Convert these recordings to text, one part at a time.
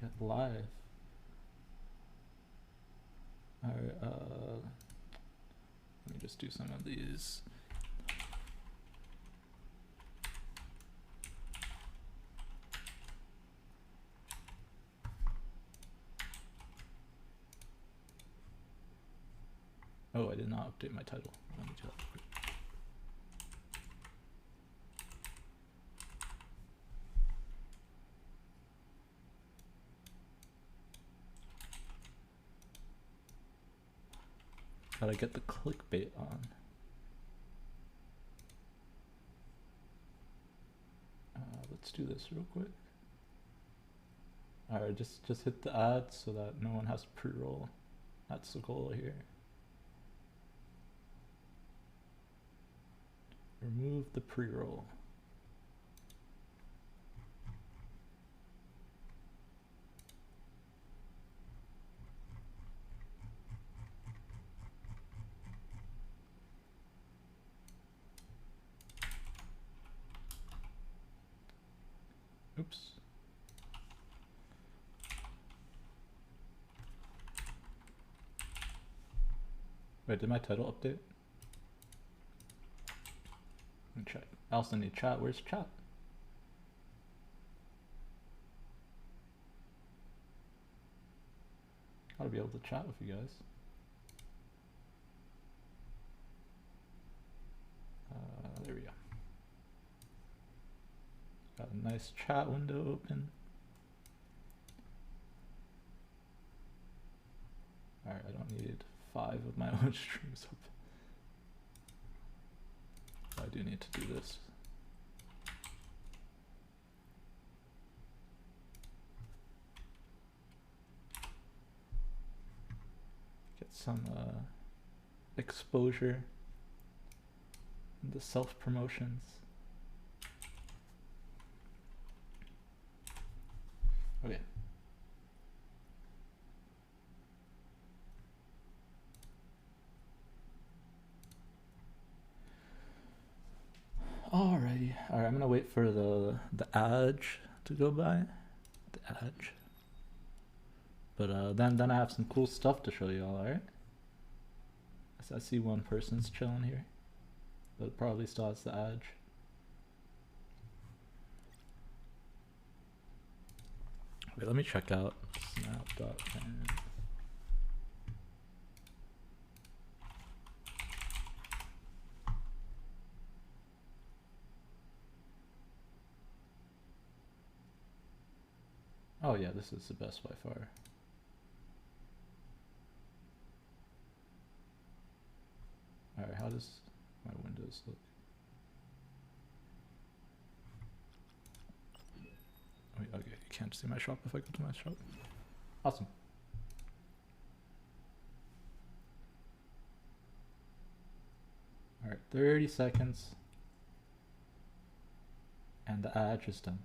Get live. Alright, let me just do some of these. Oh, I did not update my title. Let me do that quick. Gotta get the clickbait on. Let's do this real quick. Alright, just hit the ad so that no one has to pre-roll. That's the goal here. Remove the pre-roll. Oops. Wait, did my title update? Let me check. I also need chat. Where's chat? Gotta be able to chat with you guys. There we go. Got a nice chat window open. Alright, I don't need 5 of my own streams open. I do need to do this. Get some exposure in the self-promotions. Okay. Alrighty. Alright, I'm gonna wait for the edge to go by. The edge. But then I have some cool stuff to show you all, alright? I see one person's chilling here. But it probably still has the edge. Wait, let me check out snap.fan. Oh yeah, this is the best by far. Alright, how does my windows look? Wait, okay, you can't see my shop if I go to my shop. Awesome. Alright, 30 seconds. And the ad is done.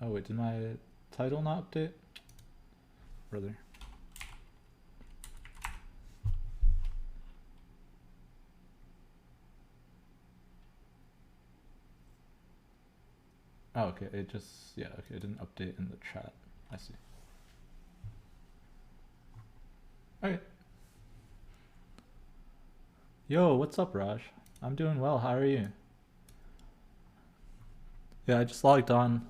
Oh wait, did my title not update? Brother. Oh, okay, it just, yeah, okay, it didn't update in the chat. I see. Okay. Yo, what's up, Raj? I'm doing well, how are you? Yeah, I just logged on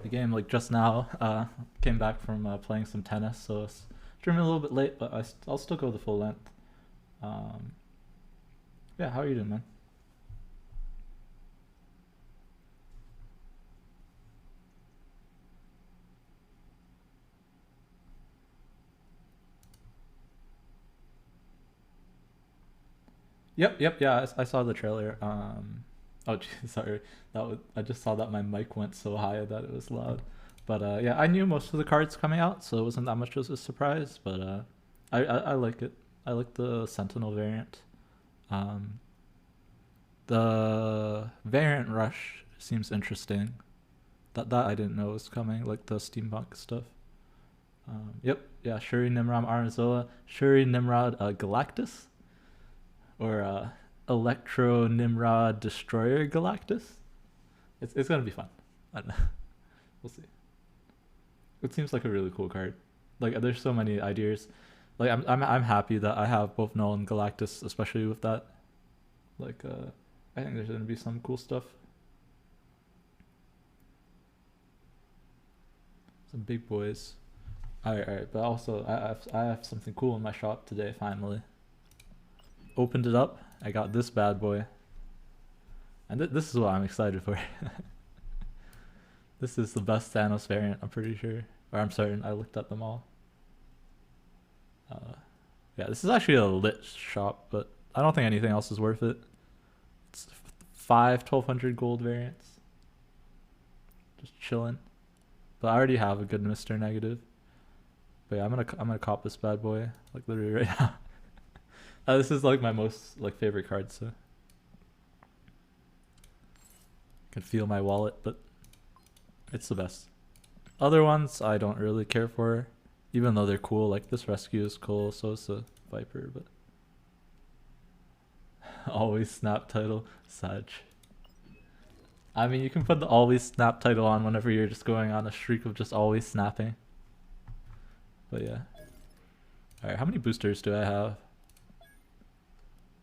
the game like just now. Came back from playing some tennis, so it's streaming a little bit late, but I'll still go the full length. Yeah, how are you doing, man? Yep, yeah, I saw the trailer. Oh, geez, sorry, I just saw that my mic went so high that it was loud. But yeah, I knew most of the cards coming out, so it wasn't that much of a surprise. But I like it. I like the Sentinel variant. The variant rush seems interesting. That I didn't know was coming, like the steampunk stuff. Yep, yeah, Shuri Nimrod Arzola, Shuri Nimrod Galactus, or Electro Nimrod Destroyer Galactus. It's gonna be fun. I don't know. We'll see. It seems like a really cool card. Like there's so many ideas. Like I'm happy that I have both Null and Galactus, especially with that. Like I think there's gonna be some cool stuff. Some big boys. Alright, but also I have something cool in my shop today finally. Opened it up. I got this bad boy. And this is what I'm excited for. This is the best Thanos variant, I'm pretty sure. Or I'm certain, I looked at them all. Yeah, this is actually a lit shop, but I don't think anything else is worth it. It's 1200 gold variants. Just chilling. But I already have a good Mr. Negative. But yeah, I'm gonna cop this bad boy, like literally right now. This is like my most favorite card, so I can feel my wallet, but it's the best. Other ones I don't really care for, even though they're cool. Like this rescue is cool, so is the Viper, but always snap title, Sag. I mean, you can put the always snap title on whenever you're just going on a streak of just always snapping. But yeah. Alright, how many boosters do I have?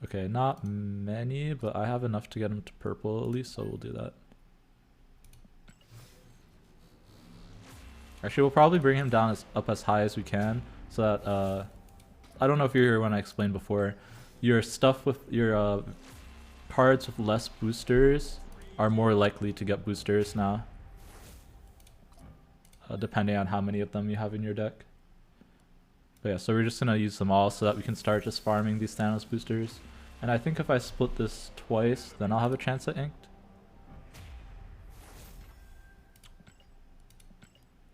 Okay, not many, but I have enough to get him to purple at least, so we'll do that. Actually, we'll probably bring him down up as high as we can, so that, I don't know if you're here when I explained before, your stuff with your cards with less boosters are more likely to get boosters now, depending on how many of them you have in your deck. But yeah, so we're just gonna use them all so that we can start just farming these Thanos boosters. And I think if I split this twice, then I'll have a chance at Inked.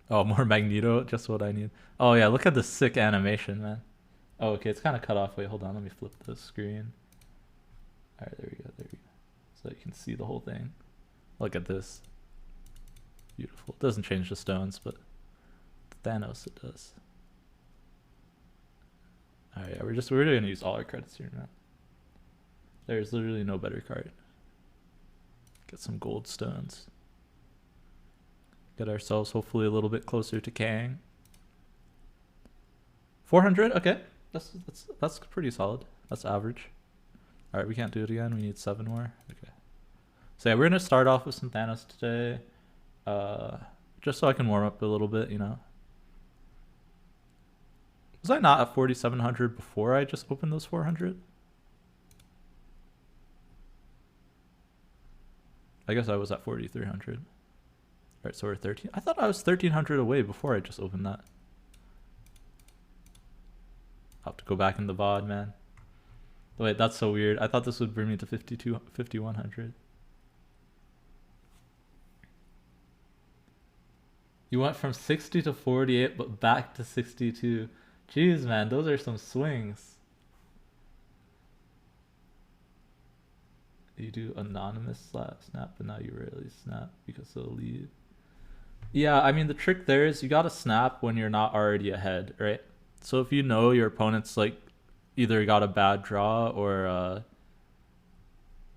Oh, more Magneto, just what I need. Oh yeah, look at the sick animation, man. Oh, okay, it's kind of cut off. Wait, hold on, let me flip the screen. Alright, there we go, there we go. So you can see the whole thing. Look at this. Beautiful. It doesn't change the stones, but Thanos it does. Alright, yeah, we're really gonna use all our credits here, man. There's literally no better card. Get some gold stones. Get ourselves hopefully a little bit closer to Kang. 400, okay. That's pretty solid. That's average. Alright, we can't do it again. We need 7 more. Okay. So yeah, we're gonna start off with some Thanos today. Just so I can warm up a little bit, you know. Was I not at 4,700 before I just opened those 400? I guess I was at 4,300. Alright, so we're 13. I thought I was 1,300 away before I just opened that. I'll have to go back in the VOD, man. Wait, that's so weird. I thought this would bring me to 5,100. You went from 60 to 48, but back to 62. Jeez, man, those are some swings. You do anonymous snap, but now you rarely snap because they'll leave. Yeah, I mean, the trick there is you gotta snap when you're not already ahead, right? So if you know your opponent's like either got a bad draw or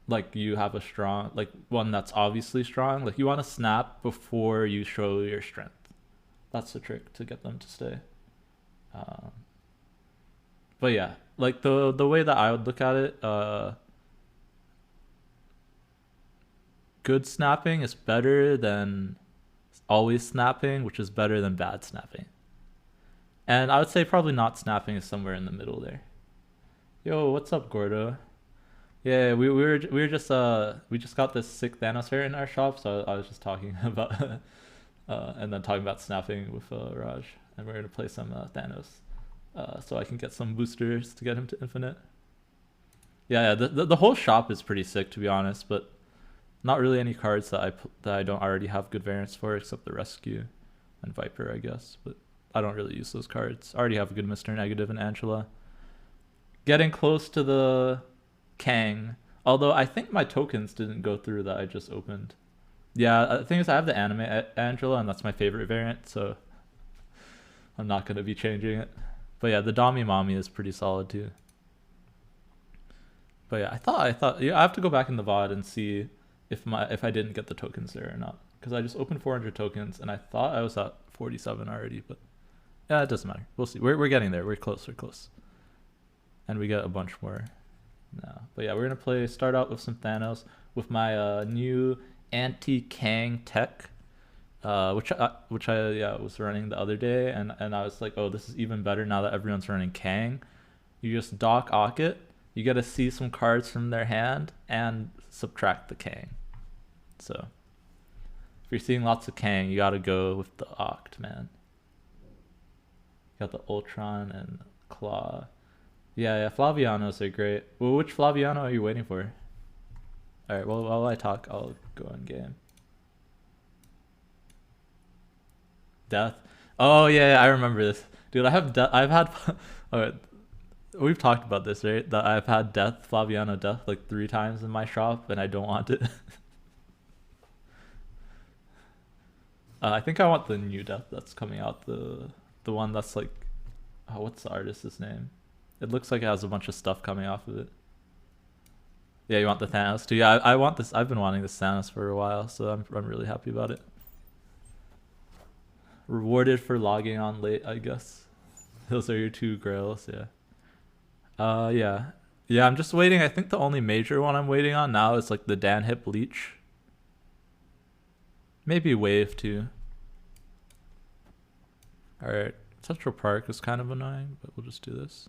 like you have a strong, like one that's obviously strong, like you want to snap before you show your strength. That's the trick to get them to stay. But yeah, like the way that I would look at it, good snapping is better than always snapping, which is better than bad snapping. And I would say probably not snapping is somewhere in the middle there. Yo, what's up, Gordo? Yeah, we just we just got this sick Thanos hair in our shop, so I was just talking about and then talking about snapping with Raj, and we're gonna play some Thanos, so I can get some boosters to get him to infinite. Yeah, the whole shop is pretty sick, to be honest, but not really any cards that I don't already have good variants for, except the Rescue and Viper, I guess. But I don't really use those cards. I already have a good Mr. Negative and Angela. Getting close to the Kang, although I think my tokens didn't go through that I just opened. Yeah, the thing is I have the anime Angela, and that's my favorite variant, so I'm not going to be changing it. But yeah, the Dami Mommy is pretty solid too. But yeah, I thought yeah, I have to go back in the VOD and see if I didn't get the tokens there or not, because I just opened 400 tokens and I thought I was at 47 already, but yeah, it doesn't matter. We'll see. We're getting there. We're close. We're close. And we get a bunch more now. But yeah, we're gonna start out with some Thanos with my new anti-Kang tech, which I yeah was running the other day, and I was like, oh, this is even better now that everyone's running Kang. You just Doc Ock it. You get to see some cards from their hand and subtract the Kang. So if you're seeing lots of Kang, you gotta go with the Oct, man. You got the Ultron and Claw. Yeah, Flavianos are great. Well, which Flaviano are you waiting for? Alright, well, while I talk, I'll go in game. Death. Oh, yeah, I remember this. Dude, I've had... Alright, we've talked about this, right? That I've had Death, Flaviano Death, like 3 times in my shop, and I don't want it. I think I want the new Death that's coming out. The one that's like... Oh, what's the artist's name? It looks like it has a bunch of stuff coming off of it. Yeah, you want the Thanos too? Yeah, I want this. I've been wanting this Thanos for a while, so I'm really happy about it. Rewarded for logging on late, I guess. Those are your 2 grails, yeah. Yeah. Yeah, I'm just waiting. I think the only major one I'm waiting on now is like the Dan Hip Leech. Maybe Wave too. Alright. Central Park is kind of annoying, but we'll just do this.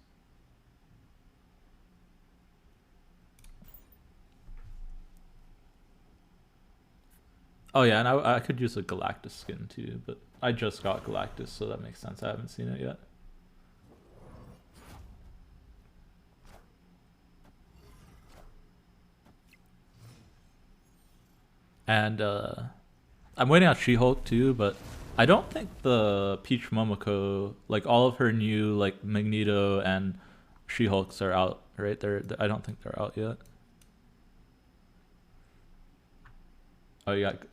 Oh yeah, and I could use a Galactus skin too, but I just got Galactus, so that makes sense. I haven't seen it yet. And I'm waiting on She-Hulk too, but I don't think the Peach Momoko, like all of her new like Magneto and She-Hulks are out, right? I don't think they're out yet.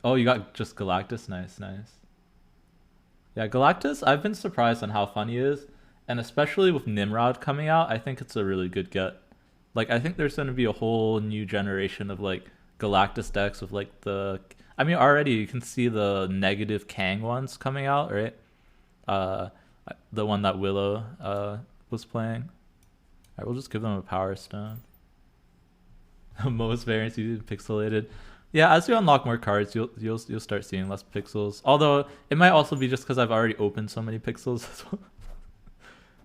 Oh, you got just Galactus. Nice. Yeah, Galactus, I've been surprised on how fun he is, and especially with Nimrod coming out, I think it's a really good get. Like, I think there's going to be a whole new generation of like Galactus decks with like I mean, already you can see the negative Kang ones coming out, right? The one that Willow was playing. Alright, we'll just give them a Power Stone. Most variants using pixelated. Yeah, as you unlock more cards, you'll start seeing less pixels. Although it might also be just because I've already opened so many pixels as well.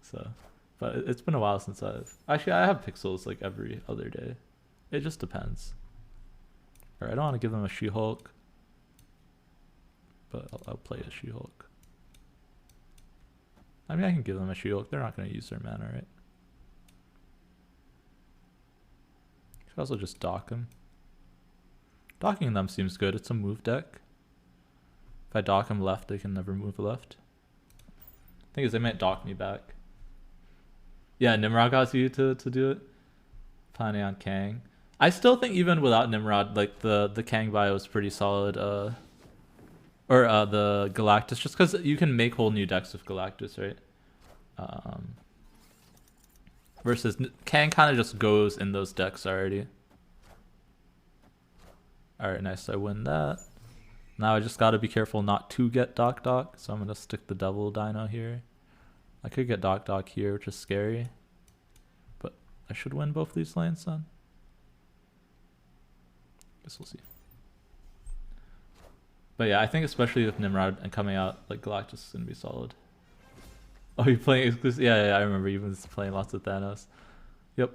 So, but it's been a while since I have pixels like every other day. It just depends. Alright, I don't want to give them a She-Hulk, but I'll play a She-Hulk. I mean, I can give them a She-Hulk. They're not going to use their mana, right? Could also just dock them. Docking them seems good. It's a move deck. If I dock them left, they can never move left. Thing is, they might dock me back. Yeah, Nimrod got you to do it. Planning on Kang. I still think even without Nimrod, like the Kang bio is pretty solid. Or the Galactus, just because you can make whole new decks with Galactus, right? Versus Kang kind of just goes in those decks already. Alright, nice. I win that. Now I just gotta be careful not to get Doc, so I'm gonna stick the Devil Dino here. I could get Doc here, which is scary. But I should win both these lanes then. Guess we'll see. But yeah, I think especially with Nimrod and coming out, like Galactus is gonna be solid. Oh, you're playing exclusive? Yeah, I remember you've been playing lots of Thanos. Yep.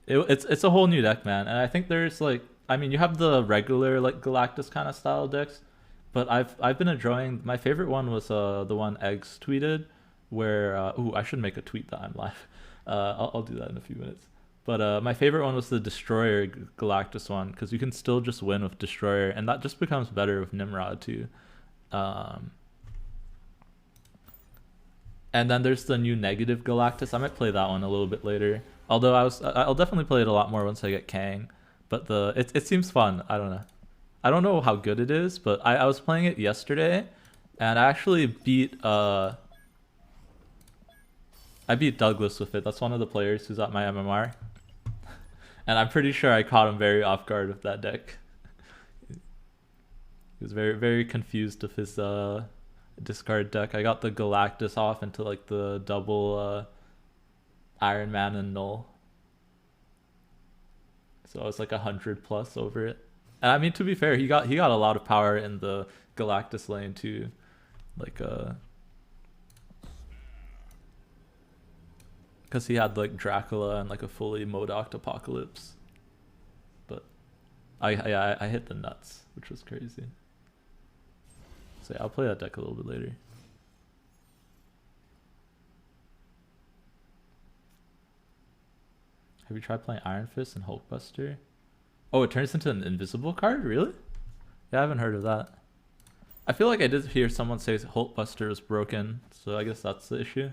It's a whole new deck, man, and I think there's like, I mean, you have the regular like Galactus kind of style decks, but I've been enjoying. My favorite one was the one Eggs tweeted, where ooh, I should make a tweet that I'm live. I'll do that in a few minutes. But my favorite one was the Destroyer Galactus one, because you can still just win with Destroyer, and that just becomes better with Nimrod too. And then there's the new negative Galactus. I might play that one a little bit later. Although I'll definitely play it a lot more once I get Kang. But it seems fun. I don't know. I don't know how good it is, but I was playing it yesterday, and I actually beat Douglas with it. That's one of the players who's at my MMR. And I'm pretty sure I caught him very off guard with that deck. He was very, very confused with his discard deck. I got the Galactus off into like the double Iron Man and Null. So I was like 100 plus over it. And I mean, to be fair, he got a lot of power in the Galactus lane too. Like because he had like Dracula and like a fully Modoked Apocalypse. But I hit the nuts, which was crazy. So yeah, I'll play that deck a little bit later. Have you tried playing Iron Fist and Hulkbuster? Oh, it turns into an invisible card? Really? Yeah, I haven't heard of that. I feel like I did hear someone say Hulkbuster was broken, so I guess that's the issue.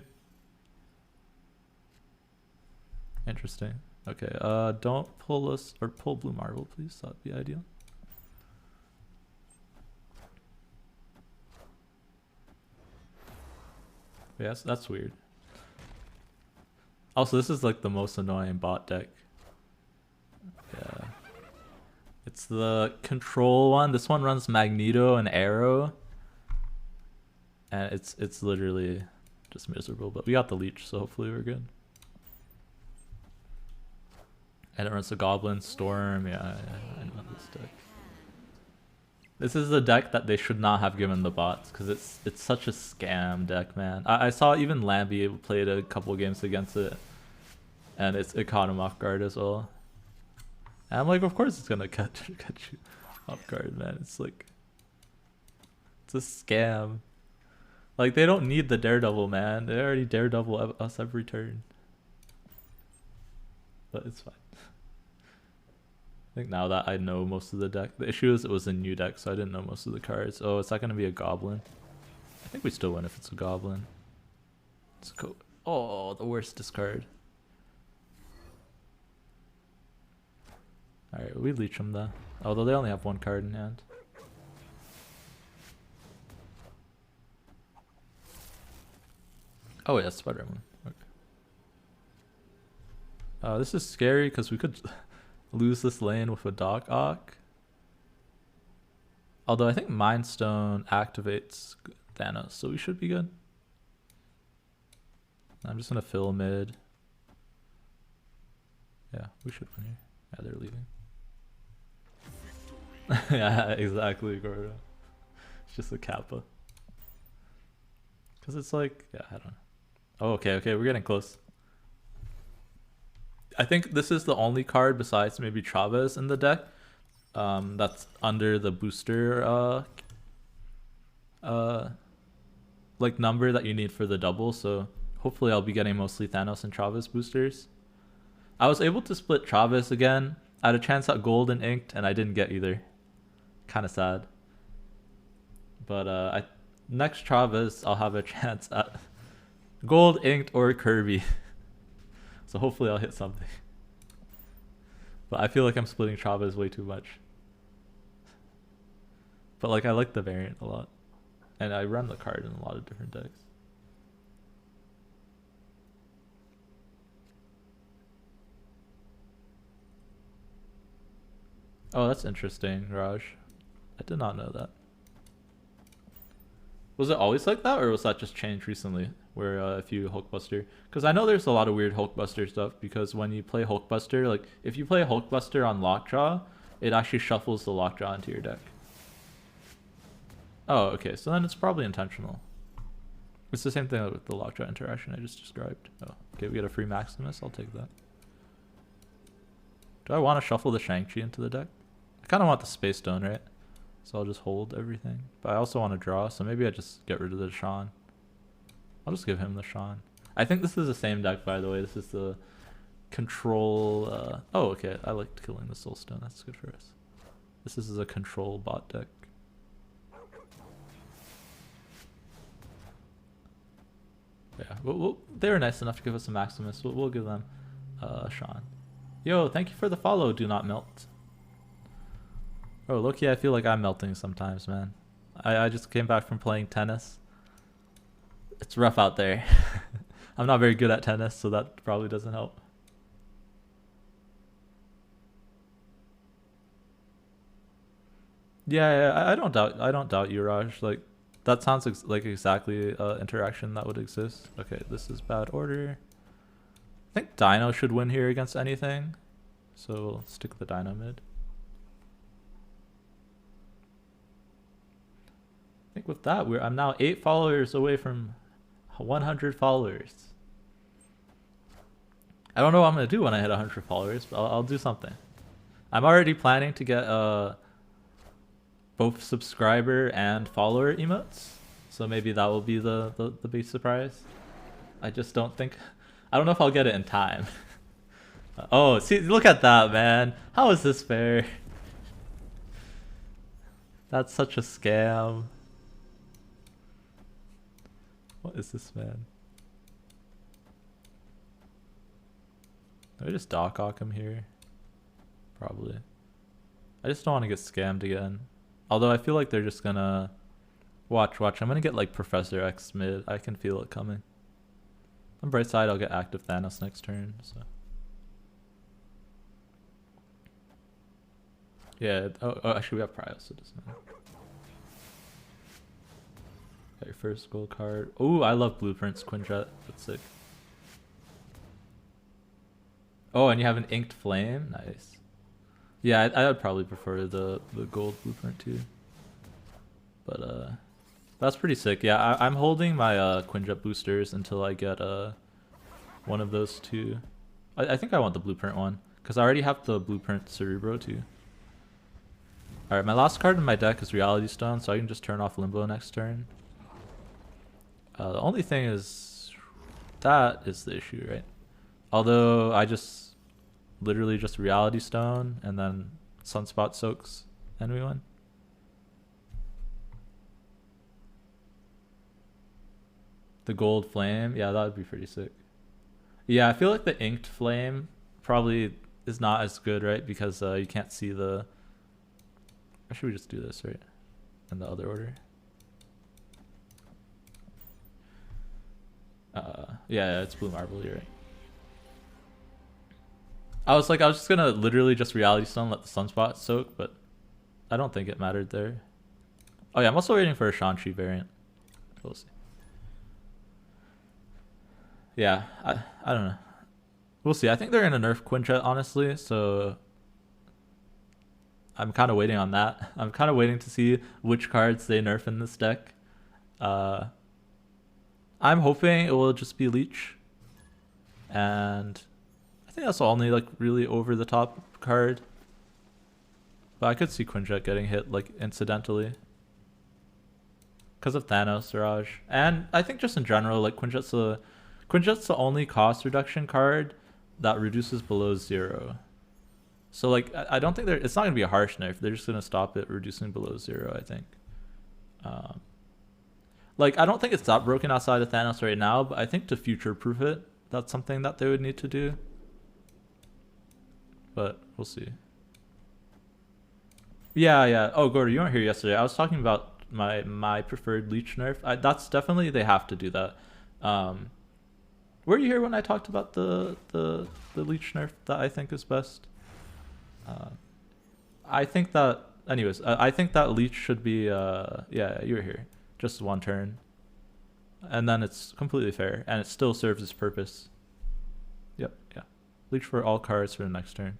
Interesting. Okay, don't pull us, or pull Blue Marble, please. That'd be ideal. Yes, that's weird. Also, this is like the most annoying bot deck. Yeah. It's the control one. This one runs Magneto and Arrow. And it's literally just miserable. But we got the leech, so hopefully we're good. And it runs the Goblin, Storm. Yeah, I know this deck. This is the deck that they should not have given the bots, because it's such a scam deck, man. I saw even Lambie played a couple games against it, and it caught him off guard as well. And I'm like, of course it's gonna catch you off guard, man. It's like, it's a scam. Like, they don't need the Daredevil, man. They already Daredevil us every turn. But it's fine. I think now that I know most of the deck. The issue is it was a new deck, so I didn't know most of the cards. Oh, is that going to be a Goblin? I think we still win if it's a Goblin. It's a oh, the worst discard. Alright, we leech them though. Although they only have one card in hand. Oh yeah, Spider-Man. Okay. This is scary because we could lose this lane with a Doc Ock. Although I think Mind Stone activates Thanos, so we should be good. I'm just gonna fill mid. Yeah, we should win here. Yeah, they're leaving. Yeah, exactly, Gordo. It's just a Kappa. Because it's like, yeah, I don't know. Oh, okay, we're getting close. I think this is the only card besides maybe Chavez in the deck that's under the booster like number that you need for the double, so hopefully I'll be getting mostly Thanos and Chavez boosters. I was able to split Chavez again. I had a chance at gold and inked and I didn't get either. Kind of sad. But next Chavez I'll have a chance at gold, inked, or Kirby. So hopefully I'll hit something. But I feel like I'm splitting Chavez way too much. But like, I like the variant a lot. And I run the card in a lot of different decks. Oh, that's interesting, Raj. I did not know that. Was it always like that, or was that just changed recently? Where if you Hulkbuster, because I know there's a lot of weird Hulkbuster stuff. Because when you play Hulkbuster, like if you play Hulkbuster on Lockjaw, it actually shuffles the Lockjaw into your deck. Oh, okay, so then it's probably intentional. It's the same thing with the Lockjaw interaction I just described. Oh, okay, we get a free Maximus. I'll take that. Do I want to shuffle the Shang-Chi into the deck? I kind of want the Space Stone, right? So I'll just hold everything. But I also want to draw, so maybe I just get rid of the Sean. I'll just give him the Sean. I think this is the same deck, by the way. This is the control... oh, okay. I liked killing the Soul Stone. That's good for us. This is a control bot deck. Yeah, they were nice enough to give us a Maximus. We'll give them Sean. Yo, thank you for the follow, Do Not Melt. Oh, low-key, I feel like I'm melting sometimes, man. I just came back from playing tennis. It's rough out there. I'm not very good at tennis, so that probably doesn't help. Yeah, yeah, I don't doubt you, Raj. Like, that sounds like exactly interaction that would exist. Okay, this is bad order. I think Dino should win here against anything, so we'll stick the Dino mid. I think with that, I'm now 8 followers away from 100 followers. I don't know what I'm gonna do when I hit 100 followers, but I'll do something. I'm already planning to get both subscriber and follower emotes, so maybe that will be the big surprise. I just don't think, I don't know if I'll get it in time. Oh, see, look at that, man. How is this fair? That's such a scam. What is this, man? I just Doc Ock him here. Probably. I just don't want to get scammed again. Although I feel like they're just gonna... Watch. I'm gonna get like Professor X mid. I can feel it coming. On bright side, I'll get active Thanos next turn, so... Yeah, oh actually we have Prio, so it doesn't matter. Got your first gold card. Ooh, I love Blueprints, Quinjet. That's sick. Oh, and you have an Inked Flame? Nice. Yeah, I would probably prefer the gold blueprint too. But that's pretty sick. Yeah, I'm holding my Quinjet boosters until I get one of those two. I think I want the blueprint one, because I already have the blueprint Cerebro too. Alright, my last card in my deck is Reality Stone, so I can just turn off Limbo next turn. The only thing is, that is the issue, right? Although I just literally just Reality Stone and then Sunspot soaks and we win. The gold flame, yeah, that would be pretty sick. Yeah, I feel like the inked flame probably is not as good, right? Because you can't see the... Or should we just do this, right? In the other order? Yeah, it's blue marble, you're right. I was just gonna literally just Reality Stone, let the Sunspot soak, but I don't think it mattered there. Oh yeah, I'm also waiting for a Shang-Chi variant. We'll see. Yeah, I don't know. We'll see. I think they're gonna nerf Quinjet, honestly, so I'm kind of waiting on that. I'm kind of waiting to see which cards they nerf in this deck. I'm hoping it will just be Leech, and I think that's the only like really over the top card. But I could see Quinjet getting hit like incidentally because of Thanos, Raj, and I think just in general, like Quinjet's the only cost reduction card that reduces below 0. So like I don't think it's not gonna be a harsh nerf. They're just gonna stop it reducing below 0, I think. Like I don't think it's that broken outside of Thanos right now, but I think to future-proof it, that's something that they would need to do. But we'll see. Yeah. Oh, Gordy, you weren't here yesterday. I was talking about my preferred Leech nerf. That's definitely, they have to do that. Were you here when I talked about the Leech nerf that I think is best? I think that, anyways, I think that Leech should be, yeah, you were here. Just one turn. And then it's completely fair, and it still serves its purpose. Yep, yeah. Leech for all cards for the next turn.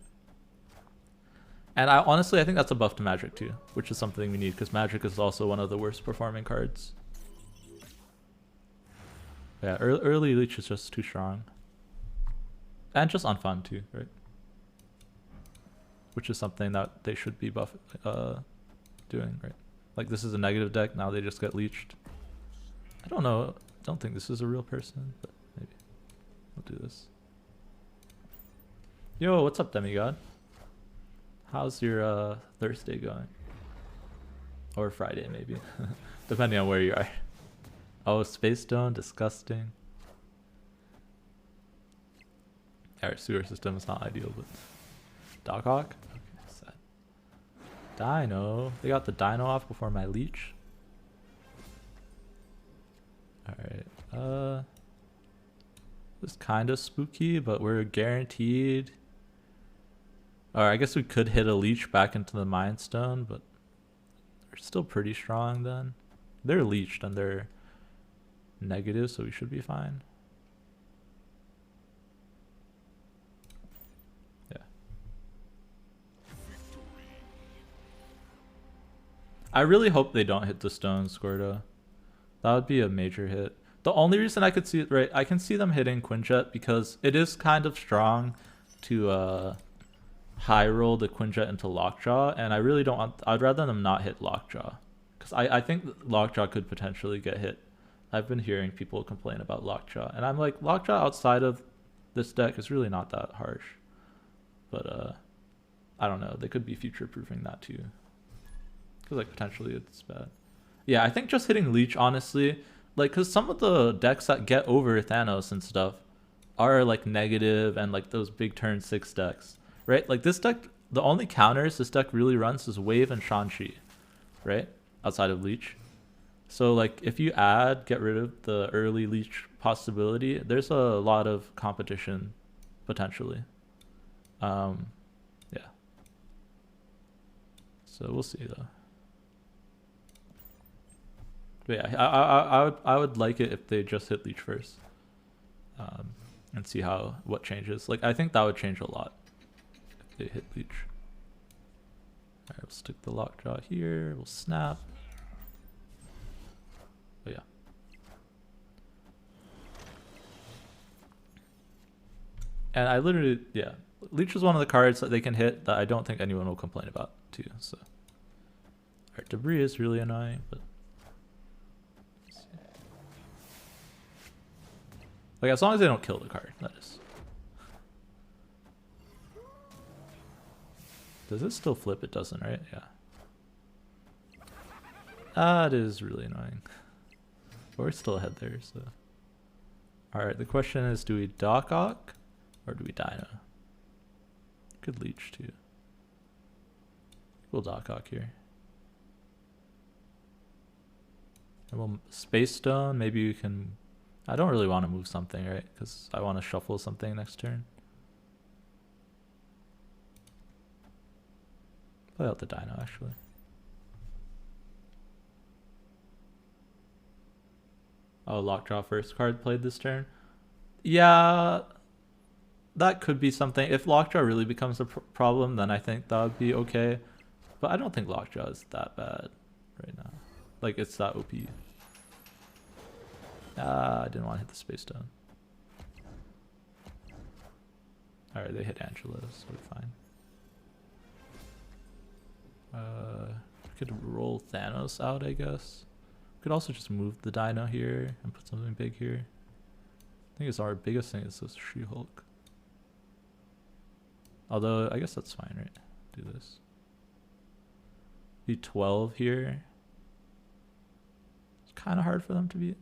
And honestly, I think that's a buff to Magic too, which is something we need, because Magic is also one of the worst performing cards. Yeah, early Leech is just too strong. And just unfun too, right? Which is something that they should be doing, right? Like this is a negative deck, now they just get leeched. I don't know, I don't think this is a real person, but maybe. We'll do this. Yo, what's up, Demigod? How's your Thursday going? Or Friday, maybe. Depending on where you are. Oh, Space Stone, disgusting. Our sewer system is not ideal, but... Doc Hawk? Okay, sad. Dino. They got the Dino off before my Leech. Alright. This is kind of spooky, but we're guaranteed... Or I guess we could hit a Leech back into the Mind Stone, but still pretty strong then. They're leeched and they're negative, so we should be fine. Yeah. I really hope they don't hit the stone, Squirtle. That would be a major hit. The only reason I could see it, right, I can see them hitting Quinjet because it is kind of strong to high roll the Quinjet into Lockjaw, and I really don't want, I'd rather them not hit Lockjaw. Because I think Lockjaw could potentially get hit. I've been hearing people complain about Lockjaw, and I'm like, Lockjaw outside of this deck is really not that harsh. But I don't know, they could be future-proofing that too. Because like potentially it's bad. Yeah, I think just hitting Leech, honestly, like, because some of the decks that get over Thanos and stuff are like negative and like those big turn 6 decks, right? Like this deck, the only counters this deck really runs is Wave and Shanxi, right? Outside of Leech. So like if you get rid of the early Leech possibility, there's a lot of competition potentially. Yeah. So we'll see though. But yeah, I would like it if they just hit Leech first, and see what changes. Like I think that would change a lot if they hit Leech. Alright, we'll stick the Lockjaw here. We'll snap. But yeah. And I literally, yeah, Leech is one of the cards that they can hit that I don't think anyone will complain about too. So, alright, Debris is really annoying, but. Like, as long as they don't kill the card, that is. Does it still flip? It doesn't, right? Yeah. It is really annoying. But we're still ahead there, so. Alright, the question is, do we Doc Ock or do we Dino? Could Leech too. We'll Doc Ock here. And we'll Space Stone, maybe we can. I don't really want to move something, right? Because I want to shuffle something next turn. Play out the Dino, actually. Oh, Lockjaw first card played this turn. Yeah, that could be something. If Lockjaw really becomes a problem, then I think that would be okay. But I don't think Lockjaw is that bad right now. Like, it's that OP. I didn't want to hit the Space Stone. Alright, they hit Angela, so we're fine. We could roll Thanos out, I guess. We could also just move the Dino here and put something big here. I think it's our biggest thing is this She-Hulk. Although, I guess that's fine, right? Do this. Be 12 here. It's kind of hard for them to beat.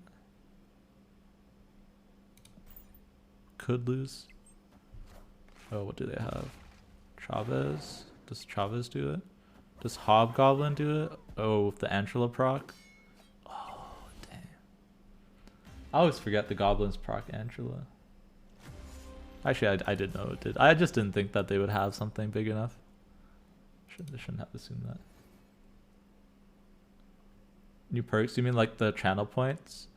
Could lose. Oh, what do they have? Chavez? Does Chavez do it? Does Hobgoblin do it? Oh, with the Angela proc? Oh, damn. I always forget the Goblins proc Angela. Actually, I did know it did. I just didn't think that they would have something big enough. They shouldn't have assumed that. New perks? You mean like the channel points?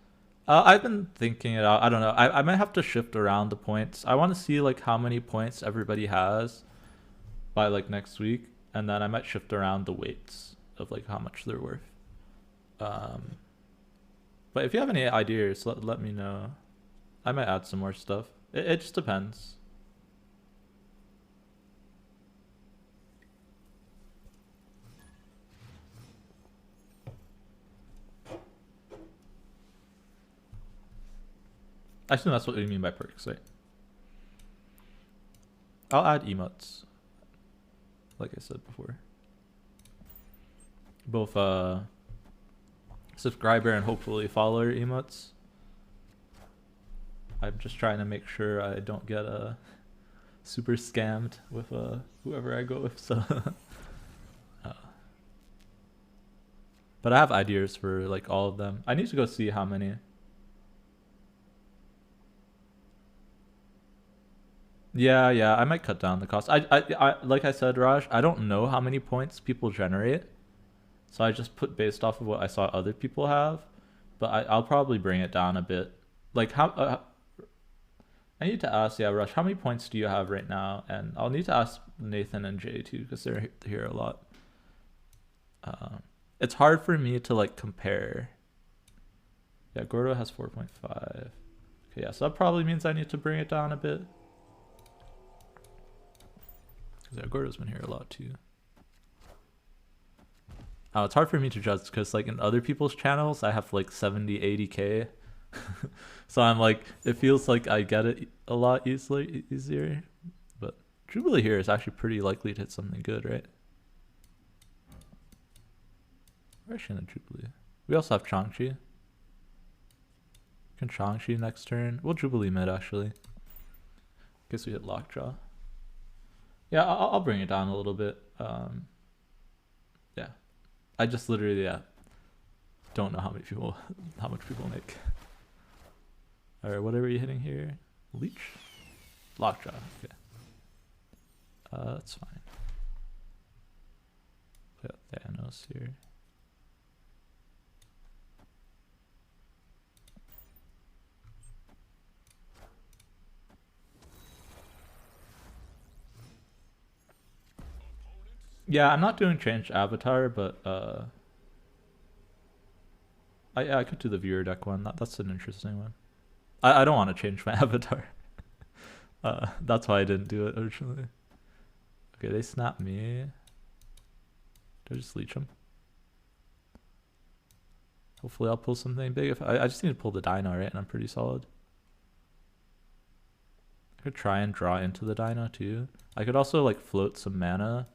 I've been thinking it out. I don't know. I might have to shift around the points. I want to see like how many points everybody has by like next week, and then I might shift around the weights of like how much they're worth. But if you have any ideas, let me know. I might add some more stuff. It just depends. I assume that's what you mean by perks, right? I'll add emotes. Like I said before. Both subscriber and hopefully follower emotes. I'm just trying to make sure I don't get super scammed with whoever I go with, so but I have ideas for like all of them. I need to go see how many. Yeah, I might cut down the cost. I like I said, Raj, I don't know how many points people generate. So I just put based off of what I saw other people have, but I'll probably bring it down a bit. Like how I need to ask, yeah, Rush, how many points do you have right now? And I'll need to ask Nathan and Jay too, because they're here a lot. It's hard for me to like compare. Yeah, Gordo has 4.5. Okay, yeah, so that probably means I need to bring it down a bit. Because yeah, Gordo's been here a lot too. Oh, it's hard for me to judge because like in other people's channels, I have like 70, 80K. So I'm like, it feels like I get it a lot easier. But Jubilee here is actually pretty likely to hit something good, right? We're actually in a Jubilee. We also have Changchi. Can Changchi next turn. We'll Jubilee mid actually. Guess we hit Lockjaw. Yeah, I'll bring it down a little bit. Yeah. I just literally, don't know how much people make. Alright, what are you hitting here? Leech? Lockjaw, okay. That's fine. Got Thanos here. Yeah, I'm not doing change avatar, but I could do the viewer deck one. That's an interesting one. I don't want to change my avatar. That's why I didn't do it originally. Okay, they snap me. Do I just leech them? Hopefully I'll pull something big. If I just need to pull the Dino, right? And I'm pretty solid. I could try and draw into the Dino too. I could also like float some mana.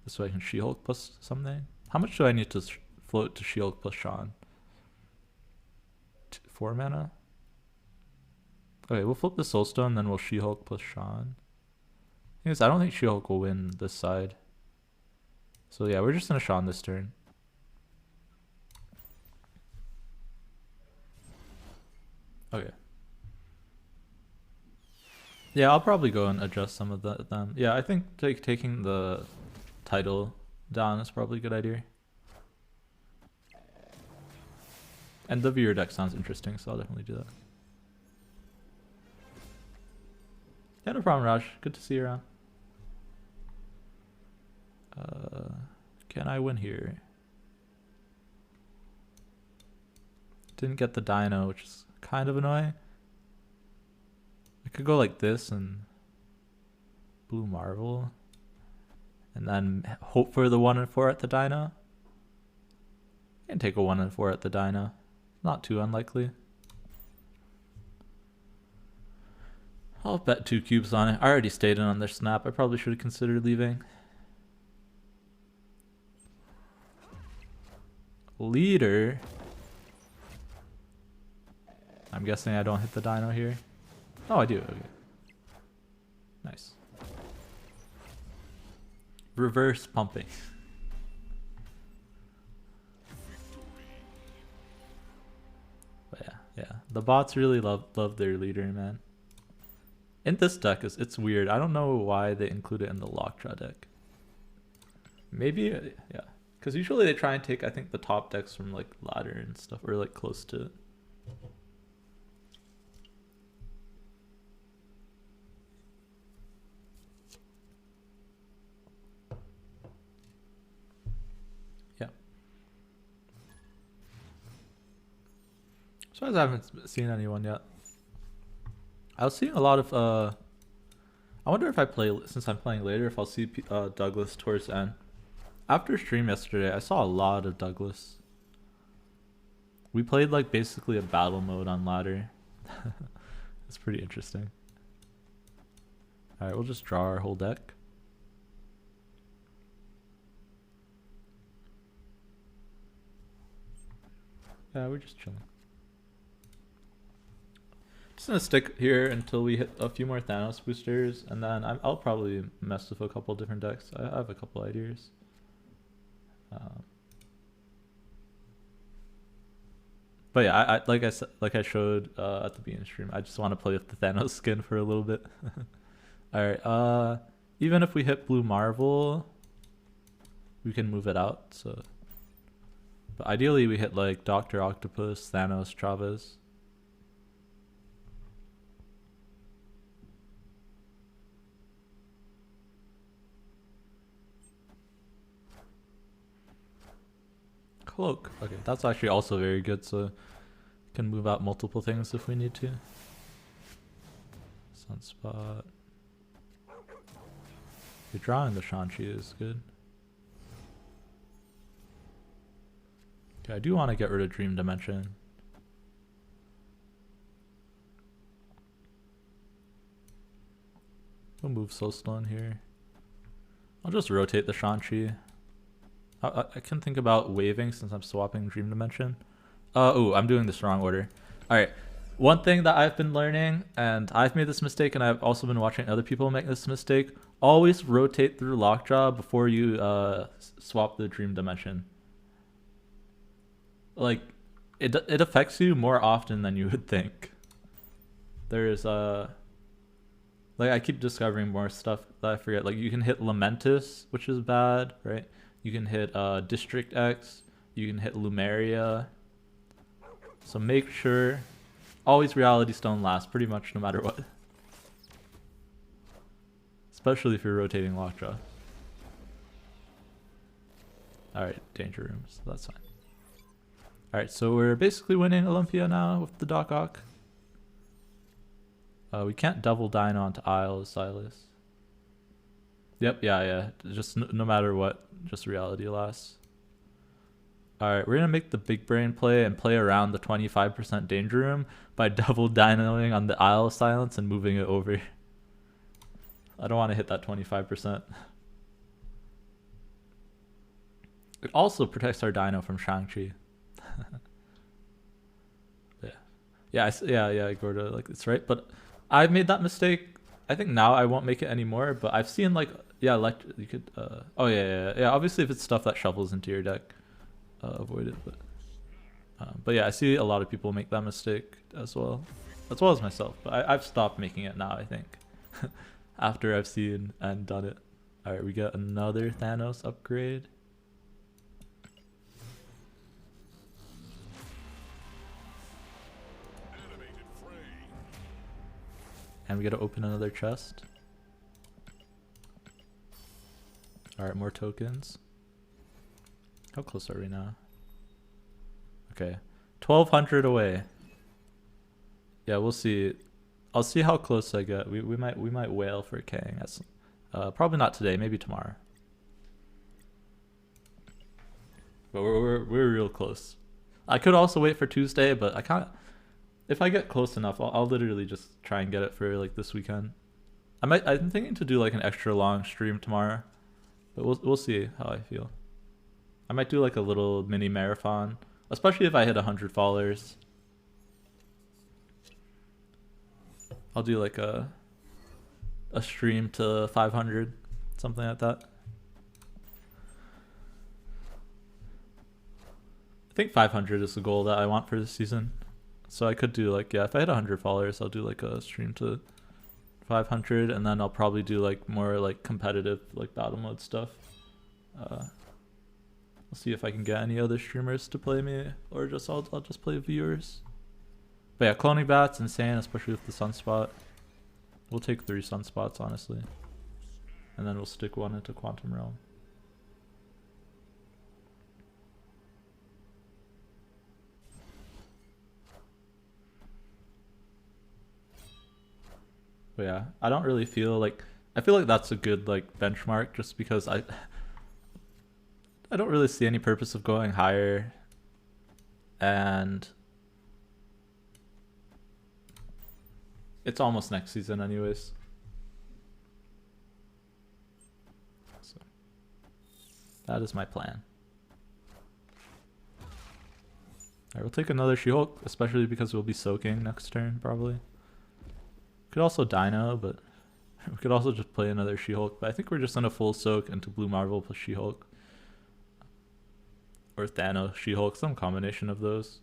This way I can She-Hulk plus something. How much do I need to float to She-Hulk plus Sean? 4 mana? Okay, we'll flip the Soulstone, then we'll She-Hulk plus Sean. Thing is, I don't think She-Hulk will win this side. So yeah, we're just gonna Sean this turn. Okay. Yeah, I'll probably go and adjust some of them. Yeah, I think taking the title down is probably a good idea. And the viewer deck sounds interesting, so I'll definitely do that. Yeah, no problem, Raj. Good to see you around. Can I win here? Didn't get the Dino, which is kind of annoying. I could go like this and Blue Marvel. And then hope for the 1 and 4 at the Dino. I can take a 1 and 4 at the Dino. Not too unlikely. I'll bet 2 cubes on it. I already stayed in on their snap. I probably should have considered leaving. Leader. I'm guessing I don't hit the Dino here. Oh, I do. Okay. Nice. Reverse pumping. But yeah. The bots really love their leader, man. In this deck, it's weird. I don't know why they include it in the Lockjaw deck. Maybe, yeah. Because usually they try and take, I think, the top decks from like ladder and stuff, or like close to it. Yeah. So I haven't seen anyone yet. I was seeing a lot of, I wonder if I play, since I'm playing later, if I'll see Douglas towards the end. After stream yesterday, I saw a lot of Douglas. We played like basically a battle mode on ladder. It's pretty interesting. Alright, we'll just draw our whole deck. Yeah, we're just chilling. Just gonna stick here until we hit a few more Thanos boosters, and then I'll probably mess with a couple different decks. I have a couple ideas. But yeah, like I showed at the beginning stream, I just want to play with the Thanos skin for a little bit. All right. Even if we hit Blue Marvel, we can move it out. So But ideally we hit like Dr. Octopus, Thanos, Chavez. Cloak. Okay, that's actually also very good, so can move out multiple things if we need to. Sunspot. You're drawing the Shang-Chi is good. Okay, I do want to get rid of Dream Dimension. We'll move Soulstone here. I'll just rotate the Shang-Chi. I can think about waving since I'm swapping Dream Dimension. Oh, I'm doing this wrong order. Alright, one thing that I've been learning, and I've made this mistake, and I've also been watching other people make this mistake, always rotate through Lockjaw before you swap the Dream Dimension. Like, it affects you more often than you would think. There's like, I keep discovering more stuff that I forget. Like, you can hit Lamentus, which is bad, right? You can hit District X. You can hit Lumeria. So make sure, always Reality Stone last, pretty much no matter what. Especially if you're rotating Lockjaw. Alright, Danger Rooms, that's fine. Alright, so we're basically winning Olympia now with the Doc Ock. We can't double Dino onto Isle Silas. Yep, yeah. Just no matter what, just Reality lasts. Alright, we're gonna make the big brain play and play around the 25% danger room by double dinoing on the Isle of Silence and moving it over. I don't want to hit that 25%. It also protects our dino from Shang-Chi. Yeah, Gordo, like, it's right. But I've made that mistake. I think now I won't make it anymore, but I've seen, like, yeah, you could, oh yeah, obviously if it's stuff that shuffles into your deck, avoid it, but yeah, I see a lot of people make that mistake as well as myself, but I've stopped making it now, I think, after I've seen and done it. Alright, we got another Thanos upgrade. And we gotta open another chest. Alright, more tokens. How close are we now? Okay, 1,200 away. Yeah, we'll see. I'll see how close I get. We might whale for Kang. That's probably not today. Maybe tomorrow. But we're real close. I could also wait for Tuesday, but I can't. If I get close enough, I'll literally just try and get it for like this weekend. I'm thinking to do like an extra long stream tomorrow, but we'll see how I feel. I might do like a little mini marathon, especially if I hit 100 followers. I'll do like a stream to 500, something like that. I think 500 is the goal that I want for this season. So I could do like, yeah, if I hit 100 followers, I'll do like a stream to 500, and then I'll probably do like more like competitive like battle mode stuff. I'll see if I can get any other streamers to play me, or just I'll just play viewers. But yeah, cloning bat's insane, especially with the sunspot. We'll take 3 sunspots honestly, and then we'll stick 1 into Quantum Realm. But yeah, I don't really feel like, I feel like that's a good like benchmark, just because I don't really see any purpose of going higher, and it's almost next season anyways. So that is my plan. Alright, we'll take another She-Hulk, especially because we'll be soaking next turn probably. Could also Dino, but we could also just play another She-Hulk. But I think we're just gonna full soak into Blue Marvel plus She-Hulk. Or Thanos, She-Hulk, some combination of those.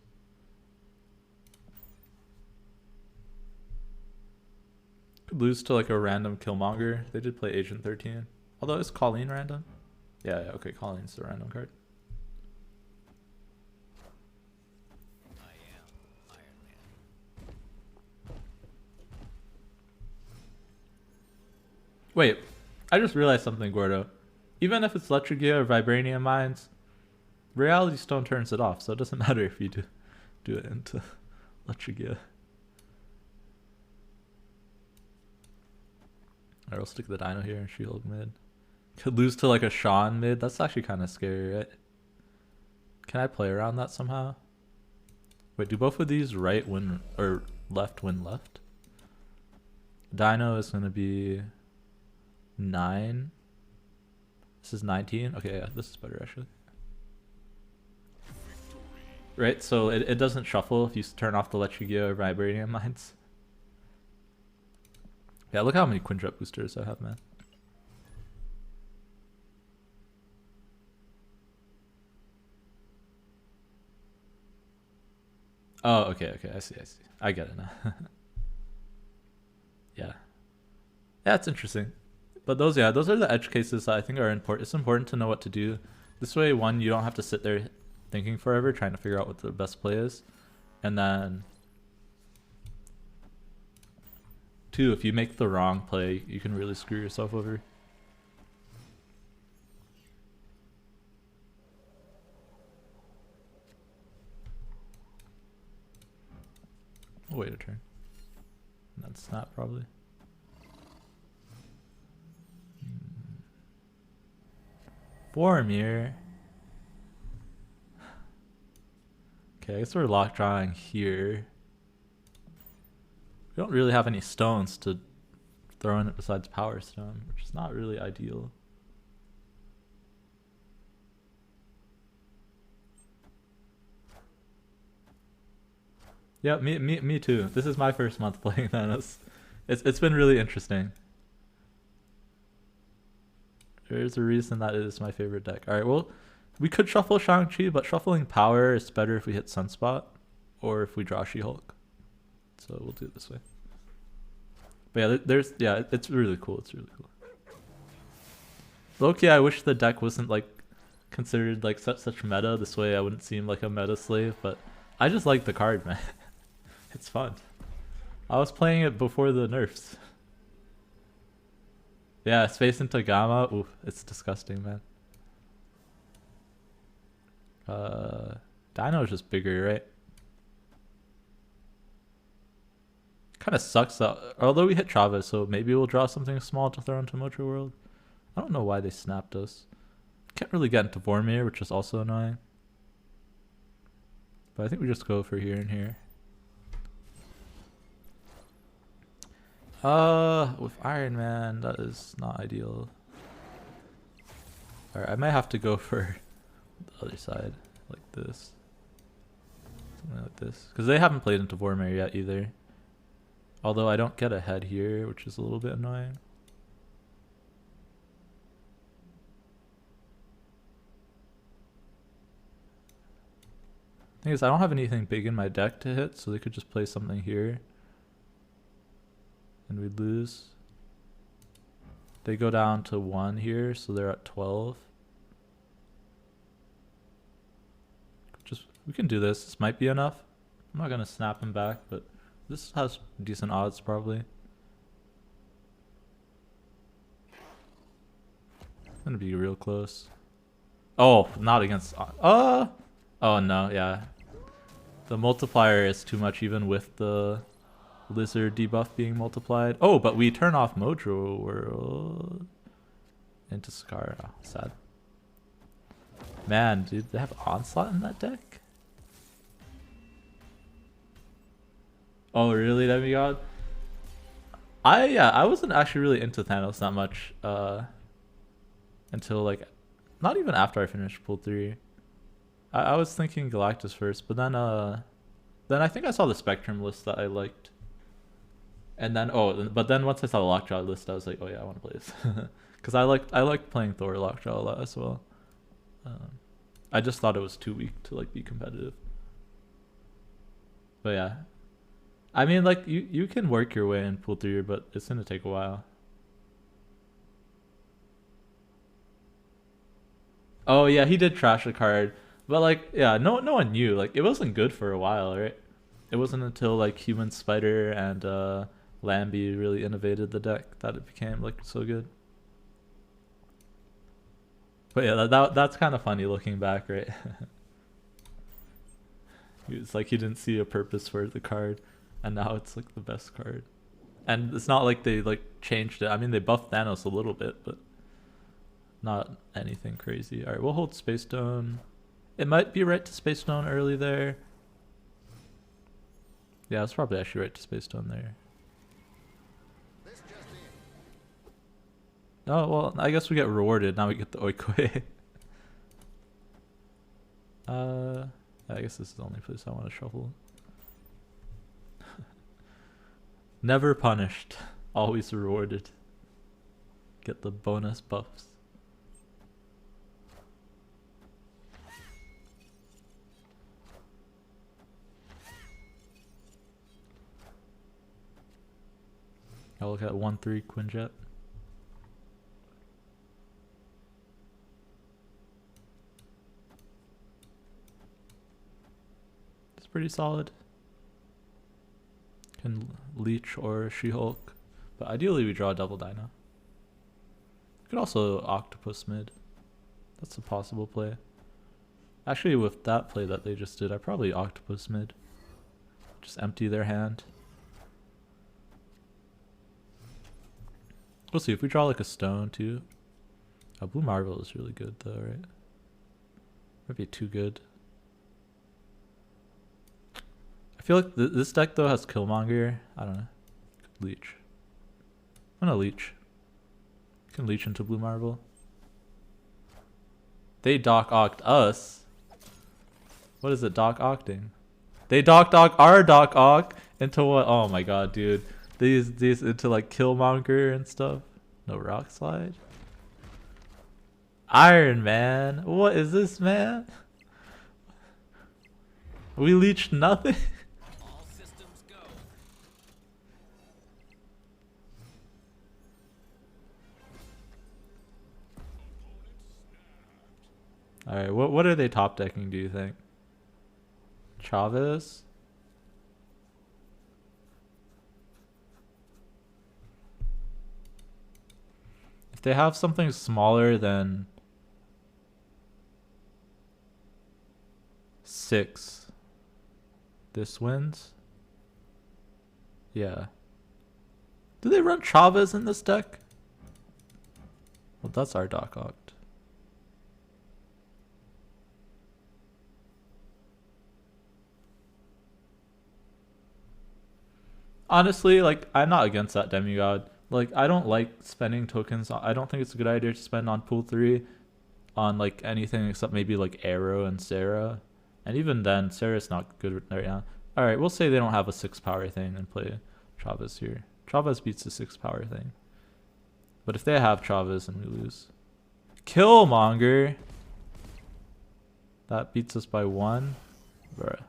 Could lose to like a random Killmonger. They did play Agent 13. Although, is Colleen random? Yeah, okay, Colleen's the random card. Wait, I just realized something, Gordo. Even if it's Letrigia or Vibranium Mines, Reality Stone turns it off, so it doesn't matter if you do it into Letrigia. Alright, we'll stick the Dino here and She-Hulk mid. Could lose to like a Sean mid. That's actually kind of scary, right? Can I play around that somehow? Wait, do both of these right win or left win left? Dino is gonna be 9. This is 19. Okay, yeah, this is better actually. Right, so it doesn't shuffle if you turn off the Letrigia or Vibranium Mines. Yeah, look how many Quinjet boosters I have, man. Oh, okay, I see. I get it now. Yeah. Yeah, it's interesting. But those are the edge cases that I think are important. It's important to know what to do. This way, one, you don't have to sit there thinking forever, trying to figure out what the best play is. And then, two, if you make the wrong play, you can really screw yourself over. I'll wait a turn. That's snap probably. Boromir. Okay, I guess we're lock drawing here. We don't really have any stones to throw in it besides Power Stone, which is not really ideal. Yeah, me too. This is my first month playing Thanos. It's been really interesting. There's a reason that it is my favorite deck. Alright, well, we could shuffle Shang-Chi, but shuffling Power is better if we hit Sunspot or if we draw She-Hulk. So we'll do it this way. But yeah, it's really cool. It's really cool. Loki, I wish the deck wasn't like considered like such meta. This way I wouldn't seem like a meta slave, but I just like the card, man. It's fun. I was playing it before the nerfs. Yeah, Space into Gamma. Ooh, it's disgusting, man. Dino is just bigger, right? Kind of sucks that, although we hit Travis, so maybe we'll draw something small to throw into Mojo World. I don't know why they snapped us. Can't really get into Vormir, which is also annoying. But I think we just go for here and here. With Iron Man, that is not ideal. Alright, I might have to go for the other side, like this. Something like this. Because they haven't played into Vormir yet either. Although I don't get ahead here, which is a little bit annoying. Thing is, I don't have anything big in my deck to hit, so they could just play something here. And we'd lose. They go down to 1 here, so they're at 12. We can do this. This might be enough. I'm not going to snap him back, but this has decent odds probably. It's going to be real close. Oh, not against... oh no, yeah. The multiplier is too much even with the lizard debuff being multiplied. Oh, but we turn off Mojo World into Scar. Oh, sad. Man, dude, they have Onslaught in that deck? Oh, really, Demigod? I wasn't actually really into Thanos that much until like not even after I finished Pool 3. I was thinking Galactus first, but then I think I saw the Spectrum list that I liked. And then but then once I saw the Lockjaw list, I was like, oh yeah, I want to play this. Cuz I liked playing Thor Lockjaw a lot as well. I just thought it was too weak to like be competitive. But yeah. I mean, like, you can work your way in Pool 3, but it's going to take a while. Oh, yeah, he did trash a card. But, like, yeah, no one knew. Like, it wasn't good for a while, right? It wasn't until, like, Human Spider and Lambie really innovated the deck that it became like so good. But yeah, that's kind of funny looking back, right? It's like he didn't see a purpose for the card, and now it's like the best card. And it's not like they like changed it. I mean, they buffed Thanos a little bit, but not anything crazy. All right, we'll hold Space Stone. It might be right to Space Stone early there. Yeah, it's probably actually right to Space Stone there. Oh, well, I guess we get rewarded. Now we get the Oikoi. I guess this is the only place I want to shuffle. Never punished. Always rewarded. Get the bonus buffs. I'll look at 1-3 Quinjet. It's pretty solid. Can Leech or She-Hulk. But ideally we draw a double Dino. Could also Octopus mid. That's a possible play. Actually, with that play that they just did, I probably Octopus mid. Just empty their hand. We'll see if we draw like a stone too. Blue Marvel is really good though, right? Might be too good. I feel like this deck though has Killmonger. I don't know. Leech. I'm gonna Leech. You can Leech into Blue Marvel. They Doc-Ocked us. What is it, Doc-Ocking? They Doc-Ock our Doc-Ock into what? Oh my god, dude. These into like Killmonger and stuff. No Rock Slide. Iron Man. What is this, man? We leached nothing. All systems go. All right, what are they top decking? Do you think? Chavez. If they have something smaller than 6, this wins. Yeah. Do they run Chavez in this deck? Well, that's our Doc-Oct. Honestly, like, I'm not against that Demigod. Like, I don't like spending tokens. I don't think it's a good idea to spend on pool 3 on, like, anything except maybe, like, Arrow and Sarah. And even then, Sarah's not good right now. Alright, we'll say they don't have a 6 power thing and play Chavez here. Chavez beats the 6 power thing. But if they have Chavez, then we lose. Killmonger! That beats us by 1. Bruh.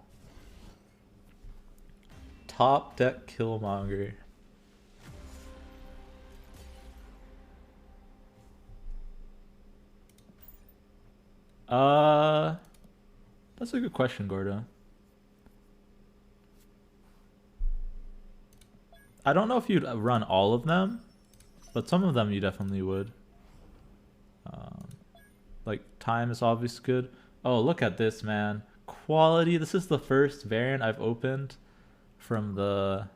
Top deck Killmonger. That's a good question, Gordo. I don't know if you'd run all of them, but some of them you definitely would. Like, time is obviously good. Oh, look at this, man. Quality. This is the first variant I've opened from the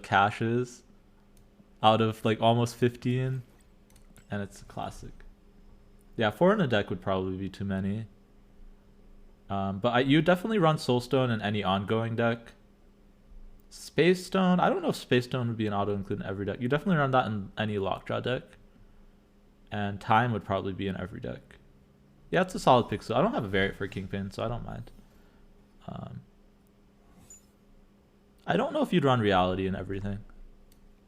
caches out of like almost 15, and it's a classic. Yeah, 4 in a deck would probably be too many. But you definitely run Soulstone in any ongoing deck. Space Stone, I don't know if Space Stone would be an auto include in every deck. You definitely run that in any Lockjaw deck. And Time would probably be in every deck. Yeah, it's a solid pick. So I don't have a variant for Kingpin, so I don't mind. I don't know if you'd run Reality in everything.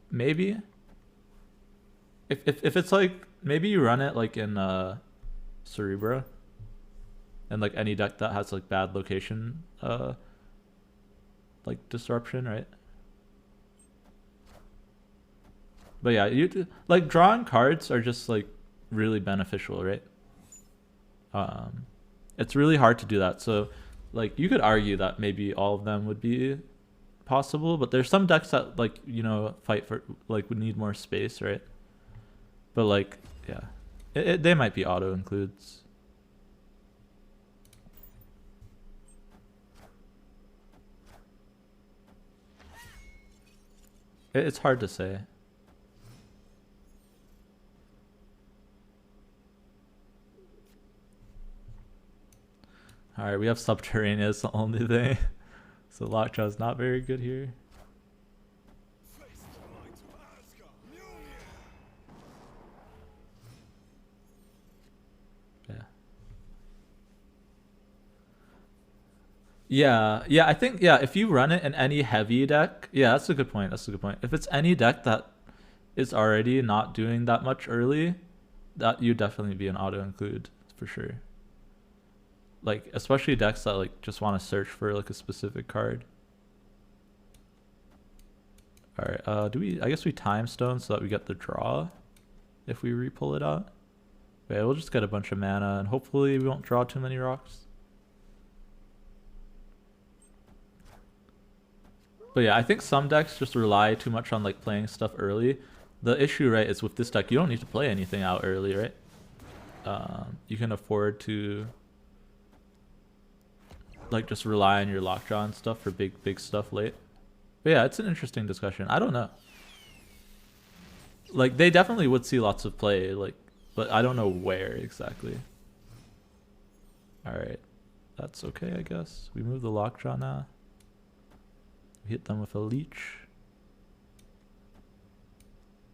Maybe. If it's like, maybe you run it like in Cerebra. And like any deck that has like bad location like disruption, right? But yeah, you like drawing cards are just like really beneficial, right? It's really hard to do that. So like you could argue that maybe all of them would be possible, but there's some decks that like, you know, fight for like would need more space, right? But like, yeah, they might be auto includes. It's hard to say. All right, we have Subterraneous, the only thing. So Lockjaw's not very good here. Yeah, I think, yeah, if you run it in any heavy deck, yeah, that's a good point. That's a good point. If it's any deck that is already not doing that much early, that you definitely be an auto include for sure. Like, especially decks that like just want to search for like a specific card. All right, I guess we time stone so that we get the draw if we re-pull it out. Yeah, we'll just get a bunch of mana and hopefully we won't draw too many rocks. But yeah, I think some decks just rely too much on like playing stuff early. The issue, right, is with this deck, you don't need to play anything out early, right? You can afford to like just rely on your lockjaw and stuff for big stuff late. But yeah, it's an interesting discussion. I don't know. Like they definitely would see lots of play, like, but I don't know where exactly. All right, that's okay, I guess. We move the lockjaw now. We hit them with a leech.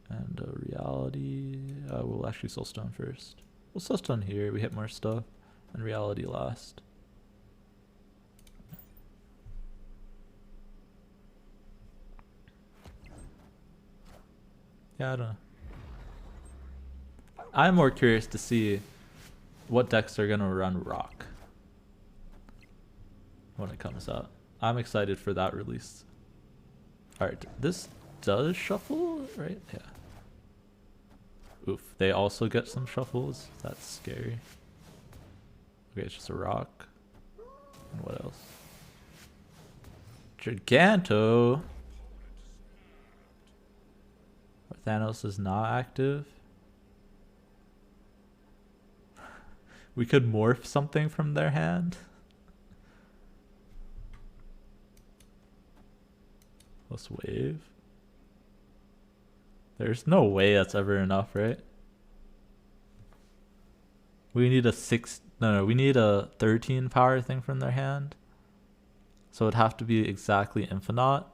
And a reality. We'll actually soulstone first. We'll soulstone here. We hit more stuff. And reality last. Yeah, I don't know. I'm more curious to see what decks are going to run rock when it comes out. I'm excited for that release. Alright, this does shuffle, right? Yeah. Oof, they also get some shuffles. That's scary. Okay, it's just a rock. And what else? Giganto! Thanos is not active. We could morph something from their hand. Plus wave. There's no way that's ever enough, right? We need a we need a 13 power thing from their hand. So it'd have to be exactly infinite.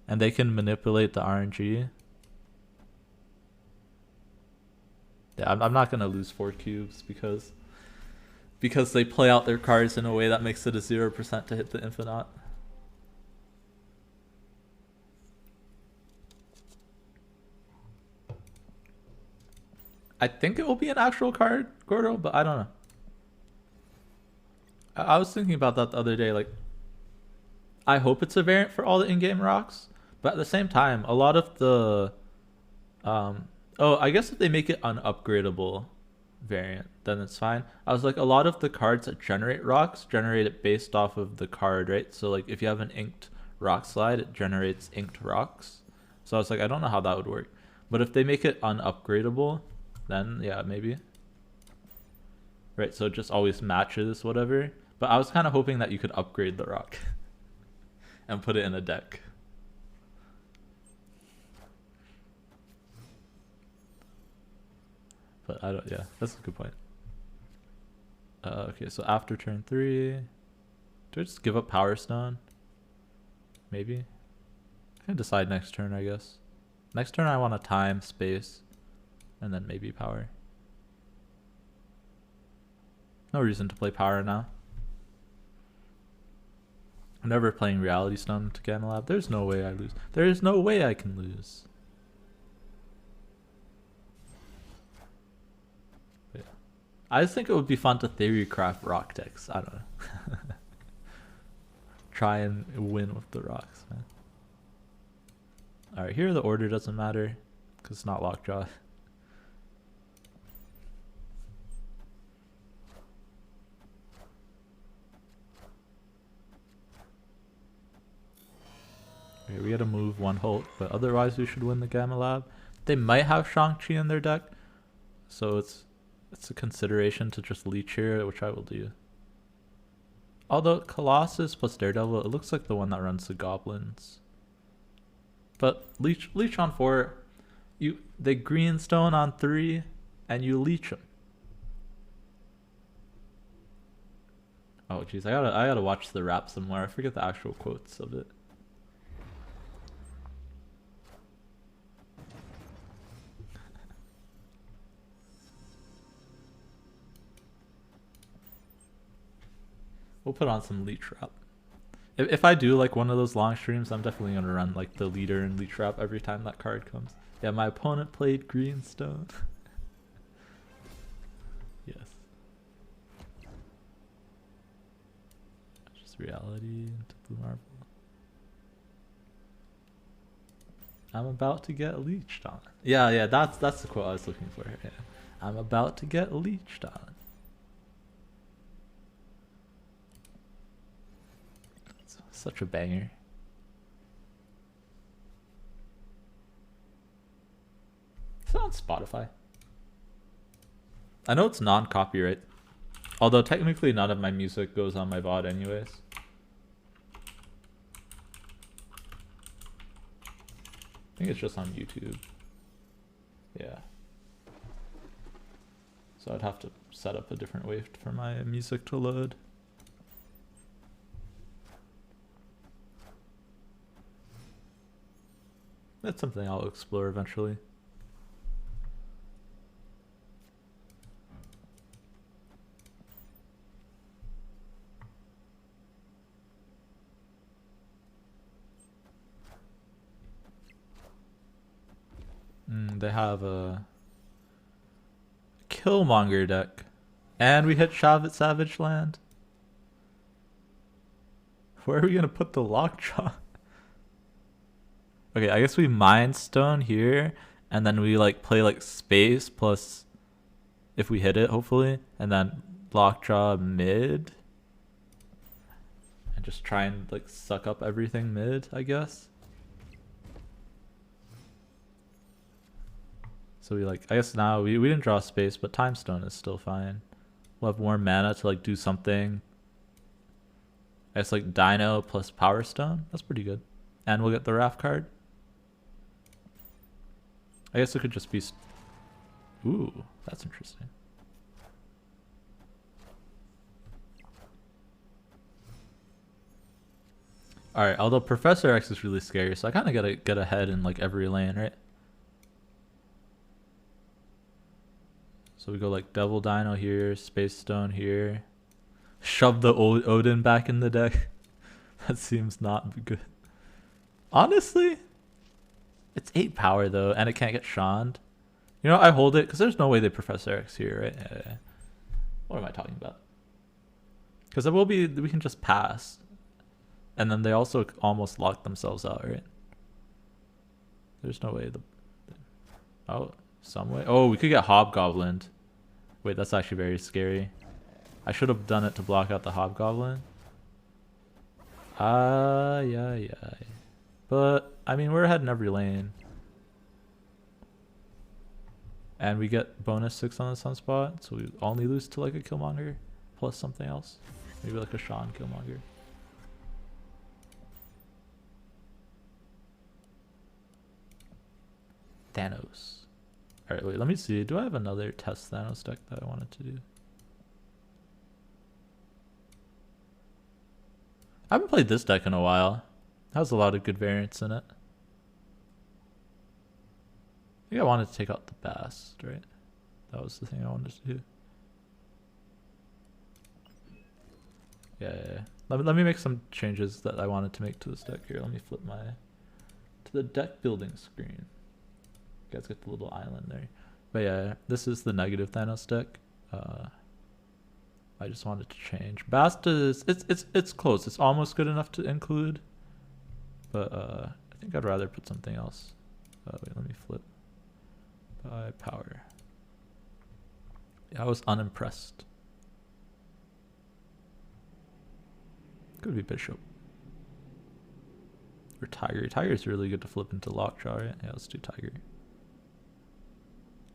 And they can manipulate the RNG. Yeah, I'm not gonna lose 4 cubes because they play out their cards in a way that makes it a 0% to hit the infinite. I think it will be an actual card, Gordo, but I don't know. I was thinking about that the other day. Like, I hope it's a variant for all the in-game rocks, but at the same time, a lot of the, I guess if they make it an upgradable variant, then it's fine. I was like, a lot of the cards that generate rocks generate it based off of the card, right? So like, if you have an inked rock slide, it generates inked rocks. So I was like, I don't know how that would work, but if they make it unupgradable, then yeah, maybe. Right, so it just always matches whatever. But I was kind of hoping that you could upgrade the rock and put it in a deck. But I don't, yeah, that's a good point. Okay, so after turn 3, do I just give up Power Stone? Maybe. I can decide next turn, I guess. Next turn I want a time, space, and then maybe power. No reason to play power now. I'm never playing Reality Stone to Gamma Lab. There's no way I lose. There is no way I can lose. But yeah. I just think it would be fun to theory craft rock decks. I don't know. Try and win with the rocks, man. Alright, here the order doesn't matter because it's not Lockjaw. get a move, one Hulk, but otherwise we should win the Gamma Lab. They might have Shang-Chi in their deck, so it's a consideration to just leech here, which I will do. Although Colossus plus Daredevil, it looks like the one that runs the goblins. But leech on 4, they greenstone on 3, and you leech them. Oh jeez, I gotta watch the rap somewhere. I forget the actual quotes of it. We'll put on some leech rap. If I do like one of those long streams, I'm definitely gonna run like the leader and leech rap every time that card comes. Yeah, my opponent played greenstone. Yes. Just reality into blue marble. I'm about to get leeched on. Yeah, that's the quote I was looking for. Yeah. I'm about to get leeched on. It's such a banger. It's on Spotify. I know it's non-copyright. Although technically none of my music goes on my VOD anyways. I think it's just on YouTube. Yeah. So I'd have to set up a different way for my music to load. That's something I'll explore eventually. They have a Killmonger deck. And we hit Savage Land. Where are we going to put the Lockjaw? Okay, I guess we Mind Stone here. And then we like play like space plus if we hit it, hopefully. And then Lockjaw mid. And just try and like suck up everything mid, I guess. So we like, I guess now we didn't draw space, but Time Stone is still fine. We'll have more mana to like do something. I guess like Dino plus Power Stone. That's pretty good. And we'll get the Raft card. I guess it could just be... Ooh, that's interesting. Alright, although Professor X is really scary, so I kind of gotta get ahead in like every lane, right? So we go like Devil Dino here, Space Stone here. Shove the Odin back in the deck. That seems not good. Honestly, it's 8 power though, and it can't get Shanned. You know, I hold it because there's no way they Professor X here, right? Yeah. What am I talking about? Because it will be, we can just pass. And then they also almost lock themselves out, right? There's no way oh, some way. Oh, we could get Hobgoblin. Wait, that's actually very scary. I should have done it to block out the Hobgoblin. Yeah. But, I mean, we're ahead in every lane. And we get bonus 6 on the Sunspot, so we only lose to like a Killmonger plus something else. Maybe like a Sean Killmonger. Thanos. Alright, wait, let me see. Do I have another test Thanos deck that I wanted to do? I haven't played this deck in a while. It has a lot of good variants in it. I think I wanted to take out the Bast, right? That was the thing I wanted to do. Yeah. Let me make some changes that I wanted to make to this deck here. Let me flip to the deck building screen. You guys get the little island there. But yeah, this is the negative Thanos deck. I just wanted to change. Bast is it's close. It's almost good enough to include. But I think I'd rather put something else. Wait, let me flip. By power. Yeah, I was unimpressed. Could be Bishop. Or Tiger. Tiger's really good to flip into Lockjaw, right? Yeah, let's do Tiger.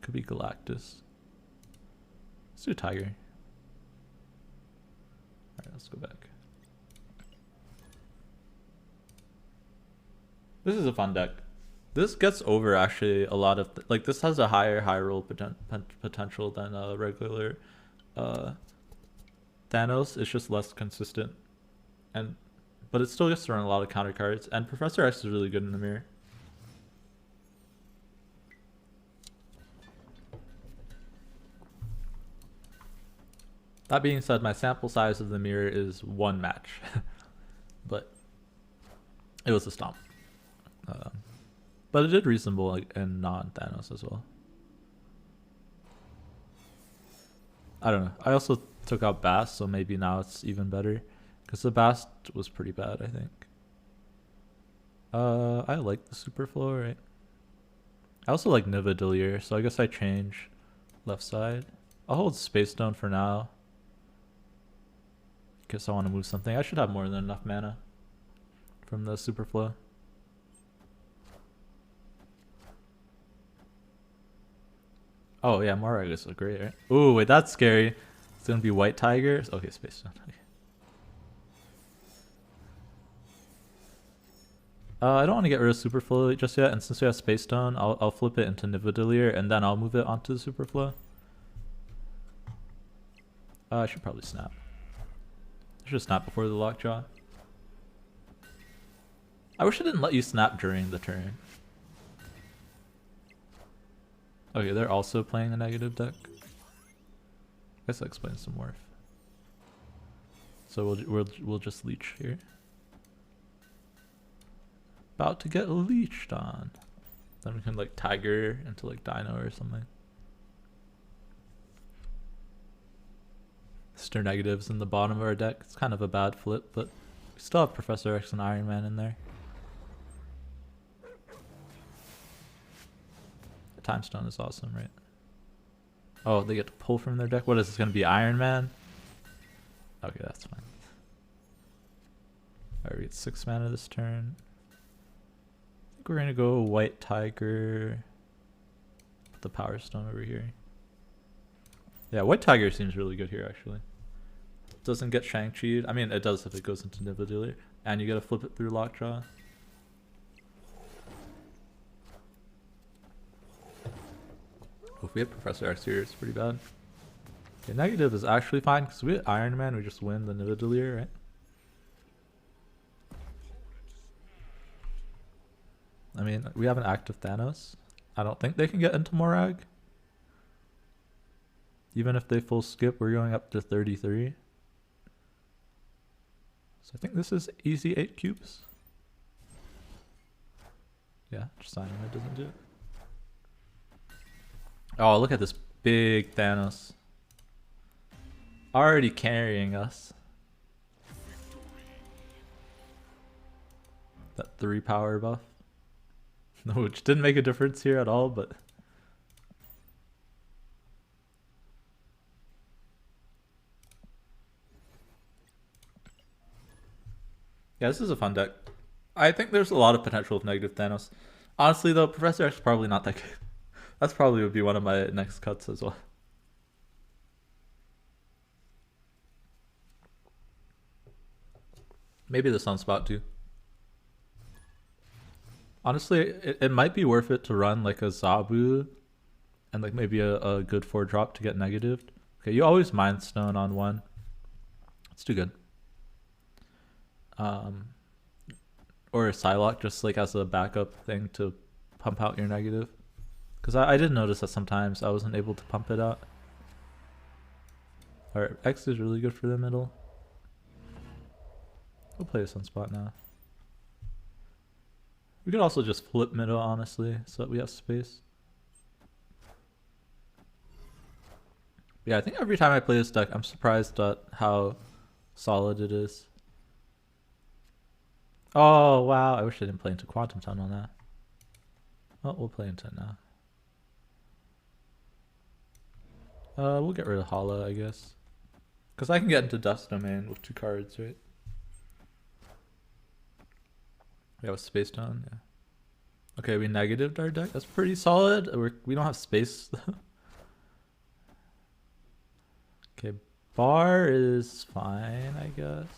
Could be Galactus. Let's do Tiger. Alright, let's go back. This is a fun deck. This gets over actually a lot of like this has a higher high roll potential than a regular Thanos. It's just less consistent, but it still gets to run a lot of counter cards. And Professor X is really good in the mirror. That being said, my sample size of the mirror is one match, but it was a stomp. But it did reasonable like, in non-Thanos as well. I don't know. I also took out Bast, so maybe now it's even better. Because the Bast was pretty bad, I think. I like the Super Flow, right? I also like Nivedillier, so I guess I change left side. I'll hold Space Stone for now. Guess I want to move something. I should have more than enough mana from the Super Flow. Oh yeah, Moragas look great, right? Ooh, wait, that's scary. It's gonna be White Tigers. Okay, Space Stone. Okay. I don't want to get rid of Superflow just yet, and since we have Space Stone, I'll flip it into Nivedillier, and then I'll move it onto the Superflow. I should probably snap. I should snap before the Lockjaw. I wish I didn't let you snap during the turn. Okay, they're also playing a negative deck. I guess that explains some more. So we'll just leech here. About to get leeched on. Then we can like Tiger into like Dino or something. Stir negatives in the bottom of our deck. It's kind of a bad flip, but we still have Professor X and Iron Man in there. The Time Stone is awesome, right? Oh, they get to pull from their deck. What is this going to be? Iron Man? Okay, that's fine. Alright, we get 6 mana this turn. I think we're going to go White Tiger. Put the Power Stone over here. Yeah, White Tiger seems really good here, actually. Doesn't get Shang-Chi'd. I mean, it does if it goes into Nivedillier. And you gotta flip it through Lockjaw. If we have Professor X here, it's pretty bad. Okay, negative is actually fine, because we hit Iron Man, we just win the Nivedillier, right? I mean, we have an active Thanos. I don't think they can get into Morag. Even if they full skip, we're going up to 33. So I think this is easy 8 cubes. Yeah, just signing it doesn't do it. Oh, look at this big Thanos. Already carrying us. That 3 power buff. Which didn't make a difference here at all, but... Yeah, this is a fun deck. I think there's a lot of potential with negative Thanos. Honestly though, Professor X is probably not that good. That's probably would be one of my next cuts as well. Maybe the Sunspot too. Honestly, it might be worth it to run like a Zabu and like maybe a good 4-drop to get negative. Okay, you always Mind Stone on 1. It's too good. Or a Psylocke just like as a backup thing to pump out your negative. Because I did notice that sometimes I wasn't able to pump it out. Alright, X is really good for the middle. We'll play a Sunspot now. We could also just flip middle, honestly, so that we have space. Yeah, I think every time I play this deck, I'm surprised at how solid it is. Oh, wow. I wish I didn't play into Quantum Tunnel now. Oh, we'll play into it now. We'll get rid of Hala, I guess. Because I can get into Dust Domain with 2 cards, right? Yeah, with space down. Yeah. Okay, we negatived our deck. That's pretty solid. We don't have space. Okay, bar is fine, I guess.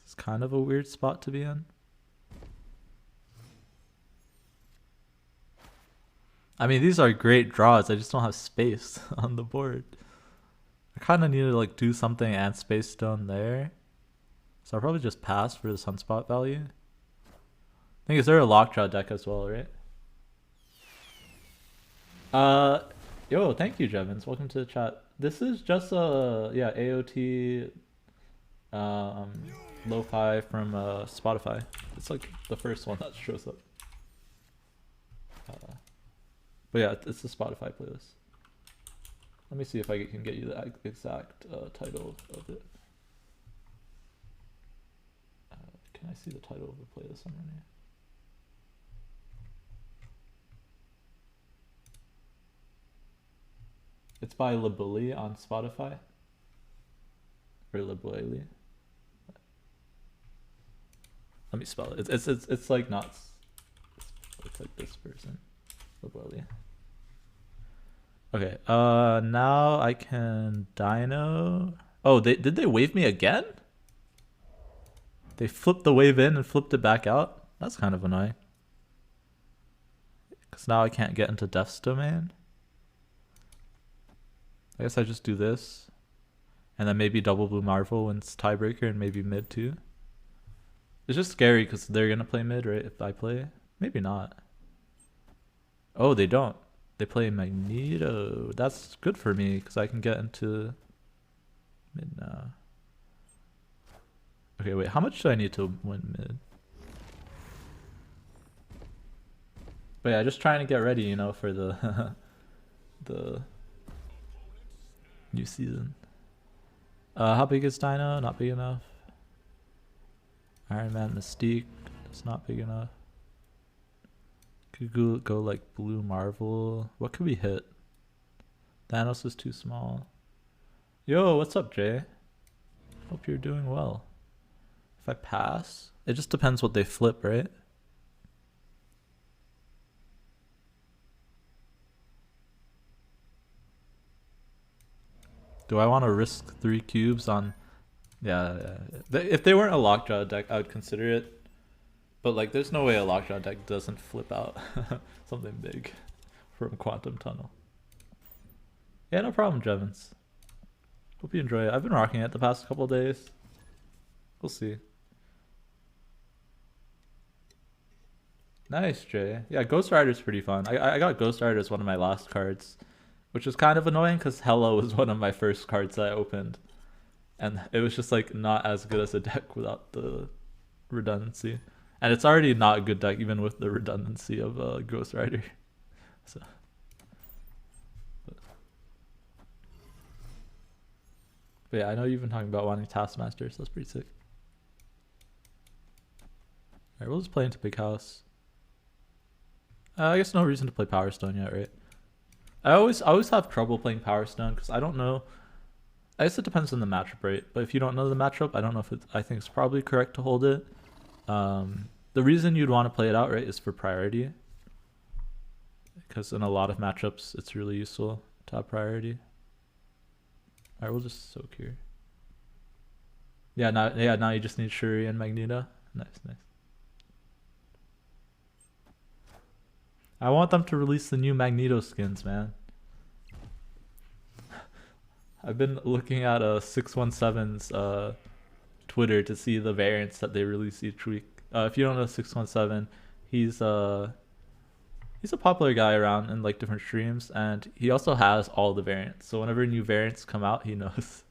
It's kind of a weird spot to be in. I mean, these are great draws. I just don't have space on the board. I kind of need to like do something and space stone there. So I'll probably just pass for the sunspot value. I think is there a lockjaw deck as well, right? Yo, thank you, Jevons. Welcome to the chat. This is just a AOT lo-fi from Spotify. It's like the first one that shows up. But yeah, it's the Spotify playlist. Let me see if I can get you the exact title of it. Can I see the title of the playlist I'm running? It's by LeBully on Spotify. Or LeBully. Let me spell it. It's like not. It's like this person. LeBully. Okay. Now I can Dino. Oh, did they wave me again? They flipped the wave in and flipped it back out. That's kind of annoying. Because now I can't get into Death's Domain. I guess I just do this. And then maybe double blue Marvel when it's tiebreaker and maybe mid too. It's just scary because they're going to play mid, right? If I play. Maybe not. Oh, they don't. They play Magneto. That's good for me because I can get into mid now. Okay, wait. How much do I need to win mid? But yeah, just trying to get ready, you know, for the the new season. How big is Dino? Not big enough. Iron Man Mystique. It's not big enough. Could go like blue Marvel. What could we hit? Thanos is too small. Yo, what's up, Jay? Hope you're doing well. If I pass, it just depends what they flip, right? Do I want to risk 3 cubes on... Yeah. If they weren't a lockjaw deck, I would consider it. But like, there's no way a lockjaw deck doesn't flip out something big from Quantum Tunnel. Yeah, no problem, Jevons. Hope you enjoy it. I've been rocking it the past couple days. We'll see. Nice, Jay. Yeah, Ghost Rider's pretty fun. I got Ghost Rider as one of my last cards, which is kind of annoying because Hello was one of my first cards that I opened. And it was just like not as good as a deck without the redundancy. And it's already not a good deck even with the redundancy of Ghost Rider. So, but yeah, I know you've been talking about wanting Taskmaster, so that's pretty sick. Alright, we'll just play into Big House. I guess no reason to play Power Stone yet, right? I always have trouble playing Power Stone because I don't know. I guess it depends on the matchup, right? But if you don't know the matchup, I don't know if I think it's probably correct to hold it. The reason you'd want to play it out, right, is for priority. Because in a lot of matchups, it's really useful to have priority. Alright, we'll just soak here. Yeah, now you just need Shuri and Magneto. Nice. I want them to release the new Magneto skins, man. I've been looking at 617's Twitter to see the variants that they release each week. If you don't know 617, he's a popular guy around in like different streams, and he also has all the variants. So whenever new variants come out, he knows.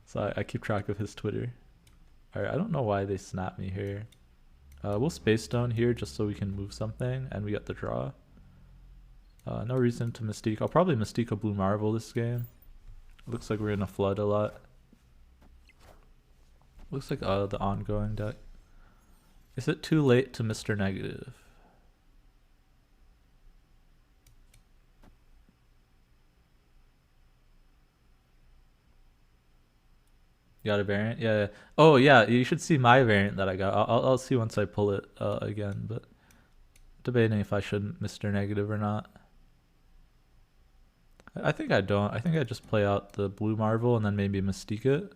So I keep track of his Twitter. Alright, I don't know why they snap me here. We'll Space Stone here just so we can move something, and we get the draw. No reason to Mystique. I'll probably Mystique a Blue Marvel this game. Looks like we're gonna flood a lot. Looks like the ongoing deck. Is it too late to Mr. Negative? You got a variant? Yeah, yeah. Oh yeah, you should see my variant that I got. I'll see once I pull it again, but debating if I should Mr. Negative or not. I think I don't. I think I just play out the blue Marvel and then maybe Mystique it.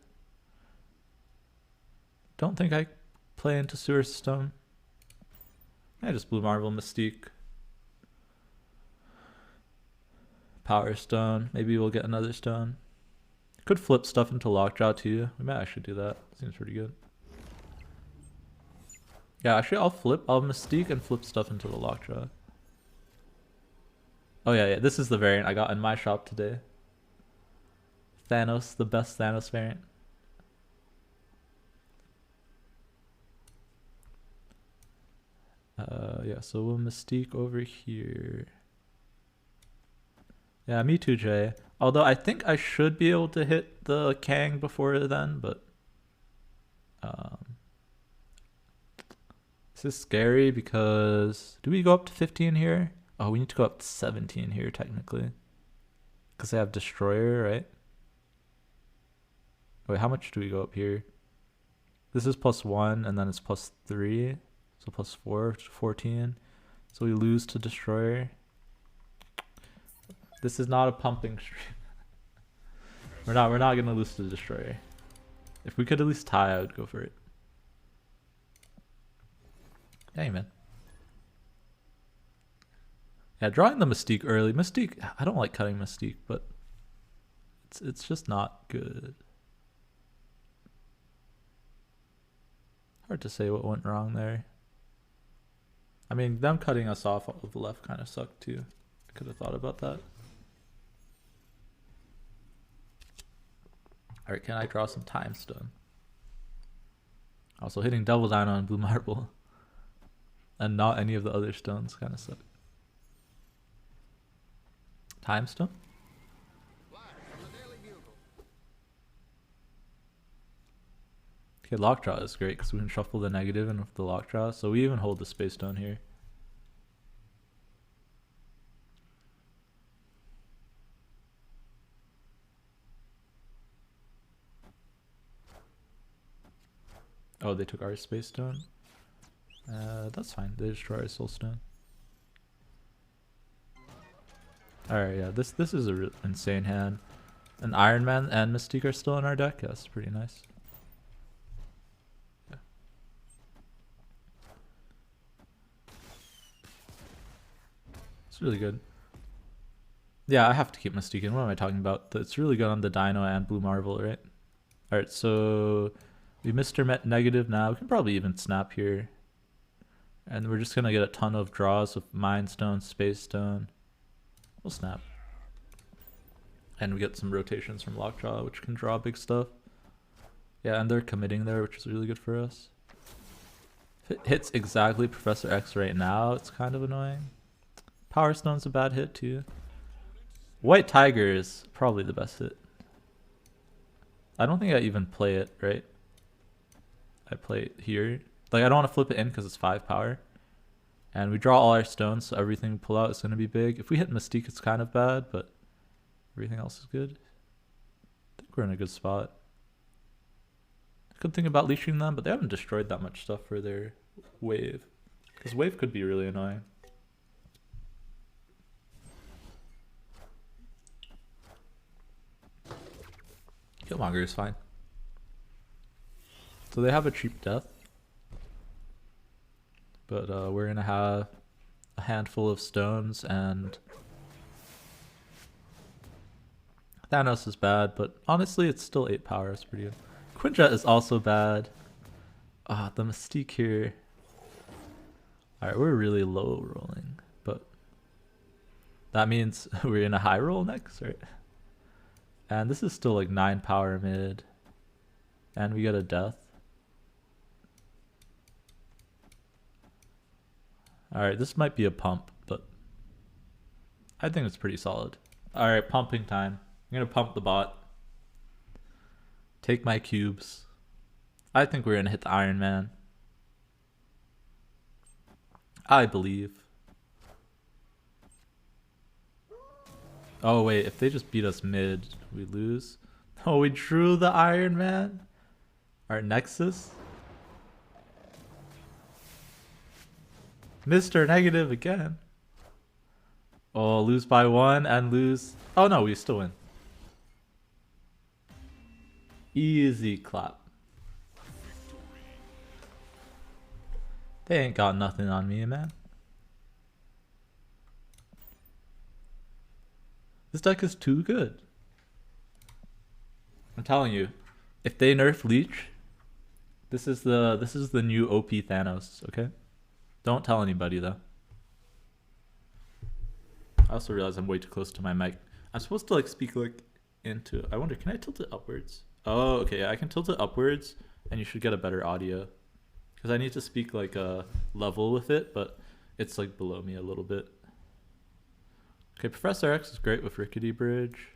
Don't think I play into Sewer System. I just blue Marvel Mystique. Power Stone. Maybe we'll get another stone. Could flip stuff into Lockjaw too. We might actually do that. Seems pretty good. Yeah, actually I'll Mystique and flip stuff into the Lockjaw. Oh yeah, this is the variant I got in my shop today. Thanos, the best Thanos variant. Yeah, so we'll Mystique over here. Yeah, me too, Jay. Although I think I should be able to hit the Kang before then, but this is scary because do we go up to 15 here? Oh, we need to go up to 17 here technically, because they have Destroyer, right? Wait, how much do we go up here? This is +1, and then it's +3, so +4, 14. So we lose to Destroyer. This is not a pumping stream. We're not gonna lose to Destroyer. If we could at least tie, I would go for it. Dang, man. Yeah, drawing the Mystique early. Mystique, I don't like cutting Mystique, but it's just not good. Hard to say what went wrong there. I mean, them cutting us off of the left kind of sucked too. I could have thought about that. Alright, can I draw some Time Stone? Also, hitting Double Dino and Blue Marble and not any of the other stones kind of suck. Time Stone? Okay, Lockjaw is great because we can shuffle the negative in with the Lockjaw, so we even hold the Space Stone here. Oh, they took our Space Stone? That's fine. They destroy our Soul Stone. Alright, yeah, this is a insane hand. And Iron Man and Mystique are still in our deck. Yeah, that's pretty nice. Yeah. It's really good. Yeah, I have to keep Mystique in. What am I talking about? It's really good on the Dino and Blue Marvel, right? Alright, so we Mr. Met negative now. We can probably even snap here. And we're just going to get a ton of draws with Mind Stone, Space Stone. We'll snap. And we get some rotations from Lockjaw, which can draw big stuff. Yeah, and they're committing there, which is really good for us. If it hits exactly Professor X right now, it's kind of annoying. Power Stone's a bad hit too. White Tiger is probably the best hit. I don't think I even play it, right? I play it here. Like, I don't want to flip it in because it's 5 power. And we draw all our stones, so everything we pull out is going to be big. If we hit Mystique, it's kind of bad, but everything else is good. I think we're in a good spot. I could think about leashing them, but they haven't destroyed that much stuff for their wave. Because wave could be really annoying. Killmonger is fine. So they have a cheap death. But we're going to have a handful of stones, and Thanos is bad, but honestly it's still 8 power. It's pretty good. Quinjet is also bad. The Mystique here. Alright, we're really low rolling, but that means we're in a high roll next, right? And this is still like 9 power mid. And we get a death. Alright, this might be a pump, but I think it's pretty solid. Alright, pumping time. I'm going to pump the bot. Take my cubes. I think we're going to hit the Iron Man. I believe. Oh wait, if they just beat us mid, we lose. Oh, we drew the Iron Man? Our Nexus. Mr. Negative again. Oh, lose by 1 and lose. Oh no, we still win. Easy clap. They ain't got nothing on me, man. This deck is too good. I'm telling you, if they nerf Leech, this is the new OP Thanos, okay? Don't tell anybody though. I also realize I'm way too close to my mic. I'm supposed to like speak like into. I wonder, can I tilt it upwards? Oh, okay, yeah, I can tilt it upwards, and you should get a better audio. Because I need to speak like a level with it, but it's like below me a little bit. Okay, Professor X is great with Rickety Bridge.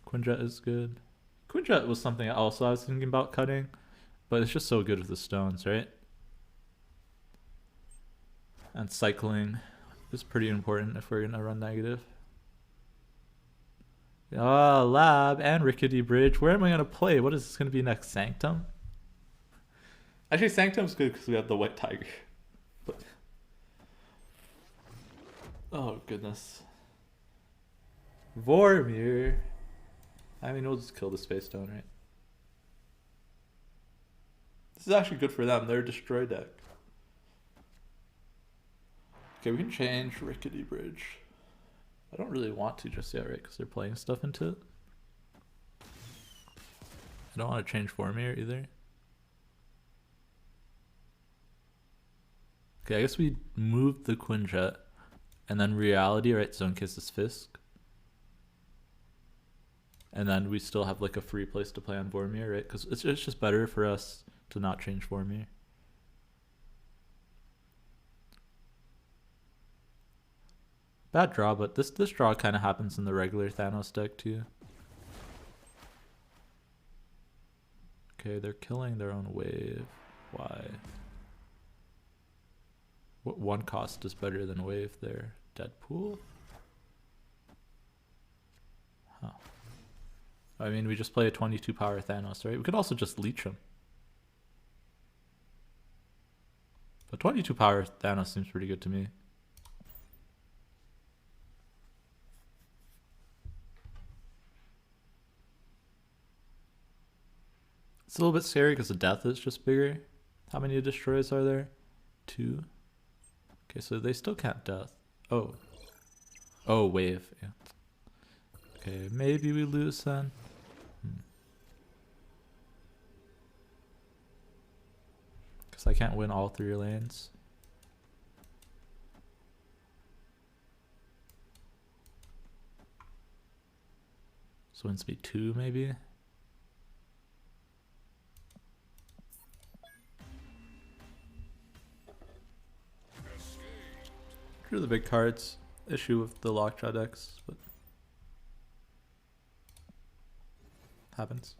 Quinjet is good. Quinjet was something also I was thinking about cutting, but it's just so good with the stones, right? And cycling is pretty important if we're gonna run negative. Oh, Lab and Rickety Bridge. Where am I gonna play? What is this gonna be next? Sanctum? Actually, Sanctum's good because we have the White Tiger. But oh goodness. Vormir. I mean, we'll just kill the Space Stone, right? This is actually good for them. They're a destroy deck. Okay, we can change Rickety Bridge. I don't really want to just yet, right? Because they're playing stuff into it. I don't want to change Vormir either. Okay, I guess we moved the Quinjet. And then Reality, right? So in case it's Fisk. And then we still have like a free place to play on Vormir, right? Because it's just better for us to not change Vormir. Bad draw, but this draw kind of happens in the regular Thanos deck too. Okay, they're killing their own wave. Why? What one cost is better than wave there? Deadpool? Huh. I mean, we just play a 22 power Thanos, right? We could also just leech him. But 22 power Thanos seems pretty good to me. It's a little bit scary because the death is just bigger. How many destroys are there? 2. Okay, so they still can't death. Oh. Oh, wave. Yeah. Okay, maybe we lose then. Because I can't win all 3 lanes. So wins me 2 maybe. Drew the big cards. Issue with the Lockjaw decks, but happens.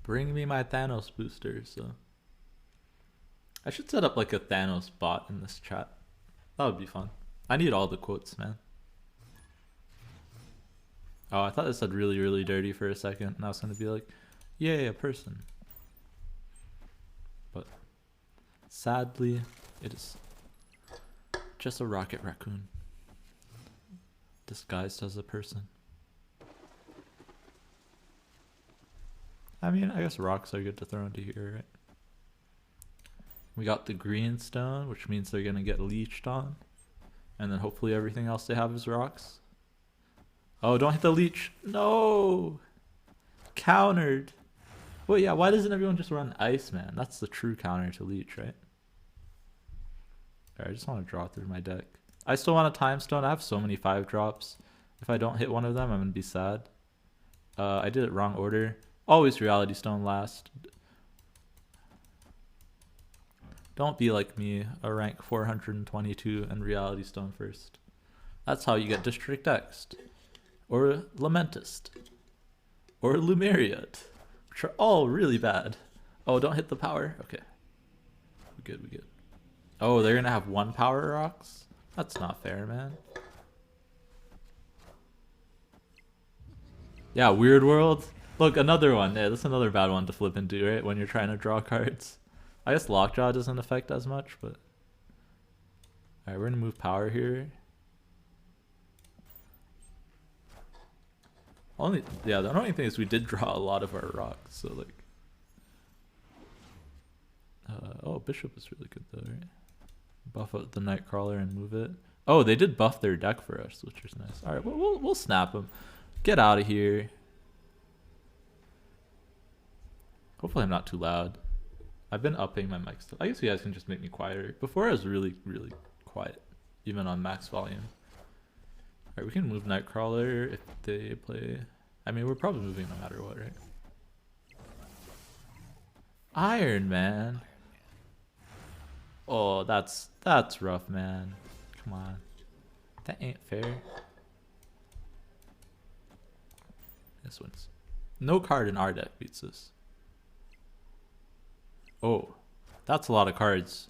Bring me my Thanos boosters. So I should set up like a Thanos bot in this chat. That would be fun. I need all the quotes, man. Oh, I thought it said really, really dirty for a second, and I was gonna be like, yay, a person. But sadly, it is just a rocket raccoon disguised as a person. I mean, I guess rocks are good to throw into here, right? We got the green stone, which means they're gonna get leeched on. And then hopefully everything else they have is rocks. Oh, don't hit the leech. No! Countered. Well, yeah, why doesn't everyone just run ice, man? That's the true counter to leech, right? Alright, I just want to draw through my deck. I still want a time stone. I have so many 5 drops. If I don't hit one of them, I'm going to be sad. I did it wrong order. Always reality stone last. Don't be like me, a rank 422 and reality stone first. That's how you get District X'd. Or Lamentist. Or Lumeriot. Which are all really bad. Oh, don't hit the power? Okay. We good, we good. Oh, they're gonna have 1 power rocks? That's not fair, man. Yeah, Weird World. Look, another one. Yeah, that's another bad one to flip into, right? When you're trying to draw cards. I guess Lockjaw doesn't affect as much, but... Alright, we're gonna move power here. The only thing is we did draw a lot of our rocks, so like... oh, Bishop is really good though, right? Buff out the Nightcrawler and move it. Oh, they did buff their deck for us, which is nice. Alright, we'll snap them. Get out of here. Hopefully I'm not too loud. I've been upping my mic stuff. I guess you guys can just make me quieter. Before I was really, really quiet, even on max volume. Alright, we can move Nightcrawler if they play... I mean, we're probably moving no matter what, right? Iron Man. Oh, that's rough, man. Come on. That ain't fair. This one's... No card in our deck beats this. Oh, that's a lot of cards.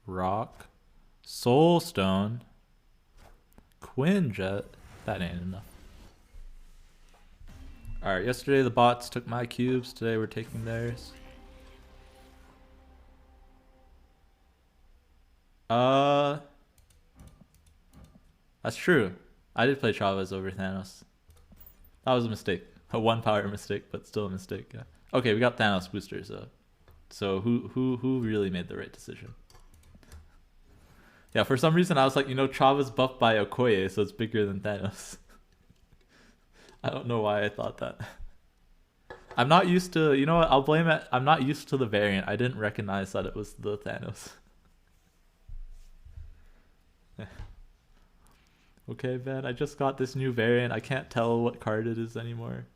Rock. Soulstone. Quinjet. That ain't enough. Alright, yesterday the bots took my cubes. Today we're taking theirs. That's true. I did play Chavez over Thanos. That was a mistake. A 1 power mistake, but still a mistake. Yeah. Okay, we got Thanos boosters though. So who really made the right decision? Yeah, for some reason I was like, you know, Chavez buffed by Okoye, so it's bigger than Thanos. I don't know why I thought that. I'm not used to, you know what, I'll blame it. I'm not used to the variant. I didn't recognize that it was the Thanos. Okay, man, I just got this new variant. I can't tell what card it is anymore.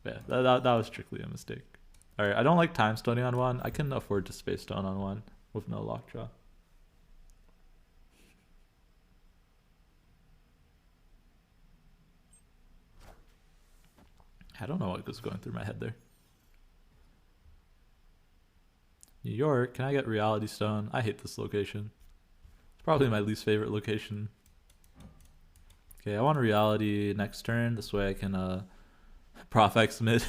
Yeah, that was strictly a mistake. Alright, I don't like time stoning on one. I can afford to space stone on one with no lockjaw. I don't know what was going through my head there. New York, can I get Reality Stone? I hate this location. It's probably my least favorite location. Okay, I want a Reality next turn. This way I can Prof X mid.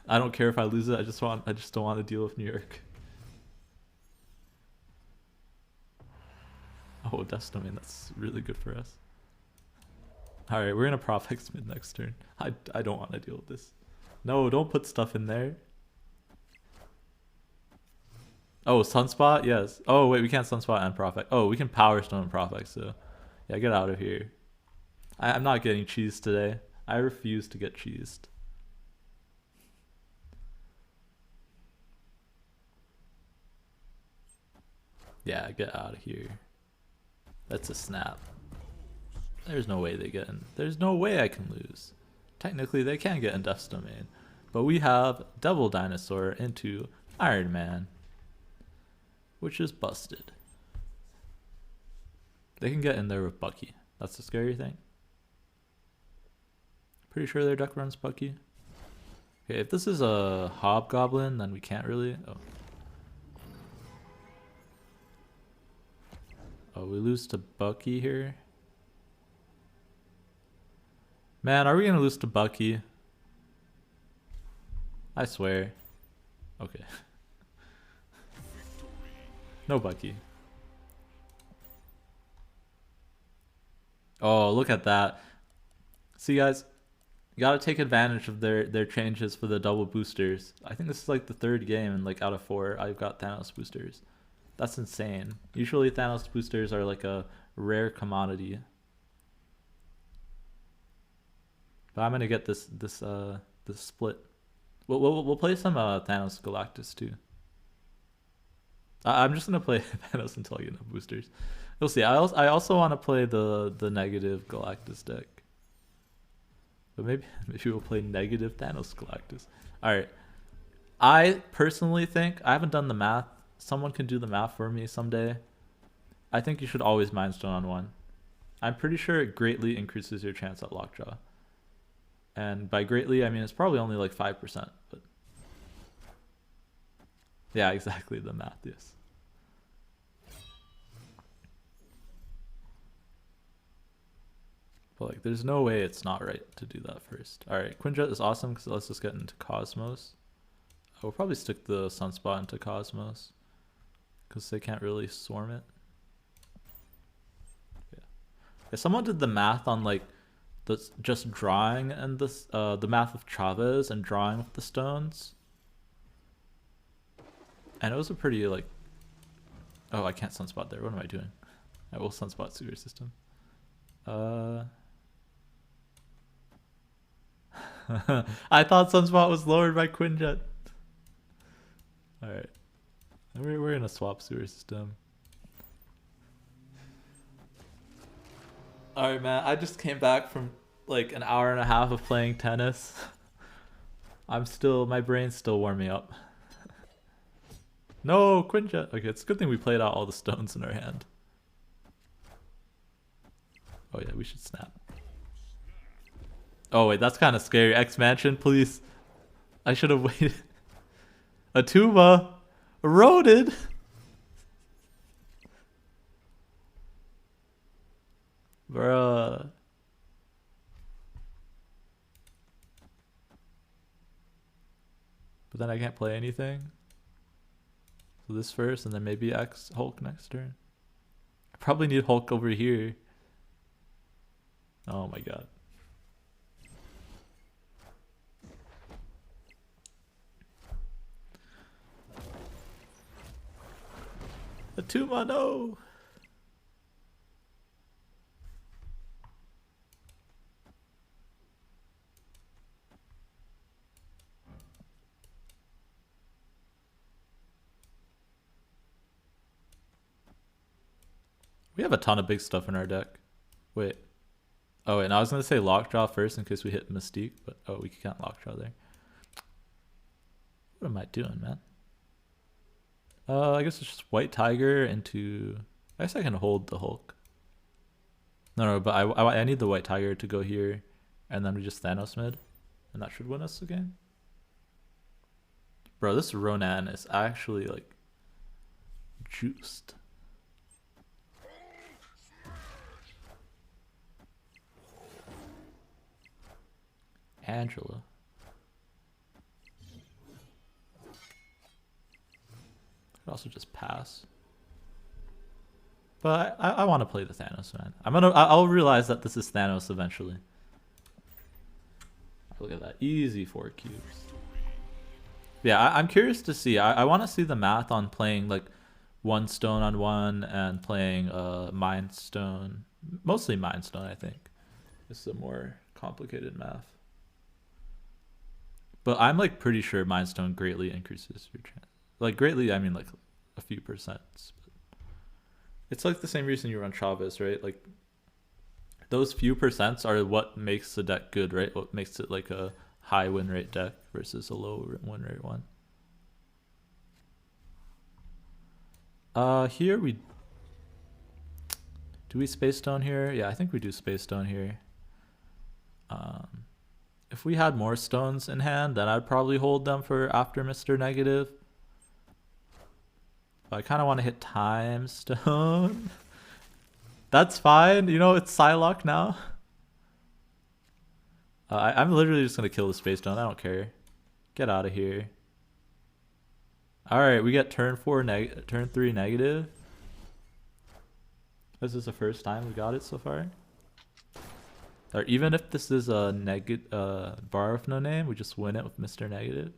I don't care if I lose it. I just don't want to deal with New York. Oh, Dust Domain, that's really good for us. Alright, we're gonna Prof X mid next turn. I don't want to deal with this. No, don't put stuff in there. Oh, Sunspot? Yes. Oh, wait, we can't Sunspot and Prof X. Oh, we can Power Stone and Prof X, so... Yeah, get out of here. I'm not getting cheesed today. I refuse to get cheesed. Yeah, get out of here. That's a snap. There's no way they get in. There's no way I can lose. Technically, they can get in Death's Domain. But we have Devil Dinosaur into Iron Man, which is busted. They can get in there with Bucky. That's the scary thing. Pretty sure their deck runs Bucky. Okay, if this is a Hobgoblin, then we can't really... Oh, we lose to Bucky here. Man, are we gonna lose to Bucky? I swear. Okay. No Bucky. Oh, look at that. See, guys, you gotta take advantage of their changes for the double boosters. I think this is like the 3rd game, and like out of 4, I've got Thanos boosters. That's insane. Usually Thanos boosters are like a rare commodity. But I'm gonna get this split. We'll play some Thanos Galactus too. I'm just gonna play Thanos until I get enough boosters. We'll see. I also want to play the negative Galactus deck. But maybe we'll play negative Thanos Galactus. Alright. I personally think, I haven't done the math. Someone can do the math for me someday. I think you should always Mind Stone on one. I'm pretty sure it greatly increases your chance at Lockjaw. And by greatly, I mean it's probably only like 5%. But Yeah, exactly, the math, yes. But like, there's no way it's not right to do that first. Alright, Quinjet is awesome because it lets us get into Cosmos. I will probably stick the Sunspot into Cosmos because they can't really swarm it. Yeah. If someone did the math on like the just drawing and this the math of Chavez and drawing with the stones, and it was a pretty like, oh, I can't Sunspot there. What am I doing? I will Sunspot sewer system. I thought Sunspot was lowered by Quinjet. Alright. We're gonna swap sewer system. Alright, man. I just came back from like an hour and a half of playing tennis. My brain's still warming up. No, Quinjet. Okay, it's a good thing we played out all the stones in our hand. Oh yeah, we should snap. Oh wait, that's kind of scary. X Mansion, please. I should have waited. A tuba. Eroded. Bruh. But then I can't play anything. So this first, and then maybe X Hulk next turn. I probably need Hulk over here. Oh my god. Atuma, no! We have a ton of big stuff in our deck. Wait. Oh wait, and I was gonna say Lockjaw first in case we hit Mystique, but oh, we can't Lockjaw there. What am I doing, man? I guess it's just White Tiger into... I guess I can hold the Hulk. No, but I need the White Tiger to go here, and then we just Thanos mid, and that should win us the game. Bro, this Ronan is actually like juiced. Angela. Could also just pass. But I want to play the Thanos, man. I'll realize that this is Thanos eventually. Look at that, easy 4 cubes. Yeah, I'm curious to see. I want to see the math on playing like 1 stone on 1 and playing Mind Stone. Mostly Mind Stone, I think. It's a more complicated math. But I'm like pretty sure Mind Stone greatly increases your chance. Like greatly, I mean like a few percents. It's like the same reason you run Chavez, right? Like those few percents are what makes the deck good, right? What makes it like a high win rate deck versus a low win rate one. Here we... Do we Space Stone here? Yeah, I think we do Space Stone here. If we had more stones in hand, then I'd probably hold them for after Mr. Negative. But I kind of want to hit Time Stone. That's fine. You know, it's Psylocke now. I'm literally just going to kill the Space Stone. I don't care. Get out of here. Alright, we get turn 3 negative. This is the first time we got it so far. Or even if this is a bar with no name, we just win it with Mr. Negative.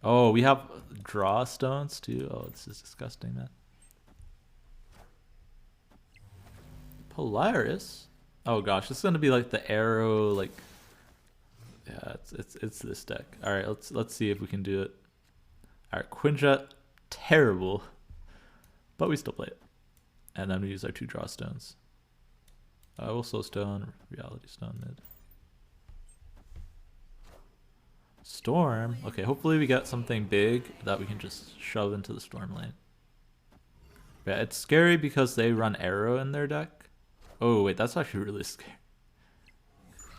Oh, we have draw stones too. Oh, this is disgusting, man. Polaris. Oh gosh, this is gonna be like the arrow, like yeah, it's this deck. All right, let's see if we can do it. All right, Quinjet, terrible, but we still play it, and then we use our 2 draw stones. We'll slow stone, reality stone mid. Storm. Okay, hopefully we get something big that we can just shove into the storm lane. Yeah, it's scary because they run arrow in their deck. Oh wait, that's actually really scary.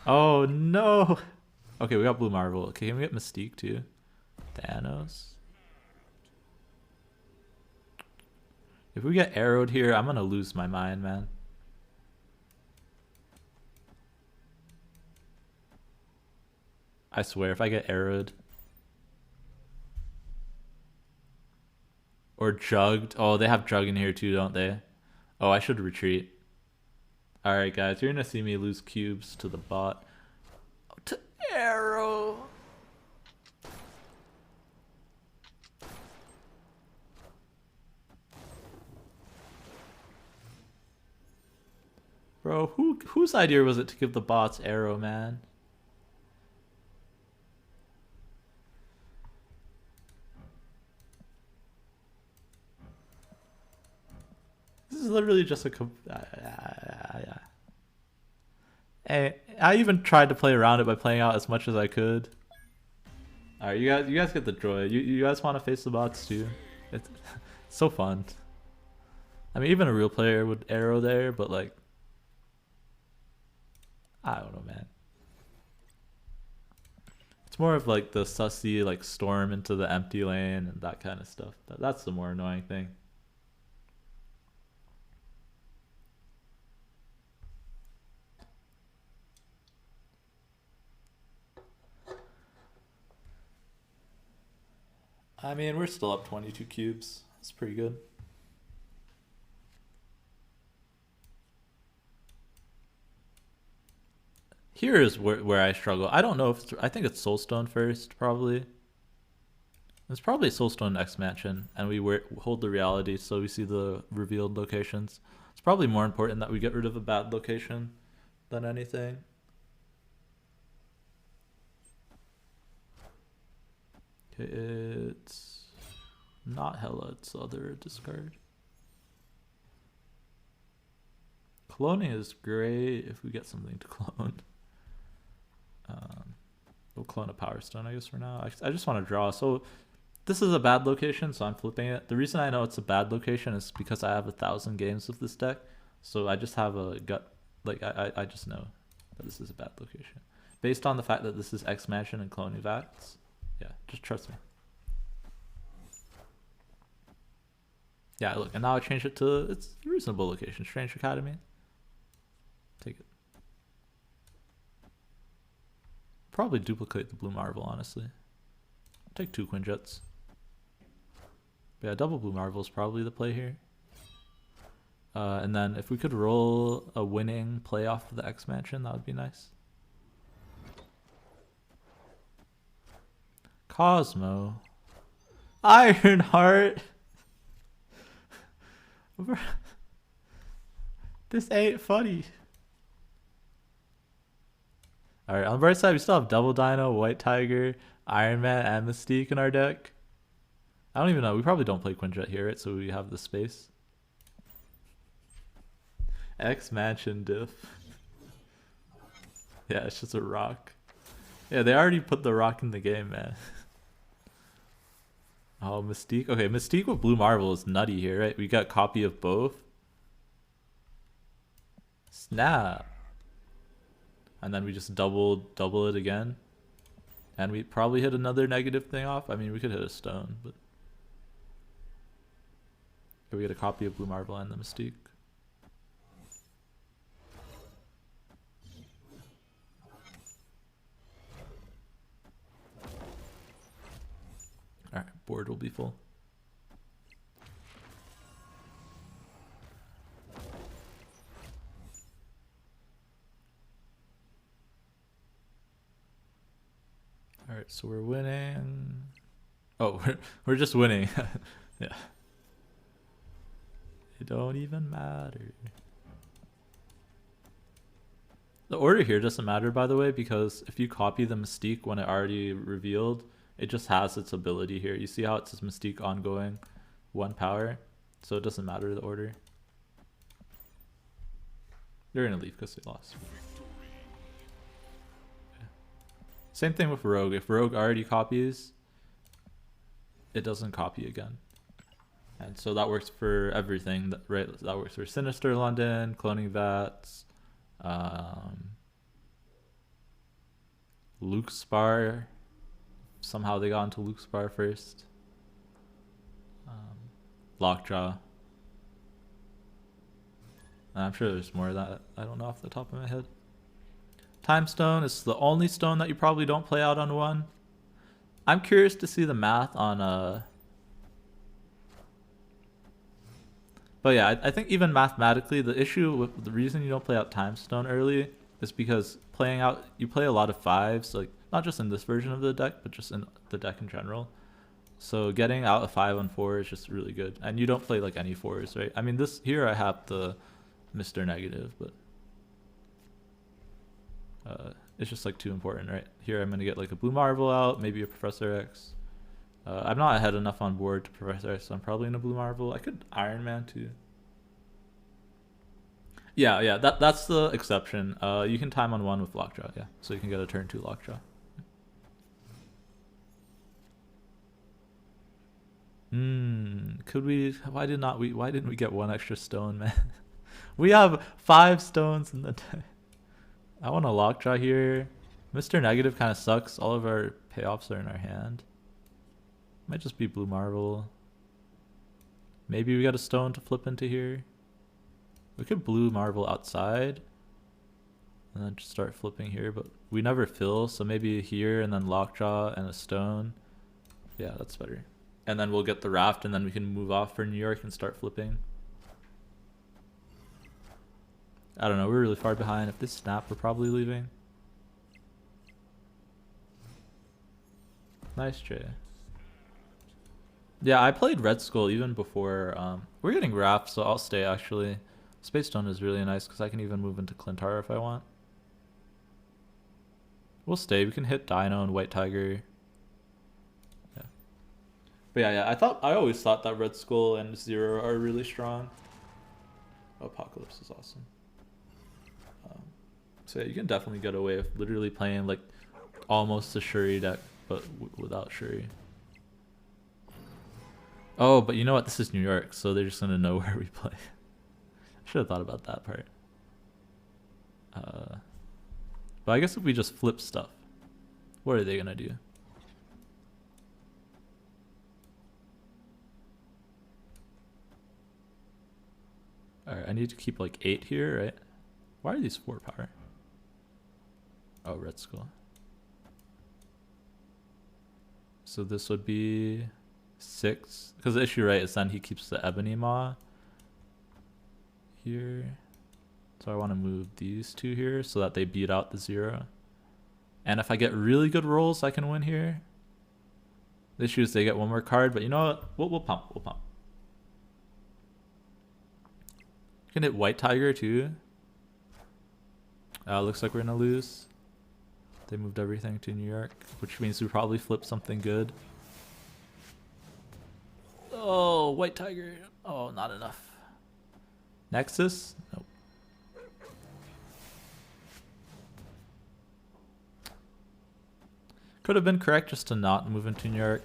Oh no. Okay, we got Blue Marvel. Okay, can we get Mystique too? Thanos. If we get arrowed here, I'm gonna lose my mind, man. I swear, if I get arrowed. Or jugged. Oh, they have jug in here too, don't they? Oh, I should retreat. Alright, guys, you're gonna see me lose cubes to the bot. Oh, to arrow. Bro, whose idea was it to give the bots arrow, man? This is literally just a... Hey, I even tried to play around it by playing out as much as I could. Alright, you guys get the joy. You guys want to face the bots too? It's so fun. I mean, even a real player would arrow there, but like... I don't know, man. It's more of like the sussy like storm into the empty lane and that kind of stuff. That's the more annoying thing. I mean, we're still up 22 cubes. It's pretty good. Here is where I struggle. I don't know if I think it's Soulstone first, probably. It's probably Soulstone X Mansion, and we hold the reality so we see the revealed locations. It's probably more important that we get rid of a bad location than anything. Okay, it's not Hela, it's other discard. Cloning is great if we get something to clone. We'll clone a Power Stone, I guess, for now. I just want to draw. So this is a bad location, so I'm flipping it. The reason I know it's a bad location is because I have 1,000 games of this deck. So I just have a gut, like I just know that this is a bad location. Based on the fact that this is X Mansion and cloning Vax. Yeah, just trust me. Yeah, look, and now I changed it to, it's a reasonable location. Strange Academy. Take it. Probably duplicate the Blue Marvel, honestly. Take 2 Quinjets. But yeah, double Blue Marvel is probably the play here. And then if we could roll a winning play off of the X Mansion, that would be nice. Cosmo. Ironheart. This ain't funny. Alright, on the right side, we still have Double Dino, White Tiger, Iron Man, and Mystique in our deck. I don't even know. We probably don't play Quinjet here, right? So we have the space. X Mansion diff. Yeah, it's just a rock. Yeah, they already put the rock in the game, man. Oh, Mystique. Okay, Mystique with Blue Marvel is nutty here, right? We got copy of both. Snap. And then we just double it again. And we probably hit another negative thing off. I mean, we could hit a stone, but... Okay, we get a copy of Blue Marvel and the Mystique. Alright, board will be full. Alright, so we're winning. Oh, we're just winning. Yeah. It don't even matter. The order here doesn't matter, by the way, because if you copy the Mystique when it already revealed, it just has its ability here. You see how it says Mystique ongoing, 1 power, so it doesn't matter the order. They're gonna leave because they lost. Okay. Same thing with Rogue. If Rogue already copies, it doesn't copy again. And so that works for everything, right? That works for Sinister London, Cloning Vats, Luke Spar, somehow they got into Luke's bar first. Lockjaw. I'm sure there's more of that. I don't know off the top of my head. Time Stone is the only stone that you probably don't play out on one. I'm curious to see the math on but yeah, I think even mathematically, the issue with the reason you don't play out Time Stone early is because you play a lot of fives, like not just in this version of the deck, but just in the deck in general. So getting out a 5 on 4 is just really good, and you don't play like any fours, right? I mean, this here I have the Mr. Negative, but it's just like too important, right? Here I'm gonna get like a Blue Marvel out, maybe a Professor X. I'm not ahead enough on board to Professor X, so I'm probably in a Blue Marvel. I could Iron Man too. Yeah, that's the exception. You can time on 1 with Lockjaw, yeah. So you can get a turn 2 Lockjaw. Could we? Why didn't we get 1 extra stone, man? We have 5 stones in the deck. I want a Lockjaw here. Mr. Negative kind of sucks. All of our payoffs are in our hand. Might just be Blue Marvel. Maybe we got a stone to flip into here. We could Blue Marvel outside and then just start flipping here, but we never fill, so maybe here and then Lockjaw and a stone. Yeah, that's better. And then we'll get the raft and then we can move off for New York and start flipping. I don't know, we're really far behind. If this snap, we're probably leaving. Nice Jay. Yeah, I played Red Skull even before. We're getting raft, so I'll stay actually. Space Stone is really nice because I can even move into Clintar if I want. We'll stay. We can hit Dino and White Tiger. Yeah. But yeah, I always thought that Red Skull and Zero are really strong. Apocalypse is awesome. So yeah, you can definitely get away with literally playing like almost a Shuri deck, but without Shuri. Oh, but you know what? This is New York, so they're just gonna know where we play. I should have thought about that part. But I guess if we just flip stuff, what are they gonna do? Alright, I need to keep like 8 here, right? Why are these 4 power? Oh, Red Skull. So this would be 6. Because the issue, right, is then he keeps the Ebony Maw here. So I want to move these 2 here so that they beat out the 0. And if I get really good rolls, I can win here. The issue is they get 1 more card, but you know what? We'll pump. We'll pump. You can hit White Tiger too. Looks like we're gonna lose. They moved everything to New York, which means we probably flip something good. Oh, White Tiger. Oh, not enough. Nexus? Nope. Could have been correct just to not move into New York.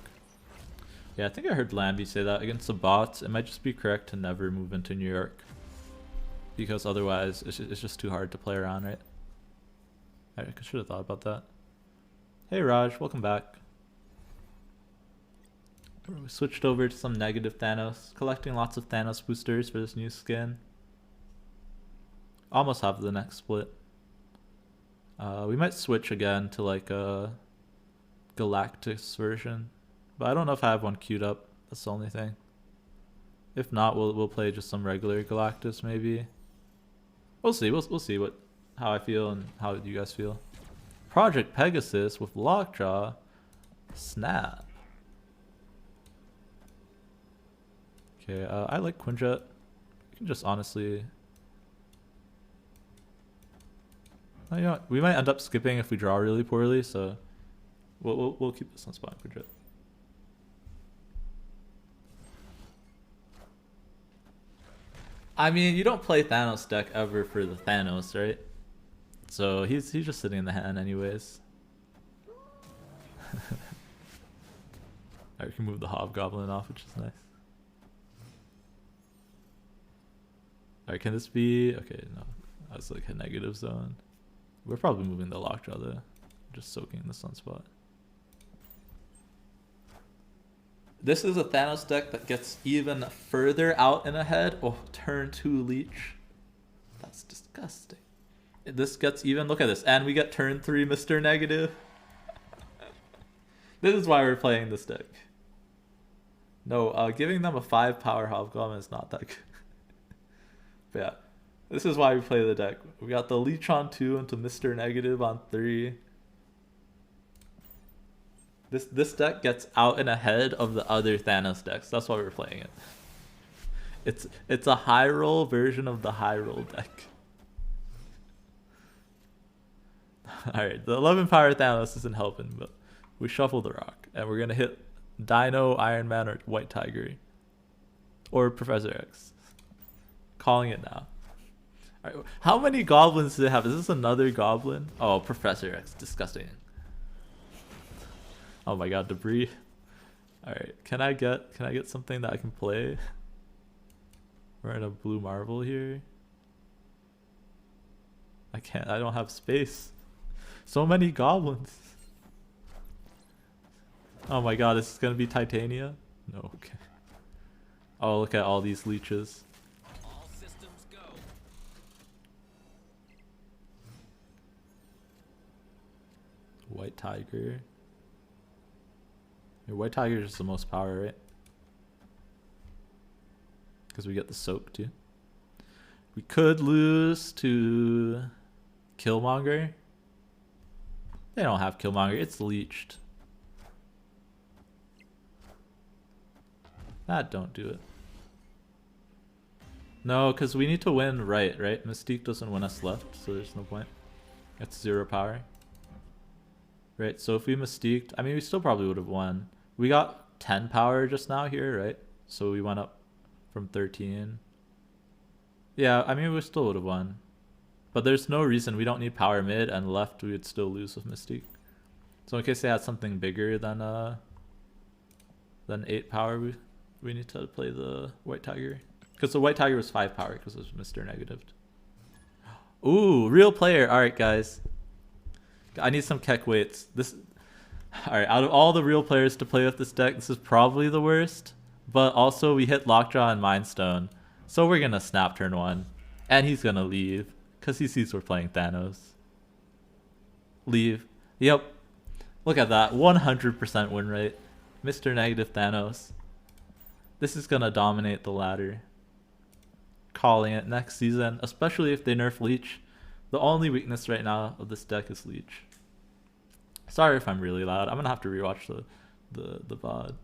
Yeah, I think I heard Lambie say that. Against the bots, it might just be correct to never move into New York. Because otherwise, it's just too hard to play around, right? I should have thought about that. Hey Raj, welcome back. We switched over to some negative Thanos, collecting lots of Thanos boosters for this new skin. Almost have the next split. We might switch again to like a Galactus version, but I don't know if I have one queued up. That's the only thing. If not, we'll play just some regular Galactus maybe. We'll see. We'll see how I feel and how you guys feel. Project Pegasus with Lockjaw. Snap. Okay, I like Quinjet. You can just honestly. You know what? We might end up skipping if we draw really poorly, so we'll keep this on spot Quinjet. I mean, you don't play Thanos deck ever for the Thanos, right? So he's just sitting in the hand anyways. Alright, we can move the Hobgoblin off, which is nice. Alright, can this be... Okay, no. That's like a negative zone. We're probably moving the Lockjaw though. Just soaking the Sunspot. This is a Thanos deck that gets even further out and ahead. Oh, turn 2 leech. That's disgusting. This gets even, look at this. And we get turn 3 Mr. Negative. This is why we're playing this deck. No, giving them a 5 power Hobgoblin is not that good. But yeah, this is why we play the deck. We got the leech on 2 into Mr. Negative on 3. This deck gets out and ahead of the other Thanos decks. That's why we're playing it. It's a high roll version of the high roll deck. Alright, the 11 power Thanos isn't helping, but we shuffle the rock. And we're gonna hit Dino, Iron Man, or White Tiger. Or Professor X. Calling it now. Alright, how many goblins do they have? Is this another goblin? Oh, Professor X. Disgusting. Oh my god, debris. Alright, can I get something that I can play? We're in a blue marble here. I don't have space. So many goblins. Oh my god, is this gonna be Titania? No, okay. Oh, look at all these leeches. All systems go. White Tiger. Your White Tiger is the most power, right? Because we get the soak too. We could lose to Killmonger. They don't have Killmonger. It's leeched. That don't do it. No, because we need to win right? Mystique doesn't win us left, so there's no point. It's 0 power. Right, so if we Mystiqued, I mean, we still probably would have won. We got 10 power just now here, right? So we went up from 13. Yeah, I mean, we still would have won. But there's no reason we don't need power mid, and left we would still lose with Mystique. So in case they had something bigger than 8 power, we need to play the White Tiger. Because the White Tiger was 5 power because it was Mr. Negative. Ooh, real player. Alright, guys. I need some Keck weights. Alright, out of all the real players to play with this deck, this is probably the worst. But also, we hit Lockjaw and Mind Stone. So we're going to snap turn 1. And he's going to leave. Because he sees we're playing Thanos. Leave. Yep. Look at that. 100% win rate. Mr. Negative Thanos. This is going to dominate the ladder. Calling it next season. Especially if they nerf Leech. The only weakness right now of this deck is Leech. Sorry if I'm really loud. I'm going to have to rewatch the VOD.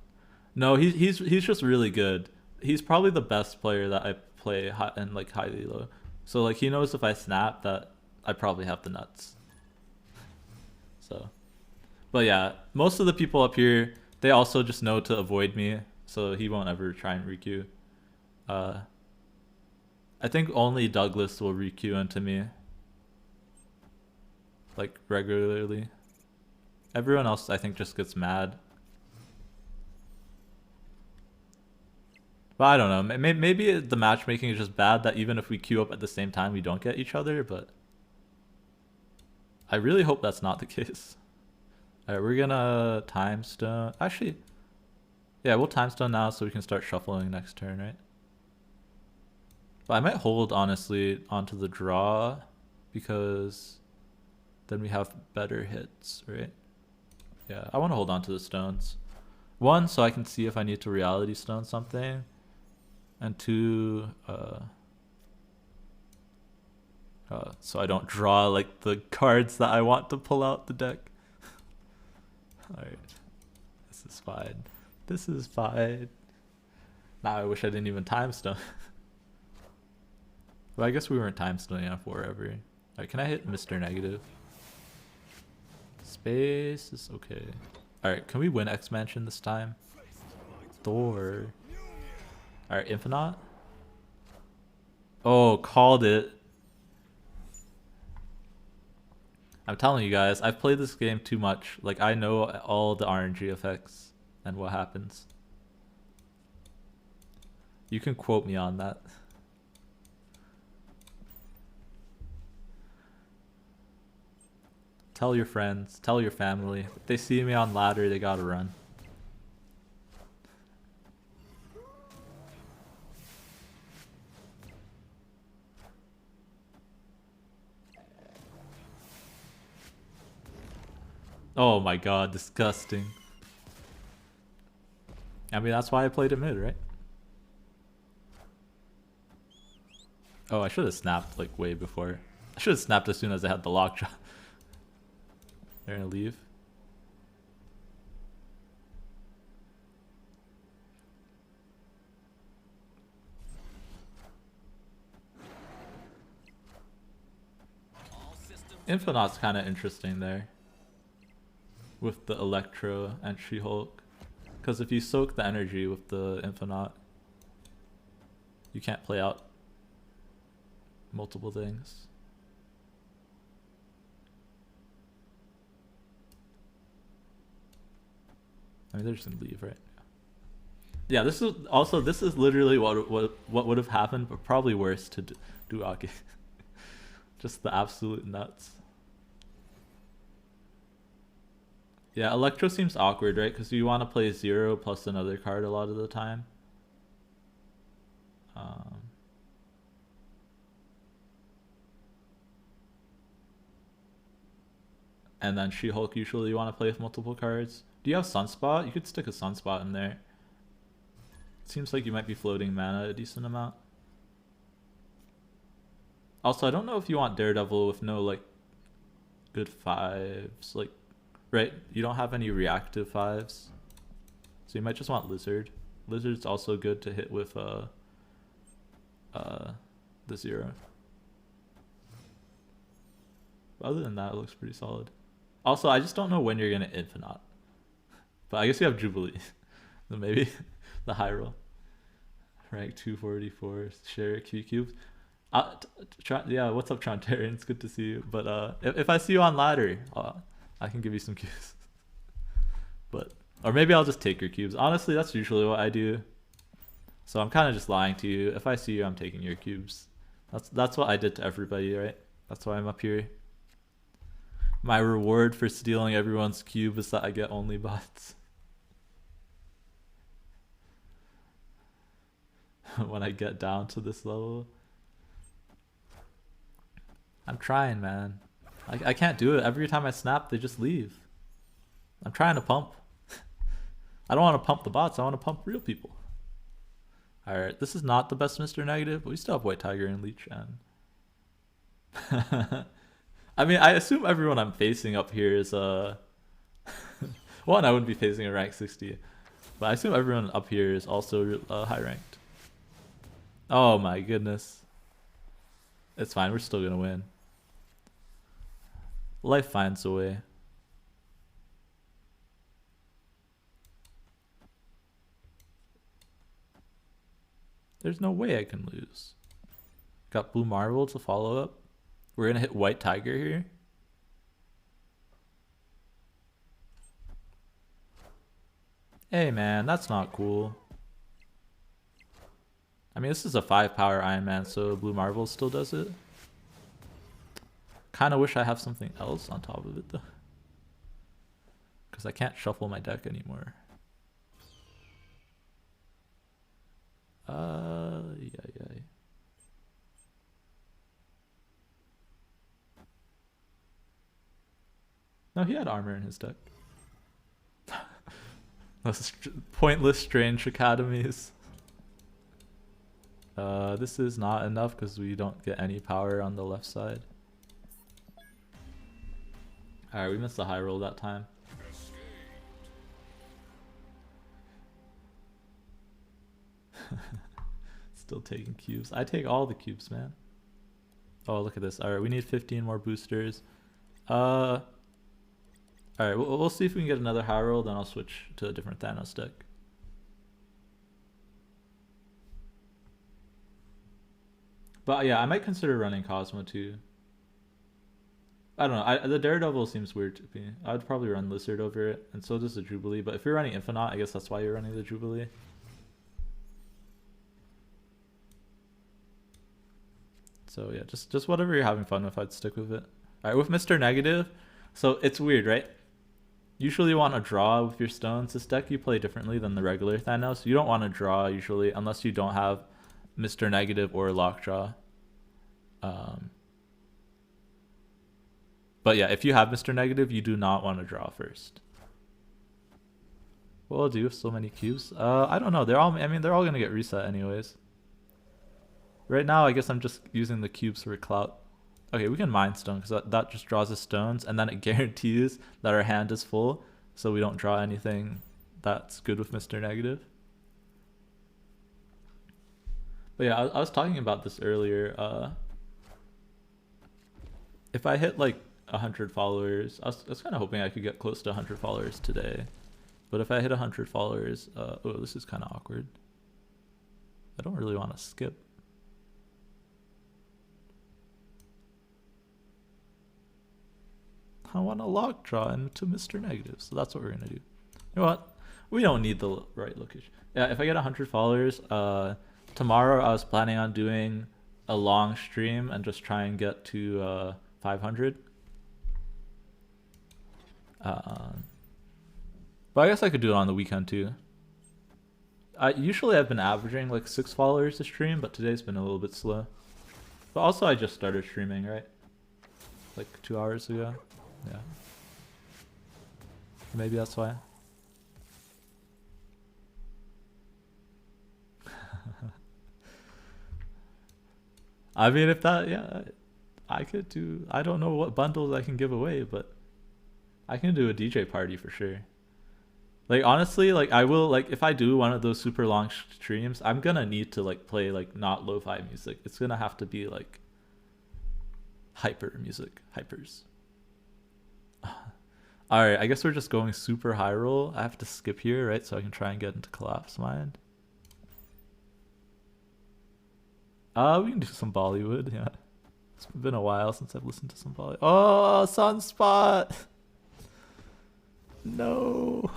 No, he's just really good. He's probably the best player that I play in like high elo. So like he knows if I snap that I probably have the nuts. So, but yeah, most of the people up here, they also just know to avoid me, so he won't ever try and requeue. I think only Douglas will requeue into me, like regularly. Everyone else I think just gets mad. But I don't know, maybe the matchmaking is just bad that even if we queue up at the same time we don't get each other, but I really hope that's not the case. Alright, we're gonna time stone. Actually, yeah, we'll time stone now so we can start shuffling next turn, right? But I might hold, honestly, onto the draw because then we have better hits, right? Yeah, I want to hold on to the stones. 1, so I can see if I need to reality stone something. And 2, so I don't draw like the cards that I want to pull out the deck. Alright. This is fine. This is fine. Now I wish I didn't even time stone. But I guess we weren't time stoning on forever. Alright, can I hit Mr. Negative? Space is okay. Alright, can we win X-Mansion this time? Thor. Alright, Infinite. Oh, called it. I'm telling you guys, I've played this game too much. Like, I know all the RNG effects and what happens. You can quote me on that. Tell your friends, tell your family. If they see me on ladder, they gotta run. Oh my god, disgusting. I mean, that's why I played it mid, right? Oh, I should have snapped like way before. I should have snapped as soon as I had the lockjaw. They're gonna leave. All systems Infinite's kind of interesting there. With the Electro and She-Hulk. Because if you soak the energy with the Infinite, you can't play out multiple things. I mean, they're just gonna leave, right? Yeah, this is literally what would have happened, but probably worse to do Aki. Just the absolute nuts. Yeah, Electro seems awkward, right? Because you want to play 0 plus another card a lot of the time. And then She-Hulk usually you want to play with multiple cards. Do you have Sunspot? You could stick a Sunspot in there. It seems like you might be floating mana a decent amount. Also, I don't know if you want Daredevil with no like good 5s, like, right? You don't have any reactive 5s, so you might just want Lizard. Lizard's also good to hit with the 0. But other than that, it looks pretty solid. Also, I just don't know when you're gonna Infinite, but I guess you have Jubilee. Then maybe the high roll. Rank 244, share Q cubes. Yeah, what's up, Trontarian? It's good to see you. But if I see you on ladder, I can give you some cubes. Or maybe I'll just take your cubes. Honestly, that's usually what I do. So I'm kind of just lying to you. If I see you, I'm taking your cubes. That's what I did to everybody, right? That's why I'm up here. My reward for stealing everyone's cube is that I get only bots. When I get down to this level. I'm trying, man. I can't do it. Every time I snap, they just leave. I'm trying to pump. I don't want to pump the bots. I want to pump real people. Alright, this is not the best Mr. Negative, but we still have White Tiger and Leech and... I mean, I assume everyone I'm facing up here is... One, I wouldn't be facing a rank 60. But I assume everyone up here is also high ranked. Oh my goodness. It's fine, we're still gonna win. Life finds a way. There's no way I can lose. Got Blue Marvel to follow up. We're gonna hit White Tiger here. Hey man, that's not cool. I mean, this is a 5 power Iron Man, so Blue Marvel still does it. Kind of wish I have something else on top of it though. Because I can't shuffle my deck anymore. Yeah. No, he had armor in his deck. Those pointless strange academies. This is not enough because we don't get any power on the left side. Alright, we missed the high roll that time. Still taking cubes. I take all the cubes, man. Oh, look at this. Alright, we need 15 more boosters. Alright, we'll see if we can get another high roll, then I'll switch to a different Thanos deck. But yeah, I might consider running Cosmo too. I don't know. The Daredevil seems weird to me. I'd probably run Lizard over it, and so does the Jubilee. But if you're running Infinite, I guess that's why you're running the Jubilee. So yeah, just whatever you're having fun with, I'd stick with it. Alright, with Mr. Negative, so it's weird, right? Usually you want to draw with your stones. This deck you play differently than the regular Thanos. You don't want to draw usually unless you don't have Mr. Negative or Lockjaw. But yeah, if you have Mr. Negative, you do not want to draw first. What will I do with so many cubes? I don't know. I mean, they're all gonna get reset anyways. Right now, I guess I'm just using the cubes for clout. Okay, we can mine stone because that just draws us stones, and then it guarantees that our hand is full, so we don't draw anything that's good with Mr. Negative. But yeah, I was talking about this earlier. If I hit like 100 followers, I was kind of hoping I could get close to 100 followers today. But if I hit 100 followers, oh, this is kind of awkward. I don't really want to skip. I want to lock draw into Mr. Negative, so that's what we're gonna do. You know what? We don't need the right location. Yeah, if I get 100 followers, tomorrow I was planning on doing a long stream and just try and get to 500. But I guess I could do it on the weekend too. Usually I've been averaging like 6 followers a stream, but today's been a little bit slow. But also I just started streaming, right? Like 2 hours ago. Yeah. Maybe that's why. I mean, if that, yeah, I could do, I don't know what bundles I can give away, but I can do a DJ party for sure. Like, honestly, like, I will, like, if I do one of those super long streams, I'm gonna need to, like, play, like, not lo-fi music. It's gonna have to be, like, hyper music. Hypers. Alright, I guess we're just going super high roll. I have to skip here, right? So I can try and get into Collapse Mind. We can do some Bollywood, yeah. It's been a while since I've listened to some Bollywood. Oh, Sunspot! No.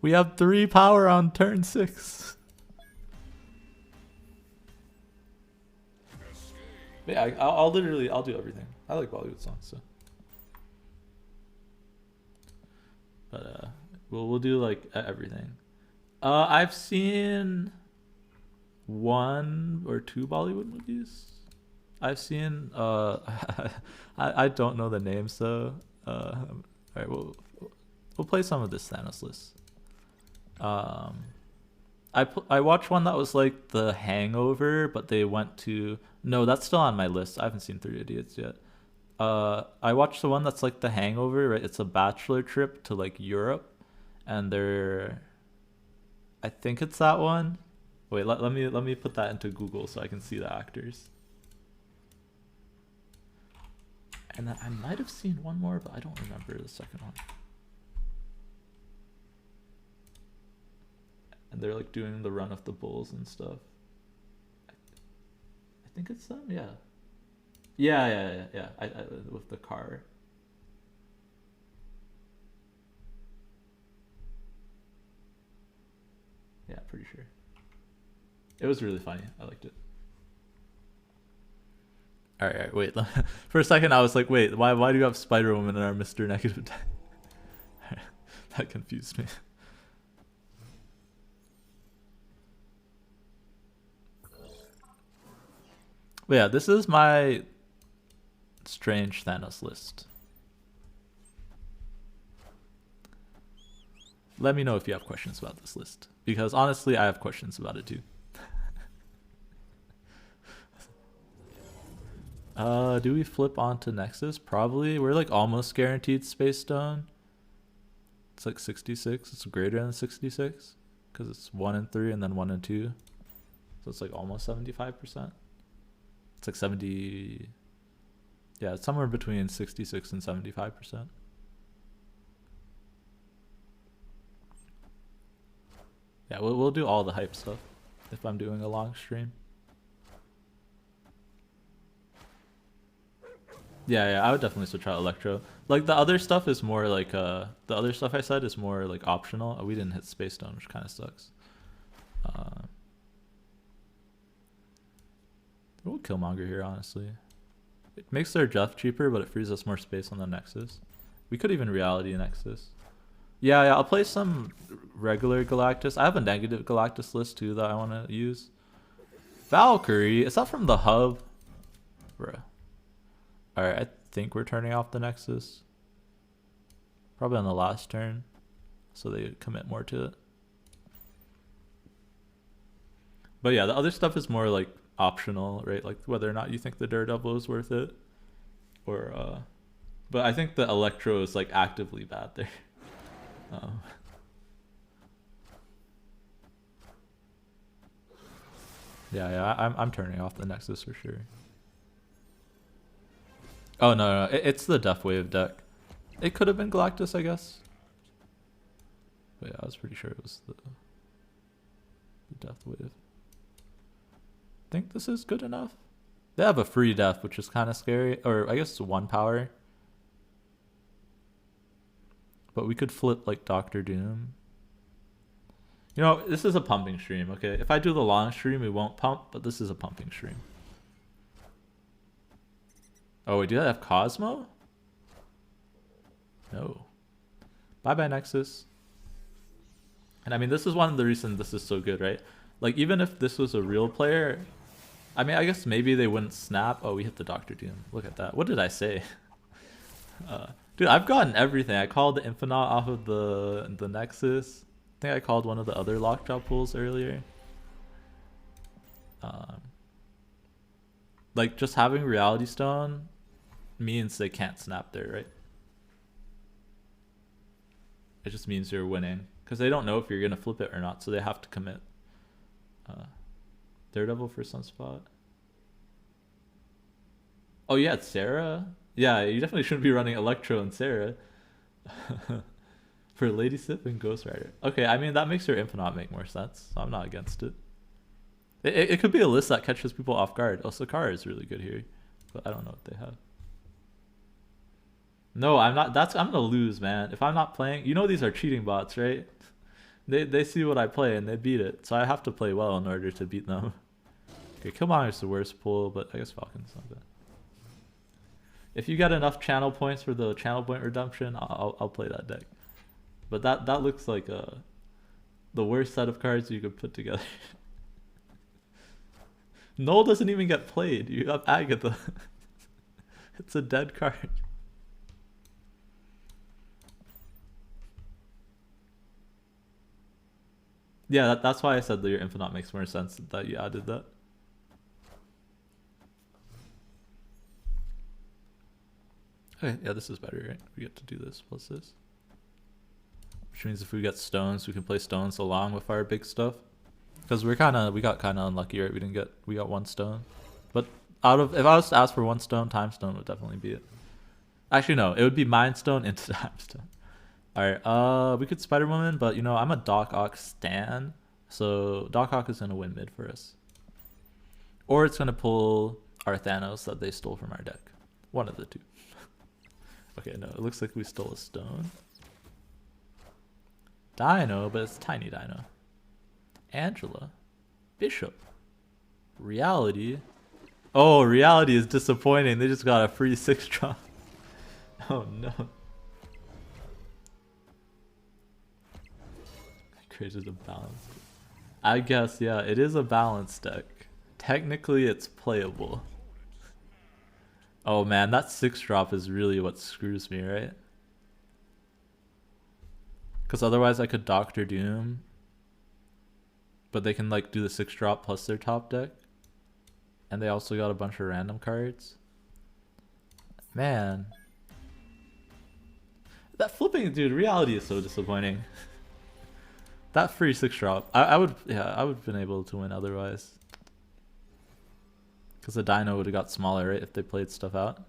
We have 3 power on turn 6. Yeah, I'll literally, I'll do everything. I like Bollywood songs, so. But we'll do like everything. I've seen 1 or 2 Bollywood movies. I've seen I don't know the names though. All right, we'll play some of this Thanos list. I watched one that was like The Hangover, but they went to, no, that's still on my list. I haven't seen 3 Idiots yet. I watched the one that's like The Hangover, right? It's a bachelor trip to like Europe, and I think it's that one. Wait, let me put that into Google so I can see the actors. And then I might have seen one more, but I don't remember the second one. And they're like doing the run of the bulls and stuff. I think it's them, yeah. Yeah. I with the car. Yeah, pretty sure. It was really funny. I liked it. All right, wait. For a second, I was like, wait, why do you have Spider Woman in our Mr. Negative deck? That confused me. But yeah, this is my strange Thanos list. Let me know if you have questions about this list, because honestly, I have questions about it too. Do we flip onto Nexus? Probably. We're like almost guaranteed Space Stone. It's like 66. It's greater than 66 because it's 1 and 3 and then 1 and 2. So it's like almost 75%. It's like 70. Yeah, it's somewhere between 66 and 75%. Yeah, we'll do all the hype stuff if I'm doing a long stream. Yeah, I would definitely switch out Electro. Like the other stuff is more like the other stuff I said is more like optional. We didn't hit Space Stone, which kind of sucks. We'll Killmonger here, honestly. It makes their Jeff cheaper, but it frees us more space on the Nexus. We could even Reality Nexus. Yeah, yeah, I'll play some regular Galactus. I have a negative Galactus list too that I want to use. Valkyrie, is that from the hub? Bruh. Alright, I think we're turning off the Nexus. Probably on the last turn. So they commit more to it. But yeah, the other stuff is more like optional, right? Like whether or not you think the Daredevil is worth it. Or, but I think the Electro is like actively bad there. Um, yeah, I'm turning off the Nexus for sure. Oh no, it's the Death Wave deck. It could have been Galactus, I guess. But yeah, I was pretty sure it was the Death Wave. Think this is good enough. They have a free death, which is kind of scary, or I guess it's 1 power. But we could flip like Doctor Doom. You know, this is a pumping stream, okay? If I do the long stream, we won't pump, but this is a pumping stream. Oh, wait, do I have Cosmo? No. Bye-bye, Nexus. And I mean, this is one of the reasons this is so good, right? Like, even if this was a real player, I mean, I guess maybe they wouldn't snap. Oh, we hit the Doctor Doom. Look at that. What did I say? Dude, I've gotten everything. I called the Infinite off of the Nexus. I think I called one of the other lockjaw pools earlier. Like, just having Reality Stone means they can't snap there, right? It just means you're winning. Because they don't know if you're going to flip it or not, so they have to commit. Daredevil for Sunspot. Oh yeah, it's Sarah. Yeah, you definitely shouldn't be running Electro and Sarah. For Lady Sif and Ghost Rider. Okay, I mean, that makes your Infinite make more sense, so I'm not against it. It could be a list that catches people off guard. Oh, Sakara is really good here, but I don't know what they have. No, I'm not. I'm gonna lose, man. If I'm not playing, you know these are cheating bots, right? They see what I play and they beat it, so I have to play well in order to beat them. Okay, Killmonger is the worst pull, but I guess Falcon's not bad. If you get enough channel points for the channel point redemption, I'll play that deck. But that looks like the worst set of cards you could put together. Null doesn't even get played. You have Agatha. It's a dead card. Yeah, that's why I said that your Infinite makes more sense that you added that. Okay, yeah, this is better, right? We get to do this plus this. Which means if we get stones, we can play stones along with our big stuff. Because we got kind of unlucky, right? We got 1 stone. But if I was to ask for 1 stone, Time Stone would definitely be it. Actually, no, it would be Mind Stone into Time Stone. Alright, we could Spider Woman, but you know, I'm a Doc Ock stan. So Doc Ock is gonna win mid for us. Or it's gonna pull our Thanos that they stole from our deck. One of the two. Okay, no, it looks like we stole a stone. Dino, but it's tiny Dino. Angela. Bishop. Reality. Oh, Reality is disappointing. They just got a free 6 drop. Oh no. Created a balance. I guess, yeah, it is a balanced deck. Technically, it's playable. Oh man, that 6 drop is really what screws me, right? Because otherwise I could Doctor Doom. But they can like do the 6 drop plus their top deck. And they also got a bunch of random cards. Man. That flipping, dude, Reality is so disappointing. That free 6 drop. I would have been able to win otherwise. Because the Dino would have got smaller, right, if they played stuff out.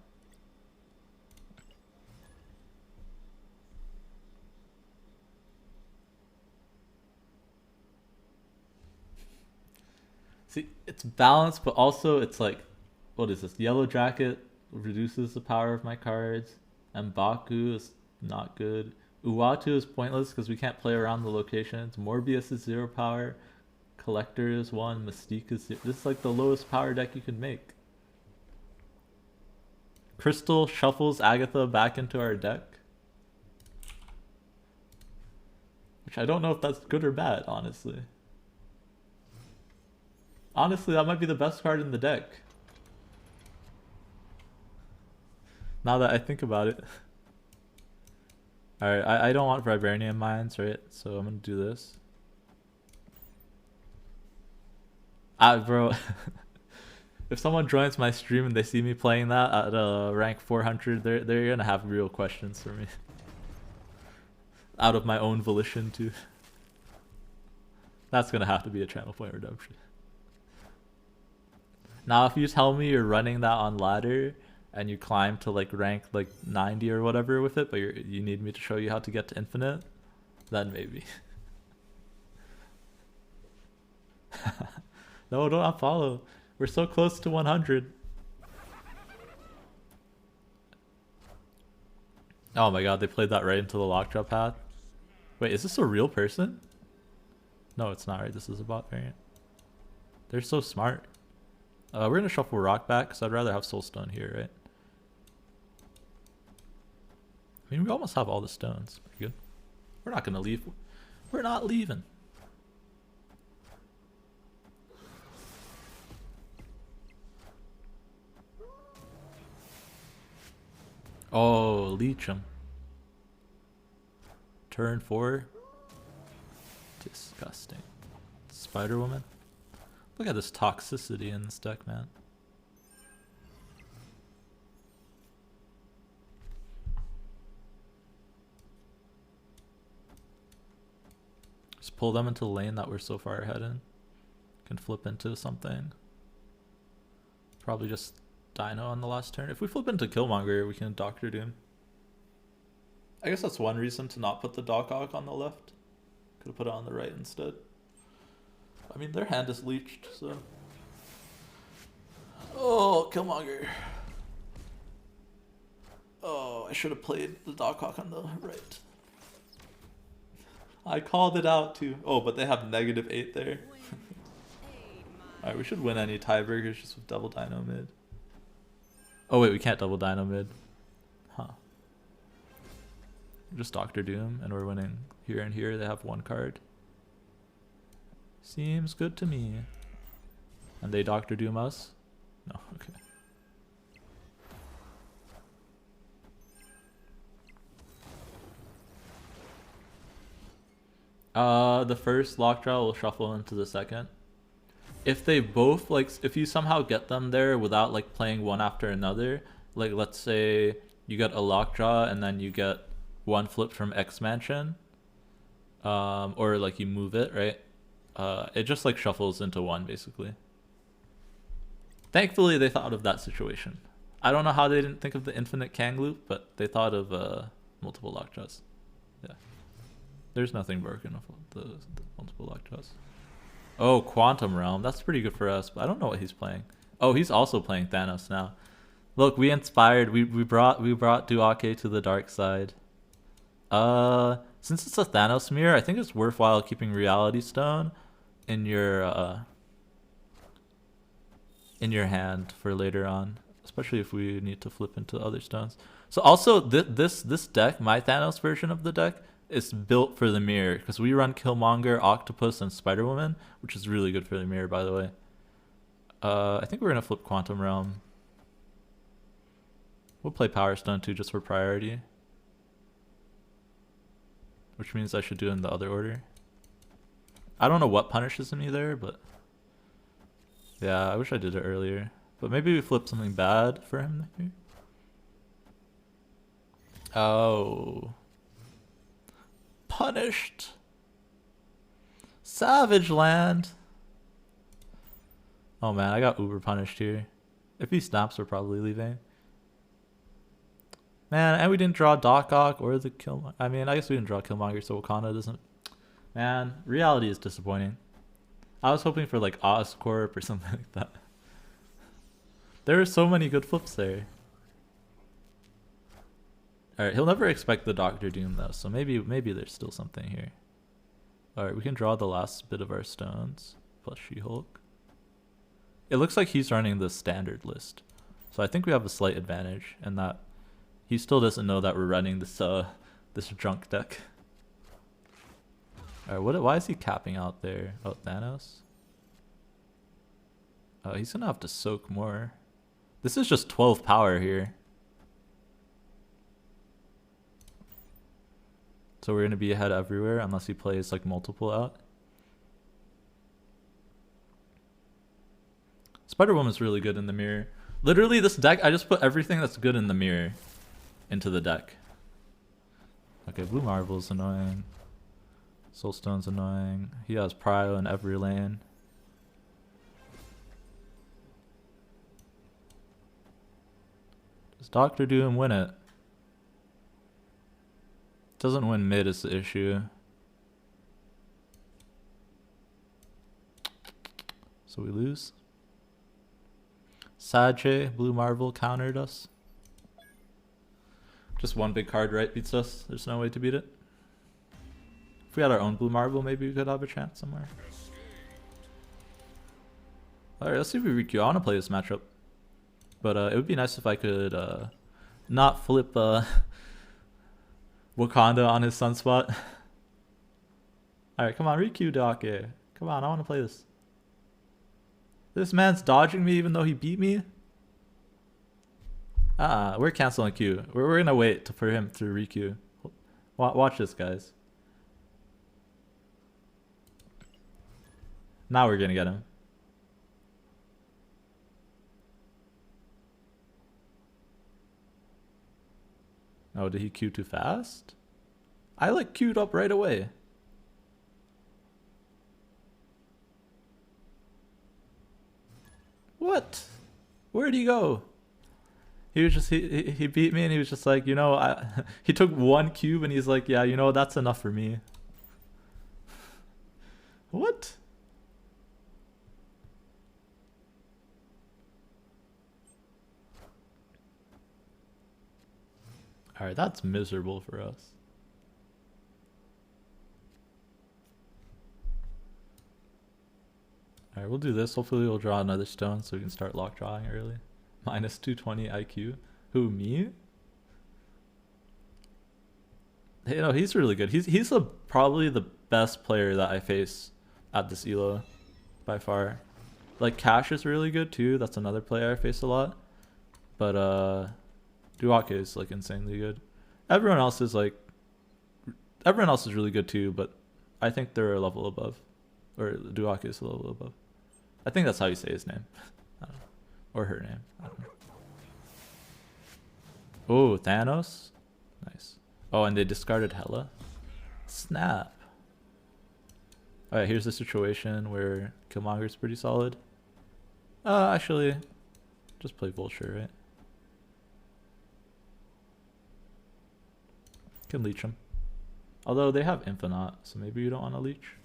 See, it's balanced, but also it's like, what is this? Yellow Jacket reduces the power of my cards. And Baku is not good. Uatu is pointless because we can't play around the locations. Morbius is 0 power. Collector is 1. Mystique is 0. This is like the lowest power deck you can make. Crystal shuffles Agatha back into our deck. Which I don't know if that's good or bad, honestly. Honestly, that might be the best card in the deck. Now that I think about it. Alright, I don't want Vibranium Mines, right? So I'm gonna do this. Bro. If someone joins my stream and they see me playing that at rank 400, they're gonna have real questions for me. Out of my own volition, too. That's gonna have to be a channel point redemption. Now, if you tell me you're running that on ladder and you climb to like rank like 90 or whatever with it, but you need me to show you how to get to infinite, then maybe. No, don't unfollow. We're so close to 100. Oh my god, they played that right into the lockjaw path. Wait, is this a real person? No, it's not, right? This is a bot variant. They're so smart. We're gonna shuffle rock back because I'd rather have soulstone here, right? I mean, we almost have all the stones. Pretty good. We're not gonna leave. We're not leaving. Oh, leech him. Turn 4. Disgusting. Spider Woman. Look at this toxicity in this deck, man. Just pull them into the lane that we're so far ahead in. Can flip into something. Probably just Dino on the last turn. If we flip into Killmonger, we can Doctor Doom. I guess that's one reason to not put the Doc Ock on the left. Could have put it on the right instead. I mean, their hand is leeched, so... Oh, Killmonger. Oh, I should have played the Doc Ock on the right. I called it out too. Oh, but they have -8 there. Alright, we should win any tiebreakers just with double Dino mid. Oh wait, we can't double Dino mid. Huh. Just Doctor Doom, and we're winning here and here. They have one card. Seems good to me. And they Doctor Doom us? No, okay. The first lockjaw will shuffle into the second. If they both, like, if you somehow get them there without, like, playing one after another, like, let's say you get a lockjaw and then you get one flip from X Mansion, or, like, you move it, right? It just, like, shuffles into one, basically. Thankfully, they thought of that situation. I don't know how they didn't think of the infinite Kang loop, but they thought of multiple lockjaws. Yeah. There's nothing broken with the multiple lockjaws. Oh, Quantum Realm. That's pretty good for us, but I don't know what he's playing. Oh, he's also playing Thanos now. Look, we inspired. We brought Duake to the dark side. Since it's a Thanos mirror, I think it's worthwhile keeping Reality Stone in your hand for later on, especially if we need to flip into other stones. So also this deck, my Thanos version of the deck, is built for the mirror because we run Killmonger, Octopus, and Spider-Woman, which is really good for the mirror, by the way. I think we're gonna flip Quantum Realm. We'll play Power Stone too, just for priority, which means I should do it in the other order. I don't know what punishes me there, but yeah, I wish I did it earlier. But maybe we flip something bad for him here. Oh. Punished. Savage Land. Oh man, I got uber punished here. If he snaps, we're probably leaving. Man, and we didn't draw Doc Ock or the Killmonger. I mean, I guess we didn't draw Killmonger, so Wakanda doesn't. Man, reality is disappointing. I was hoping for like Oscorp or something like that. There are so many good flips there. Alright, he'll never expect the Doctor Doom though, so maybe there's still something here. Alright, we can draw the last bit of our stones, plus She-Hulk. It looks like he's running the standard list, so I think we have a slight advantage in that he still doesn't know that we're running this this junk deck. Alright, why is he capping out there? Oh, Thanos? Oh, he's gonna have to soak more. This is just 12 power here. So we're gonna be ahead everywhere unless he plays like multiple out. Spider-Woman's really good in the mirror. Literally this deck, I just put everything that's good in the mirror into the deck. Okay, Blue Marvel's annoying. Soulstone's annoying. He has Prio in every lane. Does Doctor Doom win it? Doesn't win mid is the issue. So we lose. Sajay, Blue Marvel countered us. Just one big card, right, beats us. There's no way to beat it. If we had our own Blue Marvel, maybe we could have a chance somewhere. Alright, let's see if we Riku. I want to play this matchup. But it would be nice if I could not flip Wakanda on his Sunspot. Alright, come on, Riku Dake. Come on, I want to play this. This man's dodging me even though he beat me? We're canceling Q. We're gonna wait for him to Riku. Watch this, guys. Now we're gonna get him. Oh, did he queue too fast? I like queued up right away. What? Where'd he go? He was just he beat me and he was just like, you know, he took one cube and he's like, yeah, you know, that's enough for me. What? Alright, that's miserable for us. Alright, we'll do this. Hopefully we'll draw another stone so we can start lock drawing early. Minus 220 IQ. Who, me? Hey, no, he's really good. He's probably the best player that I face at this elo by far. Like Cash is really good too. That's another player I face a lot. But Duake is like insanely good. Everyone else is really good too, but I think they're a level above. Or Duake is a level above. I think that's how you say his name. I don't know. Or her name. I don't know. Oh, Thanos? Nice. Oh, and they discarded Hela. Snap. Alright, here's the situation where Killmonger's pretty solid. Actually, just play Vulture, right? Can leech him. Although they have Infinite, so maybe you don't want to leech.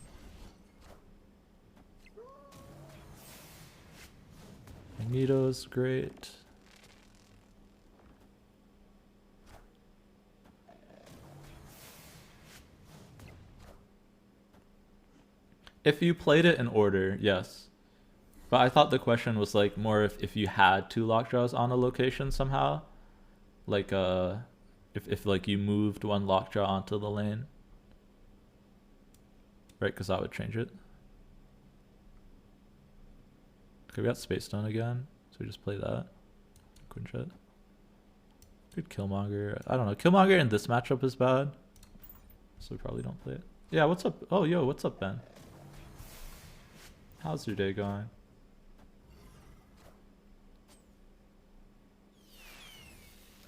Magneto's great. If you played it in order, yes. But I thought the question was like more if you had two lockjaws on a location somehow. Like if like you moved one lockjaw onto the lane. Right, because that would change it. Okay, we got Space Stone again. So we just play that. Quinjet. Good Killmonger. I don't know. Killmonger in this matchup is bad. So we probably don't play it. Yeah, what's up? Oh, yo, what's up, Ben? How's your day going?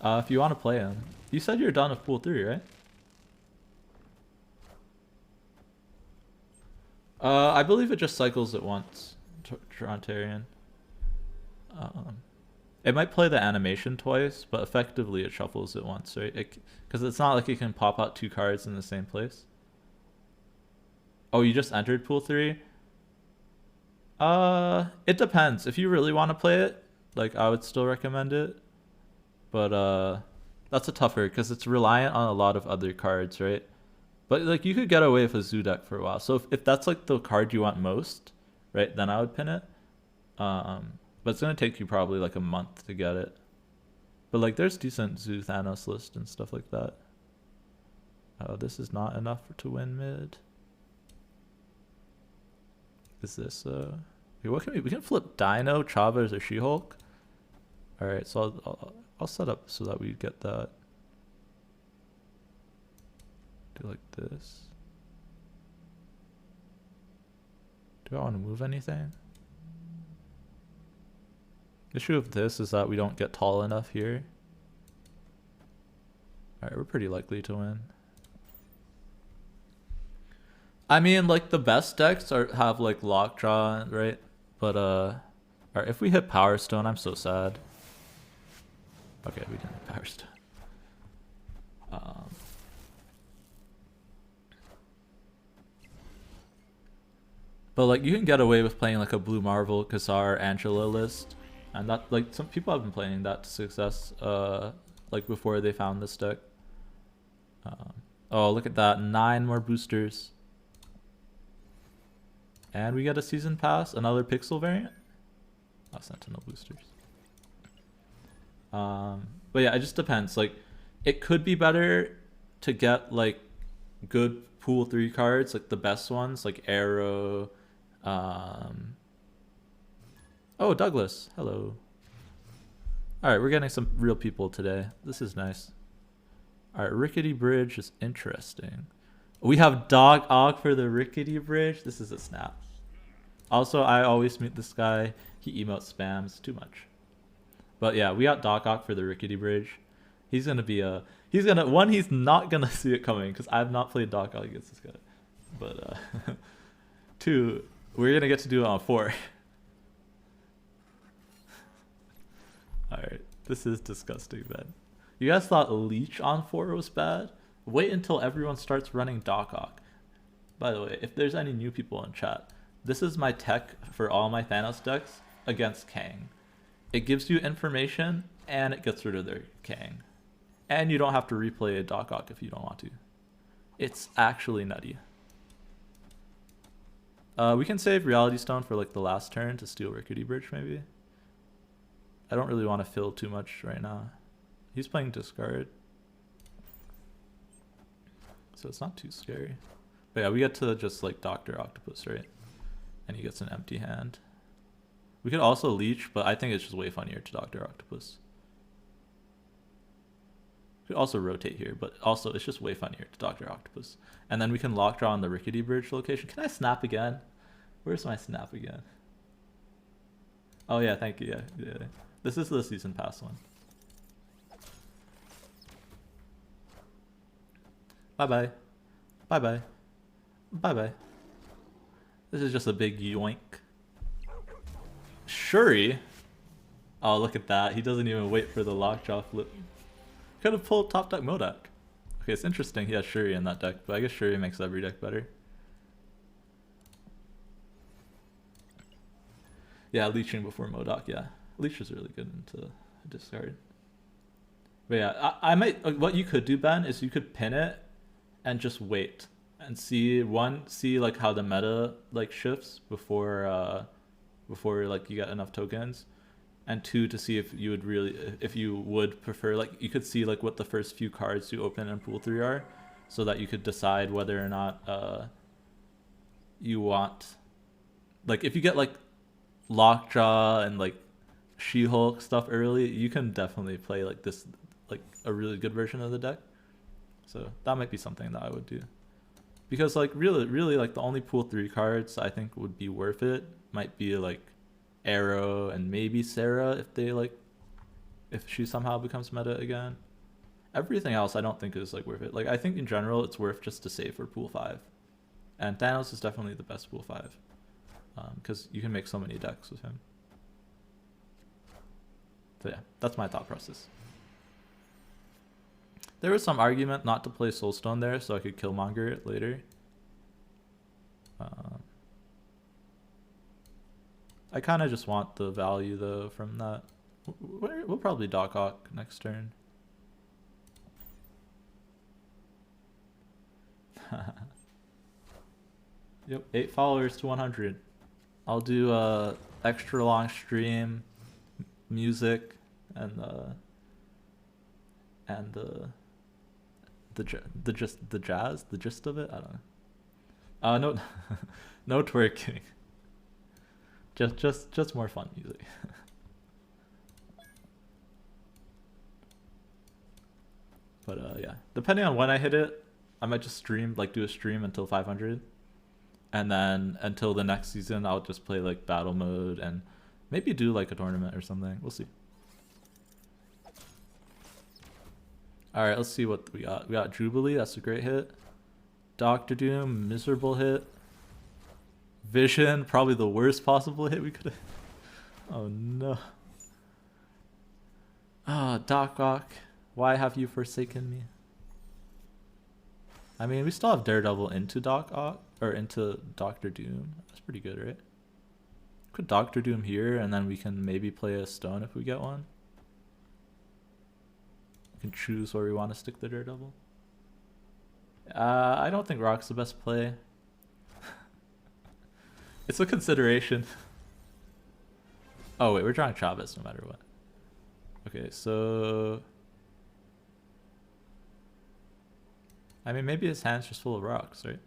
If you want to play him. You said you're done with pool 3, right? I believe it just cycles at once. Torontarian. It might play the animation twice, but effectively it shuffles it once, right? Because it's not like you can pop out two cards in the same place. Oh, you just entered pool 3? It depends. If you really want to play it, like I would still recommend it. But that's a tougher because it's reliant on a lot of other cards, right? But like you could get away with a zoo deck for a while. So if that's like the card you want most, right, then I would pin it. But it's gonna take you probably like a month to get it. But like there's decent Zoo Thanos list and stuff like that. Oh, this is not enough to win mid. is this wait, what can we can flip Dino, Chavez, or She-Hulk. All right, so I'll set up so that we get that. Do like this. Do I want to move anything? The issue of this is that we don't get tall enough here. Alright, we're pretty likely to win. I mean, like, the best decks have like Lockjaw, right? But alright, if we hit Power Stone, I'm so sad. Okay, we didn't hit Power Stone. But like, you can get away with playing like a Blue Marvel, Kassar, Angela list, and that, like, some people have been playing that to success, like before they found this deck. Oh, look at that, 9 more boosters, and we get a season pass, another Pixel variant. Oh, Sentinel boosters. But yeah, it just depends. Like, it could be better to get like good pool 3 cards, like the best ones, like Arrow. Oh, Douglas, hello. All right, we're getting some real people today. This is nice. All right, Rickety Bridge is interesting. We have Dog Og for the Rickety Bridge. This is a snap. Also, I always meet this guy. He emotes spams too much. But yeah, we got Dog Og for the Rickety Bridge. He's gonna be a. He's not gonna see it coming because I've not played Dog Og against this guy. But 2, we're gonna get to do it on 4. Alright, this is disgusting, man. You guys thought Leech on 4 was bad? Wait until everyone starts running Doc Ock. By the way, if there's any new people in chat, this is my tech for all my Thanos decks against Kang. It gives you information and it gets rid of their Kang. And you don't have to replay a Doc Ock if you don't want to. It's actually nutty. We can save Reality Stone for like the last turn to steal Rickety Bridge maybe. I don't really want to fill too much right now. He's playing discard, so it's not too scary. But yeah, we get to just like Dr. Octopus, right? And he gets an empty hand. We could also leech, but I think it's just way funnier to Dr. Octopus. We could also rotate here, but also it's just way funnier to Dr. Octopus. And then we can lockjaw on the Rickety Bridge location. Can I snap again? Where's my snap again? Oh yeah, thank you. Yeah. This is the season pass one. Bye-bye. Bye-bye. Bye-bye. This is just a big yoink. Shuri? Oh, look at that. He doesn't even wait for the lockjaw flip. Could have pulled top deck Modak. Okay, it's interesting he has Shuri in that deck, but I guess Shuri makes every deck better. Yeah, leeching before Modak, yeah. Leech is really good into discard. But yeah, I might, what you could do, Ben, is you could pin it and just wait and see like how the meta like shifts before like you get enough tokens, and 2, to see if you would prefer, like, you could see like what the first few cards you open in pool 3 are, so that you could decide whether or not you want, like, if you get like Lockjaw and like She-Hulk stuff early, you can definitely play like this, like a really good version of the deck. So that might be something that I would do, because like really like the only pool 3 cards I think would be worth it might be like Arrow and maybe Sarah if she somehow becomes meta again. Everything else I don't think is like worth it. Like, I think in general it's worth just to save for pool 5, and Thanos is definitely the best pool 5, because you can make so many decks with him. So yeah, that's my thought process. There was some argument not to play Soulstone there so I could Killmonger it later. I kind of just want the value though from that. We'll probably Doc Ock next turn. Yep, 8 followers to 100. I'll do a extra long stream, music, and the gist of it. I don't know. No, no twerking. Just more fun music. But yeah, depending on when I hit it, I might just stream, like do a stream until 500, and then until the next season, I'll just play like battle mode and maybe do like a tournament or something. We'll see. All right, let's see what we got. We got Jubilee. That's a great hit. Doctor Doom, miserable hit. Vision, probably the worst possible hit we could have. Oh no. Ah, Doc Ock, why have you forsaken me? I mean, we still have Daredevil into Doc Ock, or into Doctor Doom. That's pretty good, right? Put Doctor Doom here, and then we can maybe play a stone if we get one. We can choose where we want to stick the Daredevil. I don't think Rock's the best play. It's a consideration. Oh wait, we're drawing Chavez no matter what. Okay, so I mean, maybe his hand's just full of rocks, right?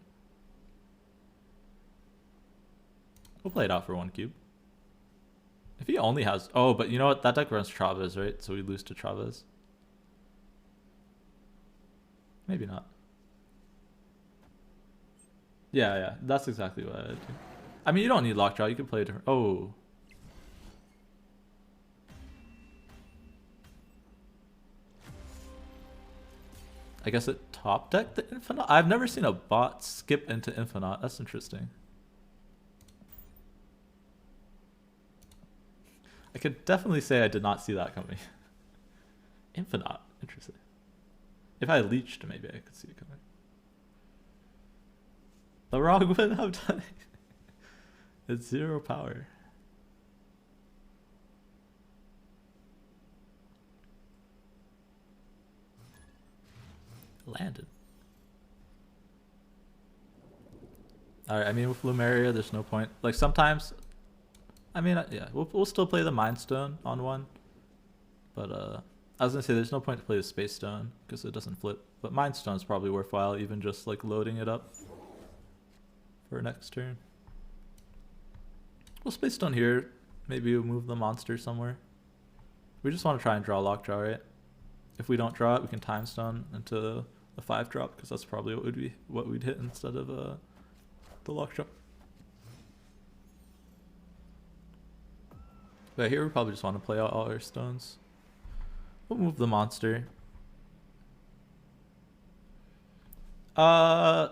We'll play it out for 1 cube. If he only has... Oh, but you know what? That deck runs Chavez, right? So we lose to Chavez. Maybe not. Yeah, that's exactly what I do. I mean, you don't need Lockjaw. You can play it... Oh. I guess it top decked the Infinite? I've never seen a bot skip into Infinite. That's interesting. I could definitely say I did not see that coming. Infinite. Interesting. If I leached, maybe I could see it coming. The Rock wouldn't have done it. It's 0 power. Landed. Alright, I mean, with Lumeria, there's no point. Like, sometimes... I mean, yeah, we'll still play the Mind Stone on one. But, I was gonna say, there's no point to play the Space Stone, because it doesn't flip. But Mind Stone is probably worthwhile, even just, like, loading it up for next turn. We'll Space Stone here. Maybe we'll move the monster somewhere. We just want to try and draw Lockjaw, right? If we don't draw it, we can Time Stone into the 5-drop, because that's probably what we'd hit instead of the Lockjaw. But here we probably just want to play out all our stones. We'll move the monster. I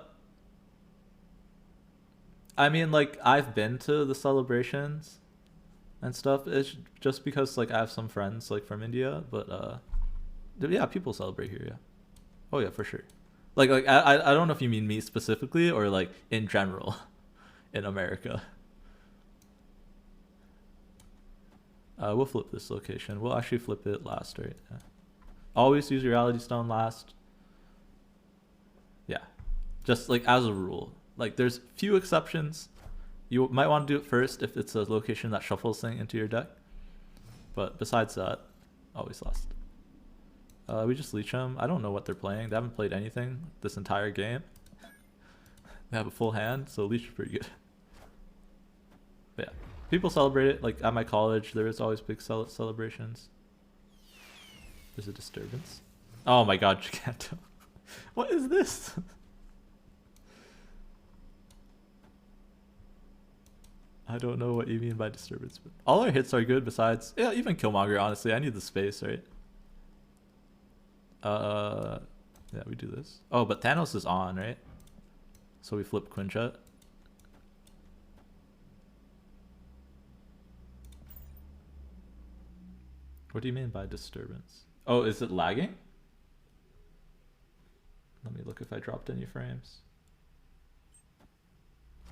mean, like, I've been to the celebrations and stuff. It's just because, like, I have some friends, like, from India, but yeah, people celebrate here, yeah. Oh yeah, for sure. Like I don't know if you mean me specifically or like in general in America. We'll flip this location. We'll actually flip it last, right? Yeah. Always use Reality Stone last. Yeah, just like as a rule. Like there's few exceptions. You might want to do it first if it's a location that shuffles thing into your deck. But besides that, always last. We just leech them. I don't know what they're playing. They haven't played anything this entire game. They have a full hand, so leech is pretty good. But yeah, people celebrate it. Like at my college, there is always big celebrations. There's a disturbance. Oh my god, Giganto. What is this? I don't know what you mean by disturbance, but all our hits are good besides, yeah, even Killmonger, honestly. I need the space, right? Yeah, we do this. Oh, but Thanos is on, right? So we flip Quinjet. What do you mean by disturbance? Oh, is it lagging? Let me look if I dropped any frames.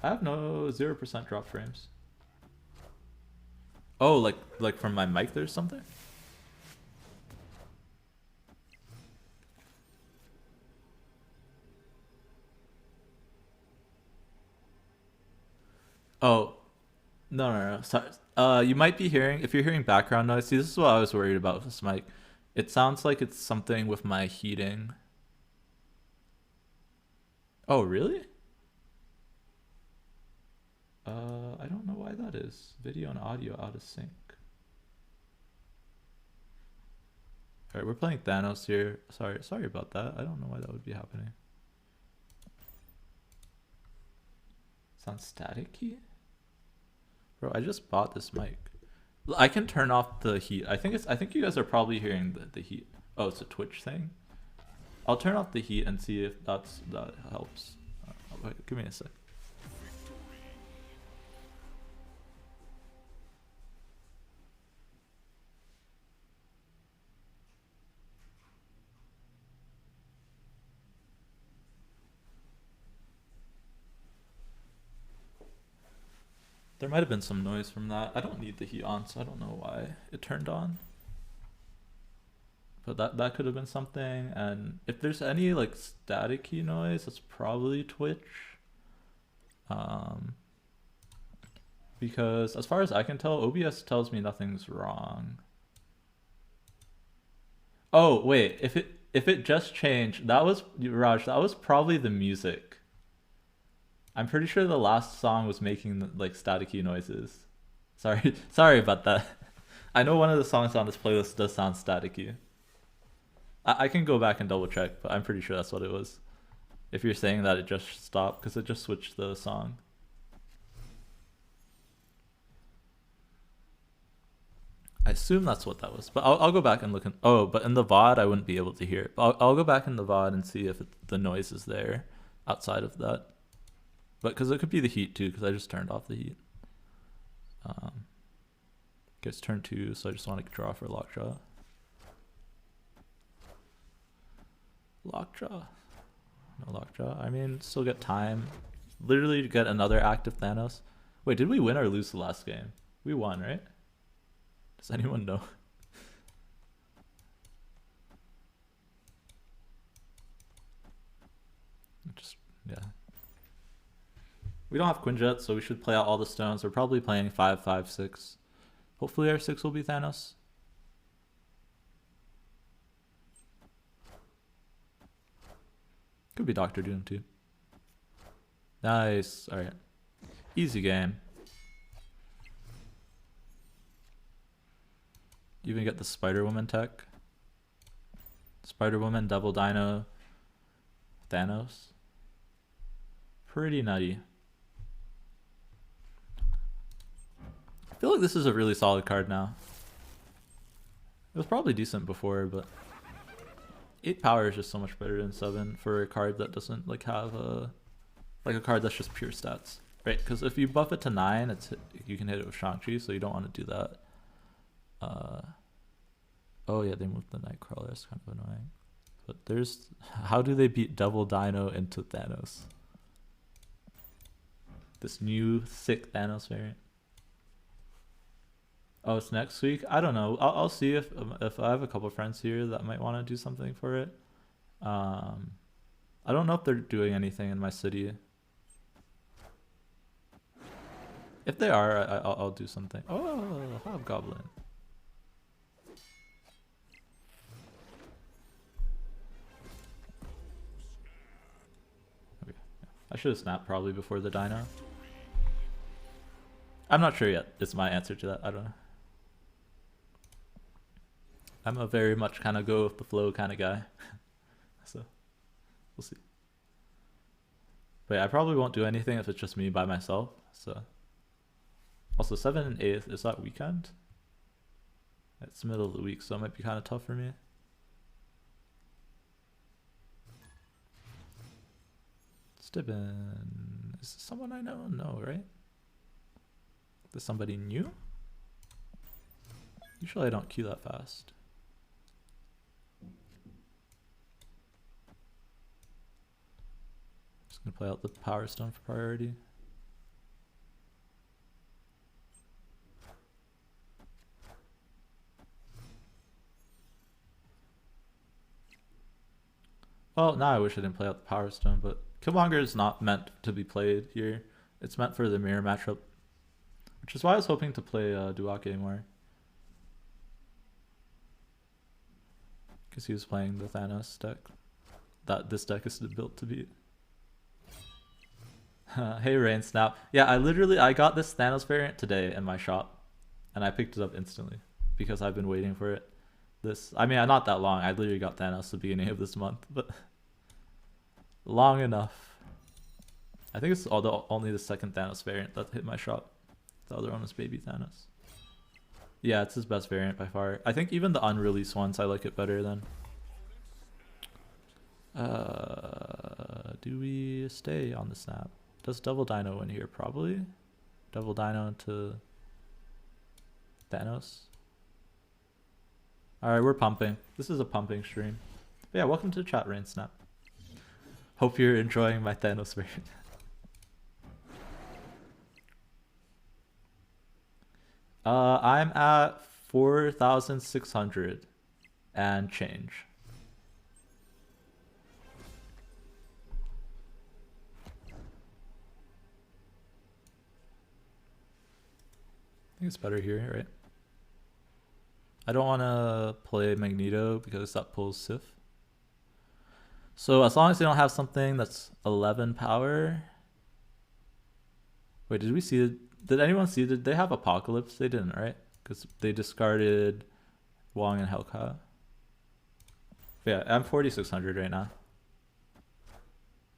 I have no 0% drop frames. Oh, like from my mic there's something? Oh, no. Sorry. You might be hearing, if you're hearing background noise, see, this is what I was worried about with this mic. It sounds like it's something with my heating. Oh, really? I don't know why that is. Video and audio out of sync. Alright, we're playing Thanos here. Sorry about that. I don't know why that would be happening. Sounds staticky? Bro, I just bought this mic. I can turn off the heat. I think you guys are probably hearing the heat. Oh, it's a Twitch thing? I'll turn off the heat and see if that helps. Wait, give me a sec. There might have been some noise from that. I don't need the heat on, so I don't know why it turned on. But that could have been something. And if there's any like staticky noise, it's probably Twitch. Because as far as I can tell, OBS tells me nothing's wrong. Oh wait, if it just changed, that was Raj. That was probably the music. I'm pretty sure the last song was making like staticky noises. Sorry about that. I know one of the songs on this playlist does sound staticky. I can go back and double check, but I'm pretty sure that's what it was. If you're saying that it just stopped, because it just switched the song. I assume that's what that was, but I'll go back and look. But in the VOD I wouldn't be able to hear it. But I'll go back in the VOD and see if the noise is there outside of that. But because it could be the heat too, because I just turned off the heat. It's turn 2, so I just want to draw for Lockjaw. Lockjaw. No Lockjaw. I mean, still get time. Literally get another active Thanos. Wait, did we win or lose the last game? We won, right? Does anyone know? Yeah. We don't have Quinjet, so we should play out all the stones. We're probably playing 5, 5, 6. Hopefully our 6 will be Thanos. Could be Doctor Doom too. Nice. Alright. Easy game. Even get the Spider-Woman tech. Spider-Woman, Devil Dino, Thanos. Pretty nutty. I feel like this is a really solid card now. It was probably decent before, but 8 power is just so much better than 7 for a card that doesn't like have a card that's just pure stats, right? Because if you buff it to 9, you can hit it with Shang-Chi, so you don't want to do that. Oh yeah, they moved the Nightcrawler. That's kind of annoying. But how do they beat Devil Dino into Thanos? This new sick Thanos variant. Oh, it's next week? I don't know. I'll see if I have a couple friends here that might want to do something for it. I don't know if they're doing anything in my city. If they are, I'll do something. Oh, Hobgoblin. Okay. I should have snapped probably before the dino. I'm not sure yet. It's my answer to that. I don't know. I'm a very much kind of go with the flow kind of guy. So, we'll see. But yeah, I probably won't do anything if it's just me by myself. So, also 7 and 8, is that weekend? It's the middle of the week, so it might be kind of tough for me. Stibbin. Is this someone I know? No, right? Is this somebody new? Usually I don't queue that fast. Just gonna play out the Power Stone for priority. Well, now I wish I didn't play out the Power Stone, but Killmonger is not meant to be played here. It's meant for the mirror matchup, which is why I was hoping to play Duake more. Because he was playing the Thanos deck. This deck is built to beat. Hey Rain Snap. Yeah, I got this Thanos variant today in my shop, and I picked it up instantly because I've been waiting for it. I mean, not that long. I literally got Thanos at the beginning of this month, but long enough. I think it's only the second Thanos variant that hit my shop. The other one was Baby Thanos. Yeah, it's his best variant by far. I think even the unreleased ones, I like it better than. Do we stay on the snap? Does Double Dino win here? Probably. Double Dino into Thanos. Alright, we're pumping. This is a pumping stream. But yeah, welcome to the chat, Rain Snap. Hope you're enjoying my Thanos variant. I'm at 4,600 and change. I think it's better here, right? I don't want to play Magneto because that pulls Sif. So as long as they don't have something that's 11 power. Wait, did we see? Did anyone see? Did they have Apocalypse? They didn't, right? Because they discarded Wong and Hellcat. But yeah, I'm 4,600 right now.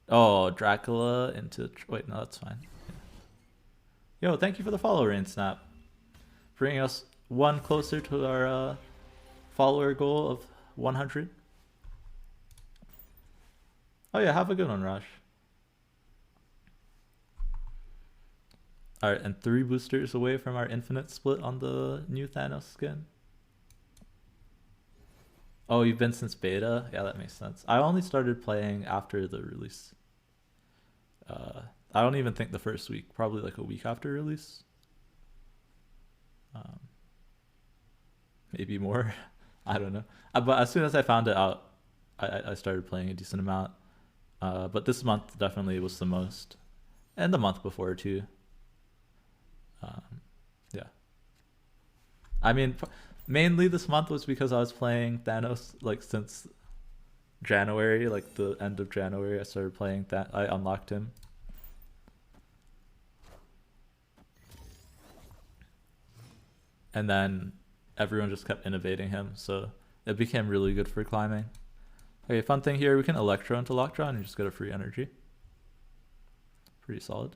Oh, Dracula into... Wait, no, that's fine. Yeah. Yo, thank you for the follow, Rain Snap. Bringing us one closer to our follower goal of 100. Oh yeah, have a good one, Raj. Alright, and 3 boosters away from our infinite split on the new Thanos skin. Oh, you've been since beta? Yeah, that makes sense. I only started playing after the release. I don't even think the first week, probably like a week after release. Maybe more. I don't know. But as soon as I found it out, I started playing a decent amount. But this month definitely was the most. And the month before too. Yeah. I mean, mainly this month was because I was playing Thanos like since January, like the end of January. I started playing that. I unlocked him. And then everyone just kept innovating him, so it became really good for climbing. Okay, fun thing here, we can Electro into Lockjaw and just get a free energy. Pretty solid.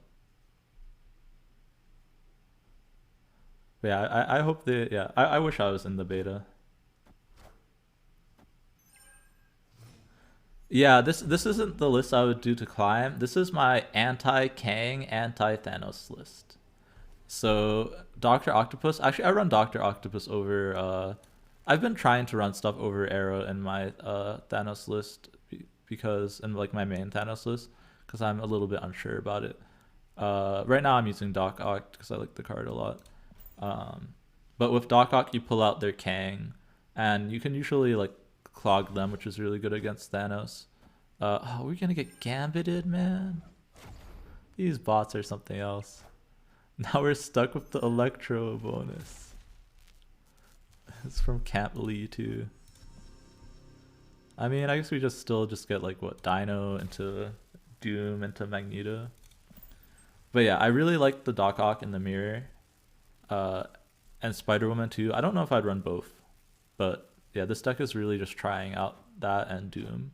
But yeah, I hope they... Yeah, I wish I was in the beta. Yeah, this isn't the list I would do to climb. This is my anti-Kang, anti-Thanos list. So Dr. Octopus, actually I run Dr. Octopus over, I've been trying to run stuff over Arrow in my Thanos list because, in like my main Thanos list, because I'm a little bit unsure about it. Right now I'm using Doc Ock because I like the card a lot. But with Doc Ock you pull out their Kang and you can usually like clog them, which is really good against Thanos. Oh, we're gonna get gambited, man. These bots are something else. Now we're stuck with the Electro bonus. It's from Camp Lee too. I mean, I guess we still get like what, Dino into Doom into Magneto. But yeah, I really like the Doc Ock in the mirror. And Spider-Woman too. I don't know if I'd run both. But yeah, this deck is really just trying out that and Doom.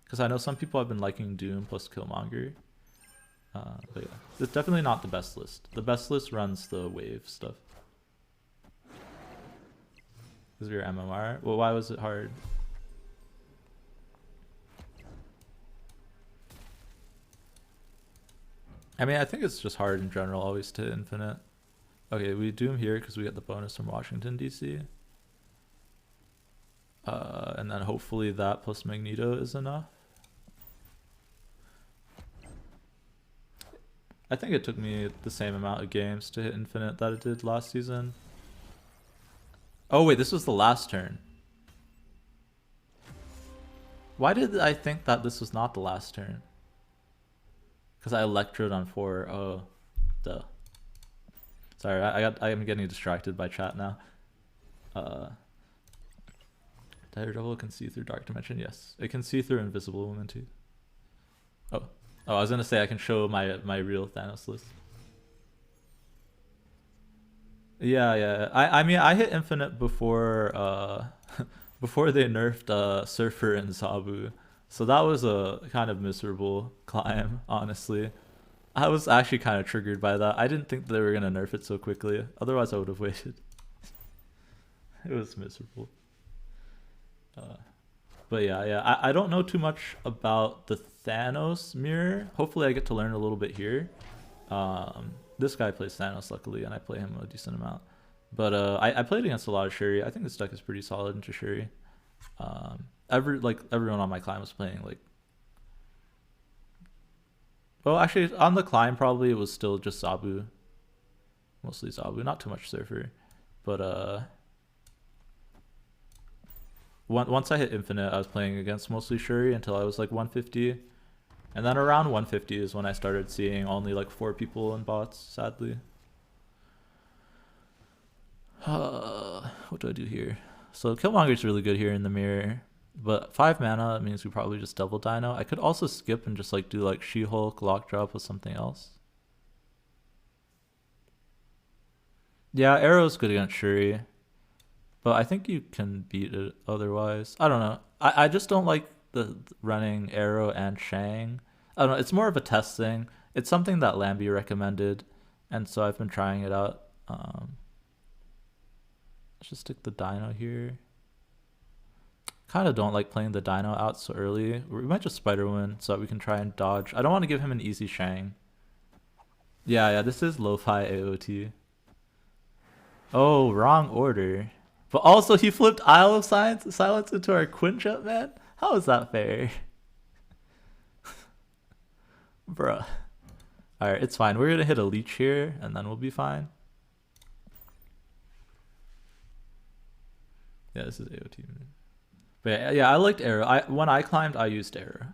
Because I know some people have been liking Doom plus Killmonger. But yeah, it's definitely not the best list. The best list runs the wave stuff. Is your MMR? Well, why was it hard? I mean, I think it's just hard in general always to infinite. Okay, we Doom here because we get the bonus from Washington, D.C. And then hopefully that plus Magneto is enough. I think it took me the same amount of games to hit infinite that it did last season. Oh wait, this was the last turn. Why did I think that this was not the last turn? Because I electroed on 4. Oh, duh. Sorry, I am getting distracted by chat now. Daredevil can see through Dark Dimension. Yes, it can see through Invisible Woman too. Oh, Oh, I was gonna say I can show my real Thanos list. Yeah, yeah. I mean I hit infinite before before they nerfed Surfer and Zabu. So that was a kind of miserable climb, honestly. I was actually kind of triggered by that. I didn't think they were gonna nerf it so quickly. Otherwise I would have waited. It was miserable. Uh, but yeah, yeah. I don't know too much about the Thanos mirror. Hopefully I get to learn a little bit here. This guy plays Thanos luckily, and I play him a decent amount. But I played against a lot of Shuri. I think this deck is pretty solid into Shuri. Everyone on my climb was playing like. Well, actually, on the climb probably it was still just Zabu, mostly Zabu, not too much Surfer, but once I hit infinite, I was playing against mostly Shuri until I was like 150, and then around 150 is when I started seeing only like 4 people in bots. Sadly. What do I do here? So Killmonger's really good here in the mirror, but 5 mana means we probably just double Dino. I could also skip and just like do like She-Hulk, Lock Drop with something else. Yeah, Arrow's good against Shuri, but I think you can beat it otherwise. I don't know. I just don't like the running Arrow and Shang. I don't know. It's more of a test thing. It's something that Lambie recommended, and so I've been trying it out. Let's just stick the Dino here. Kind of don't like playing the Dino out so early. We might just Spider Win so that we can try and dodge. I don't want to give him an easy Shang. Yeah, yeah, this is lo-fi AOT. Oh, wrong order. But also he flipped Isle of Silence into our Quinjet, man? How is that fair? Bruh. Alright, it's fine. We're gonna hit a leech here, and then we'll be fine. Yeah, this is AOT. But yeah, I liked Arrow. When I climbed, I used Arrow.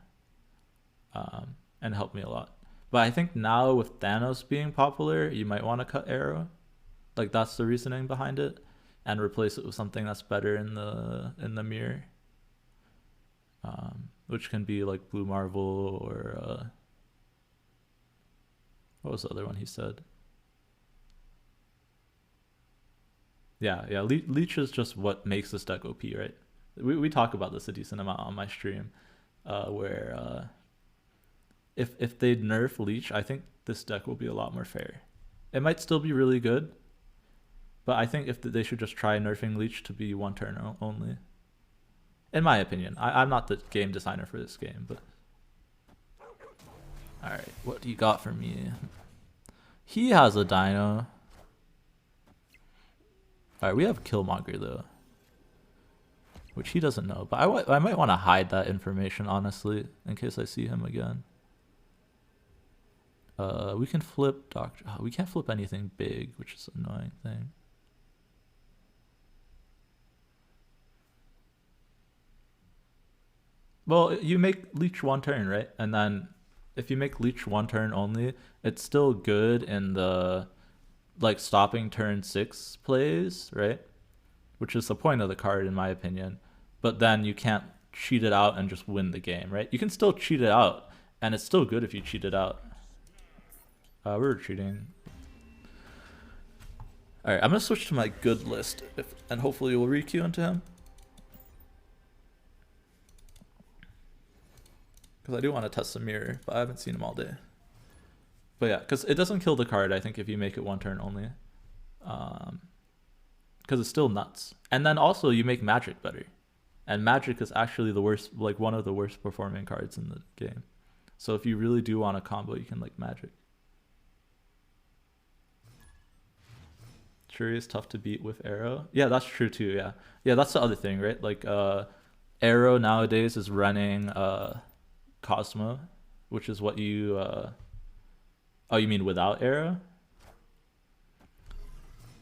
And it helped me a lot. But I think now with Thanos being popular, you might want to cut Arrow. Like that's the reasoning behind it, and replace it with something that's better in the mirror. Which can be like Blue Marvel or what was the other one he said? Yeah, yeah. Leech is just what makes this deck OP, right? We talk about this a decent amount on my stream, where if they nerf Leech, I think this deck will be a lot more fair. It might still be really good, but I think if they should just try nerfing Leech to be 1 turn only. In my opinion, I'm not the game designer for this game, but all right, what do you got for me? He has a Dino. All right, we have Killmonger though, which he doesn't know. But I might want to hide that information, honestly, in case I see him again. We can flip Doctor. Oh, we can't flip anything big, which is an annoying thing. Well, you make Leech 1 turn, right? And then if you make Leech 1 turn only, it's still good in the like stopping turn 6 plays, right? Which is the point of the card in my opinion. But then you can't cheat it out and just win the game, right? You can still cheat it out, and it's still good if you cheat it out. We're retreating. Alright, I'm gonna switch to my good list, and hopefully we'll re-queue into him. Because I do want to test the mirror, but I haven't seen him all day. But yeah, because it doesn't kill the card, I think, if you make it 1 turn only. Because it's still nuts. And then also you make Magic better. And Magic is actually the worst, like one of the worst performing cards in the game. So if you really do want a combo, you can like Magic. Shuri is tough to beat with Arrow. Yeah, that's true too, yeah. Yeah, that's the other thing, right? Like Arrow nowadays is running Cosmo, which is what you oh, you mean without Arrow?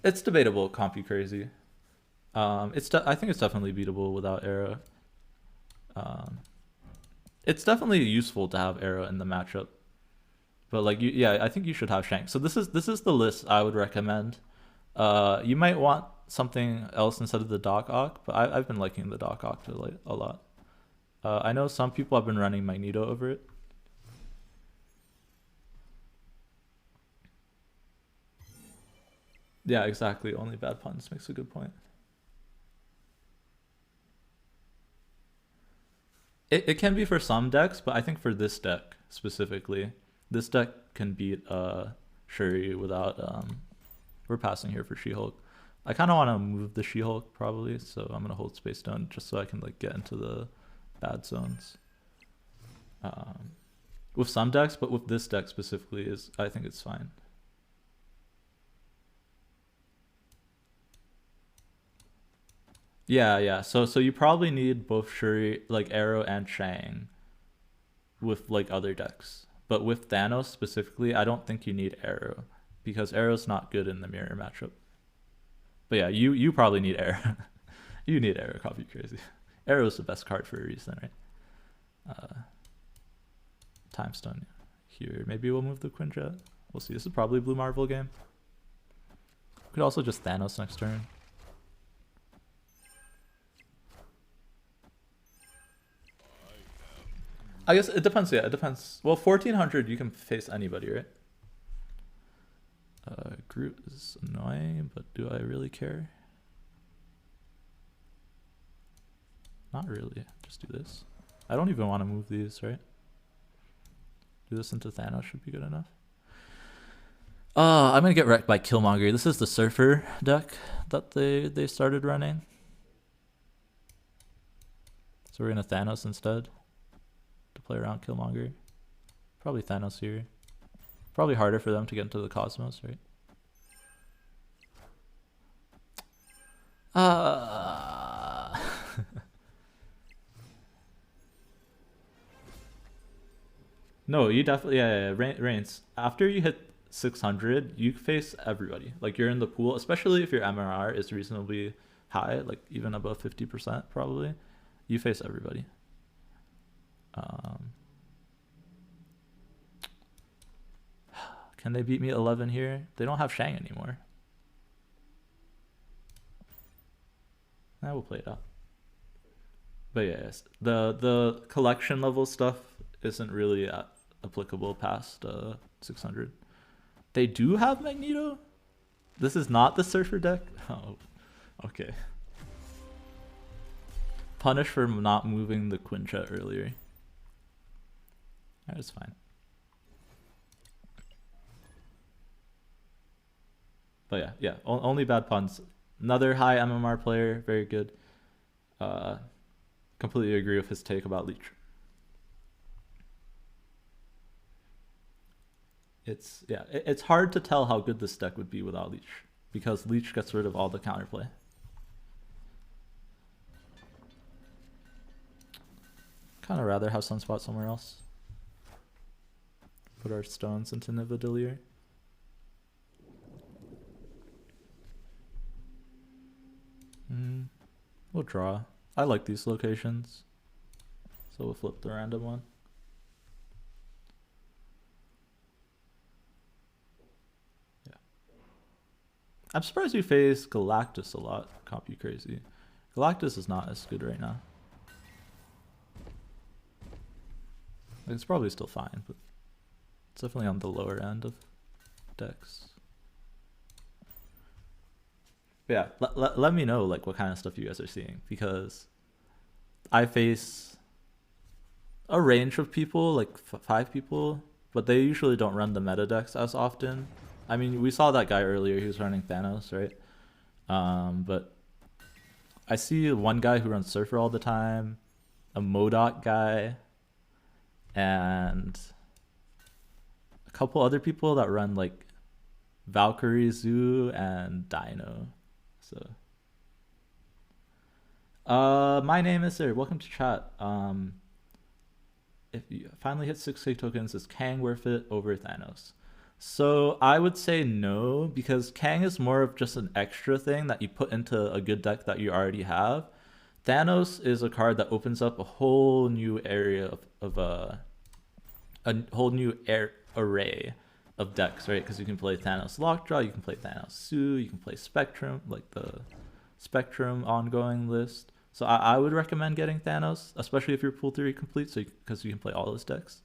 It's debatable. CompuCrazy. I think it's definitely beatable without Arrow. It's definitely useful to have Arrow in the matchup, but like yeah, I think you should have Shank. So this is the list I would recommend. You might want something else instead of the Doc Ock, but I've been liking the Doc Ock a lot. I know some people have been running Magneto over it. Yeah, exactly. Only bad puns makes a good point. It can be for some decks, but I think for this deck specifically, this deck can beat Shuri without we're passing here for She-Hulk. I kind of want to move the She-Hulk probably, so I'm gonna hold Space Stone just so I can like get into the bad zones. With some decks, but with this deck specifically, is I think it's fine. Yeah, yeah. So you probably need both Shuri, like Arrow and Shang, with like other decks. But with Thanos specifically, I don't think you need Arrow because Arrow's not good in the mirror matchup. But yeah, you probably need Arrow. You need Arrow. Copy crazy. Arrow's the best card for a reason, right? Time Stone here. Maybe we'll move the Quinjet. We'll see. This is probably Blue Marvel game. We could also just Thanos next turn. I guess it depends. Yeah, it depends. Well, 1400 you can face anybody, right? Groot is annoying, but do I really care? Not really. Just do this. I don't even want to move these, right? Do this into Thanos should be good enough. I'm gonna get wrecked by Killmonger. This is the Surfer deck that they started running. So we're gonna Thanos instead to play around Killmonger. Probably Thanos here. Probably harder for them to get into the Cosmos, right? No, you definitely, yeah, Reigns. After you hit 600, you face everybody. Like you're in the pool, especially if your MRR is reasonably high, like even above 50% probably. You face everybody. Can they beat me 11 here? They don't have Shang anymore. I will play it out. But yes, the collection level stuff isn't really applicable past 600. They do have Magneto? This is not the Surfer deck? Oh, okay. Punish for not moving the Quinjet earlier. That is fine. But yeah, only bad puns. Another high MMR player, very good. Completely agree with his take about Leech. It's hard to tell how good this deck would be without Leech because Leech gets rid of all the counterplay. Kind of rather have Sunspot somewhere else. Put our stones into Nivedillier. We'll draw. I like these locations. So we'll flip the random one. Yeah. I'm surprised we face Galactus a lot. Copy crazy. Galactus is not as good right now. Like, it's probably still fine, but it's definitely on the lower end of decks. But yeah, let me know like what kind of stuff you guys are seeing because I face a range of people, like 5 people, but they usually don't run the meta decks as often. I mean, we saw that guy earlier, he was running Thanos, right? But I see one guy who runs Surfer all the time, a MODOK guy, and a couple other people that run like Valkyrie, Zoo, and Dino. So my name is there. Welcome to chat. If you finally hit 6K tokens, is Kang worth it over Thanos? So I would say no, because Kang is more of just an extra thing that you put into a good deck that you already have. Thanos is a card that opens up a whole new area of a whole new array of decks, right? Because you can play Thanos Lockjaw, you can play Thanos Sue, you can play Spectrum, like the Spectrum ongoing list. So I would recommend getting Thanos, especially if your pool theory complete, so because you can play all those decks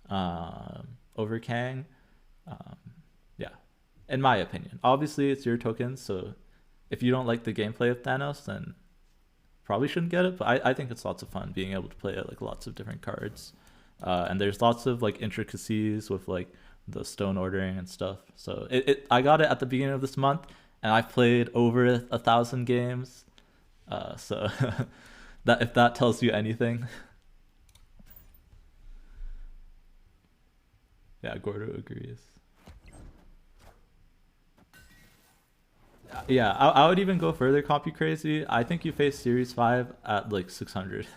over Kang. Yeah, in my opinion. Obviously, it's your tokens, so if you don't like the gameplay of Thanos, then probably shouldn't get it. But I think it's lots of fun being able to play like lots of different cards, and there's lots of like intricacies with like the stone ordering and stuff. So I got it at the beginning of this month, and I've played over 1,000 games. So that if that tells you anything. Yeah, Gordo agrees. Yeah, I would even go further, CompuCrazy. I think you face Series 5 at like 600.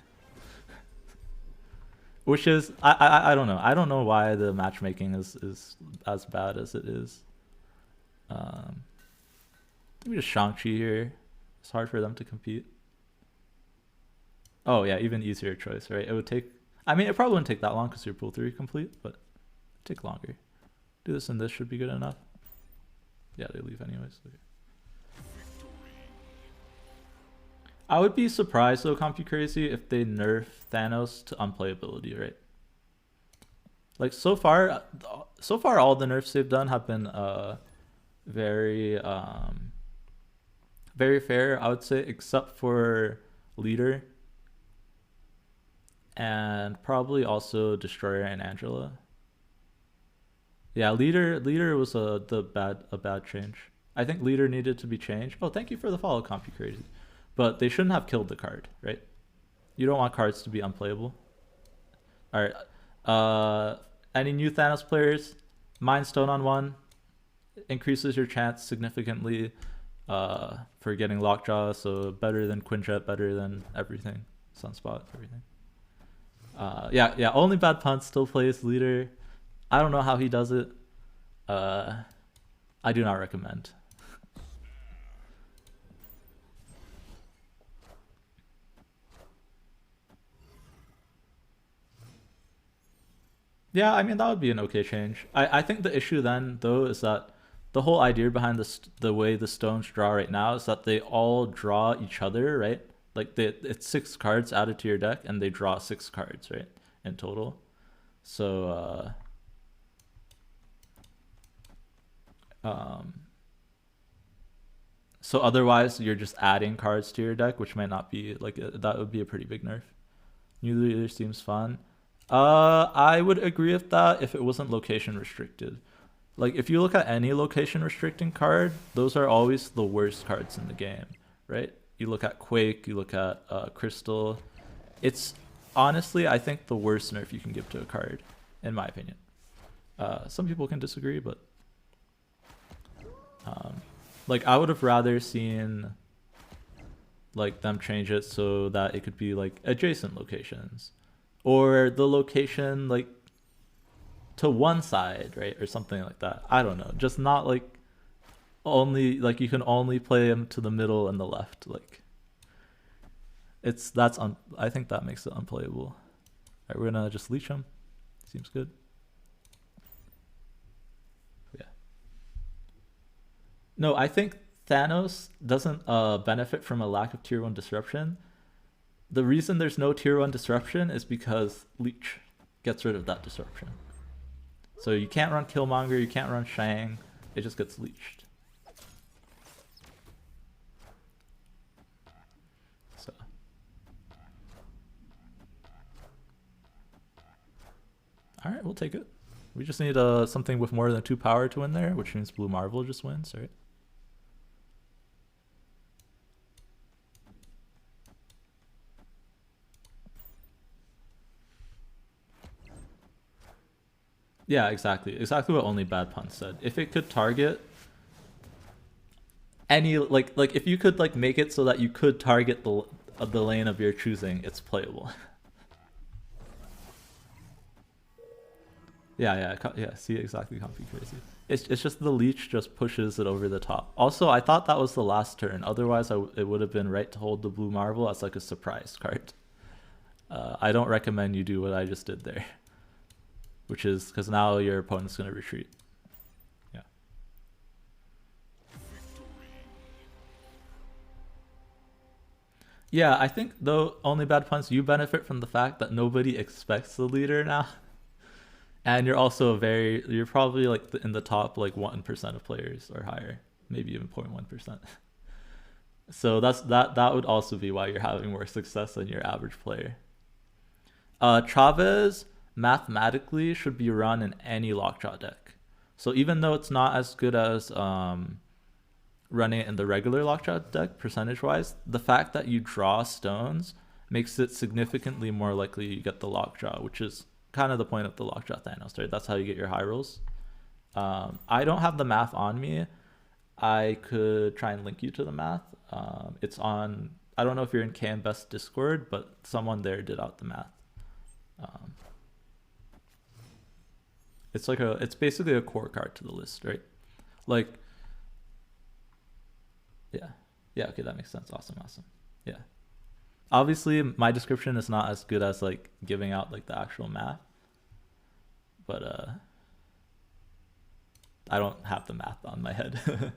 Which is, I don't know. I don't know why the matchmaking is as bad as it is. Maybe just Shang-Chi here. It's hard for them to compete. Oh yeah, even easier choice, right? It would take, I mean, it probably wouldn't take that long because your pool 3 complete, but it'd take longer. Do this and this should be good enough. Yeah, they leave anyways. Okay. I would be surprised though, CompuCrazy, if they nerf Thanos to unplayability, right? Like so far all the nerfs they've done have been very very fair, I would say, except for Leader and probably also Destroyer and Angela. Yeah, Leader was a bad change. I think Leader needed to be changed. Oh, thank you for the follow, CompuCrazy. But they shouldn't have killed the card, right? You don't want cards to be unplayable. All right. Any new Thanos players? Mind Stone on 1 increases your chance significantly for getting Lockjaw, so better than Quinjet, better than everything. Sunspot, everything. Yeah, only bad punt still plays Leader. I don't know how he does it. I do not recommend. Yeah, I mean that would be an okay change. I think the issue then though is that the whole idea behind the way the stones draw right now is that they all draw each other, right? Like it's 6 cards added to your deck, and they draw 6 cards, right, in total. So so otherwise you're just adding cards to your deck, which might not be like that would be a pretty big nerf. New Leader seems fun. I would agree with that if it wasn't location restricted. Like if you look at any location restricting card, those are always the worst cards in the game, right? You look at Quake, you look at Crystal. It's honestly, I think, the worst nerf you can give to a card, in my opinion. Some people can disagree, but like I would have rather seen like them change it so that it could be like adjacent locations, or the location like to one side, right, or something like that. I don't know, just not like only like you can only play them to the middle and the left. Like I think that makes it unplayable. All right, we're gonna just leech them. Seems good. Yeah. No, I think Thanos doesn't benefit from a lack of tier 1 disruption. The reason there's no tier 1 disruption is because Leech gets rid of that disruption. So you can't run Killmonger, you can't run Shang, it just gets leeched. So. Alright, we'll take it. We just need something with more than 2 power to win there, which means Blue Marvel just wins, right? Yeah, exactly. Exactly what only bad punt said. If it could target any like if you could like make it so that you could target the lane of your choosing, it's playable. Yeah. See, exactly, CompuCrazy. It's just the leech just pushes it over the top. Also, I thought that was the last turn. Otherwise, it would have been right to hold the Blue Marvel as like a surprise card. I don't recommend you do what I just did there. Which is because now your opponent's going to retreat. Yeah. Yeah, I think though only bad punts, you benefit from the fact that nobody expects the leader now. And you're also you're probably like in the top like 1% of players or higher, maybe even 0.1%. So that would also be why you're having more success than your average player. Chavez mathematically should be run in any lockjaw deck. So even though it's not as good as running it in the regular lockjaw deck percentage wise, the fact that you draw stones makes it significantly more likely you get the lockjaw, which is kind of the point of the lockjaw Thanos, right? That's how you get your high rolls. I don't have the math on me. I could try and link you to the math. It's on. I don't know if you're in KMBest Discord, but someone there did out the math. Um, it's basically a core card to the list, right? Like, yeah, yeah. Okay, that makes sense. Awesome. Yeah. Obviously, my description is not as good as like giving out like the actual math, but I don't have the math on my head.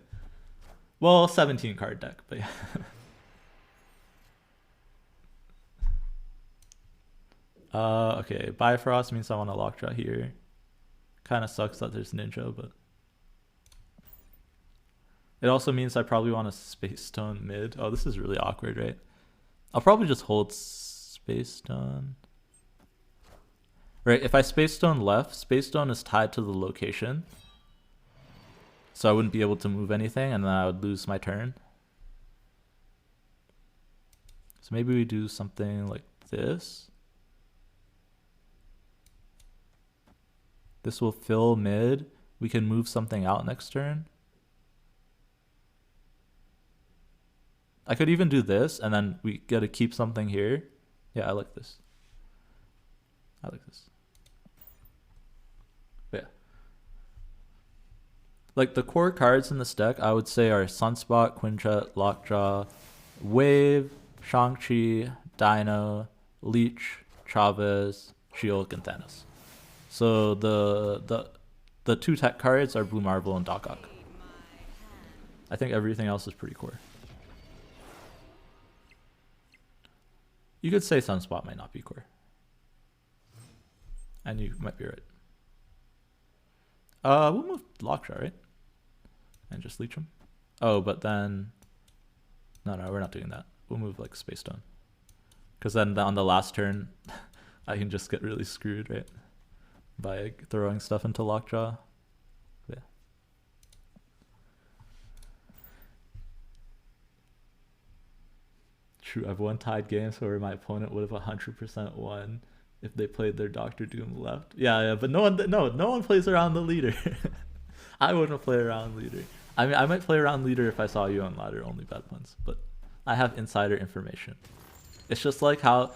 Well, 17 card deck, but yeah. Okay, Bifrost means I want a Lockjaw here. Kind of sucks that there's Ninja, but it also means I probably want a Space Stone mid. Oh, this is really awkward, right? I'll probably just hold Space Stone. Right, if I Space Stone left, Space Stone is tied to the location. So I wouldn't be able to move anything, and then I would lose my turn. So maybe we do something like this. This will fill mid. We can move something out next turn. I could even do this, and then we get to keep something here. Yeah, I like this. But yeah. Like the core cards in this deck, I would say are Sunspot, Quinjet, Lockjaw, Wave, Shang-Chi, Dino, Leech, Chavez, She-Hulk, and Thanos. So the two tech cards are Blue Marvel and Doc Ock. I think everything else is pretty core. You could say Sunspot might not be core. And you might be right. We'll move Lockjaw, right? And just leech him. Oh, but then... No, we're not doing that. We'll move like Space Stone. Because then on the last turn, I can just get really screwed, right? By throwing stuff into Lockjaw. Yeah. True, I've won tied games where my opponent would have 100% won if they played their Doctor Doom left. Yeah, but no one plays around the leader. I wouldn't play around leader. I mean, I might play around leader if I saw you on ladder only bad ones, but I have insider information. It's just like how...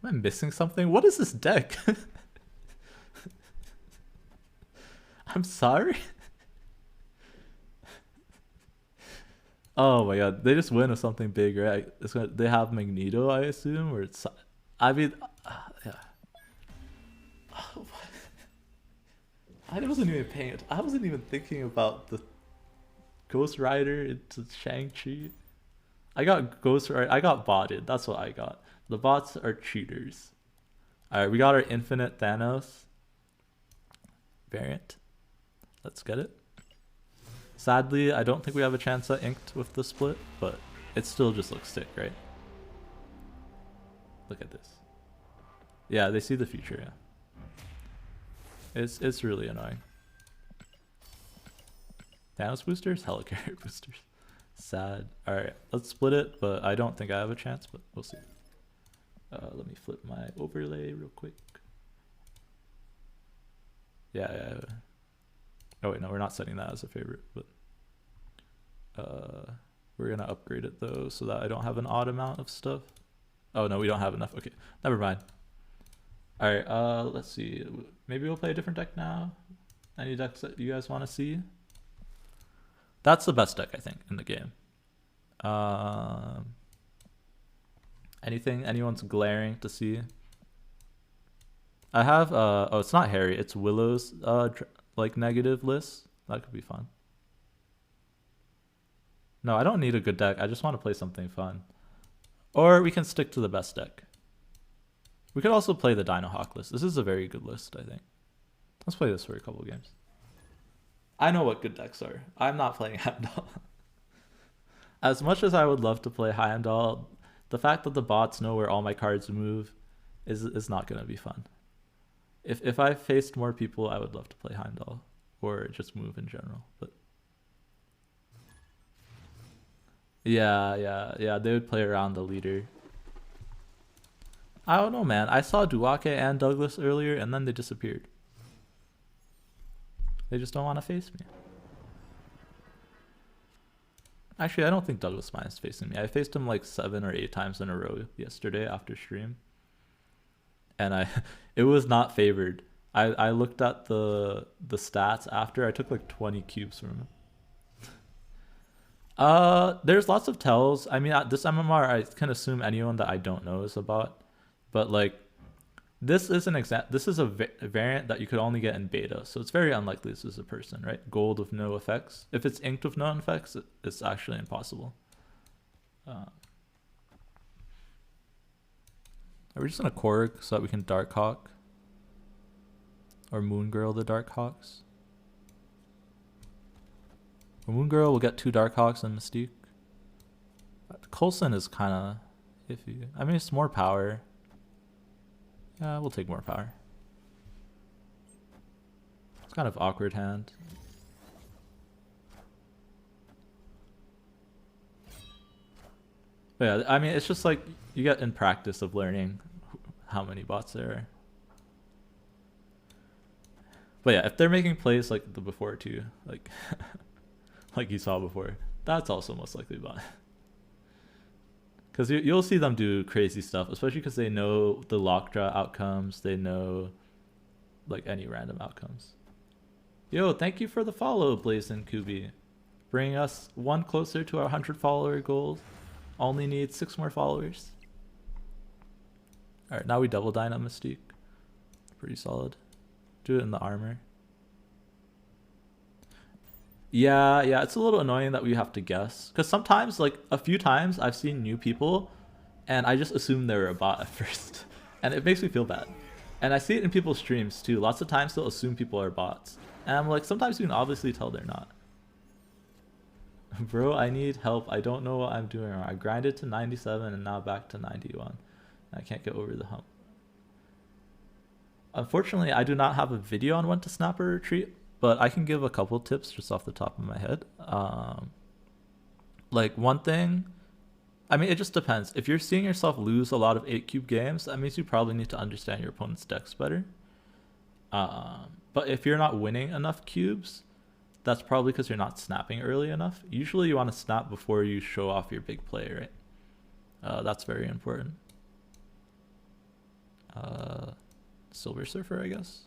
Am I missing something? What is this deck? I'm sorry. Oh my god, they just win with something big, right? They have Magneto, I assume, or it's... I mean, yeah. Oh, I wasn't even paying it. I wasn't even thinking about the Ghost Rider into Shang-Chi. I got Ghost Rider. I got botted. That's what I got. The bots are cheaters. Alright, we got our Infinite Thanos variant. Let's get it. Sadly, I don't think we have a chance at Inked with the split, but it still just looks sick, right? Look at this. Yeah, they see the future, yeah. It's really annoying. Thanos boosters? Helicarrier boosters. Sad. Alright, let's split it, but I don't think I have a chance, but we'll see. Let me flip my overlay real quick. Yeah. Oh wait, no, we're not setting that as a favorite, but we're gonna upgrade it though so that I don't have an odd amount of stuff. Oh no, we don't have enough. Okay, never mind. All right, let's see. Maybe we'll play a different deck now. Any decks that you guys want to see? That's the best deck I think in the game. Anything anyone's glaring to see? I have oh, it's not Harry, it's Willow's like negative lists. That could be fun. No, I don't need a good deck. I just want to play something fun. Or we can stick to the best deck. We could also play the Dino Hawk list. This is a very good list, I think. Let's play this for a couple games. I know what good decks are. I'm not playing Heimdall. As much as I would love to play Heimdall, the fact that the bots know where all my cards move is not going to be fun. If I faced more people, I would love to play Heimdall or just move in general. But yeah, they would play around the leader. I don't know, man. I saw Duake and Douglas earlier, and then they disappeared. They just don't want to face me. Actually, I don't think Douglas minds facing me. I faced him like 7 or 8 times in a row yesterday after stream. And it was not favored. I looked at the stats after. I took like 20 cubes from him. There's lots of tells. I mean, at this MMR, I can assume anyone that I don't know is about. But like, this is a variant that you could only get in beta, so it's very unlikely this is a person, right? Gold with no effects. If it's inked with no effects, it's actually impossible. Are we just gonna Korg so that we can Dark Hawk? Or Moon Girl the Dark Hawks? Or Moon Girl will get 2 Dark Hawks and Mystique. Coulson is kind of iffy. I mean, it's more power. Yeah, we'll take more power. It's kind of awkward hand. But yeah, I mean, it's just like you get in practice of learning how many bots there are. But yeah, if they're making plays like the before too, like like you saw before, that's also most likely bot. Because you'll see them do crazy stuff, especially because they know the lockdraw outcomes. They know like any random outcomes. Yo, thank you for the follow, Blazin' Kubi. Bringing us one closer to our 100 follower goal. Only need 6 more followers. Alright, now we double Dino Mystique. Pretty solid. Do it in the armor. Yeah, it's a little annoying that we have to guess. Because sometimes, like, a few times, I've seen new people, and I just assume they were a bot at first. And it makes me feel bad. And I see it in people's streams, too. Lots of times, they'll assume people are bots. And I'm like, sometimes you can obviously tell they're not. Bro, I need help. I don't know what I'm doing wrong. I grinded to 97, and now back to 91. I can't get over the hump. Unfortunately, I do not have a video on when to snap or retreat. But I can give a couple tips just off the top of my head. Like one thing, I mean, it just depends. If you're seeing yourself lose a lot of 8 cube games, that means you probably need to understand your opponent's decks better. But if you're not winning enough cubes, that's probably because you're not snapping early enough. Usually you want to snap before you show off your big play, right? That's very important. Silver Surfer, I guess.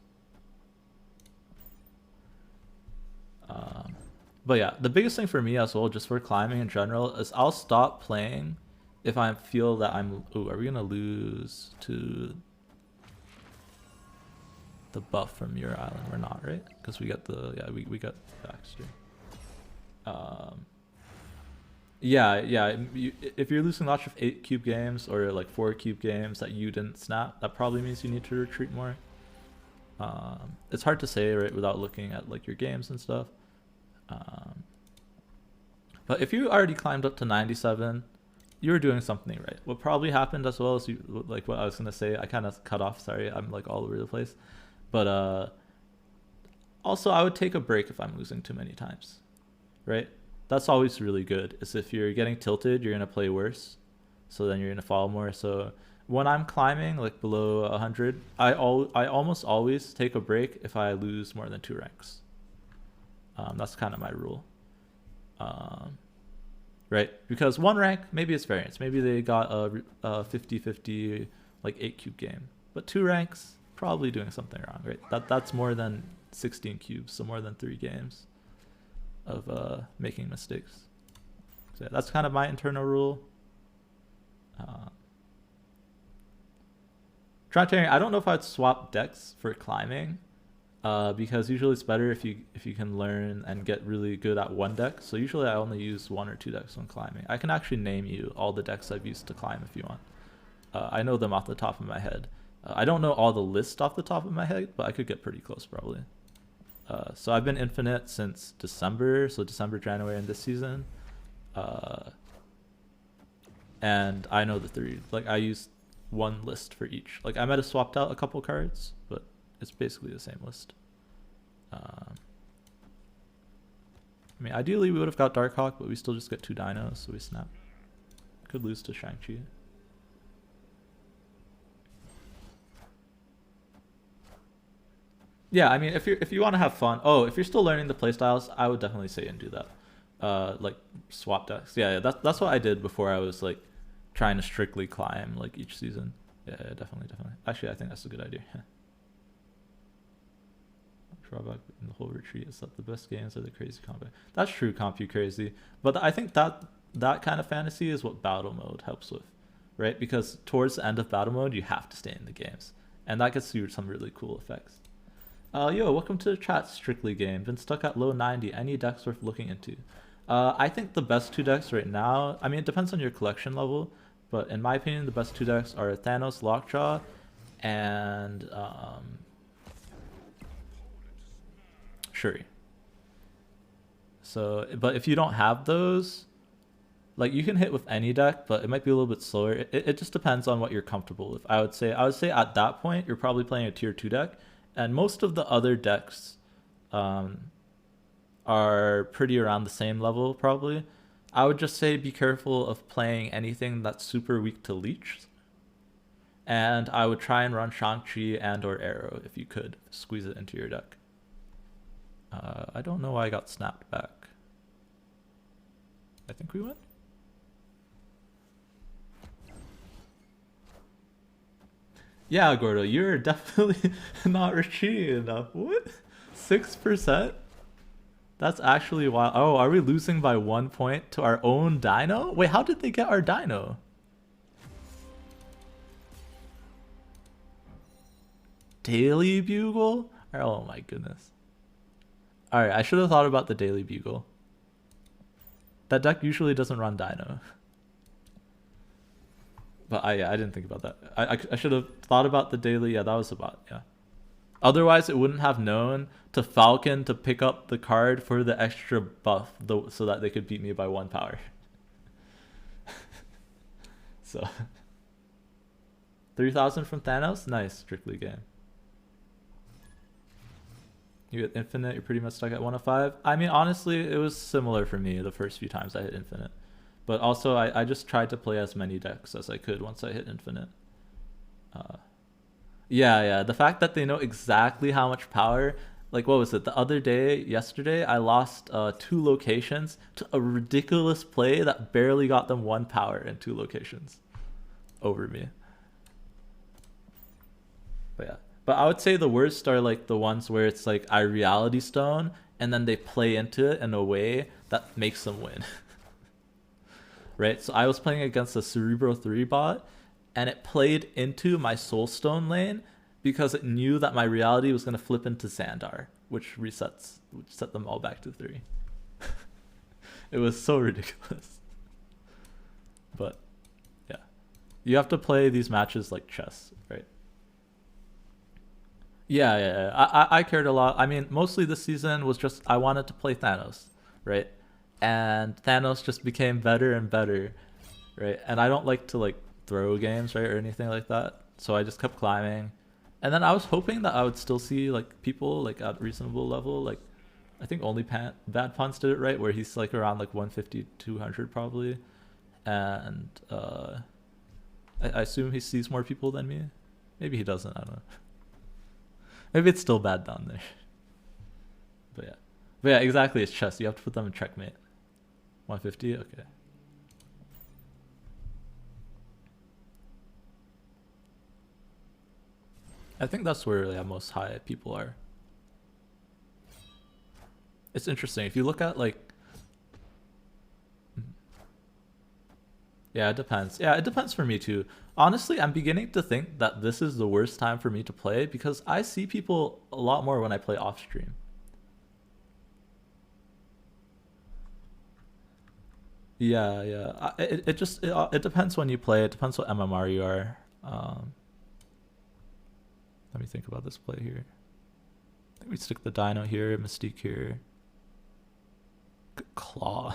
But yeah, the biggest thing for me as well, just for climbing in general, is I'll stop playing if I feel that I'm... Ooh, are we going to lose to the buff from your island? We're not, right? Because we got the... Yeah, we got Baxter. If you're losing lots of 8 cube games or like 4 cube games that you didn't snap, that probably means you need to retreat more. It's hard to say, right, without looking at like your games and stuff. But if you already climbed up to 97, you were doing something right. What probably happened as well as you, like what I was gonna say, I kind of cut off. Sorry, I'm like all over the place. But also I would take a break if I'm losing too many times, right? That's always really good. Is if you're getting tilted, you're gonna play worse, so then you're gonna fall more. So when I'm climbing like below 100, I almost always take a break if I lose more than 2 ranks. That's kind of my rule. Right? Because 1 rank, maybe it's variance. Maybe they got a 50-50 like 8 cube game. But 2 ranks, probably doing something wrong, right? That's more than 16 cubes, so more than 3 games of making mistakes. So yeah, that's kind of my internal rule. I don't know if I'd swap decks for climbing. because usually it's better if you can learn and get really good at one deck. So usually I only use 1 or 2 decks when climbing. I can actually name you all the decks I've used to climb if you want. I know them off the top of my head. I don't know all the list off the top of my head, but I could get pretty close probably. So I've been Infinite since December, so December, January, and this season. And I know the 3. Like I used one list for each. Like I might have swapped out a couple cards, but it's basically the same list. I mean, ideally we would have got Darkhawk, but we still just get 2 dinos, so we snap. Could lose to Shang-Chi. Yeah, I mean, if you want to have fun, if you're still learning the playstyles, I would definitely say and do that. Like swap decks. Yeah, that's what I did before I was like trying to strictly climb like each season. Yeah, definitely. Actually, I think that's a good idea. Drawback in the whole retreat is that the best games are the crazy combat. That's true, Compu Crazy. But I think that kind of fantasy is what battle mode helps with, right? Because towards the end of battle mode, you have to stay in the games, and that gets you some really cool effects. Yo, welcome to the chat, Strictly Game. Been stuck at low 90. Any decks worth looking into? I think the best 2 decks right now, I mean, it depends on your collection level, but in my opinion, the best 2 decks are Thanos Lockjaw and Shuri. So, but if you don't have those, like you can hit with any deck, but it might be a little bit slower. It just depends on what you're comfortable with. I would say at that point, you're probably playing a tier 2 deck. And most of the other decks are pretty around the same level, probably. I would just say be careful of playing anything that's super weak to leech. And I would try and run Shang-Chi and or Arrow if you could. Squeeze it into your deck. I don't know why I got snapped back. I think we win. Yeah, Gordo, you're definitely not retreating enough. What? 6%? That's actually wild. Oh, are we losing by 1 point to our own dino? Wait, how did they get our dino? Daily Bugle? Oh my goodness. Alright, I should have thought about the Daily Bugle. That deck usually doesn't run dino. But I didn't think about that. I should have thought about the daily. Yeah, that was about, yeah. Otherwise, it wouldn't have known to Falcon to pick up the card for the extra buff so that they could beat me by 1 power. So, 3,000 from Thanos? Nice, Strictly Game. You get Infinite, you're pretty much stuck at 105. I mean, honestly, it was similar for me the first few times I hit Infinite. But also, I just tried to play as many decks as I could once I hit Infinite. Yeah. The fact that they know exactly how much power... Like, what was it? The other day, yesterday, I lost 2 locations to a ridiculous play that barely got them 1 power in 2 locations over me. But yeah. But I would say the worst are like the ones where it's like I Reality Stone and then they play into it in a way that makes them win. Right? So I was playing against a Cerebro 3 bot and it played into my Soulstone lane because it knew that my reality was going to flip into Xandar, which set them all back to 3. It was so ridiculous. But yeah. You have to play these matches like chess, right? Yeah. I cared a lot. I mean, mostly this season was just I wanted to play Thanos, right? And Thanos just became better and better, right? And I don't like to like throw games, right, or anything like that. So I just kept climbing. And then I was hoping that I would still see like people like at reasonable level. Like I think only Bad Puns did it right, where he's like around like 150, 200 probably. And I assume he sees more people than me. Maybe he doesn't, I don't know. Maybe it's still bad down there. But yeah, exactly, it's chess. You have to put them in checkmate. 150? Okay. I think that's where the most high people are. It's interesting. If you look at like... Yeah, it depends. Yeah, it depends for me too. Honestly, I'm beginning to think that this is the worst time for me to play because I see people a lot more when I play off stream. Yeah, yeah. It just it depends when you play. It depends what MMR you are. Let me think about this play here. I think we stick the Dino here, Mystique here. Claw.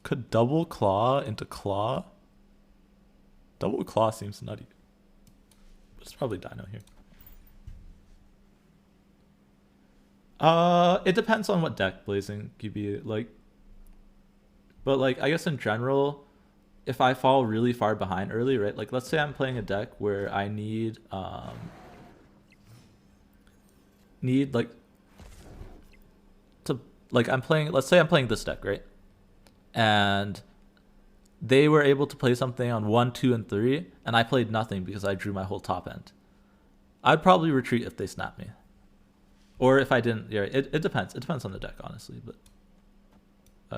Could double claw into claw? Double claw seems nutty. But it's probably Dino here. It depends on what deck Blazing QB like. But like I guess in general, if I fall really far behind early, right? Like let's say I'm playing a deck where I need like to like I'm playing let's say I'm playing this deck, right? And they were able to play something on 1, 2, and 3, and I played nothing because I drew my whole top end. I'd probably retreat if they snap me. Or if I didn't, yeah, it depends. It depends on the deck, honestly. But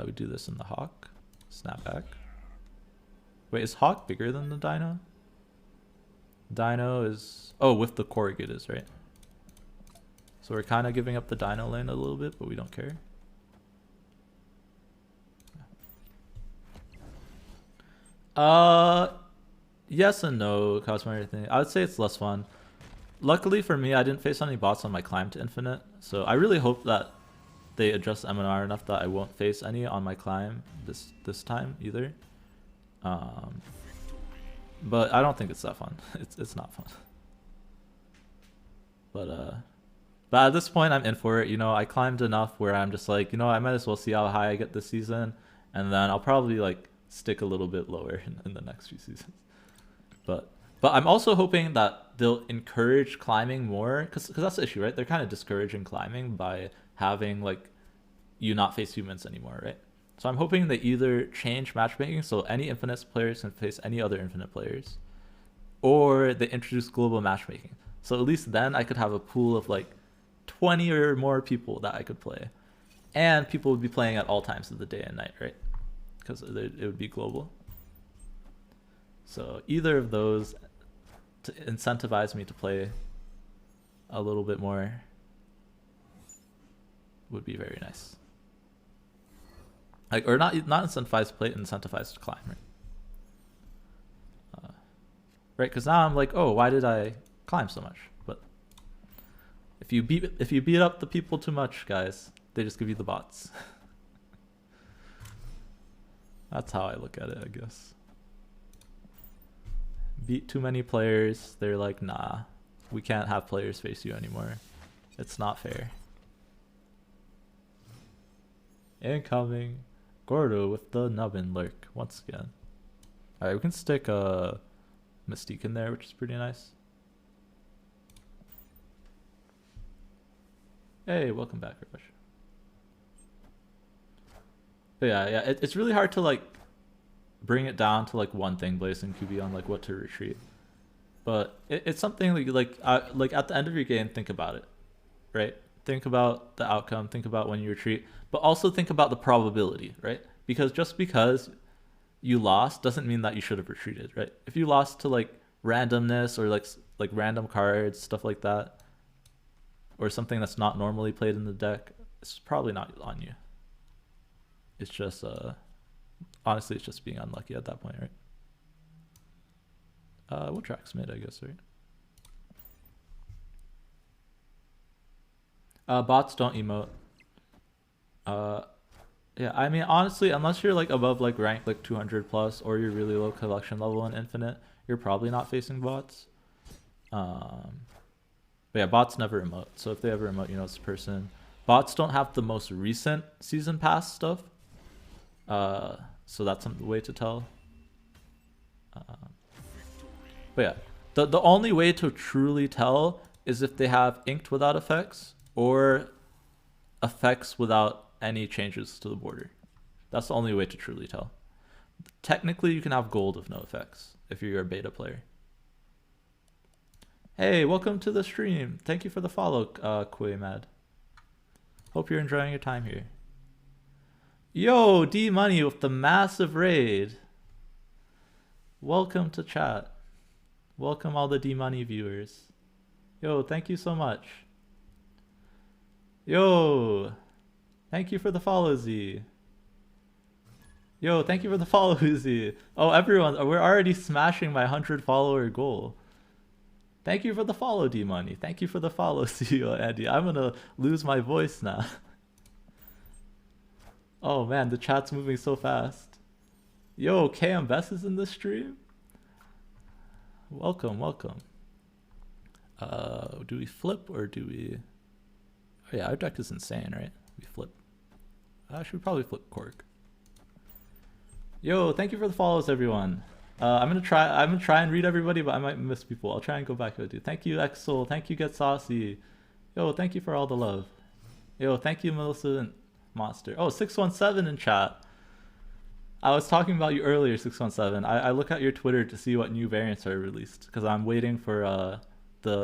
we do this in the Hawk. Snap back. Wait, is Hawk bigger than the Dino? Dino is... Oh, with the Korg it is, right? So we're kind of giving up the Dino lane a little bit, but we don't care. Yes and no, Cosmo and everything. I would say it's less fun. Luckily for me, I didn't face any bots on my climb to infinite, so I really hope that they adjust MNR enough that I won't face any on my climb this time either. But I don't think it's that fun. It's not fun. But at this point, I'm in for it. You know, I climbed enough where I'm just like, you know, I might as well see how high I get this season, and then I'll probably like stick a little bit lower in the next few seasons. But I'm also hoping that they'll encourage climbing more, because that's the issue, right? They're kind of discouraging climbing by having like you not face humans anymore, right? So I'm hoping they either change matchmaking so any infinite players can face any other infinite players, or they introduce global matchmaking. So at least then I could have a pool of like 20 or more people that I could play, and people would be playing at all times of the day and night, right? Because it would be global. So either of those to incentivize me to play a little bit more would be very nice. Like, or not incentivize to play, incentivize to climb, right? Right, because now I'm like, oh, why did I climb so much? But if you beat up the people too much, guys, they just give you the bots. That's how I look at it, I guess. Beat too many players, they're like, nah, we can't have players face you anymore. It's not fair. Incoming. Gordo with the nubbin lurk once again. Alright, we can stick a Mystique in there, which is pretty nice. Hey, welcome back, Revis. But yeah, it's really hard to like bring it down to like one thing, Blazing QB, on like what to retreat. But it's something like at the end of your game, think about it, right? Think about the outcome, think about when you retreat, but also think about the probability, right? Because just because you lost doesn't mean that you should have retreated, right? If you lost to like randomness or like random cards, stuff like that, or something that's not normally played in the deck, it's probably not on you. It's just honestly, it's just being unlucky at that point, right? We'll track mid, I guess, right? Bots don't emote. Yeah, I mean, honestly, unless you're like above like rank like 200 plus, or you're really low collection level in Infinite, you're probably not facing bots. But yeah, bots never emote. So if they ever emote, you know it's a person. Bots don't have the most recent season pass stuff. So that's some way to tell. But yeah, the only way to truly tell is if they have inked without effects or effects without any changes to the border. That's the only way to truly tell. Technically, you can have gold with no effects if you're a beta player. Hey, welcome to the stream. Thank you for the follow, Quaymad. Hope you're enjoying your time here. Yo, D Money with the massive raid. Welcome to chat. Welcome all the D-Money viewers. Yo, thank you so much. Yo, thank you for the follow, Z. Yo, thank you for the follow, Z. Oh, everyone, we're already smashing my 100 follower goal. Thank you for the follow, D-Money. Thank you for the follow, CEO Andy. I'm gonna lose my voice now. Oh man, the chat's moving so fast. Yo, KM Best is in the stream? Welcome, welcome. Do we flip or do we... Oh yeah, our deck is insane, right? We flip. Should we probably flip Cork? Yo, thank you for the follows, everyone. I'm gonna try and read everybody, but I might miss people. I'll try and go back to it. Thank you, Exol. Thank you, Get Saucy. Yo, thank you for all the love. Yo, thank you, Melissa and Monster. Oh, 617 in chat. I was talking about you earlier, 617. I look at your Twitter to see what new variants are released because I'm waiting for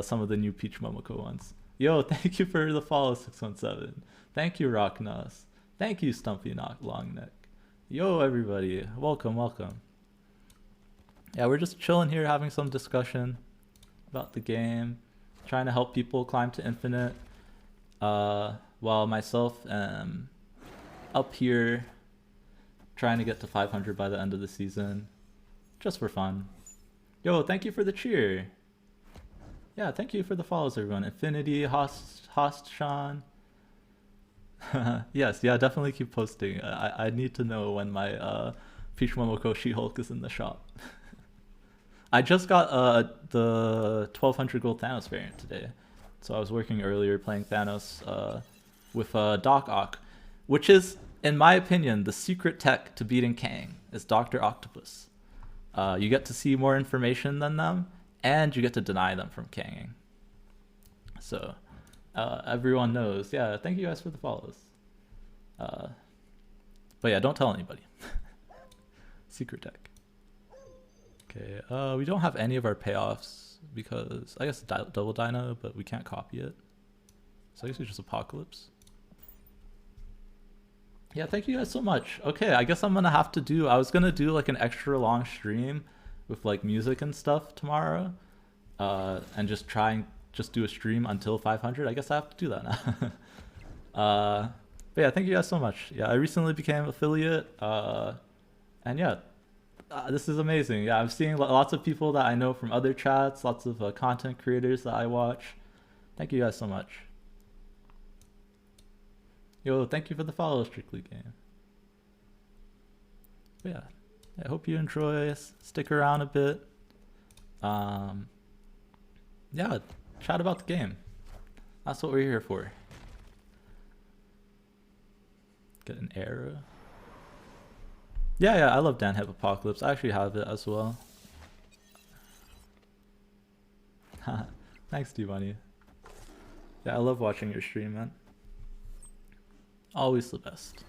some of the new Peach Momoko ones. Yo, thank you for the follow, 617. Thank you, Rocknos. Thank you, Stumpy Longneck. Yo, everybody. Welcome, welcome. Yeah, we're just chilling here having some discussion about the game, trying to help people climb to Infinite, while myself am up here trying to get to 500 by the end of the season, just for fun. Yo, thank you for the cheer. Yeah, thank you for the follows, everyone. Infinity, Host Sean. Yes, yeah, definitely keep posting. I need to know when my Peach Momoko She-Hulk is in the shop. I just got the 1200 gold Thanos variant today. So I was working earlier playing Thanos with Doc Ock, which is, in my opinion, the secret tech to beating Kang is Dr. Octopus. You get to see more information than them, and you get to deny them from Kanging. So everyone knows. Yeah, thank you guys for the follows. But yeah, don't tell anybody. Secret tech. Okay, we don't have any of our payoffs because I guess double dino, but we can't copy it. So I guess it's just Apocalypse. Yeah, thank you guys so much. Okay, I guess I'm gonna have to do, I was gonna do like an extra long stream with like music and stuff tomorrow, and just try and just do a stream until 500. I guess I have to do that now. But yeah, thank you guys so much. Yeah, I recently became affiliate, and yeah, this is amazing. Yeah, I'm seeing lots of people that I know from other chats, lots of content creators that I watch. Thank you guys so much. Yo, thank you for the follow, Strictly Game. But yeah, I hope you enjoy. Stick around a bit. Yeah, chat about the game. That's what we're here for. Get an arrow. Yeah, I love Dan Hip Apocalypse. I actually have it as well. Thanks, D-Money. Yeah, I love watching your stream, man. Always the best.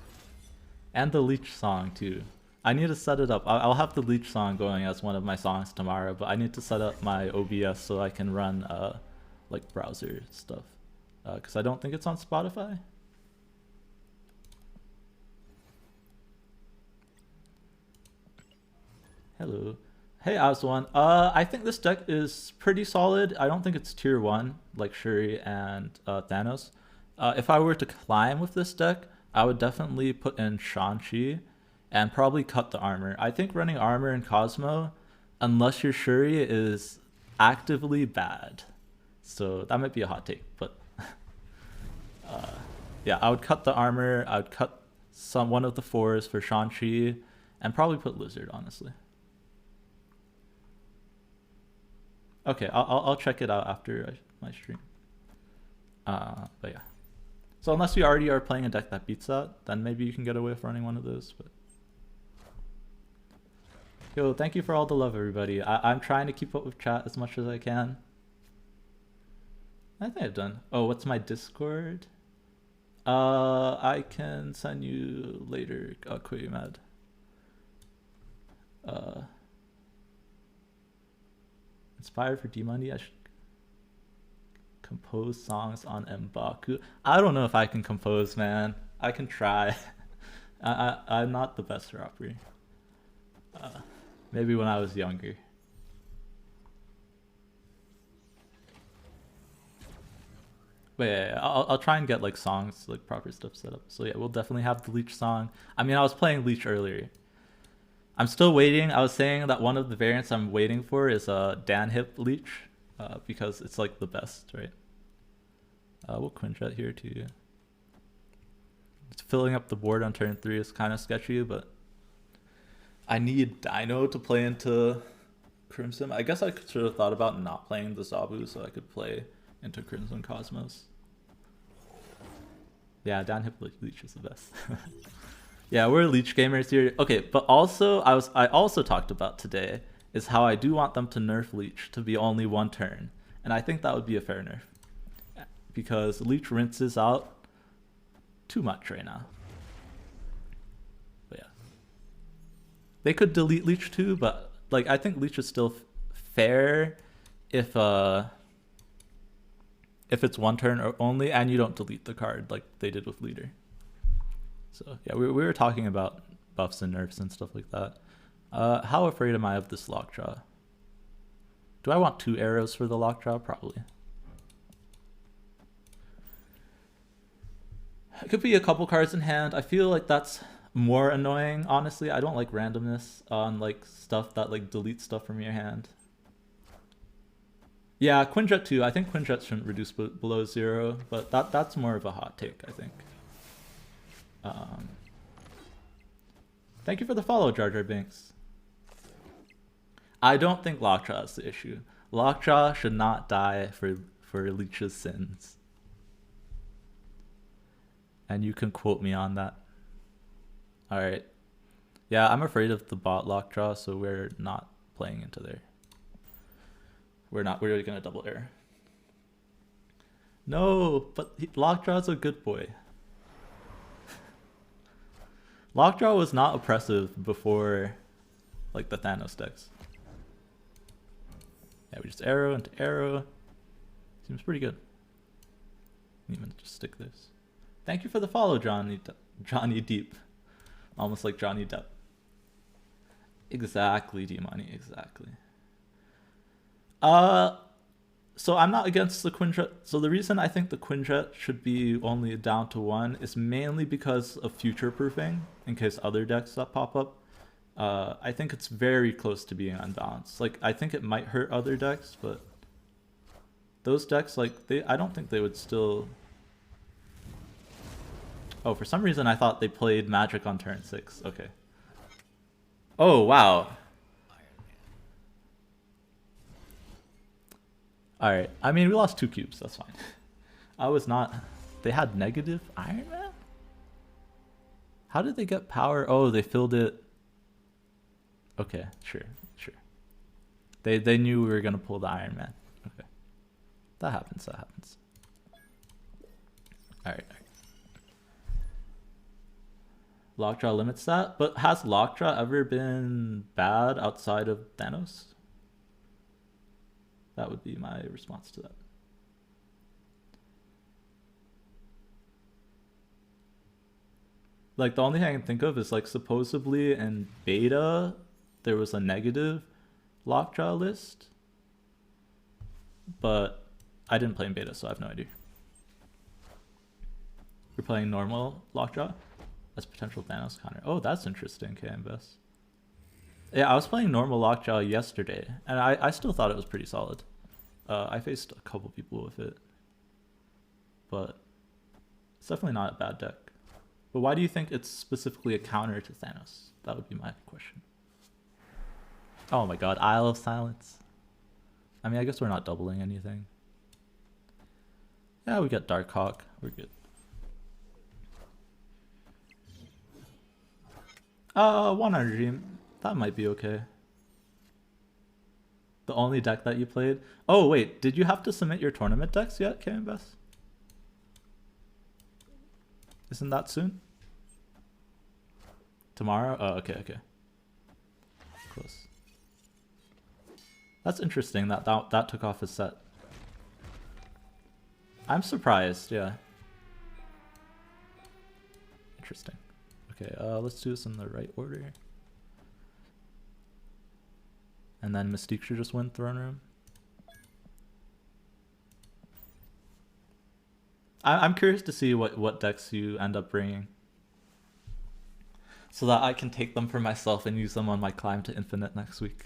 And the Leech song, too. I need to set it up. I'll have the Leech song going as one of my songs tomorrow, but I need to set up my OBS so I can run like browser stuff. Because I don't think it's on Spotify. Hello. Hey, Aswan. I think this deck is pretty solid. I don't think it's tier 1, like Shuri and Thanos. If I were to climb with this deck, I would definitely put in Shang-Chi and probably cut the armor. I think running armor in Cosmo, unless your Shuri, is actively bad. So that might be a hot take, but yeah, I would cut the armor. I would cut one of the 4s for Shang-Chi and probably put Lizard, honestly. Okay, I'll check it out after my stream. But yeah. So unless we already are playing a deck that beats that, then maybe you can get away with running one of those. But yo, thank you for all the love, everybody. I'm trying to keep up with chat as much as I can. I think I've done. Oh, what's my Discord? I can send you later, Quayumad. Inspired for D-Money, I should compose songs on M'Baku. I don't know if I can compose, man. I can try. I'm not the best rapper. Maybe when I was younger. But yeah, I'll try and get like songs, like proper stuff set up. So yeah, we'll definitely have the Leech song. I mean, I was playing Leech earlier. I'm still waiting. I was saying that one of the variants I'm waiting for is Dan Hip Leech, because it's like the best, right? We'll Quinjet here too. It's filling up the board on turn 3 is kind of sketchy, but I need Dino to play into Crimson. I guess I should have thought about not playing the Zabu so I could play into Crimson Cosmos. Yeah, Dan Hip Leech is the best. Yeah, we're Leech gamers here. Okay, but also I also talked about today is how I do want them to nerf Leech to be only 1 turn. And I think that would be a fair nerf. Because Leech rinses out too much right now. But yeah. They could delete Leech too, but like I think Leech is still fair if it's 1 turn or only and you don't delete the card like they did with Leader. So yeah, we were talking about buffs and nerfs and stuff like that. How afraid am I of this Lockjaw? Do I want 2 arrows for the Lockjaw? Probably. It could be a couple cards in hand. I feel like that's more annoying, honestly. I don't like randomness on like stuff that like deletes stuff from your hand. Yeah, Quinjet too. I think Quinjet shouldn't reduce below 0, but that's more of a hot take, I think. Thank you for the follow, Jar Jar Binks. I don't think Lockjaw is the issue. Lockjaw should not die for Leech's sins. And you can quote me on that. Alright. Yeah, I'm afraid of the bot Lockjaw, so we're not playing into there. We're gonna double air. No, but Lockjaw's a good boy. Lockjaw was not oppressive before like the Thanos decks. Yeah, we just arrow into arrow. Seems pretty good. Even just stick this. Thank you for the follow, Johnny Deep. Almost like Johnny Depp. Exactly, Dimani, exactly. So I'm not against the Quinjet. So the reason I think the Quinjet should be only down to 1 is mainly because of future proofing in case other decks that pop up. I think it's very close to being unbalanced. Like I think it might hurt other decks, but those decks like I don't think they would still. Oh, for some reason I thought they played Magic on turn 6. Okay. Oh wow. Alright, I mean, we lost 2 cubes, that's fine. I was not... They had negative Iron Man? How did they get power? Oh, they filled it... Okay, sure. They knew we were going to pull the Iron Man. Okay. That happens. Alright. Lockjaw limits that, but has Lockjaw ever been bad outside of Thanos? That would be my response to that. Like the only thing I can think of is like supposedly in beta there was a negative Lockjaw list, but I didn't play in beta, so I have no idea. You're playing normal Lockjaw as potential Thanos counter. Oh, that's interesting, KMBS. Yeah, I was playing normal Lockjaw yesterday, and I still thought it was pretty solid. I faced a couple people with it, but it's definitely not a bad deck. But why do you think it's specifically a counter to Thanos? That would be my question. Oh my god, Isle of Silence. I mean, I guess we're not doubling anything. Yeah, we got Darkhawk. We're good. One Dream. That might be okay. The only deck that you played? Oh wait, did you have to submit your tournament decks yet, KMBS? Isn't that soon? Tomorrow? Oh, okay. Close. That's interesting that took off his set. I'm surprised, yeah. Interesting. Okay, let's do this in the right order. And then Mystique should just win Throne Room. I'm curious to see what decks you end up bringing, so that I can take them for myself and use them on my climb to Infinite next week.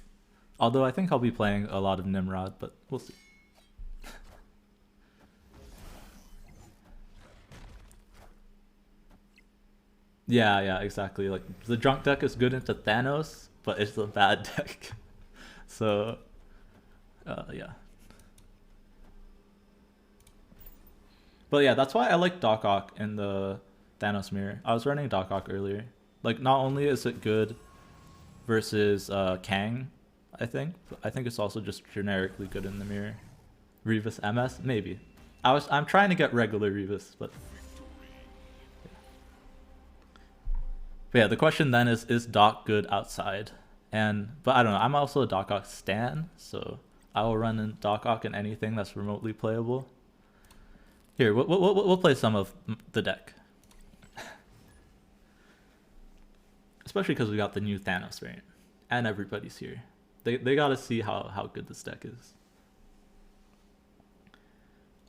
Although I think I'll be playing a lot of Nimrod, but we'll see. Yeah, exactly. Like, the drunk deck is good into Thanos, but it's a bad deck. So, yeah. But yeah, that's why I like Doc Ock in the Thanos mirror. I was running Doc Ock earlier. Like, not only is it good versus Kang, I think it's also just generically good in the mirror. Revis MS? Maybe. I'm trying to get regular Revis, but yeah, the question then is Doc good outside? But I don't know, I'm also a Doc Ock stan, so I will run in Doc Ock in anything that's remotely playable. Here, we'll play some of the deck. Especially because we got the new Thanos variant. And everybody's here. They gotta see how good this deck is.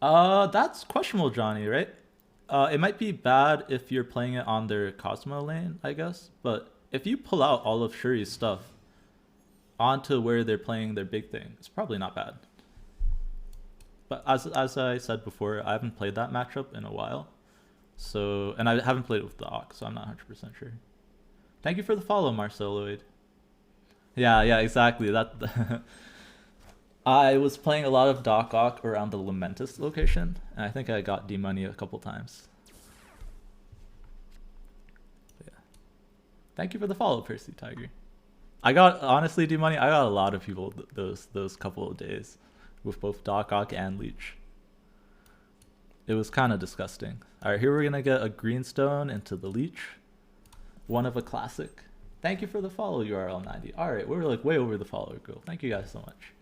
That's questionable, Johnny, right? It might be bad if you're playing it on their Cosmo lane, I guess. But if you pull out all of Shuri's stuff onto where they're playing their big thing, it's probably not bad. But as I said before, I haven't played that matchup in a while. So, and I haven't played it with the Ox, so I'm not 100% sure. Thank you for the follow, Marceloid. Yeah, exactly. That I was playing a lot of Doc Ock around the Lamentus location, and I think I got D-Money a couple times. But yeah. Thank you for the follow, Percy Tiger. Honestly, D-Money, I got a lot of people those couple of days with both Doc Ock and Leech. It was kind of disgusting. Alright, here we're going to get a Greenstone into the Leech. One of a classic. Thank you for the follow, URL90. Alright, we're like way over the follower goal. Thank you guys so much.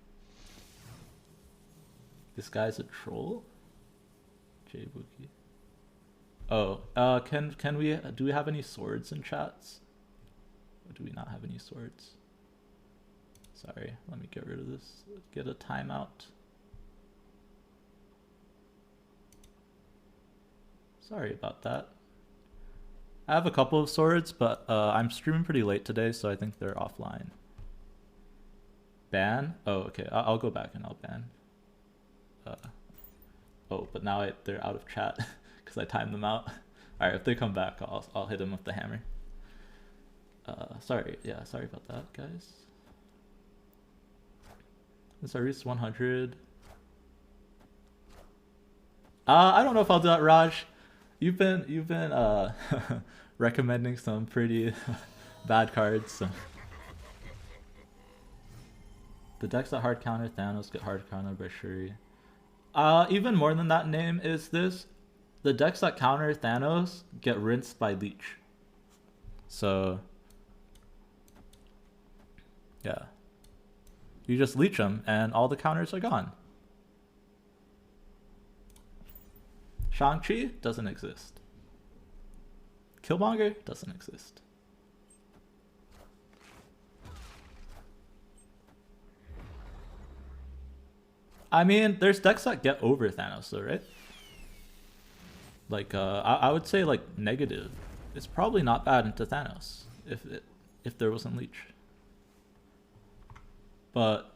This guy's a troll? J Bookie. Oh, do we have any swords in chats? Or do we not have any swords? Sorry, let me get rid of this. Get a timeout. Sorry about that. I have a couple of swords, but I'm streaming pretty late today, so I think they're offline. Ban? Oh, okay. I'll go back and I'll ban. Oh, but now they're out of chat because I timed them out. Alright, if they come back, I'll hit them with the hammer. Sorry about that, guys. Since I reached 100. I don't know if I'll do that, Raj. You've been recommending some pretty bad cards. So. The decks that hard counter Thanos get hard countered by Shuri. Even more than that name is this. The decks that counter Thanos get rinsed by Leech. So, yeah. You just leech them and all the counters are gone. Shang-Chi doesn't exist. Killmonger doesn't exist. I mean, there's decks that get over Thanos though, right? Like, I would say like negative. It's probably not bad into Thanos if there wasn't Leech. But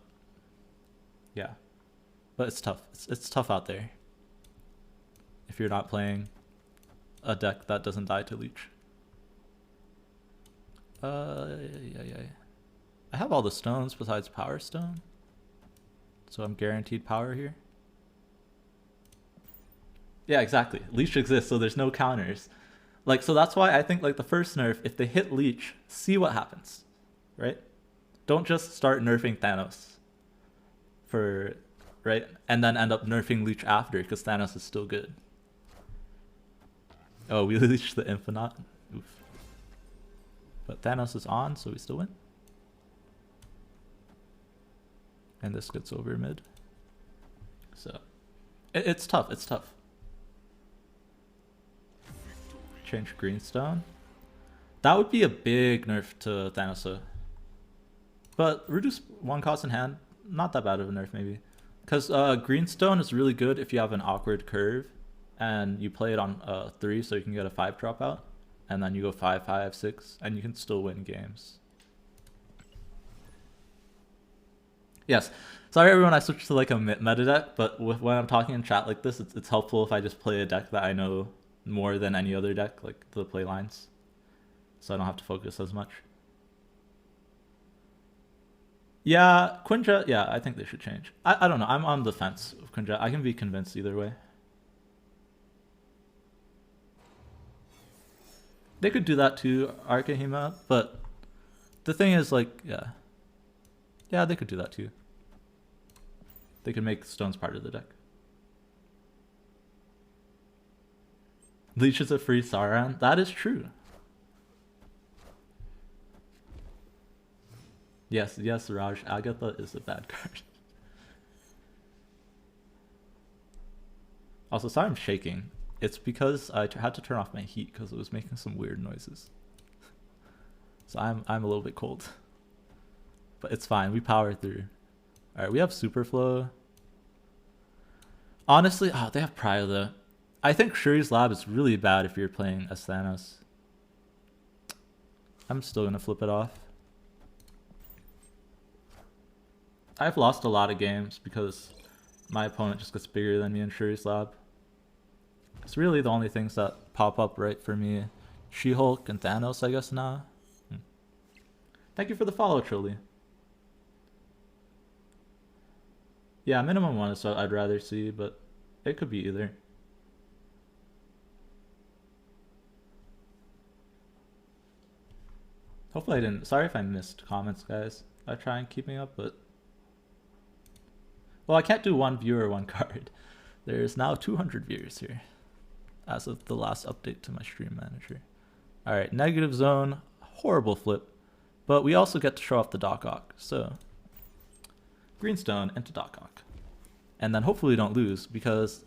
yeah, but it's tough. It's tough out there if you're not playing a deck that doesn't die to Leech. Yeah. I have all the stones besides Power Stone, so I'm guaranteed power here. Yeah, exactly. Leech exists, so there's no counters. Like, so that's why I think like the first nerf, if they hit Leech, see what happens, right? Don't just start nerfing Thanos right? And then end up nerfing Leech after, because Thanos is still good. Oh, we leached the Infinite. Oof. But Thanos is on, so we still win. And this gets over mid. So, it's tough, it's tough. Change Greenstone. That would be a big nerf to Thanos. But reduce one cost in hand, not that bad of a nerf maybe. Because Greenstone is really good if you have an awkward curve and you play it on 3 so you can get a 5 dropout. And then you go 5, 5, 6, and you can still win games. Yes. Sorry everyone, I switched to like a meta deck, but when I'm talking in chat like this, it's helpful if I just play a deck that I know more than any other deck, like the play lines. So I don't have to focus as much. Yeah, Quinjet, yeah, I think they should change. I don't know, I'm on the fence of Quinjet. I can be convinced either way. They could do that too, Arcahema, but the thing is like, yeah. Yeah, they could do that too. They could make stones part of the deck. Leech is a free Sauron. That is true. Yes, yes, Raj. Agatha is a bad card. Also, sorry I'm shaking. It's because I had to turn off my heat because it was making some weird noises. So I'm a little bit cold. But it's fine. We power through. Alright, we have Superflow. Honestly, oh, they have Prio though. I think Shuri's Lab is really bad if you're playing as Thanos. I'm still gonna flip it off. I've lost a lot of games because my opponent just gets bigger than me in Shuri's Lab. It's really the only things that pop up right for me. She-Hulk and Thanos, I guess, now. Thank you for the follow, Trilly. Yeah, minimum 1 is what I'd rather see, but it could be either. Hopefully I didn't. Sorry if I missed comments, guys. I try and keep me up, but... Well, I can't do 1 viewer, 1 card. There's now 200 viewers here, as of the last update to my stream manager. Alright, negative zone. Horrible flip. But we also get to show off the Doc Ock, so... Greenstone into Doc Ock. And then hopefully we don't lose, because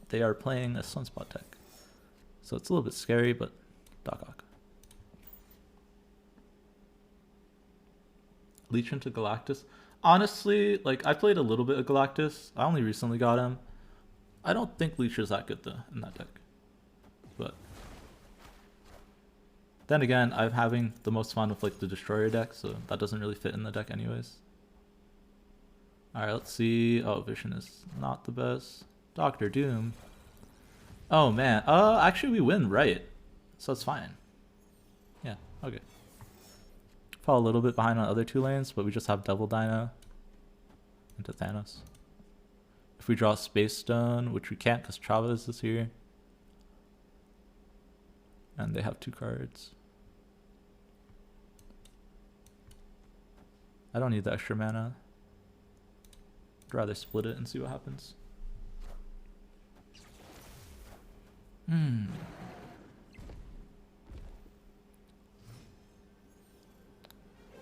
they are playing a Sunspot deck. So it's a little bit scary, but Doc Ock. Leech into Galactus. Honestly, like, I played a little bit of Galactus. I only recently got him. I don't think Leech is that good, though, in that deck. But... then again, I'm having the most fun with, like, the Destroyer deck, so that doesn't really fit in the deck anyways. Alright, let's see. Oh, Vision is not the best. Doctor Doom. Oh, man. Actually, we win, right? So it's fine. Yeah, okay. Fall a little bit behind on other 2 lanes, but we just have Devil Dino into Thanos. If we draw Space Stone, which we can't because Chavez is here. And they have 2 cards. I don't need the extra mana. I'd rather split it and see what happens.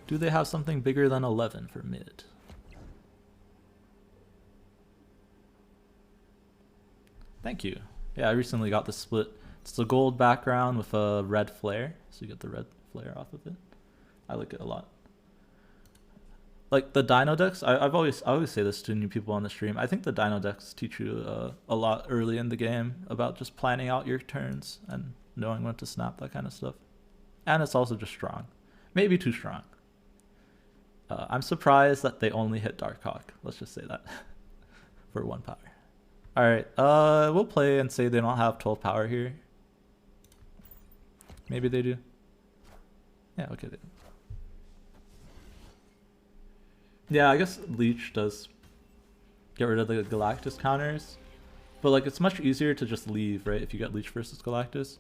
Do they have something bigger than 11 for mid? Thank you. Yeah, I recently got the split. It's the gold background with a red flare, so you get the red flare off of it. I like it a lot. Like the Dino decks, I always say this to new people on the stream. I think the Dino decks teach you a lot early in the game about just planning out your turns and knowing when to snap, that kind of stuff. And it's also just strong, maybe too strong. I'm surprised that they only hit Darkhawk. Let's just say that for 1 power. All right, we'll play and say they don't have 12 power here. Maybe they do. Yeah, okay. They do. Yeah, I guess Leech does get rid of the Galactus counters, but like it's much easier to just leave, right? If you get Leech versus Galactus,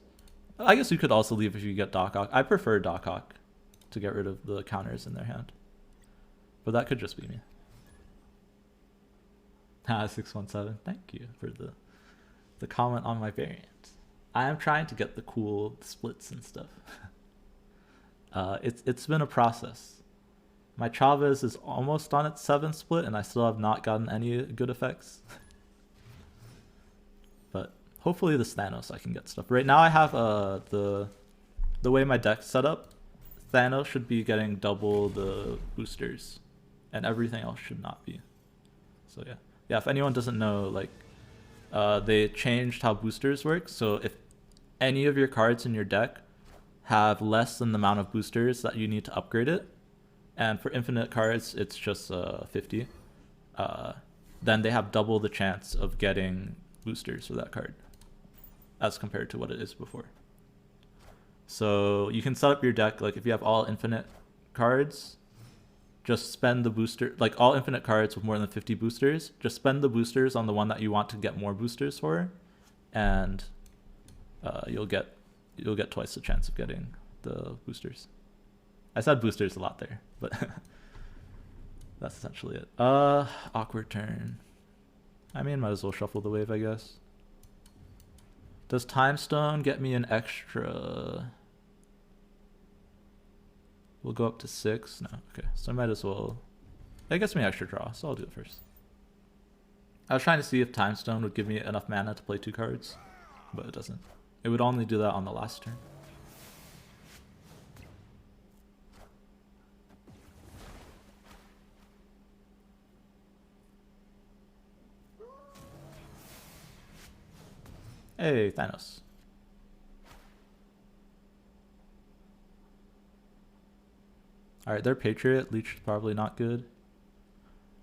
I guess you could also leave if you get Doc Ock. I prefer Doc Ock to get rid of the counters in their hand, but that could just be me. 617. Thank you for the comment on my variant. I am trying to get the cool splits and stuff. It's been a process. My Chavez is almost on its 7th split, and I still have not gotten any good effects. But hopefully this Thanos I can get stuff. Right now I have the way my deck's set up. Thanos should be getting double the boosters, and everything else should not be. So yeah, yeah. If anyone doesn't know, like, they changed how boosters work. So if any of your cards in your deck have less than the amount of boosters that you need to upgrade it, and for infinite cards it's just 50, then they have double the chance of getting boosters for that card as compared to what it is before. So you can set up your deck, like if you have all infinite cards, just spend the booster, like all infinite cards with more than 50 boosters, just spend the boosters on the one that you want to get more boosters for, and you'll get twice the chance of getting the boosters. I said boosters a lot there, but that's essentially it. Awkward turn. I mean, might as well shuffle the wave, I guess. Does Time Stone get me an extra? We'll go up to 6. No, okay. So I might as well. It gets me an extra draw, so I'll do it first. I was trying to see if Time Stone would give me enough mana to play 2 cards, but it doesn't. It would only do that on the last turn. Hey, Thanos. Alright, their Patriot. Leech is probably not good.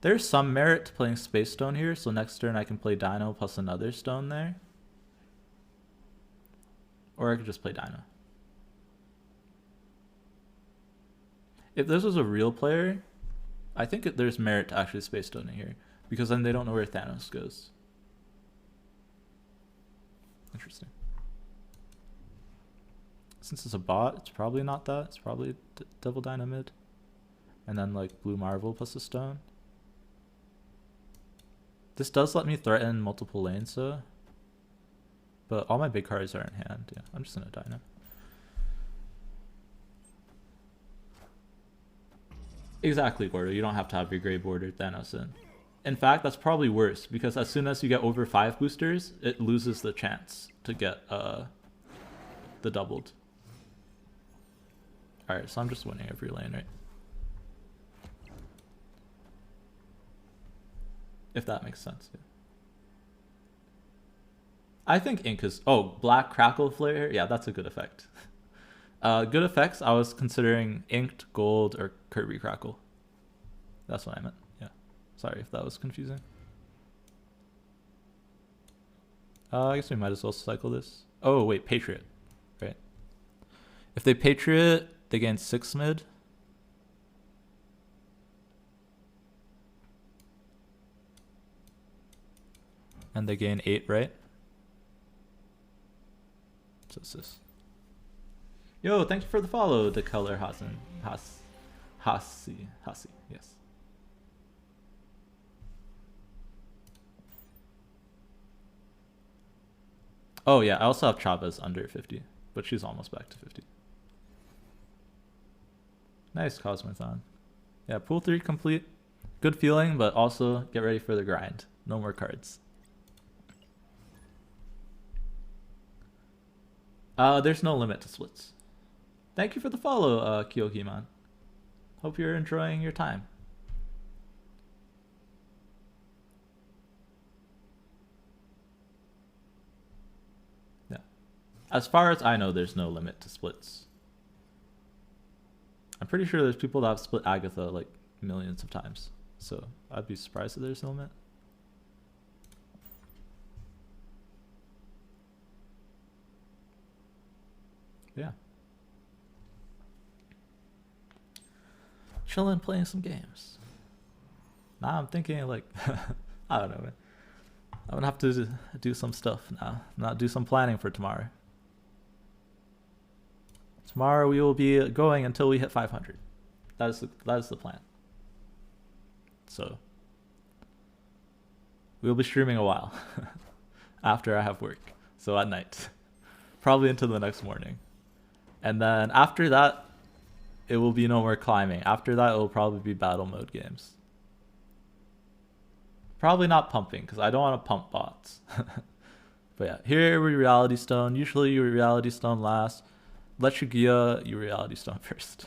There's some merit to playing Space Stone here, so next turn I can play Dino plus another stone there. Or I could just play Dino. If this was a real player, I think there's merit to actually Space Stoning here, because then they don't know where Thanos goes. Interesting. Since it's a bot, it's probably not that. It's probably Devil Dynamid. And then like Blue Marvel plus a stone. This does let me threaten multiple lanes though. But all my big cards are in hand. Yeah, I'm just gonna Dino. Exactly, Gordo. You don't have to have your gray border Thanos in. In fact, that's probably worse, because as soon as you get over 5 boosters, it loses the chance to get the doubled. Alright, so I'm just winning every lane, right? If that makes sense. Yeah. I think ink is... Oh, Black Crackle Flare? Yeah, that's a good effect. Good effects, I was considering Inked, Gold, or Kirby Crackle. That's what I meant. Yeah. Sorry if that was confusing. I guess we might as well cycle this. Oh, wait, Patriot. Right. If they Patriot, they gain 6 mid. And they gain 8, right? So it's this. Yo, thank you for the follow, the color Hasan. Hasi, yes. Oh yeah, I also have Chavez under 50, but she's almost back to 50. Nice Cosmothon. Yeah, pool 3 complete. Good feeling, but also get ready for the grind. No more cards. There's no limit to splits. Thank you for the follow, Kyokiman. Hope you're enjoying your time. Yeah. As far as I know, there's no limit to splits. I'm pretty sure there's people that have split Agatha like millions of times. So I'd be surprised if there's no limit. Yeah. Chilling, playing some games. Now I'm thinking like, I don't know, man. I'm gonna have to do some stuff now. Not do some planning for tomorrow. Tomorrow we will be going until we hit 500. That is the plan. So we'll be streaming a while after I have work. So at night, probably into the next morning. And then after that, it will be no more climbing. After that, it will probably be battle mode games. Probably not pumping, because I don't want to pump bots. But yeah, here we Reality Stone. Usually Reality Stone last. Lechugia, you Reality Stone first.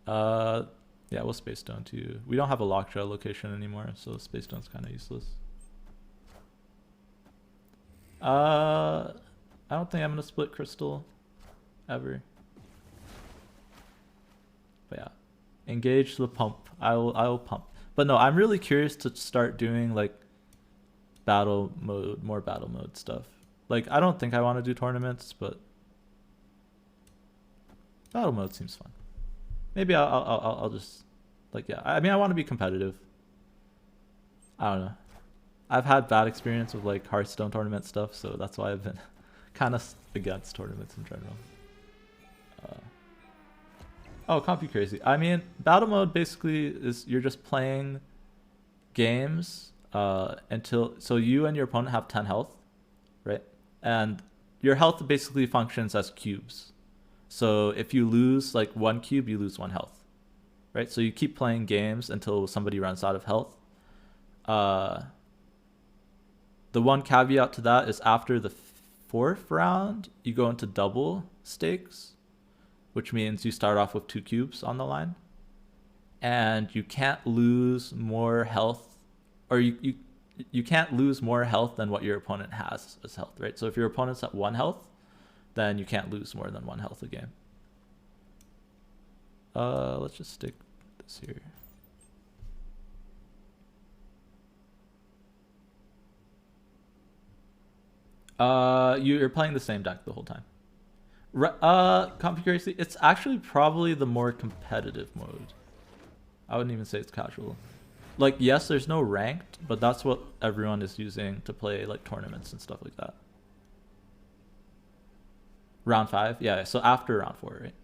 Yeah, we'll Space Stone too. We don't have a Lockjaw location anymore, so Space Stone's kind of useless. I don't think I'm gonna split Crystal ever. But yeah, engage the pump. I will pump. But no, I'm really curious to start doing like battle mode, more battle mode stuff. Like I don't think I want to do tournaments, but battle mode seems fun. Maybe I'll just like, yeah. I mean, I want to be competitive. I don't know. I've had bad experience with like Hearthstone tournament stuff, so that's why I've been kind of against tournaments in general. Oh, Compu Crazy. I mean, battle mode basically is you're just playing games until, so you and your opponent have 10 health, right? And your health basically functions as cubes. So if you lose like 1 cube, you lose 1 health, right? So you keep playing games until somebody runs out of health. The one caveat to that is after the 4th round, you go into double stakes, which means you start off with 2 cubes on the line. And you can't lose more health, or you can't lose more health than what your opponent has as health, right? So if your opponent's at 1 health, then you can't lose more than 1 health a game. Let's just stick this here. You're playing the same deck the whole time. Configuration, it's actually probably the more competitive mode. I wouldn't even say it's casual. Like, yes, there's no ranked, but that's what everyone is using to play like tournaments and stuff like that. Round 5, yeah. So after round 4, right?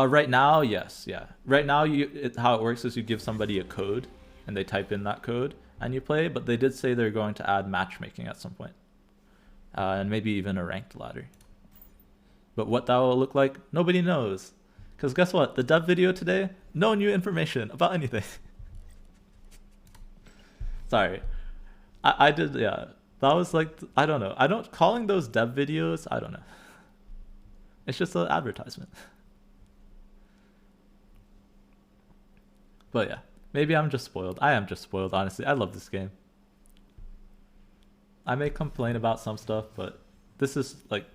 Right now, yes, yeah. Right now, how it works is you give somebody a code, and they type in that code, and you play. But they did say they're going to add matchmaking at some point, and maybe even a ranked ladder. But what that will look like, nobody knows. Because guess what? The dev video today, no new information about anything. Sorry. I did, yeah. That was like, I don't know. Calling those dev videos, I don't know. It's just an advertisement. But yeah, maybe I'm just spoiled. I am just spoiled, honestly. I love this game. I may complain about some stuff, but this is like,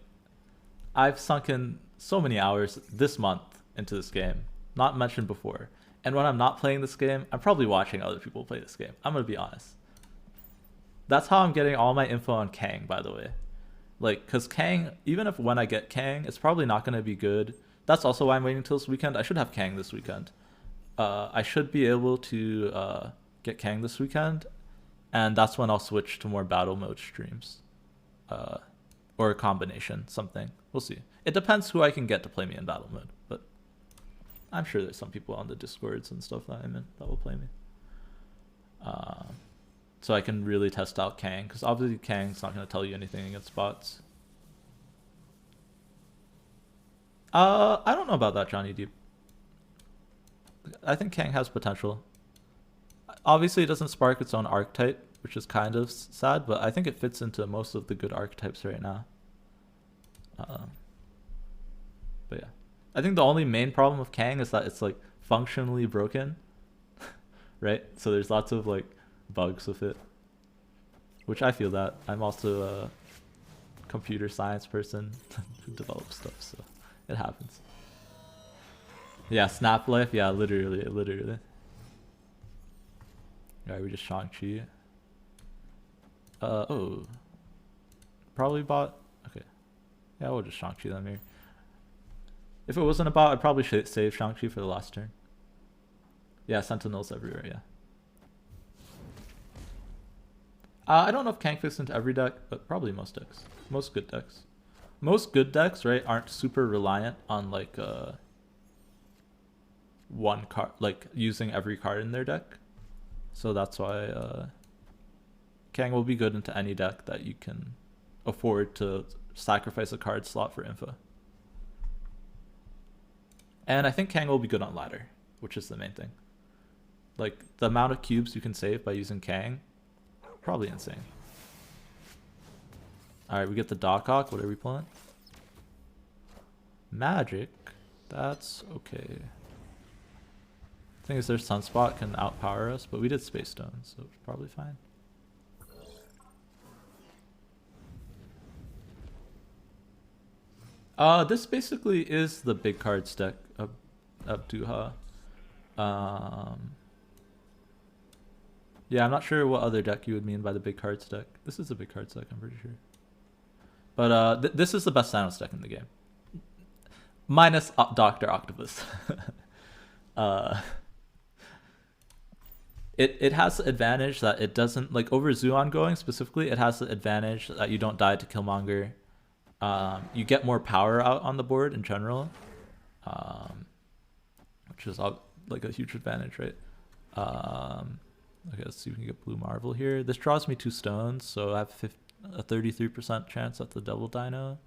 I've sunk in so many hours this month into this game, not mentioned before. And when I'm not playing this game, I'm probably watching other people play this game. I'm going to be honest. That's how I'm getting all my info on Kang, by the way. Like, because Kang, even if when I get Kang, it's probably not going to be good. That's also why I'm waiting till this weekend. I should have Kang this weekend. I should be able to get Kang this weekend, and that's when I'll switch to more battle mode streams. Or a combination, something. We'll see. It depends who I can get to play me in battle mode, but I'm sure there's some people on the Discords and stuff that I'm in that will play me. So I can really test out Kang, because obviously Kang's not going to tell you anything against bots. I don't know about that, Johnny Deep. I think Kang has potential. Obviously, it doesn't spark its own archetype, which is kind of sad, but I think it fits into most of the good archetypes right now. But yeah, I think the only main problem with Kang is that it's like functionally broken, right? So there's lots of like bugs with it, which I feel that. I'm also a computer science person who develops stuff, so it happens. Yeah, Snap Life, yeah, literally. Alright, we just Shang-Chi. Oh. Probably bot. Okay. Yeah, we'll just Shang-Chi them here. If it wasn't a bot, I'd probably save Shang-Chi for the last turn. Yeah, Sentinels everywhere, yeah. I don't know if Kang fits into every deck, but probably most decks. Most good decks. Most good decks, right, aren't super reliant on like one card, like using every card in their deck. So that's why Kang will be good into any deck that you can afford to sacrifice a card slot for info. And I think Kang will be good on ladder, which is the main thing. Like the amount of cubes you can save by using Kang Probably insane. Alright, we get the Doc Hawk. What are we pulling? Magic. That's okay. Thing is, their Sunspot can outpower us, but we did Space Stone, so it's probably fine. This basically is the big cards deck of Duha. Yeah, I'm not sure what other deck you would mean by the big cards deck. This is a big cards deck, I'm pretty sure. But this is the best Thanos deck in the game. Minus Dr. Octopus. It has the advantage that it doesn't, like over Zuon going specifically, it has the advantage that you don't die to Killmonger. You get more power out on the board in general, which is like a huge advantage, right? Okay, let's see if we can get Blue Marvel here. This draws me 2 stones, so I have a 33% chance at the Devil Dino,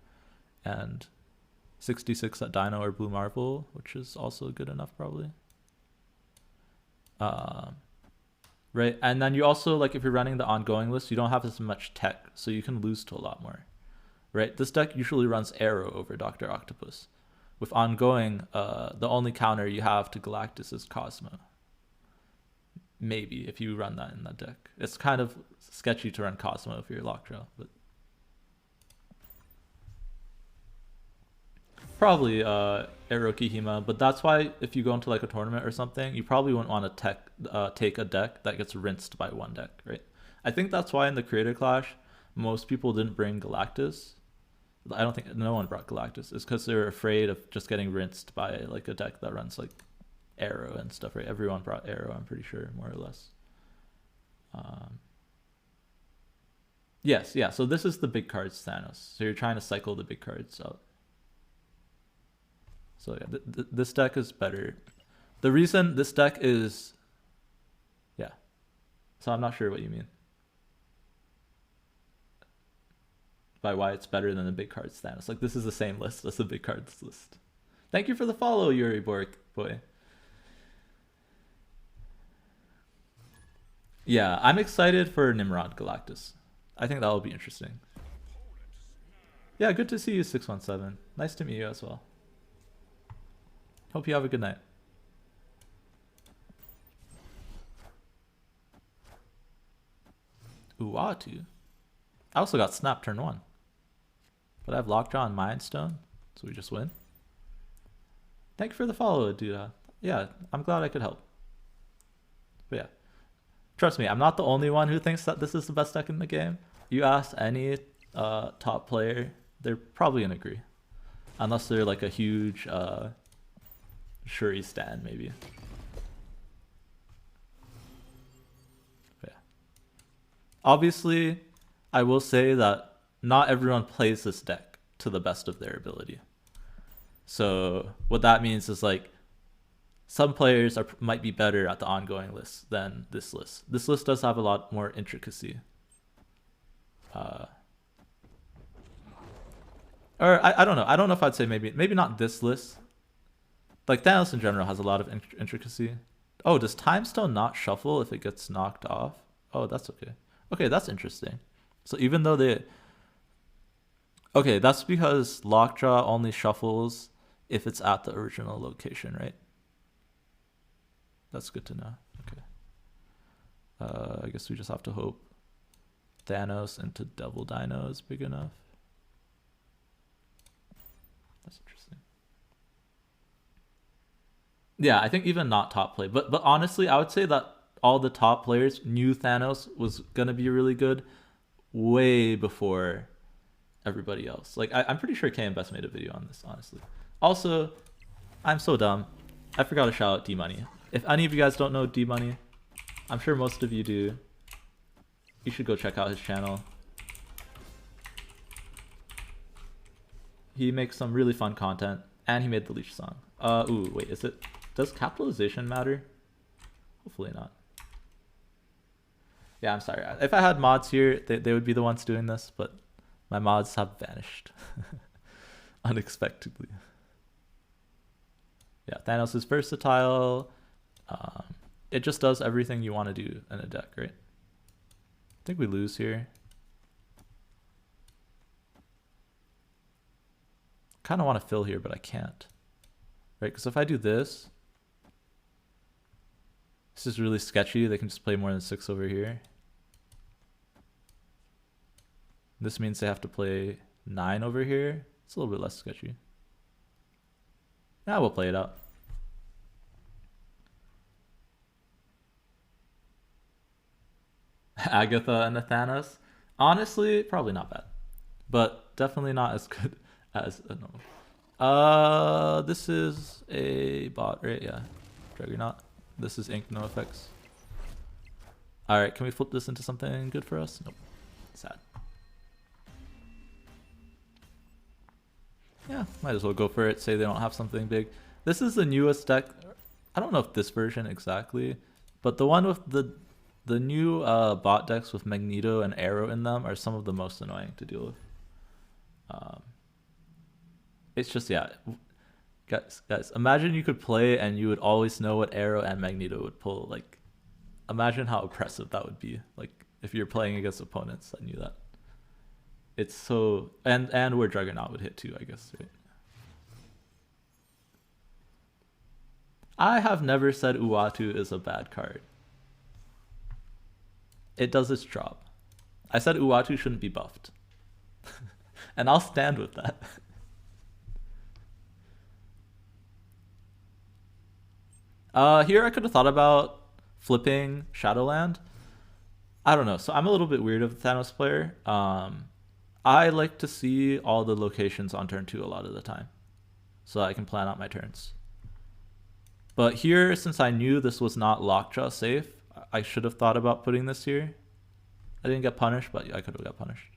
and 66 at Dino or Blue Marvel, which is also good enough probably. Right, and then you also, like if you're running the ongoing list, you don't have as much tech, so you can lose to a lot more. Right, this deck usually runs Arrow over Dr. Octopus. With ongoing, the only counter you have to Galactus is Cosmo. Maybe if you run that in that deck. It's kind of sketchy to run Cosmo if you're Lockjaw, but probably Arrow Kihima. But that's why if you go into like a tournament or something, you probably wouldn't want to take a deck that gets rinsed by one deck, right? I think that's why in the Creator Clash, most people didn't bring Galactus. I don't think no one brought Galactus. It's because they're afraid of just getting rinsed by like a deck that runs like Arrow and stuff, right? Everyone brought Arrow, I'm pretty sure, more or less. Yes, yeah, so this is the big cards Thanos. So you're trying to cycle the big cards out. So yeah, this deck is better. The reason this deck is... Yeah. So I'm not sure what you mean by why it's better than the big cards Thanos. Like, this is the same list as the big cards list. Thank you for the follow, Yuri Bork boy. Yeah, I'm excited for Nimrod Galactus. I think that'll be interesting. Yeah, good to see you, 617. Nice to meet you as well. Hope you have a good night. Uatu. I also got Snap turn 1. But I have Lockjaw and Mind Stone, so we just win. Thank you for the follow, dude. Yeah, I'm glad I could help. But yeah. Trust me, I'm not the only one who thinks that this is the best deck in the game. You ask any top player, they're probably going to agree. Unless they're like a huge Shuri stan, maybe. But yeah. Obviously, I will say that not everyone plays this deck to the best of their ability. So what that means is like, some players might be better at the ongoing list than this list. This list does have a lot more intricacy. Or I don't know. I don't know if I'd say maybe not this list. Like Thanos in general has a lot of intricacy. Oh, does Time Stone not shuffle if it gets knocked off? Oh, that's okay. Okay, that's interesting. So even though they... Okay, that's because Lockjaw only shuffles if it's at the original location, right? That's good to know. Okay. I guess we just have to hope Thanos into Devil Dino is big enough. That's interesting. Yeah, I think even not top play. But honestly, I would say that all the top players knew Thanos was going to be really good way before everybody else. Like, I'm pretty sure KM Best made a video on this, honestly. Also, I'm so dumb. I forgot to shout out D-Money. If any of you guys don't know D-Money, I'm sure most of you do. You should go check out his channel. He makes some really fun content, and he made the Leash song. Ooh, wait, does capitalization matter? Hopefully not. Yeah, I'm sorry. If I had mods here, they would be the ones doing this, but my mods have vanished. Unexpectedly. Yeah, Thanos is versatile. It just does everything you want to do in a deck, right? think we lose here. Kind of want to fill here, but I can't. Right? Because if I do this, this is really sketchy. They can just play more than 6 over here. This means they have to play 9 over here. It's a little bit less sketchy. Now we'll play it out. Agatha and Athanos. Honestly, probably not bad. But definitely not as good as no. This is a bot, right? Yeah. Juggernaut. This is ink, no effects. Alright, can we flip this into something good for us? Nope. Sad. Yeah, might as well go for it. Say they don't have something big. This is the newest deck. I don't know if this version exactly, but the one with the new bot decks with Magneto and Arrow in them are some of the most annoying to deal with. It's just, yeah. Guys, imagine you could play and you would always know what Arrow and Magneto would pull. Like, imagine how oppressive that would be. Like, if you're playing against opponents that knew that. It's so... And where Juggernaut would hit too, I guess, right? I have never said Uatu is a bad card. It does its job. I said Uatu shouldn't be buffed. And I'll stand with that. Here I could have thought about flipping Shadowland. I don't know. So I'm a little bit weird of the Thanos player. I like to see all the locations on turn 2 a lot of the time, so I can plan out my turns. But here, since I knew this was not Lockjaw safe, I should have thought about putting this here. I didn't get punished, but I could have got punished.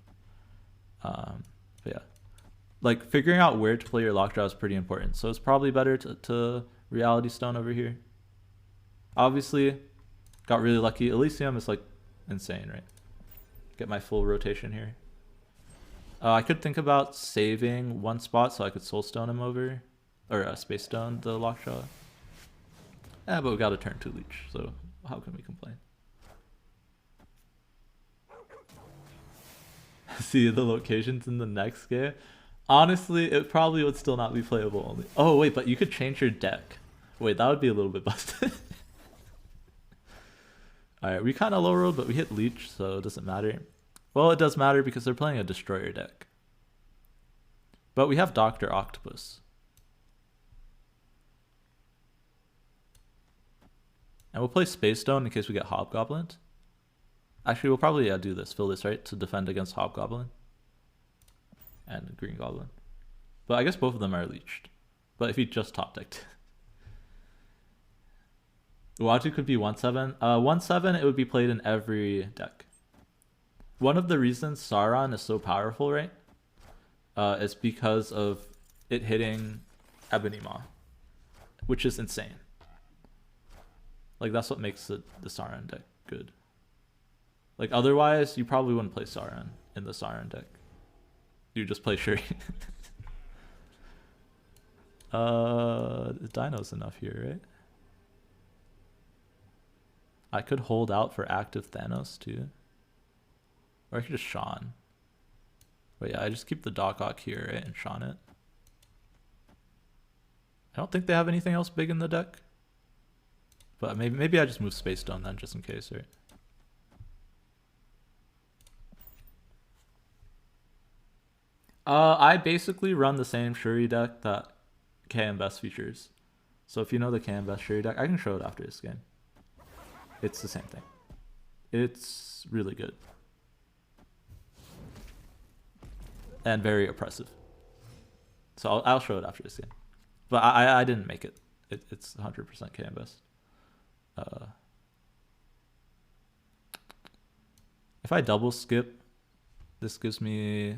But yeah, like figuring out where to play your Lockjaw is pretty important. So it's probably better to Reality Stone over here. Obviously, got really lucky. Elysium is like insane, right? Get my full rotation here. I could think about saving one spot so I could Soulstone him over, or Space Stone the Lockjaw. Yeah, but we got a turn 2 leech, so how can we complain? See the locations in the next game. Honestly, it probably would still not be playable only. Oh wait, but you could change your deck. Wait, that would be a little bit busted. Alright, we kind of low rolled, but we hit leech, so it doesn't matter. Well, it does matter because they're playing a destroyer deck. But we have Dr. Octopus. And we'll play Space Stone in case we get Hobgoblin. Actually, we'll probably do this. Fill this, right? To defend against Hobgoblin. And Green Goblin. But I guess both of them are leeched. But if he just top decked. Uatu could be 1/7. 1/7, it would be played in every deck. One of the reasons Sauron is so powerful, right? Is because of it hitting Ebony Maw. Which is insane. Like, that's what makes the Sauron deck good. Like, otherwise, you probably wouldn't play Sauron in the Sauron deck. You just play Shuri. Dino's enough here, right? I could hold out for active Thanos, too. Or I could just Sean. But yeah, I just keep the Doc Ock here, right? And Sean it. I don't think they have anything else big in the deck. But maybe I just move Space Stone then, just in case, right? I basically run the same Shuri deck that KM Best features. So if you know the KM Best Shuri deck, I can show it after this game. It's the same thing. It's really good. And very oppressive. So I'll show it after this game. But I didn't make it. It's 100% KM Best. If I double skip, this gives me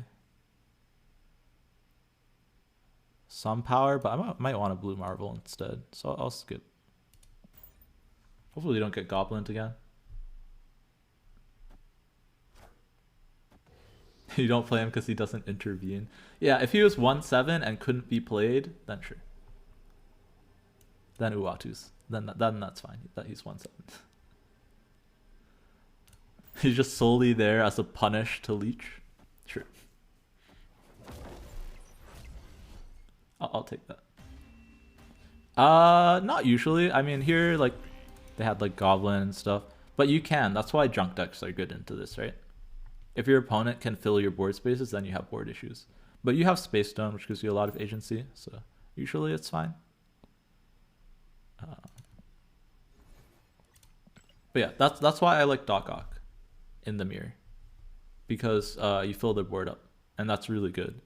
some power, but I might want a Blue Marvel instead. So I'll skip. Hopefully we don't get Goblin again. You don't play him because he doesn't intervene. Yeah, if he was 1/7 and couldn't be played, then sure. Then Uatu's. Then that's fine. That he's 1/7. He's just solely there as a punish to leech. Sure. I'll take that. Not usually. I mean, here, like, they had, like, Goblin and stuff. But you can. That's why junk decks are good into this, right? If your opponent can fill your board spaces, then you have board issues. But you have Space Stone, which gives you a lot of agency, so usually it's fine. But yeah, that's why I like Doc Ock in the mirror. Because you fill their board up, and that's really good.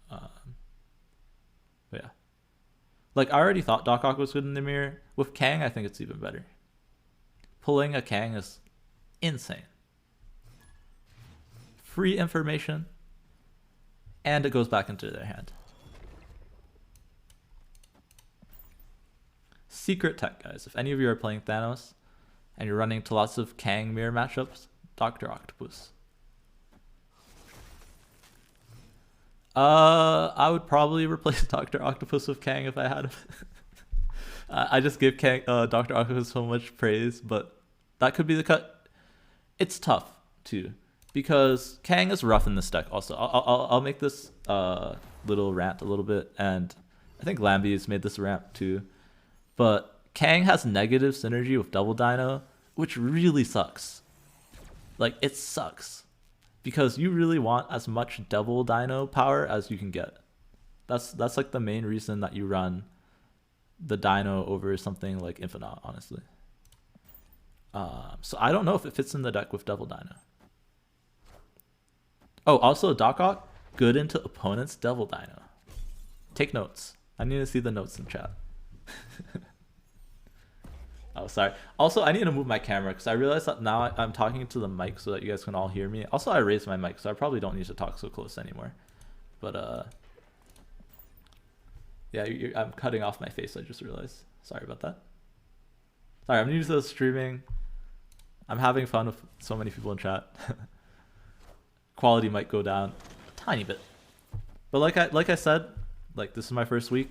But yeah. Like, I already thought Doc Ock was good in the mirror. With Kang, I think it's even better. Pulling a Kang is insane. Free information, and it goes back into their hand. Secret tech, guys. If any of you are playing Thanos, and you're running into lots of Kang mirror matchups, Dr. Octopus. I would probably replace Dr. Octopus with Kang if I had him. I just give Kang, Dr. Octopus so much praise, but that could be the cut. It's tough too, because Kang is rough in this deck. Also, I'll make this little rant a little bit, and I think Lamby's made this rant too. But Kang has negative synergy with Double Dino, which really sucks. Like, it sucks. Because you really want as much Double Dino power as you can get. That's like the main reason that you run the Dino over something like Infinite, honestly. So I don't know if it fits in the deck with Double Dino. Oh, also Doc Ock, good into opponent's Double Dino. Take notes. I need to see the notes in chat. Oh, sorry. Also, I need to move my camera because I realize that now I'm talking to the mic so that you guys can all hear me. Also, I raised my mic, so I probably don't need to talk so close anymore. But, yeah, I'm cutting off my face, I just realized. Sorry about that. Sorry, I'm new to streaming. I'm having fun with so many people in chat. Quality might go down a tiny bit. But like I said, like, this is my first week.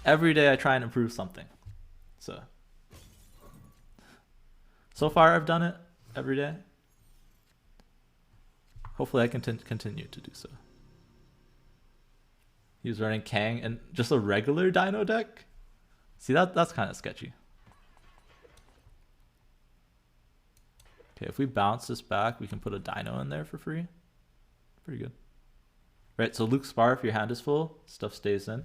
Every day I try and improve something. So far I've done it every day. Hopefully I can continue to do so. He was running Kang and just a regular Dino deck? See, that's kind of sketchy. Okay, if we bounce this back, we can put a Dino in there for free. Pretty good. Right, so Luke Spar, if your hand is full, stuff stays in.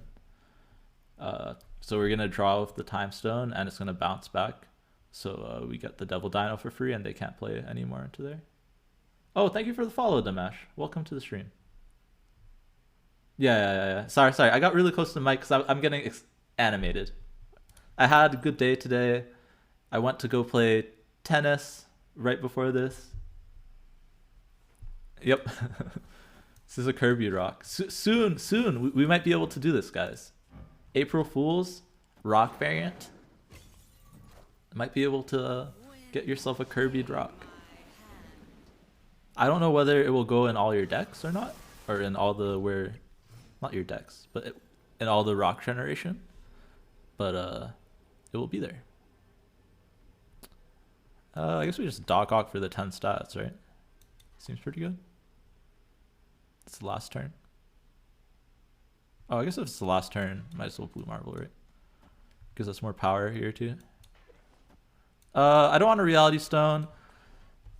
So we're going to draw with the Time Stone, and it's going to bounce back. So we get the Devil Dino for free, and they can't play anymore into there. Oh, thank you for the follow, Dimash. Welcome to the stream. Yeah. Sorry. I got really close to the mic because I'm getting animated. I had a good day today. I went to go play tennis right before this. Yep. This is a Kirby rock. Soon, we might be able to do this, guys. April Fool's rock variant. Might be able to get yourself a Kirby rock. I don't know whether it will go in all your decks or not, or in all the not your decks, but in all the rock generation. But it will be there. I guess we just Doc Ock for the 10 stats, right? Seems pretty good. It's the last turn. Oh, I guess if it's the last turn, might as well Blue Marble, right? Gives us more power here too. I don't want a Reality Stone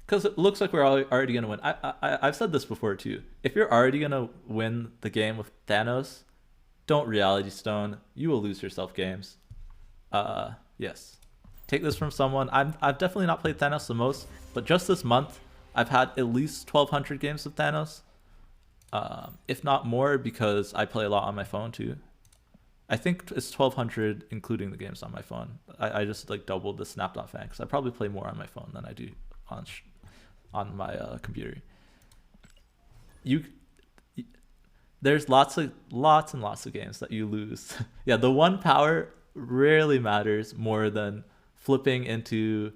because it looks like we're already gonna win. I've said this before too. If you're already gonna win the game with Thanos, don't Reality Stone. You will lose yourself games. Yes. Take this from someone. I've definitely not played Thanos the most, but just this month I've had at least 1,200 games of Thanos. If not more, because I play a lot on my phone too. I think it's 1,200 including the games on my phone. I just like doubled the Snap.fan because I probably play more on my phone than I do on my computer. There's lots and lots of games that you lose. Yeah, the one power rarely matters more than flipping into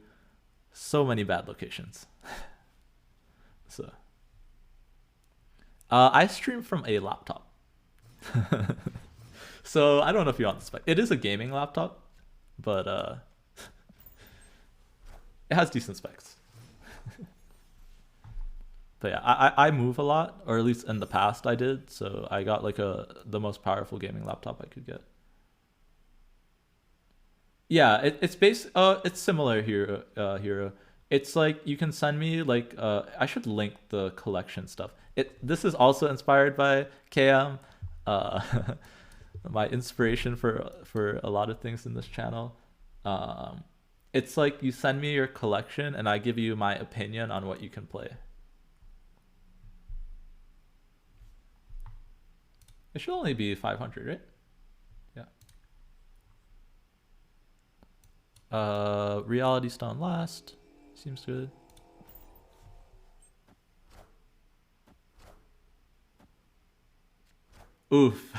so many bad locations. So I stream from a laptop. So I don't know if you want the spec. It is a gaming laptop, but it has decent specs. But yeah, I move a lot, or at least in the past I did. So I got like the most powerful gaming laptop I could get. Yeah, it's similar here, Hero. It's like you can send me like I should link the collection stuff. This is also inspired by KM. Uh my inspiration for a lot of things in this channel. Um it's like you send me your collection and I give you my opinion on what you can play. It should only be 500, right? Yeah. Reality Stone last. Seems good. Oof.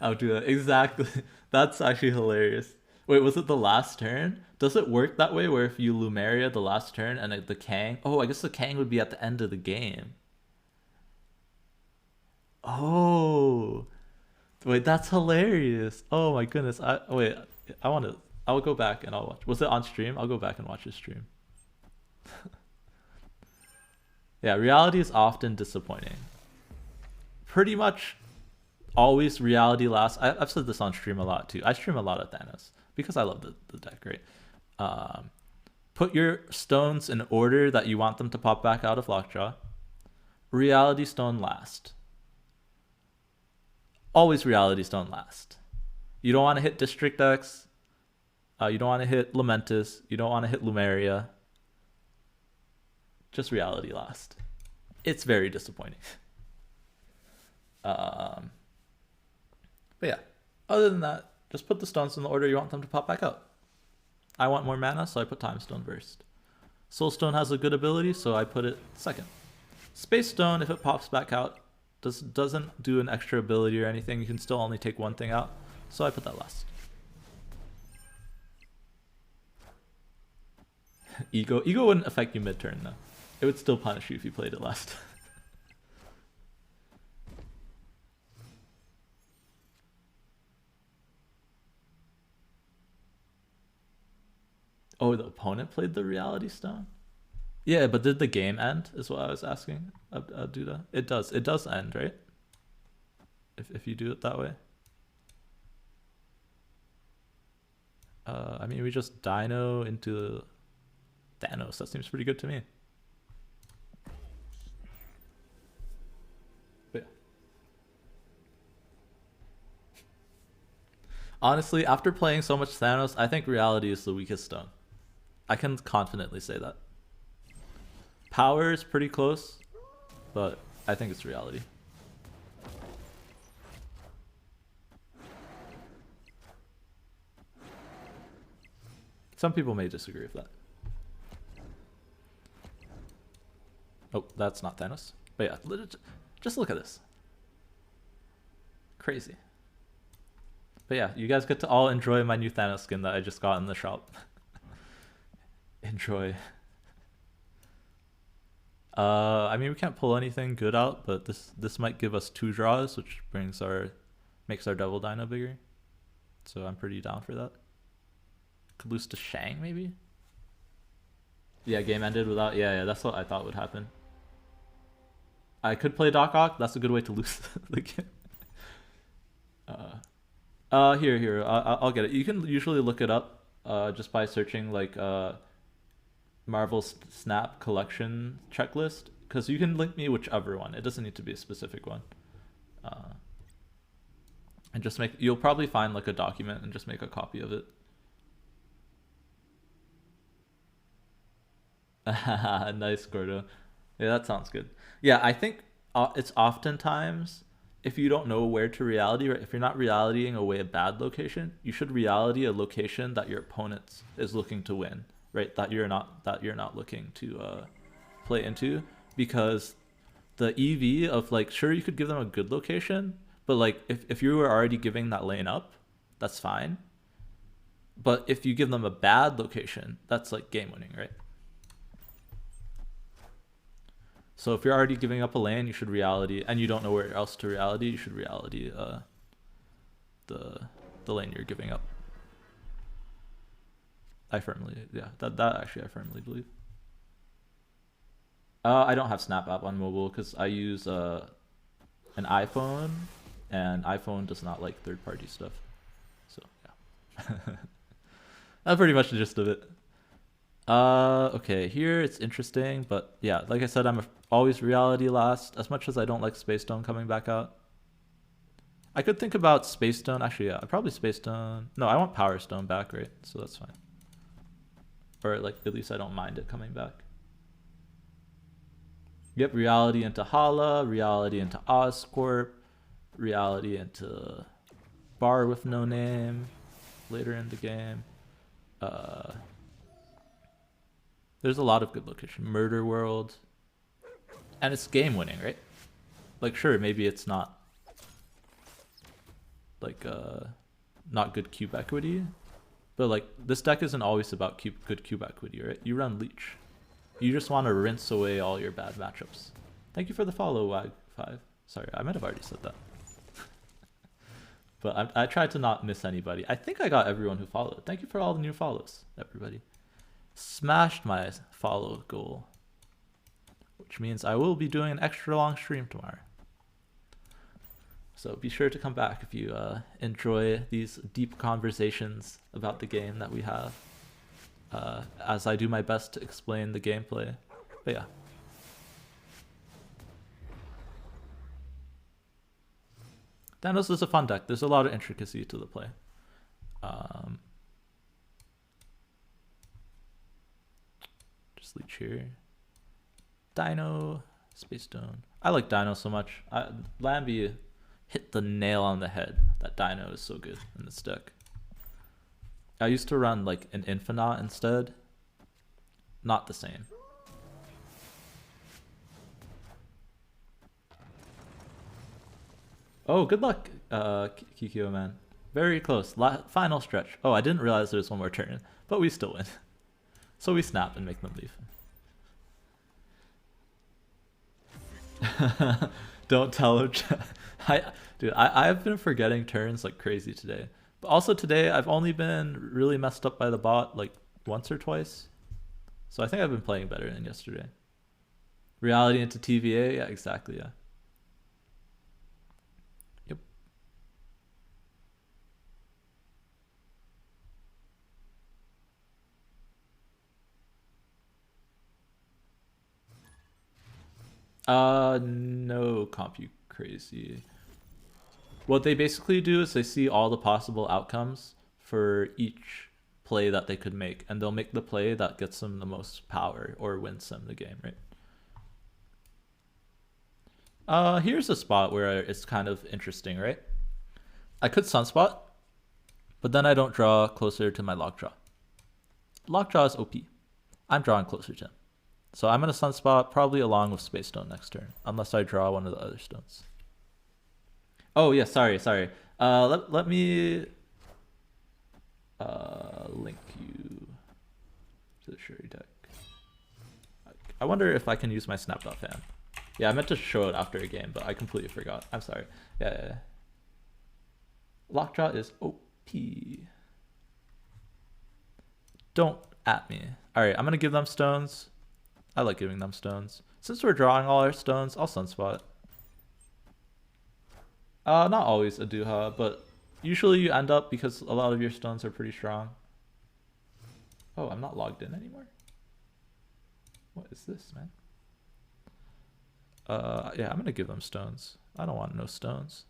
I'll do that. Exactly. That's actually hilarious. Wait, was it the last turn? Does it work that way where if you Lumeria the last turn and the Kang? Oh, I guess the Kang would be at the end of the game. Oh. Wait, that's hilarious. Oh my goodness. Wait, I want to I'll go back and I'll watch. Was it on stream? I'll go back and watch his stream. Yeah, reality is often disappointing. Pretty much always reality last. I've said this on stream a lot too. I stream a lot of Thanos because I love the deck, right? Um, put your stones in order that you want them to pop back out of Lockjaw. Reality Stone last. Always Reality Stone last. You don't want to hit District X. You don't want to hit Lamentus. You don't want to hit Lumeria. Just Reality last. It's very disappointing. Um, but yeah, other than that, just put the stones in the order you want them to pop back out. I want more mana, so I put Time Stone first. Soul Stone has a good ability, so I put it second. Space Stone, if it pops back out, doesn't do an extra ability or anything. You can still only take one thing out, so I put that last. Ego wouldn't affect you mid-turn though. It would still punish you if you played it last. Oh, the opponent played the Reality Stone? Yeah, but did the game end is what I was asking. Duda. It does. It does end, right? If you do it that way. I mean, we just dino into Thanos. That seems pretty good to me. But yeah. Honestly, after playing so much Thanos, I think reality is the weakest stone. I can confidently say that. Power is pretty close, but I think it's reality. Some people may disagree with that. Oh, that's not Thanos. But yeah, just look at this. Crazy. But yeah, you guys get to all enjoy my new Thanos skin that I just got in the shop. Enjoy. I mean, we can't pull anything good out, but this might give us 2 draws, which makes our double dino bigger. So I'm pretty down for that. Could lose to Shang maybe. Yeah, game ended without. Yeah, that's what I thought would happen. I could play Doc Ock. That's a good way to lose the game. Here. I'll get it. You can usually look it up just by searching like Marvel Snap collection checklist, because you can link me whichever one. It doesn't need to be a specific one. And just you'll probably find like a document and just make a copy of it. Nice, Gordo. Yeah, that sounds good. Yeah, I think it's oftentimes if you don't know where to reality, or if you're not realitying away a bad location, you should reality a location that your opponent is looking to win, right? That you're not looking to play into, because the EV of like, sure, you could give them a good location, but like if you were already giving that lane up, that's fine. But if you give them a bad location, that's like game winning, right? So if you're already giving up a lane, you should reality, and you don't know where else to reality, you should reality the lane you're giving up. That actually I firmly believe. I don't have Snap app on mobile because I use an iPhone, and iPhone does not like third-party stuff. So yeah, that's pretty much the gist of it. Okay, here it's interesting, but yeah, like I said, always reality last. As much as I don't like Space Stone coming back out, I could think about Space Stone. Actually, yeah, I probably Space Stone. No, I want Power Stone back, right? So that's fine. Or like at least I don't mind it coming back. Yep, reality into Hala, reality into Oscorp, reality into Bar with no name later in the game. There's a lot of good location. Murder World. And it's game winning, right? Like sure, maybe it's not like not good cube equity, but like this deck isn't always about good cube equity, right? You run Leech. You just want to rinse away all your bad matchups. Thank you for the follow, Wag5. Sorry, I might have already said that. But I tried to not miss anybody. I think I got everyone who followed. Thank you for all the new follows, everybody. Smashed my follow goal, which means I will be doing an extra long stream tomorrow. So be sure to come back if you enjoy these deep conversations about the game that we have, as I do my best to explain the gameplay. But yeah. Thanos is a fun deck. There's a lot of intricacy to the play. Just Leech here. Dino, Space Stone. I like Dino so much. Lambie hit the nail on the head. That Dino is so good in this deck. I used to run like an Infinite instead. Not the same. Oh, good luck, Kikyo man. Very close. Final stretch. Oh, I didn't realize there was one more turn, but we still win. So we snap and make them leave. Don't tell him. Dude, I've been forgetting turns like crazy today. But also today, I've only been really messed up by the bot like once or twice. So I think I've been playing better than yesterday. Reality into TVA? Yeah, exactly, yeah. Yep. No, Compute Crazy. What they basically do is they see all the possible outcomes for each play that they could make, and they'll make the play that gets them the most power or wins them the game, right? Here's a spot where it's kind of interesting, right? I could Sunspot, but then I don't draw closer to my Lockjaw. Lockjaw is OP. I'm drawing closer to him. So I'm going to Sunspot probably along with Space Stone next turn, unless I draw one of the other stones. Oh, yeah, sorry. Let me link you to the Shuri deck. I wonder if I can use my Snap.fan. Yeah, I meant to show it after a game, but I completely forgot. I'm sorry. Yeah. Lockjaw is OP. Don't at me. Alright, I'm going to give them stones. I like giving them stones. Since we're drawing all our stones, I'll Sunspot. Not always a Duha, but usually you end up because a lot of your stones are pretty strong. Oh, I'm not logged in anymore. What is this, man? Yeah, I'm gonna give them stones. I don't want no stones.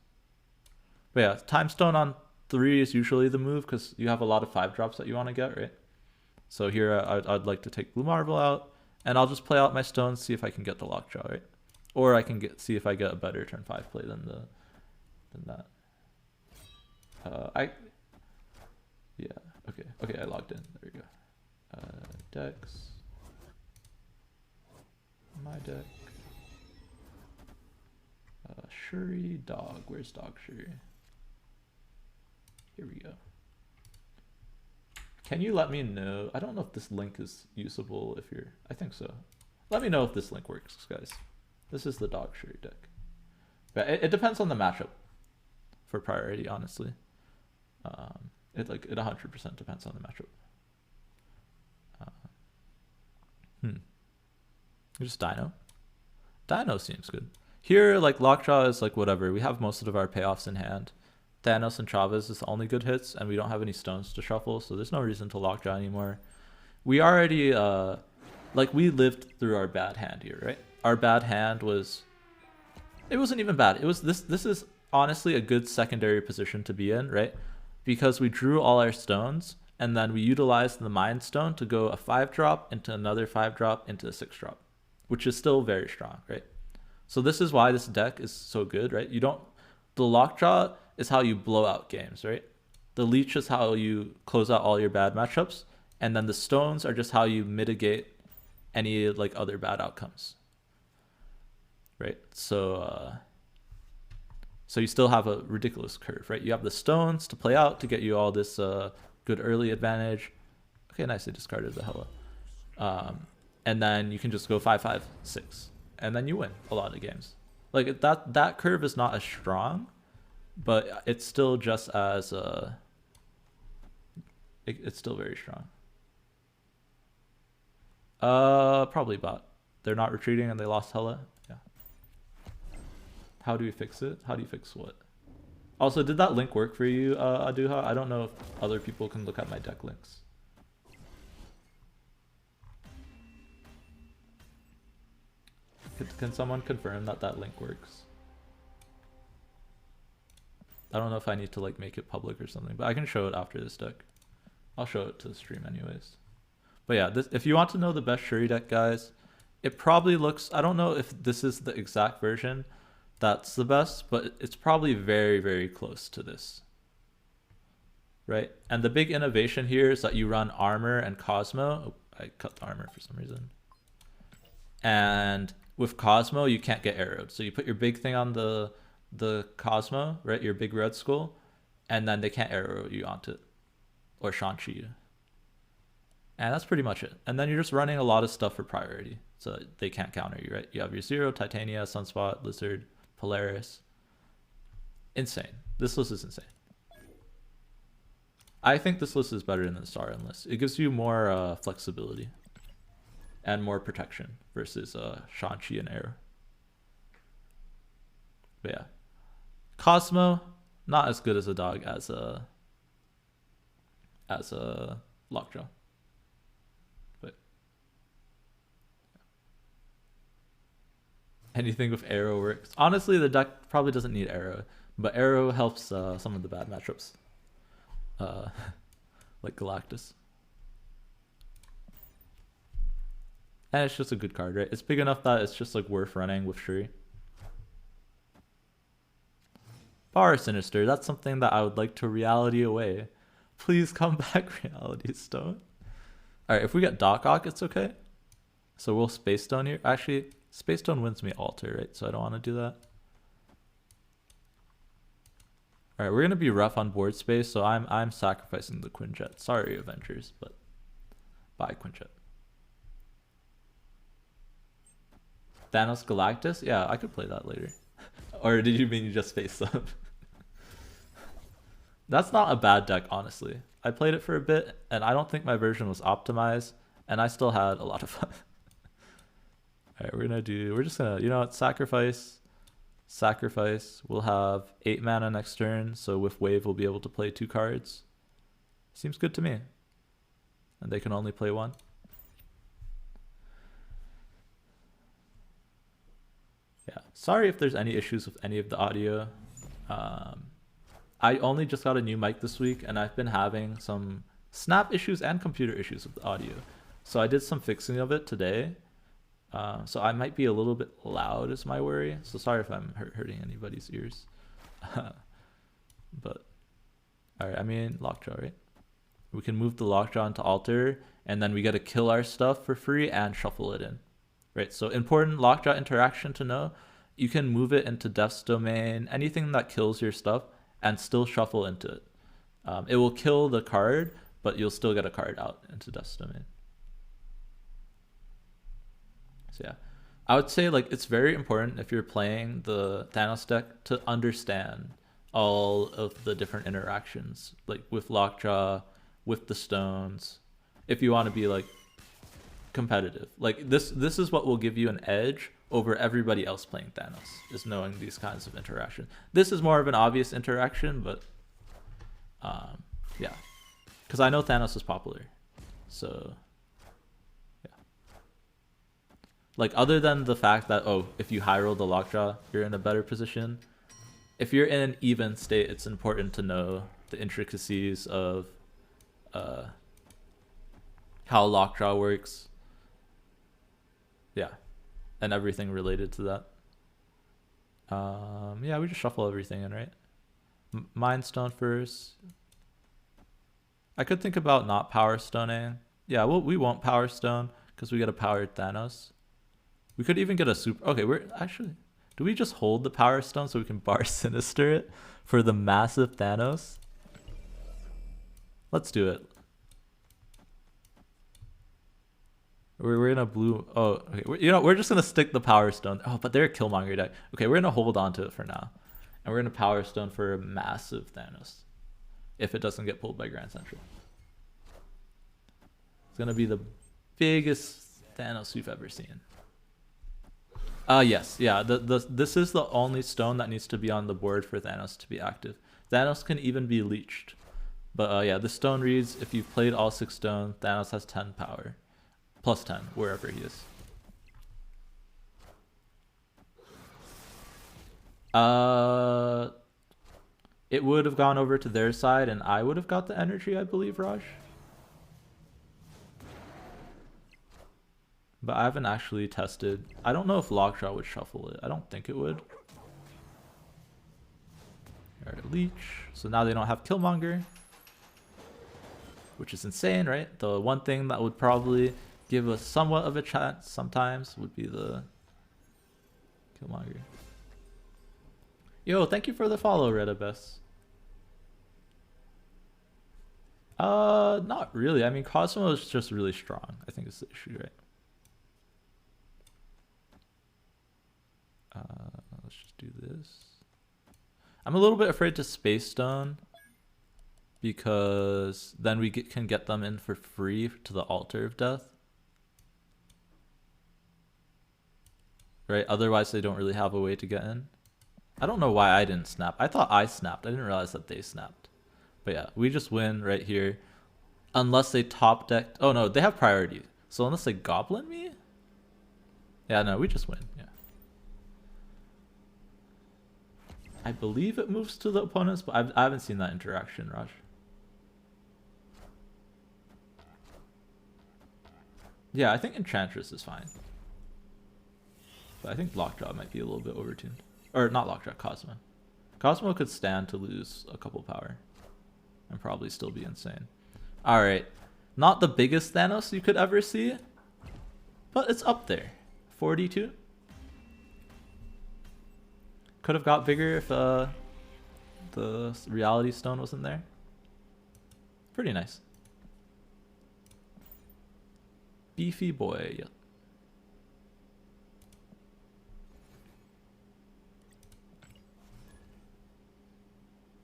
But yeah, time stone on 3 is usually the move because you have a lot of 5-drops that you want to get, right? So here I'd like to take Blue Marble out, and I'll just play out my stones, see if I can get the Lockjaw, right? Or I can see if I get a better turn 5 play than that. Okay, I logged in. There we go. Decks. My deck. Shuri, dog. Where's dog Shuri? Here we go. Can you let me know? I don't know if this link is usable if you're... I think so. Let me know if this link works, guys. This is the dog Shuri deck. But it depends on the matchup for priority, honestly. It 100% depends on the matchup. Just Dino. Dino seems good. Here, like, Lockjaw is like whatever. We have most of our payoffs in hand. Thanos and Chavez is the only good hits, and we don't have any stones to shuffle, so there's no reason to Lockjaw anymore. We already, like, we lived through our bad hand here, right? Our bad hand was... It wasn't even bad. It was this is honestly a good secondary position to be in, right? Because we drew all our stones, and then we utilized the Mind Stone to go a 5-drop into another 5-drop into a 6-drop, which is still very strong, right? So this is why this deck is so good, right? You don't... The Lockjaw is how you blow out games, right? The Leech is how you close out all your bad matchups, and then the stones are just how you mitigate any like other bad outcomes, right? So so you still have a ridiculous curve, right? You have the stones to play out to get you all this good early advantage. Okay, nice, they discarded the Hela. And then you can just go 5-5-6, and then you win a lot of games. Like that curve is not as strong, but it's still just as it's still very strong. Probably bot. They're not retreating and they lost Hela. Yeah. How do we fix it? How do you fix what? Also, did that link work for you, Aduha? I don't know if other people can look at my deck links. Can someone confirm that that link works? I don't know if I need to like make it public or something, but I can show it after this deck. I'll show it to the stream anyways. But yeah, this, if you want to know the best Shuri deck, guys, it probably looks... I don't know if this is the exact version that's the best, but it's probably very, very close to this. Right? And the big innovation here is that you run Armor and Cosmo. Oh, I cut the Armor for some reason. And with Cosmo, you can't get arrowed. So you put your big thing on the Cosmo, right? Your big red skull, and then they can't arrow you onto it. Or Shang-Chi you. And that's pretty much it. And then you're just running a lot of stuff for priority, so they can't counter you, right? You have your Zero, Titania, Sunspot, Lizard, Polaris. Insane. This list is insane. I think this list is better than the Sauron list. It gives you more flexibility and more protection versus Shang-Chi and Arrow. But yeah. Cosmo, not as good as a dog as a Lockjaw. Anything with Arrow works. Honestly, the deck probably doesn't need Arrow, but Arrow helps some of the bad matchups, like Galactus. And it's just a good card, right? It's big enough that it's just like worth running with Shuri. Bar Sinister, that's something that I would like to reality away. Please come back, Reality Stone. Alright, if we get Doc Ock, it's okay. So we'll Space Stone here. Actually, Space Stone wins me Alter, right? So I don't want to do that. Alright, we're gonna be rough on board space, so I'm sacrificing the Quinjet. Sorry, Avengers, but bye, Quinjet. Thanos Galactus? Yeah, I could play that later. Or did you mean you just face up? That's not a bad deck, honestly. I played it for a bit, and I don't think my version was optimized, and I still had a lot of fun. Alright, we're just gonna, you know what, sacrifice. We'll have 8 mana next turn, so with Wave we'll be able to play 2 cards. Seems good to me. And they can only play 1. Yeah, sorry if there's any issues with any of the audio. I only just got a new mic this week, and I've been having some snap issues and computer issues with the audio. So I did some fixing of it today. So I might be a little bit loud is my worry. So sorry if I'm hurting anybody's ears. But, alright, I mean, Lockjaw, right? We can move the Lockjaw into Alter, and then we get to kill our stuff for free and shuffle it in. Right, so important Lockjaw interaction to know. You can move it into Death's Domain, anything that kills your stuff, and still shuffle into it. It will kill the card, but you'll still get a card out into Death's Domain. So yeah, I would say like it's very important if you're playing the Thanos deck to understand all of the different interactions, like with Lockjaw, with the stones, if you want to be like competitive. Like this is what will give you an edge over everybody else playing Thanos, is knowing these kinds of interaction. This is more of an obvious interaction, but yeah, because I know Thanos is popular, so yeah. Like, other than the fact that, oh, if you high roll the lockjaw, you're in a better position. If you're in an even state, it's important to know the intricacies of how lockjaw works. Yeah, and everything related to that. Yeah, we just shuffle everything in, right? Mind Stone first. I could think about not Power Stoning. Yeah, well, we won't Power Stone because we get a powered Thanos. We could even get a super. Okay, we're actually. Do we just hold the Power Stone so we can bar Sinister it for the massive Thanos? Let's do it. We're in a blue. Oh, okay. You know, we're just gonna stick the Power Stone. Oh, but they're a Killmonger deck. Okay, we're gonna hold on to it for now, and we're gonna Power Stone for a massive Thanos. If it doesn't get pulled by Grand Central, it's gonna be the biggest Thanos we've ever seen. Yes, yeah. This is the only stone that needs to be on the board for Thanos to be active. Thanos can even be leeched, but yeah, this stone reads: if you've played all 6 stones, Thanos has 10 power, plus 10 wherever he is. It would have gone over to their side, and I would have got the energy, I believe, Raj. But I haven't actually tested. I don't know if Lockjaw would shuffle it. I don't think it would. Alright, Leech. So now they don't have Killmonger, which is insane, right? The one thing that would probably give us somewhat of a chance sometimes would be the Killmonger. Yo, thank you for the follow, Revis. Not really. I mean, Cosmo is just really strong. I think it's the issue, right? Let's just do this. I'm a little bit afraid to Space Stone because then we can get them in for free to the Altar of Death. Right? Otherwise, they don't really have a way to get in. I don't know why I didn't snap. I thought I snapped. I didn't realize that they snapped. But yeah, we just win right here. Unless they top decked. Oh no, they have priority. So unless they Goblin me? Yeah, no, we just win. Yeah. I believe it moves to the opponents, but I haven't seen that interaction, Raj. Yeah, I think Enchantress is fine. But I think Lockjaw might be a little bit overtuned. Or not Lockjaw, Cosmo. Cosmo could stand to lose a couple power and probably still be insane. Alright. Not the biggest Thanos you could ever see, but it's up there. 42. Could have got bigger if the Reality Stone wasn't there. Pretty nice. Beefy boy. Yep.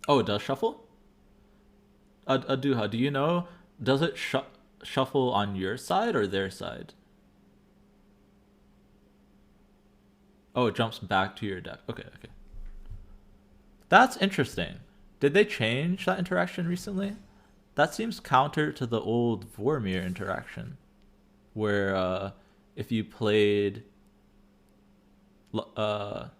Oh, it does shuffle? Aduha, do you know, does it shuffle on your side or their side? Oh, it jumps back to your deck. Okay, okay. That's interesting. Did they change that interaction recently? That seems counter to the old Vormir interaction, where if you played, right,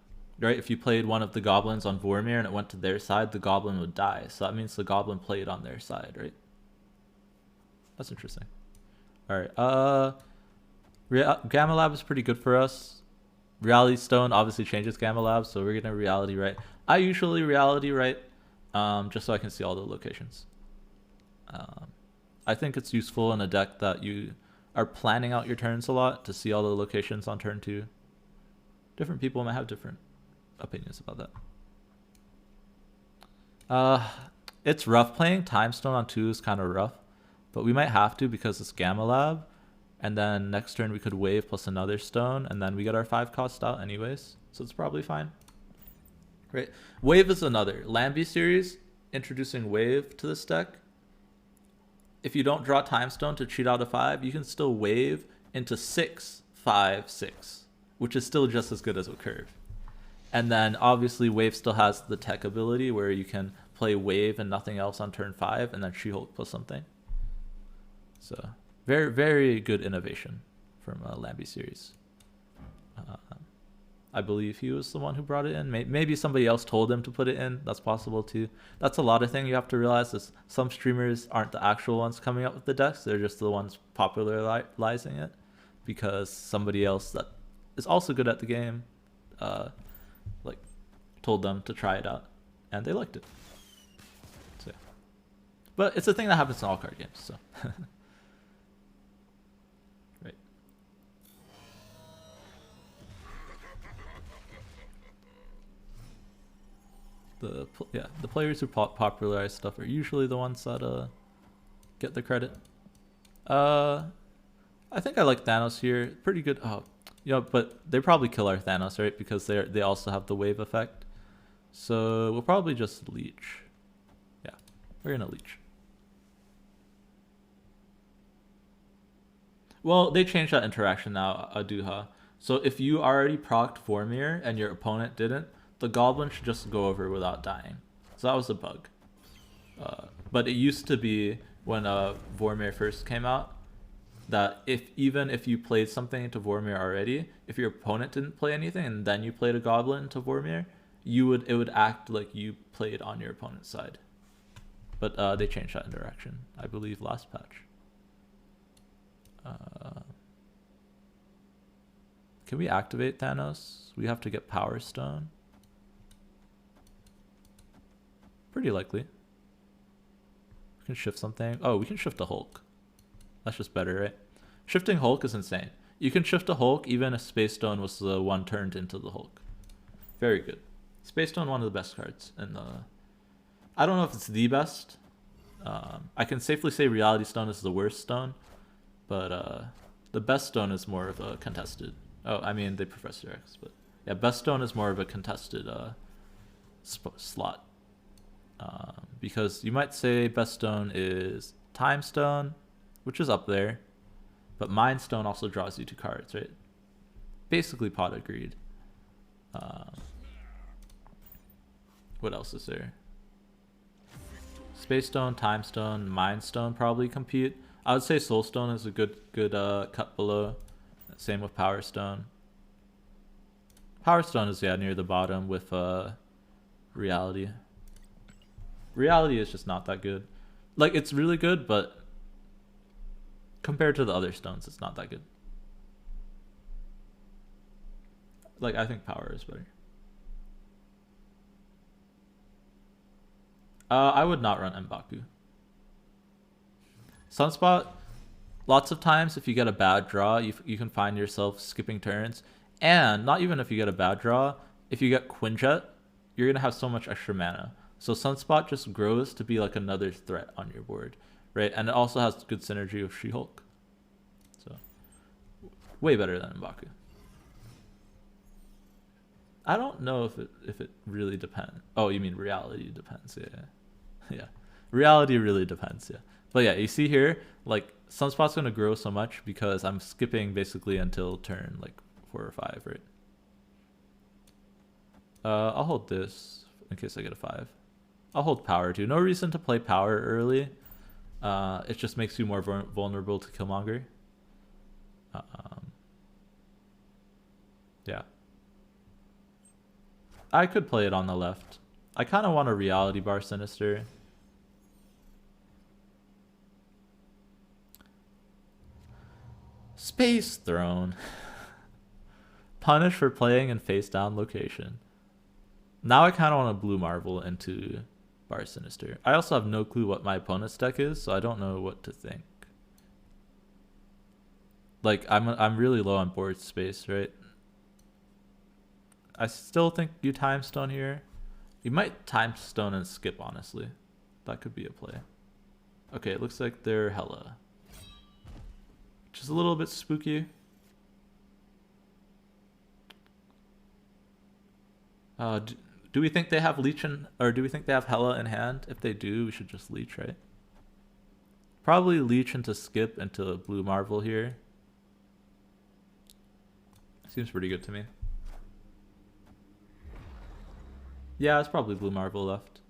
if you played one of the goblins on Vormir and it went to their side, the goblin would die. So that means the goblin played on their side, right? That's interesting. All right. Gamma Lab is pretty good for us. Reality Stone obviously changes Gamma Lab, so we're gonna Reality Right. I usually Reality Right, just so I can see all the locations. I think it's useful in a deck that you are planning out your turns a lot to see all the locations on turn 2. Different people might have different opinions about that. It's rough. Playing Time Stone on 2 is kind of rough, but we might have to because it's Gamma Lab, and then next turn we could wave plus another stone, and then we get our 5 cost out anyways, so it's probably fine. Right. Wave is another. Lambie series, introducing Wave to this deck. If you don't draw Time Stone to cheat out a 5, you can still wave into 6, 5, 6. which is still just as good as a curve. And then obviously Wave still has the tech ability where you can play Wave and nothing else on turn 5 and then She-Hulk plus something. So very, very good innovation from Lambie series. I believe he was the one who brought it in. Maybe somebody else told him to put it in. That's possible too. That's a lot of thing you have to realize is some streamers aren't the actual ones coming up with the decks. They're just the ones popularizing it because somebody else that is also good at the game like told them to try it out and they liked it. So yeah. But it's a thing that happens in all card games, so right. The players who popularize stuff are usually the ones that get the credit. I think I like Thanos here. Pretty good. Oh, yeah, but they probably kill our Thanos, right? Because they also have the wave effect. So we'll probably just leech. Yeah, we're gonna leech. Well, they changed that interaction now, Aduha. So if you already procced Vormir and your opponent didn't, the goblin should just go over without dying. So that was a bug. But it used to be when Vormir first came out that even if you played something into Vormir already, if your opponent didn't play anything and then you played a goblin into Vormir, it would act like you played on your opponent's side. But they changed that interaction, I believe, last patch. Can we activate Thanos? We have to get Power Stone. Pretty likely. We can shift something. Oh, we can shift a Hulk. That's just better, right? Shifting Hulk is insane. You can shift a Hulk even if Space Stone was the one turned into the Hulk. Very good. Space Stone, one of the best cards. And I don't know if it's the best. I can safely say Reality Stone is the worst stone. But the best stone is more of a contested. Oh, I mean, the Professor X. But yeah, best stone is more of a contested slot. Because you might say best stone is Time Stone, which is up there, but Mind Stone also draws you 2 cards, right? Basically pot of greed. What else is there? Space Stone, Time Stone, Mind Stone probably compete. I would say Soul Stone is a good cut below. Same with Power Stone. Power Stone is near the bottom with Reality. Reality is just not that good. Like, it's really good, but compared to the other stones, it's not that good. Like, I think Power is better. I would not run M'Baku. Sunspot, lots of times if you get a bad draw, you can find yourself skipping turns. And not even if you get a bad draw, if you get Quinjet, you're going to have so much extra mana. So Sunspot just grows to be like another threat on your board, right? And it also has good synergy with She-Hulk. So, way better than M'Baku. I don't know if it really depends. Oh, you mean reality depends, yeah. Yeah. Reality really depends, yeah. But yeah, you see here, like, Sunspot's going to grow so much because I'm skipping basically until turn, like, 4 or 5, right? I'll hold this in case I get a 5. I'll hold Power too. No reason to play Power early. It just makes you more vulnerable to Killmonger. Yeah. I could play it on the left. I kind of want a Reality Bar Sinister. Space Throne. Punish for playing in face down location. Now I kind of want to Blue Marvel into Bar Sinister. I also have no clue what my opponent's deck is, so I don't know what to think. Like, I'm really low on board space, right? I still think you Time Stone here. You might Time Stone and skip, honestly. That could be a play. Okay, it looks like they're Hela. Which is a little bit spooky. Do we think they have Leech or do we think they have Hela in hand? If they do, we should just Leech, right? Probably Leech into skip into Blue Marvel here. Seems pretty good to me. Yeah, it's probably blue marble left.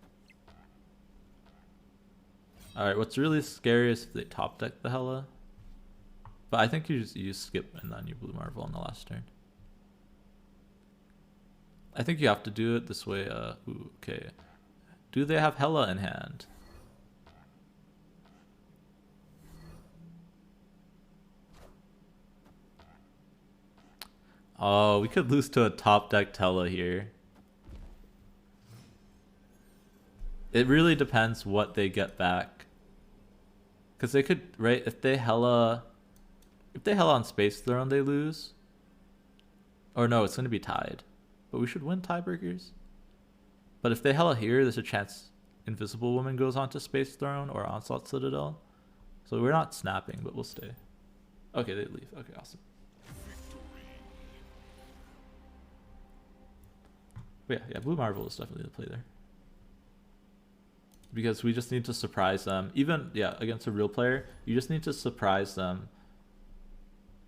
Alright, what's really scary is if they top deck the Hela. But I think you skip and then you blue marble on the last turn. I think you have to do it this way. Ooh, okay. Do they have Hela in hand? Oh, we could lose to a top deck Hela here. It really depends what they get back. Because they could, right, if they Hela on Space Throne, they lose. Or no, it's going to be tied. But we should win tiebreakers. But if they Hela here, there's a chance Invisible Woman goes onto Space Throne or Onslaught Citadel. So we're not snapping, but we'll stay. Okay, they leave. Okay, awesome. But yeah, Blue Marvel is definitely the play there. Because we just need to surprise them. Even, yeah, against a real player, you just need to surprise them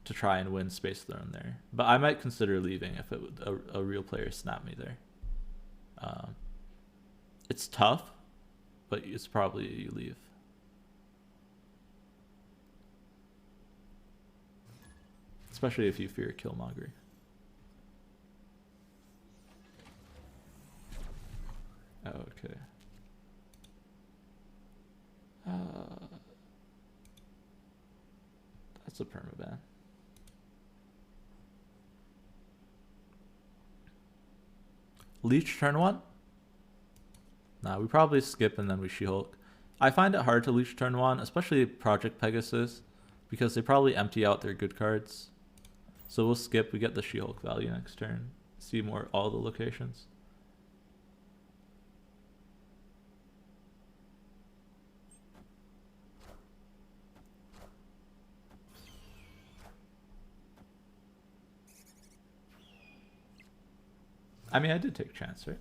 to try and win Space Throne there. But I might consider leaving if it would, a real player snapped me there. It's tough, but it's probably you leave. Especially if you fear Killmonger. Okay. That's a permaban. Leech turn 1? Nah, we probably skip and then we She-Hulk. I find it hard to Leech turn 1, especially Project Pegasus, because they probably empty out their good cards. So we'll skip, we get the She-Hulk value next turn. See more all the locations. I mean, I did take a chance, right?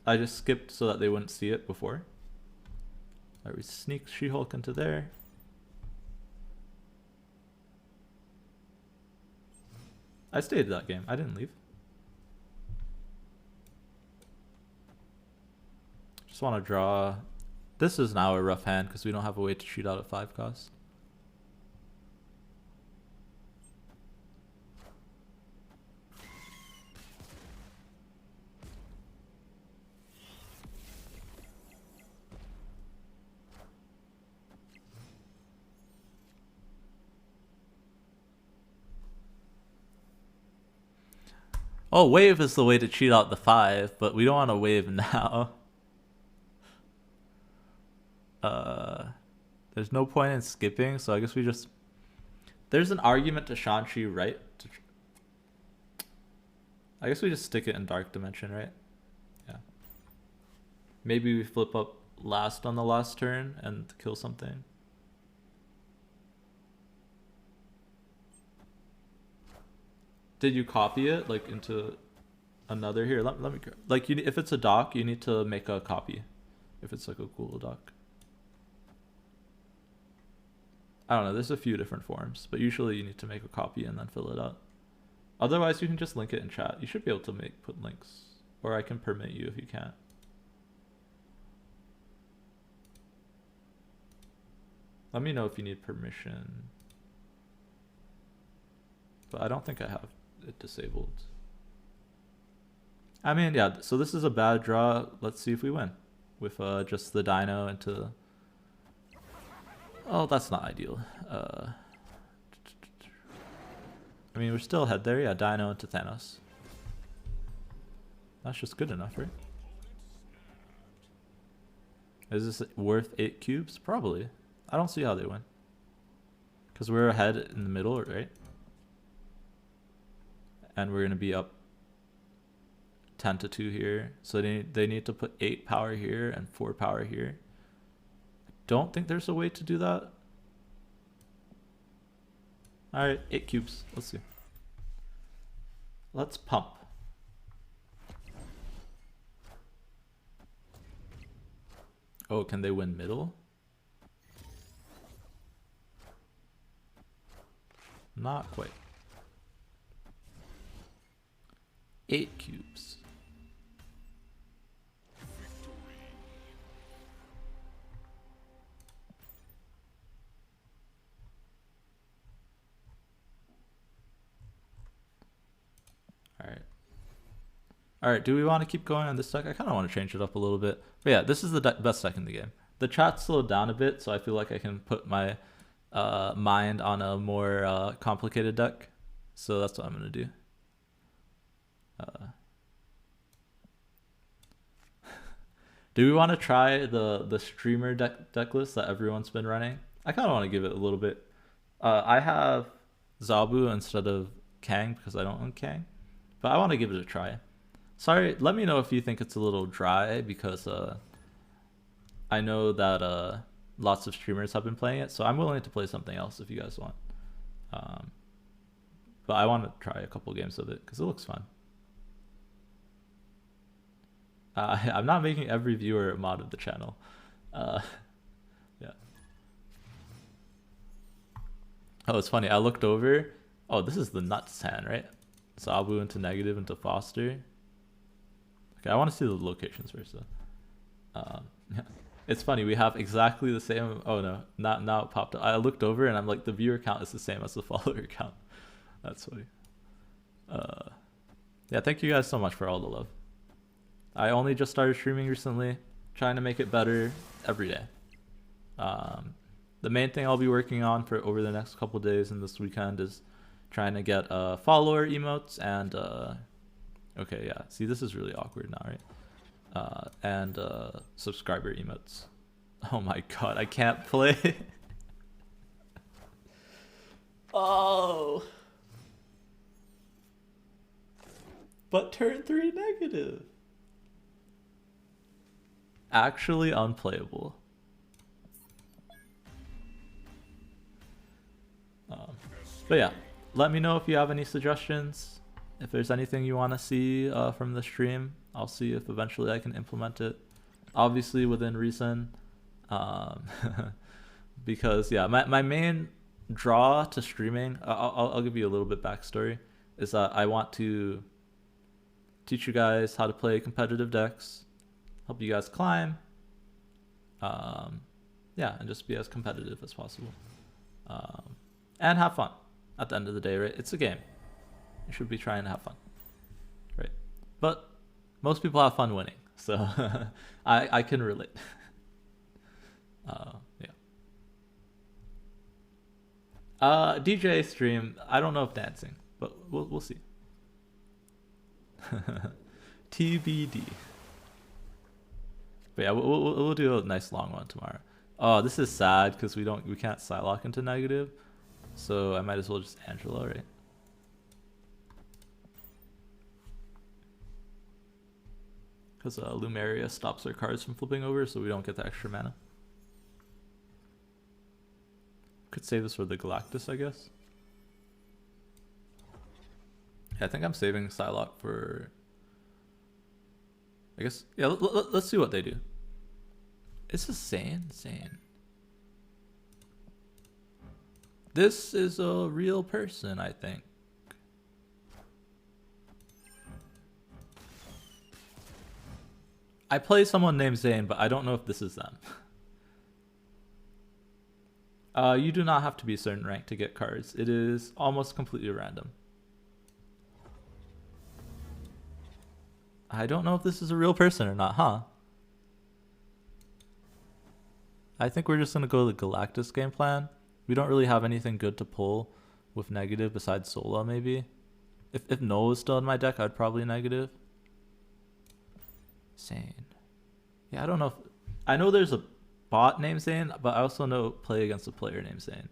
I just skipped so that they wouldn't see it before. Alright, we sneak She-Hulk into there. I stayed that game. I didn't leave. Just want to draw. This is now a rough hand because we don't have a way to shoot out at 5 cost. Oh, wave is the way to cheat out the 5, but we don't want to wave now. There's no point in skipping, so I guess we just... There's an argument to Shang-Chi, right? I guess we just stick it in Dark Dimension, right? Yeah. Maybe we flip up last on the last turn and kill something. Did you copy it like into another here? Let me like if it's a doc, you need to make a copy. If it's like a cool doc. I don't know. There's a few different forms, but usually you need to make a copy and then fill it out. Otherwise, you can just link it in chat. You should be able to put links, or I can permit you if you can't. Let me know if you need permission. But I don't think I have it disabled. I mean, yeah, so this is a bad draw. Let's see if we win with just the Dino into... Oh, that's not ideal. I mean, we're still ahead there. Yeah, Dino into Thanos. That's just good enough, right? Is this worth 8 cubes? Probably. I don't see how they win. Because we're ahead in the middle, right? And we're going to be up 10-2 here. So they need to put 8 power here and 4 power here. Don't think there's a way to do that. Alright, 8 cubes. Let's see. Let's pump. Oh, can they win middle? Not quite. 8 cubes. Alright. Alright, do we want to keep going on this deck? I kind of want to change it up a little bit. But yeah, this is the best deck in the game. The chat slowed down a bit, so I feel like I can put my mind on a more complicated deck. So that's what I'm going to do. Do we want to try the streamer deck list that everyone's been running? I kind of want to give it a little bit. I have Zabu instead of Kang because I don't own Kang. But I want to give it a try. Sorry, let me know if you think it's a little dry because I know that lots of streamers have been playing it, so I'm willing to play something else if you guys want. But I want to try a couple games of it because it looks fun. I'm not making every viewer a mod of the channel. Yeah. Oh, it's funny. I looked over. Oh, this is the nuts hand, right? Zabu into negative into Foster. Okay, I want to see the locations first though. Yeah. It's funny, we have exactly the same. Oh no, now it popped up. I looked over and I'm like, the viewer count is the same as the follower count. That's funny. Yeah, thank you guys so much for all the love. I only just started streaming recently, trying to make it better every day. The main thing I'll be working on for over the next couple days and this weekend is trying to get follower emotes and okay, yeah. See, this is really awkward now, right? And subscriber emotes. Oh my god, I can't play. Oh. But turn 3 negative. Actually unplayable. But yeah, let me know if you have any suggestions. If there's anything you want to see from the stream, I'll see if eventually I can implement it. Obviously within reason. Because yeah, my main draw to streaming, I'll give you a little bit backstory, is that I want to teach you guys how to play competitive decks, help you guys climb, yeah, and just be as competitive as possible, and have fun at the end of the day, right? It's a game. You should be trying to have fun, right? But most people have fun winning, so I can relate. Yeah. DJ stream, I don't know if dancing, but we'll see. TBD. But yeah, we'll do a nice long one tomorrow. Oh, this is sad because we can't sidelock into negative, so I might as well just Angela, right? Because Lumeria stops our cards from flipping over, so we don't get the extra mana. Could save this for the Galactus, I guess. Yeah, I think I'm saving Psylocke for... I guess... Yeah, let's see what they do. Is this Sane? This is a real person, I think. I play someone named Zane, but I don't know if this is them. You do not have to be a certain rank to get cards. It is almost completely random. I don't know if this is a real person or not, huh? I think we're just going to go the Galactus game plan. We don't really have anything good to pull with negative besides Sola, maybe. If Noah was still in my deck, I'd probably negative. Zane. Yeah, I don't know if... I know there's a bot named Zane, but I also know play against a player named Zane.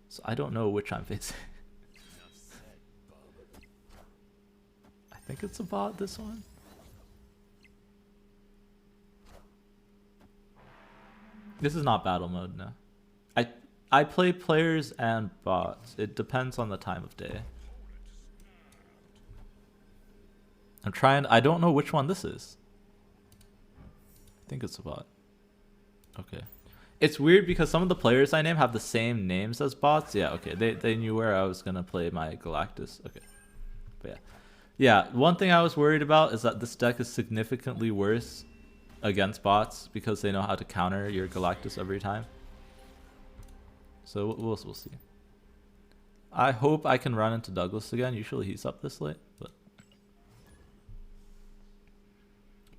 So I don't know which I'm facing. I think it's a bot, this one. This is not battle mode, no. I play players and bots. It depends on the time of day. I'm trying... I don't know which one this is. I think it's a bot. Okay. It's weird because some of the players I name have the same names as bots. Yeah, okay. They knew where I was going to play my Galactus. Okay. But yeah. Yeah, one thing I was worried about is that this deck is significantly worse against bots because they know how to counter your Galactus every time. So we'll see. I hope I can run into Douglas again. Usually he's up this late, but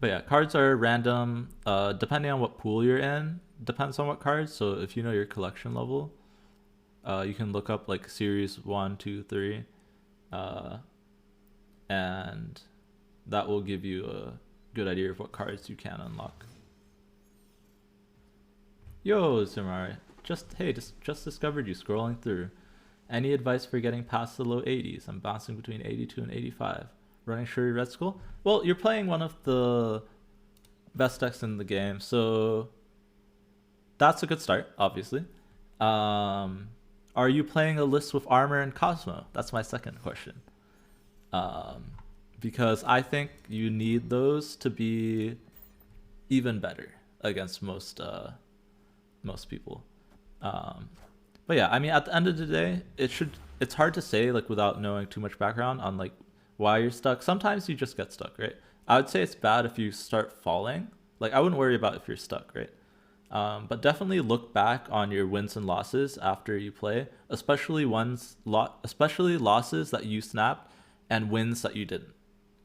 yeah, cards are random. Depending on what pool you're in, depends on what cards. So if you know your collection level, you can look up like series 1, 2, 3, and that will give you a good idea of what cards you can unlock. Yo, Zimari, just discovered you scrolling through. Any advice for getting past the low 80s? I'm bouncing between 82 and 85. Running Shuri Red Skull? Well, you're playing one of the best decks in the game, so that's a good start, obviously. Are you playing a list with Armor and Cosmo? That's my second question. Because I think you need those to be even better against most people. But yeah, I mean, at the end of the day, it's hard to say like without knowing too much background on like why you're stuck. Sometimes you just get stuck, right? I would say it's bad if you start falling. Like I wouldn't worry about if you're stuck, right? But definitely look back on your wins and losses after you play, especially losses that you snapped and wins that you didn't,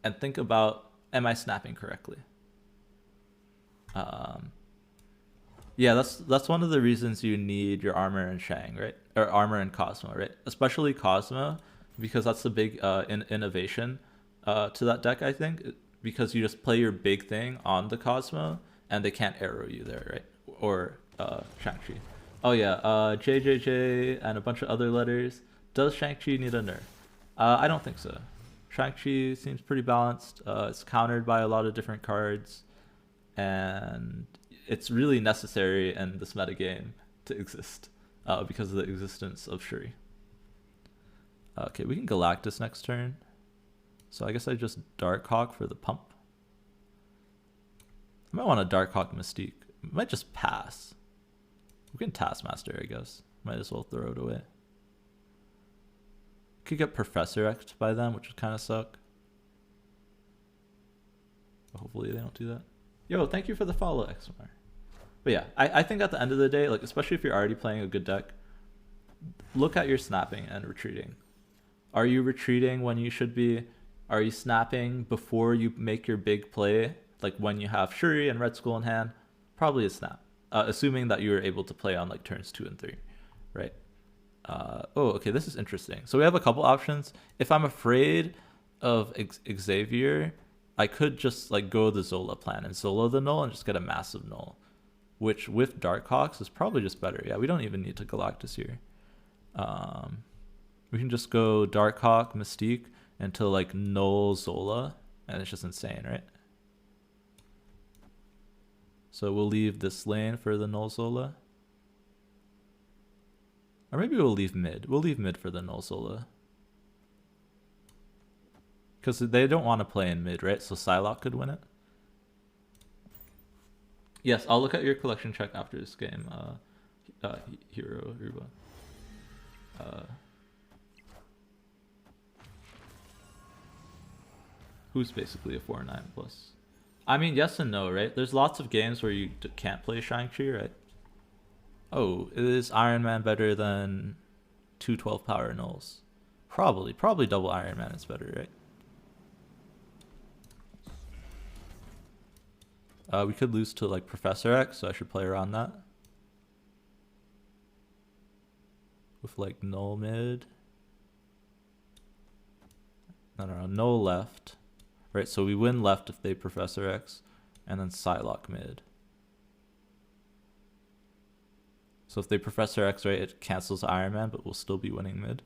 and think about, am I snapping correctly? Yeah, that's one of the reasons you need your Armor and Shang, right? Or Armor and Cosmo, right? Especially Cosmo, because that's the big innovation to that deck, I think, because you just play your big thing on the Cosmo, and they can't arrow you there, right? Or Shang-Chi. Oh yeah, JJJ and a bunch of other letters. Does Shang-Chi need a nerf? I don't think so. Shang-Chi seems pretty balanced. It's countered by a lot of different cards, and it's really necessary in this metagame to exist because of the existence of Shuri. Okay, we can Galactus next turn. So I guess I just Darkhawk for the pump. I might want a Darkhawk Mystique. I might just pass. We can Taskmaster, I guess. Might as well throw it away. Could get Professor X by them, which would kind of suck. But hopefully they don't do that. Yo, thank you for the follow, XMR. But yeah, I think at the end of the day, like especially if you're already playing a good deck, look at your snapping and retreating. Are you retreating when you should be? Are you snapping before you make your big play? Like when you have Shuri and Red Skull in hand? Probably a snap. Assuming that you were able to play on like turns 2 and 3, right? Oh, okay, this is interesting. So we have a couple options. If I'm afraid of Xavier, I could just like go the Zola plan and solo the null and just get a massive null, which with Darkhawks is probably just better. Yeah, we don't even need to Galactus here. We can just go Darkhawk, Mystique until like null Zola, and it's just insane, right? So we'll leave this lane for the null Zola. Or maybe we'll leave mid. We'll leave mid for the null Zola. Because they don't want to play in mid, right? So Psylocke could win it. Yes, I'll look at your collection check after this game. Hero, Ruba. Who's basically a 4/9 plus. I mean, yes and no, right? There's lots of games where you can't play Shang-Chi, right? Oh, is Iron Man better than 212 power nulls? Probably double Iron Man is better, right? We could lose to like Professor X, so I should play around that. With like null mid. No, null left. Right, so we win left if they Professor X, and then Psylocke mid. So if they Professor X, right, it cancels Iron Man, but we'll still be winning mid.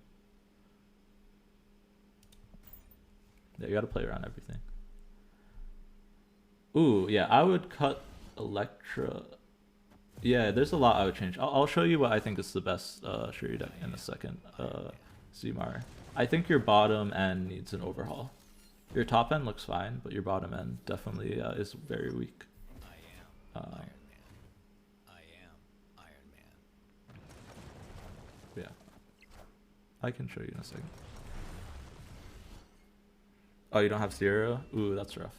Yeah, you gotta play around everything. Ooh, yeah, I would cut Electra. Yeah, there's a lot I would change. I'll show you what I think is the best Shuri deck in a second, Zimar. I think your bottom end needs an overhaul. Your top end looks fine, but your bottom end definitely is very weak. I am Iron Man. I am Iron Man. Yeah. I can show you in a second. Oh, you don't have 0? Ooh, that's rough.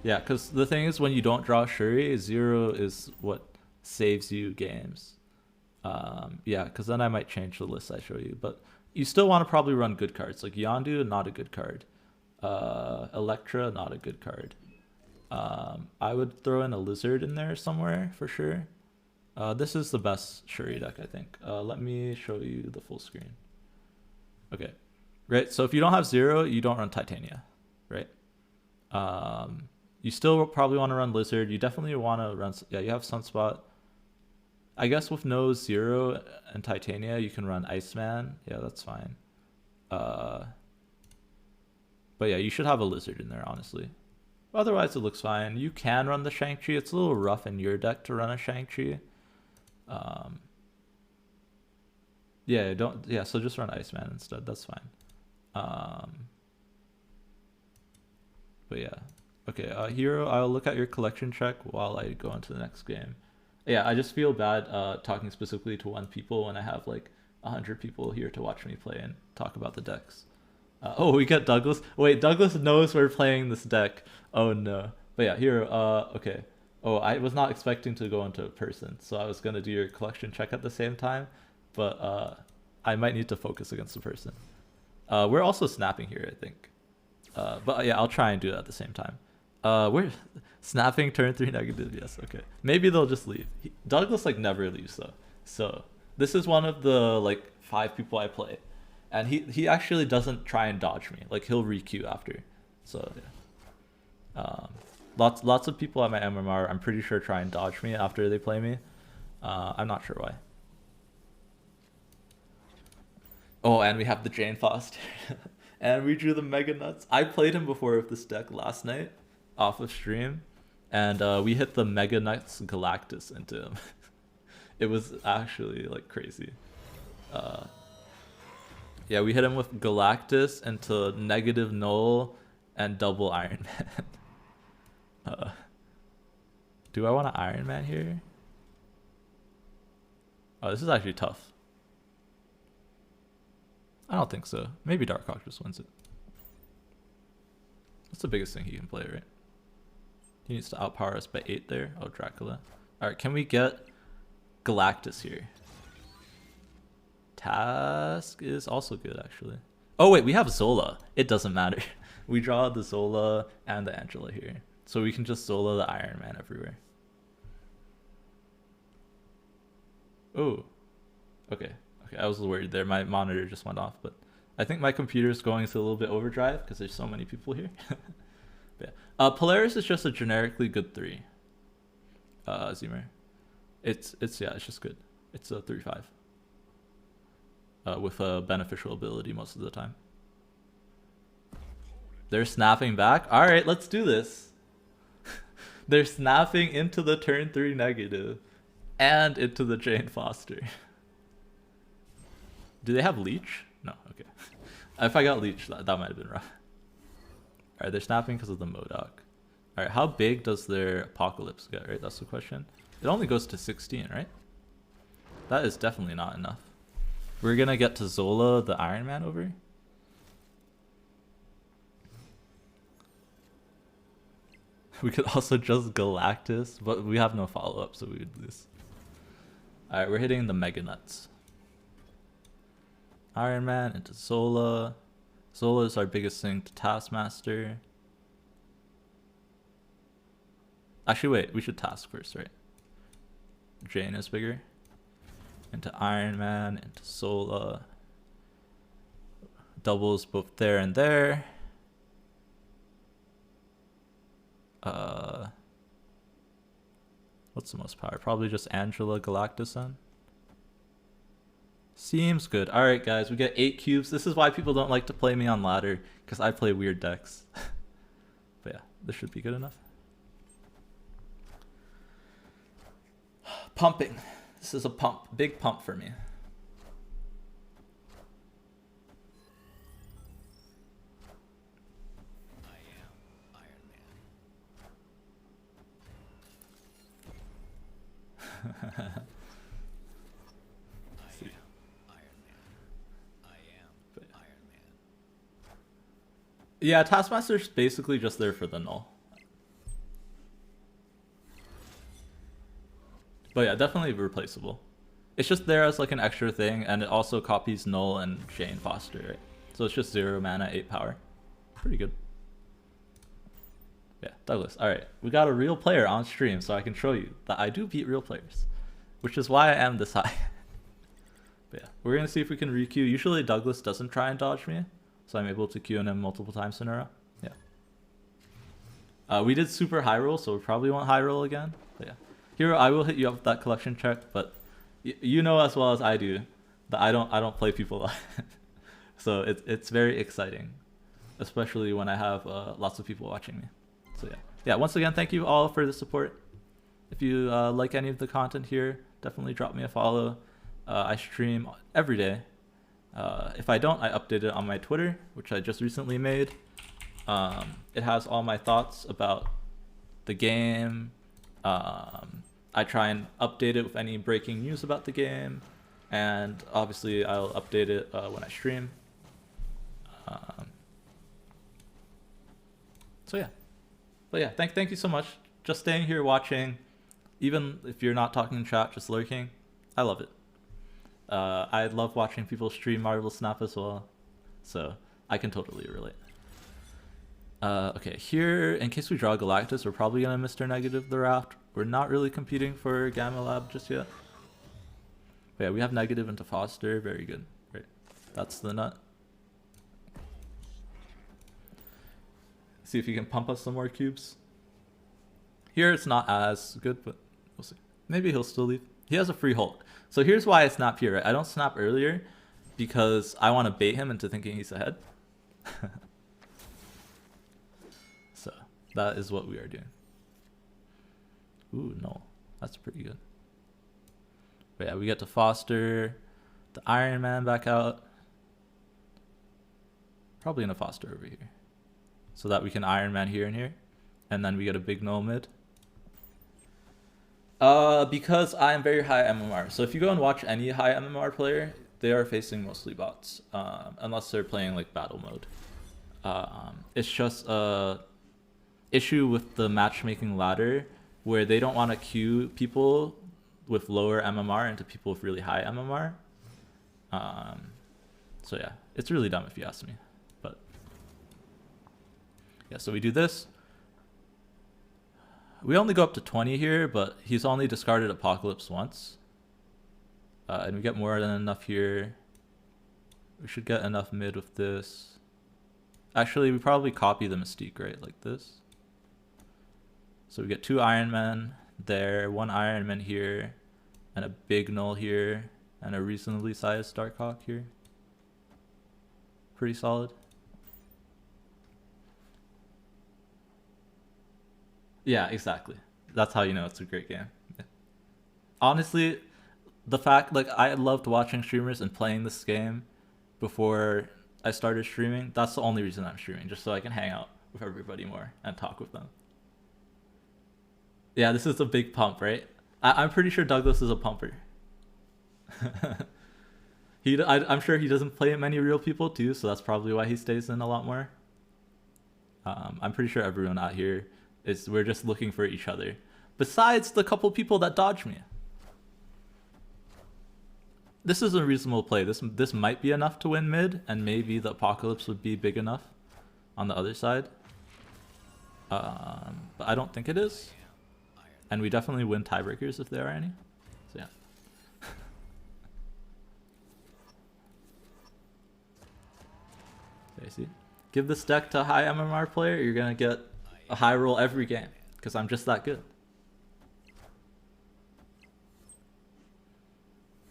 Yeah, because the thing is, when you don't draw Shuri, 0 is what saves you games. Yeah, because then I might change the list I show you, but you still want to probably run good cards. Like Yondu, not a good card. Electra, not a good card. I would throw in a Lizard in there somewhere for sure. This is the best Shuri deck, I think. Let me show you the full screen. Okay, right, so if you don't have 0, you don't run Titania, right? You still probably want to run Lizard. You definitely want to run, yeah, you have Sunspot. I guess with no 0 and Titania, you can run Iceman. Yeah, that's fine. But yeah, you should have a Lizard in there, honestly. Otherwise, it looks fine. You can run the Shang-Chi. It's a little rough in your deck to run a Shang-Chi. Yeah, don't. Yeah, so just run Iceman instead. That's fine. But yeah. Okay, Hero, I'll look at your collection check while I go into the next game. Yeah, I just feel bad talking specifically to one people when I have like 100 people here to watch me play and talk about the decks. Oh, we got Douglas. Wait, Douglas knows we're playing this deck. Oh no. But yeah, Hero, okay. Oh, I was not expecting to go into a person, so I was gonna do your collection check at the same time, but I might need to focus against the person. We're also snapping here, I think. But yeah, I'll try and do it at the same time. We're snapping turn 3 negative. Yes, okay. Maybe they'll just leave. Douglas like never leaves though. So this is one of the like 5 people I play, and he actually doesn't try and dodge me. Like he'll re-queue after. So yeah. Lots of people at my MMR, I'm pretty sure, try and dodge me after they play me. I'm not sure why. Oh, and we have the Jane Foster. And we drew the Mega Nuts. I played him before with this deck last night off of stream, and we hit the Mega Nuts Galactus into him. It was actually like crazy. Yeah, we hit him with Galactus into negative null and double Iron Man. Do I want to Iron Man here? Oh, this is actually tough. I don't think so. Maybe Darkhawk just wins it. That's the biggest thing he can play, right? He needs to outpower us by 8 there. Oh, Dracula. Alright, can we get Galactus here? Task is also good, actually. Oh, wait, we have Zola. It doesn't matter. We draw the Zola and the Angela here. So we can just Zola the Iron Man everywhere. Oh. Okay. Okay, I was worried there. My monitor just went off, but I think my computer's going through a little bit overdrive because there's so many people here. But yeah. Polaris is just a generically good 3. Zemer. It's just good. It's a 3/5. With a beneficial ability most of the time. They're snapping back. All right, let's do this. They're snapping into the turn 3 negative and into the Jane Foster. Do they have Leech? No, okay. If I got Leech, that might have been rough. Alright, they're snapping because of the Modok. Alright, how big does their Apocalypse get, right? That's the question. It only goes to 16, right? That is definitely not enough. We're gonna get to Zola the Iron Man over. We could also just Galactus, but we have no follow-up, so we would lose. Alright, we're hitting the Mega Nuts. Iron Man into Zola. Zola is our biggest thing to Taskmaster. Actually, wait, we should Task first, right? Jane is bigger. Into Iron Man, into Zola. Doubles both there and there. What's the most power? Probably just Angela Galactus then. Seems good. Alright guys, we get 8 cubes. This is why people don't like to play me on ladder, because I play weird decks. But yeah, this should be good enough. Pumping. This is a pump. Big pump for me. I am Iron Man. I am Iron Man. I am Iron Man. Yeah, Taskmaster's basically just there for the null. But yeah, definitely replaceable. It's just there as like an extra thing, and it also copies null and Jane Foster, right? So it's just 0 mana, 8 power. Pretty good. Yeah, Douglas. Alright, we got a real player on stream, so I can show you that I do beat real players. Which is why I am this high. But yeah, we're gonna see if we can re-queue. Usually Douglas doesn't try and dodge me, so I'm able to queue him multiple times in a row. Yeah. We did super high roll, so we probably won't high roll again. But yeah. Hero, I will hit you up with that collection check, but you know as well as I do that I don't play people live. So it's very exciting, especially when I have lots of people watching me. So yeah, once again, thank you all for the support. If you like any of the content here, definitely drop me a follow. I stream every day. If I don't, I update it on my Twitter, which I just recently made. It has all my thoughts about the game. I try and update it with any breaking news about the game, and obviously I'll update it when I stream. So yeah, but yeah, thank you so much. Just staying here watching, even if you're not talking in chat, just lurking. I love it. I love watching people stream Marvel Snap as well, so I can totally relate. Okay, here, in case we draw Galactus, we're probably going to Mr. Negative the Raft. We're not really competing for Gamma Lab just yet. But yeah, we have Negative into Foster. Very good. Right. That's the nut. See if he can pump us some more cubes. Here it's not as good, but we'll see. Maybe he'll still leave. He has a free Hulk. So here's why I snap here. Right? I don't snap earlier because I want to bait him into thinking he's ahead. So that is what we are doing. Ooh, no. That's pretty good. But yeah, we get to Foster the Iron Man back out. Probably gonna Foster over here, so that we can Iron Man here and here, and then we get a big null mid. Because I am very high MMR. So if you go and watch any high MMR player, they are facing mostly bots, unless they're playing like battle mode. It's just a issue with the matchmaking ladder where they don't want to queue people with lower MMR into people with really high MMR. So yeah, it's really dumb if you ask me. But yeah, so we do this. We only go up to 20 here, but he's only discarded Apocalypse once. And we get more than enough here. We should get enough mid with this. Actually, we probably copy the Mystique, right? Like this. So we get 2 Iron Men there, 1 Iron Man here, and a big null here, and a reasonably sized Darkhawk here. Pretty solid. Yeah, exactly. That's how you know it's a great game. Yeah. Honestly, the fact, like, I loved watching streamers and playing this game before I started streaming. That's the only reason I'm streaming, just so I can hang out with everybody more and talk with them. Yeah, this is a big pump, right? I'm pretty sure Douglas is a pumper. I'm sure he doesn't play many real people too, so that's probably why he stays in a lot more. I'm pretty sure everyone out here we're just looking for each other. Besides the couple people that dodge me. This is a reasonable play. This might be enough to win mid, and maybe the Apocalypse would be big enough on the other side. But I don't think it is. And we definitely win tiebreakers if there are any. So yeah. Okay, see? Give this deck to a high MMR player, you're gonna get a high roll every game, because I'm just that good.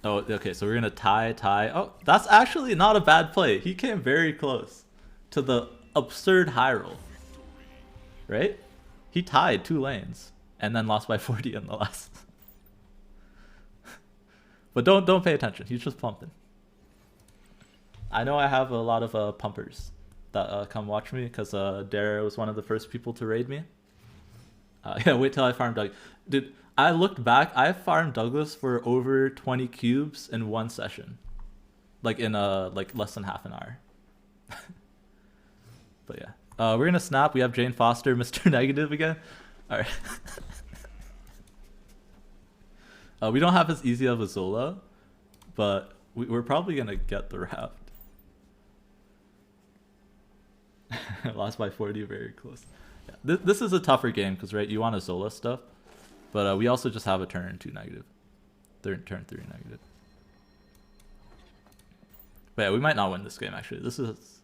Oh, okay, so we're gonna tie. Oh, that's actually not a bad play. He came very close to the absurd high roll. Right? He tied 2 lanes and then lost by 40 in the last. But don't pay attention. He's just pumping. I know I have a lot of pumpers that come watch me, because Dara was one of the first people to raid me. Yeah, wait till I farm Doug. Dude, I looked back. I farmed Douglas for over 20 cubes in 1 session, like in like less than half an hour. But yeah, We're gonna snap. We have Jane Foster, Mr. Negative again. All right. We don't have as easy of a Zola, but we're probably gonna get the raft. Lost by 40, very close. Yeah, this is a tougher game because right, you want a Zola stuff, but we also just have a turn 2 negative, turn 3 negative. But yeah, we might not win this game actually. This is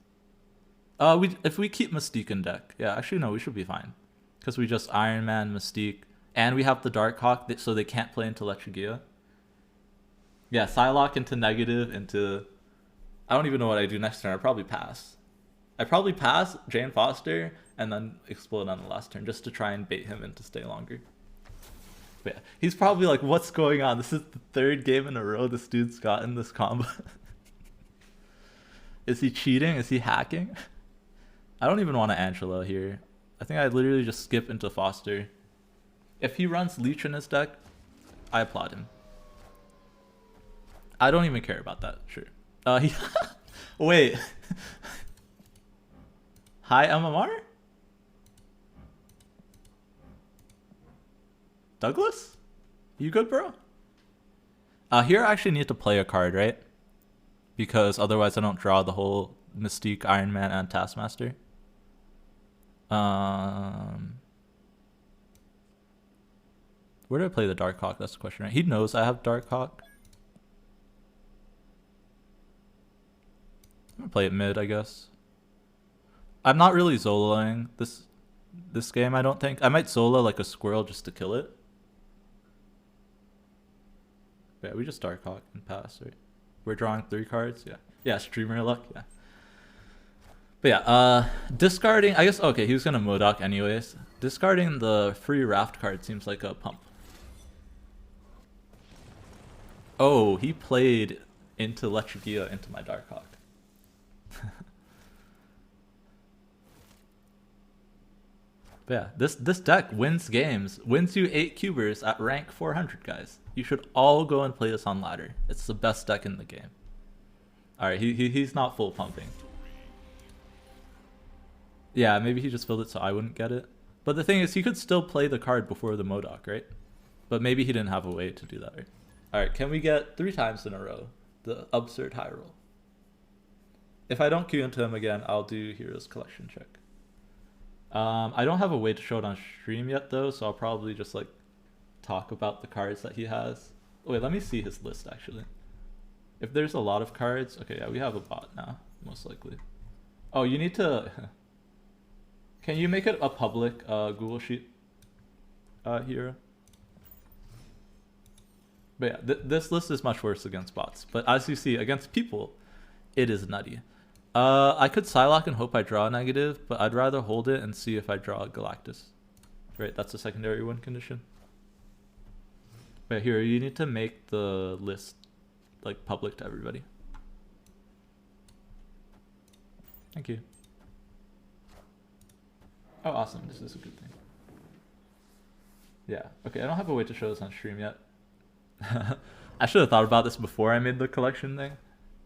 if we keep Mystique in deck, yeah, actually no, we should be fine because we just Iron Man, Mystique, and we have the Dark Hawk, so they can't play into Lechugia. Yeah, Psylocke into negative into. I don't even know what I do next turn. I probably pass. I probably pass Jane Foster and then explode on the last turn just to try and bait him in to stay longer. But yeah, he's probably like, what's going on? This is the 3rd game in a row this dude's gotten this combo. Is he cheating? Is he hacking? I don't even want an Angelo here. I think I'd literally just skip into Foster. If he runs Leech in his deck, I applaud him. I don't even care about that. Sure. Wait. Hi, MMR? Douglas? You good, bro? Here I actually need to play a card, right? Because otherwise I don't draw the whole Mystique, Iron Man, and Taskmaster. Where do I play the Dark Hawk? That's the question, right? He knows I have Dark Hawk. I'm gonna play it mid, I guess. I'm not really Zolaing this game, I don't think. I might Zola like a squirrel just to kill it. Yeah, we just Dark Hawk and pass, right? We're drawing 3 cards, yeah. Yeah, streamer luck, yeah. But yeah, discarding, I guess, okay, he was gonna Modok anyways. Discarding the free raft card seems like a pump. Oh, he played into Lechugia into my Dark Hawk. But yeah, this deck wins games, wins you 8 cubers at rank 400, guys. You should all go and play this on ladder. It's the best deck in the game. All right, he's not full pumping. Yeah, maybe he just filled it so I wouldn't get it. But the thing is, he could still play the card before the Modok, right? But maybe he didn't have a way to do that, right? All right, can we get 3 times in a row the absurd high roll? If I don't queue into him again, I'll do Heroes Collection check. I don't have a way to show it on stream yet though, so I'll probably just like talk about the cards that he has. Wait, let me see his list actually. If there's a lot of cards, okay, yeah, we have a bot now, most likely. Oh, you need to. Can you make it a public Google Sheet here? But yeah, this list is much worse against bots. But as you see, against people, it is nutty. I could Psylocke and hope I draw a negative, but I'd rather hold it and see if I draw a Galactus. Right, that's a secondary win condition. But here, you need to make the list like public to everybody. Thank you. Oh, awesome. This is a good thing. Yeah. Okay, I don't have a way to show this on stream yet. I should have thought about this before I made the collection thing.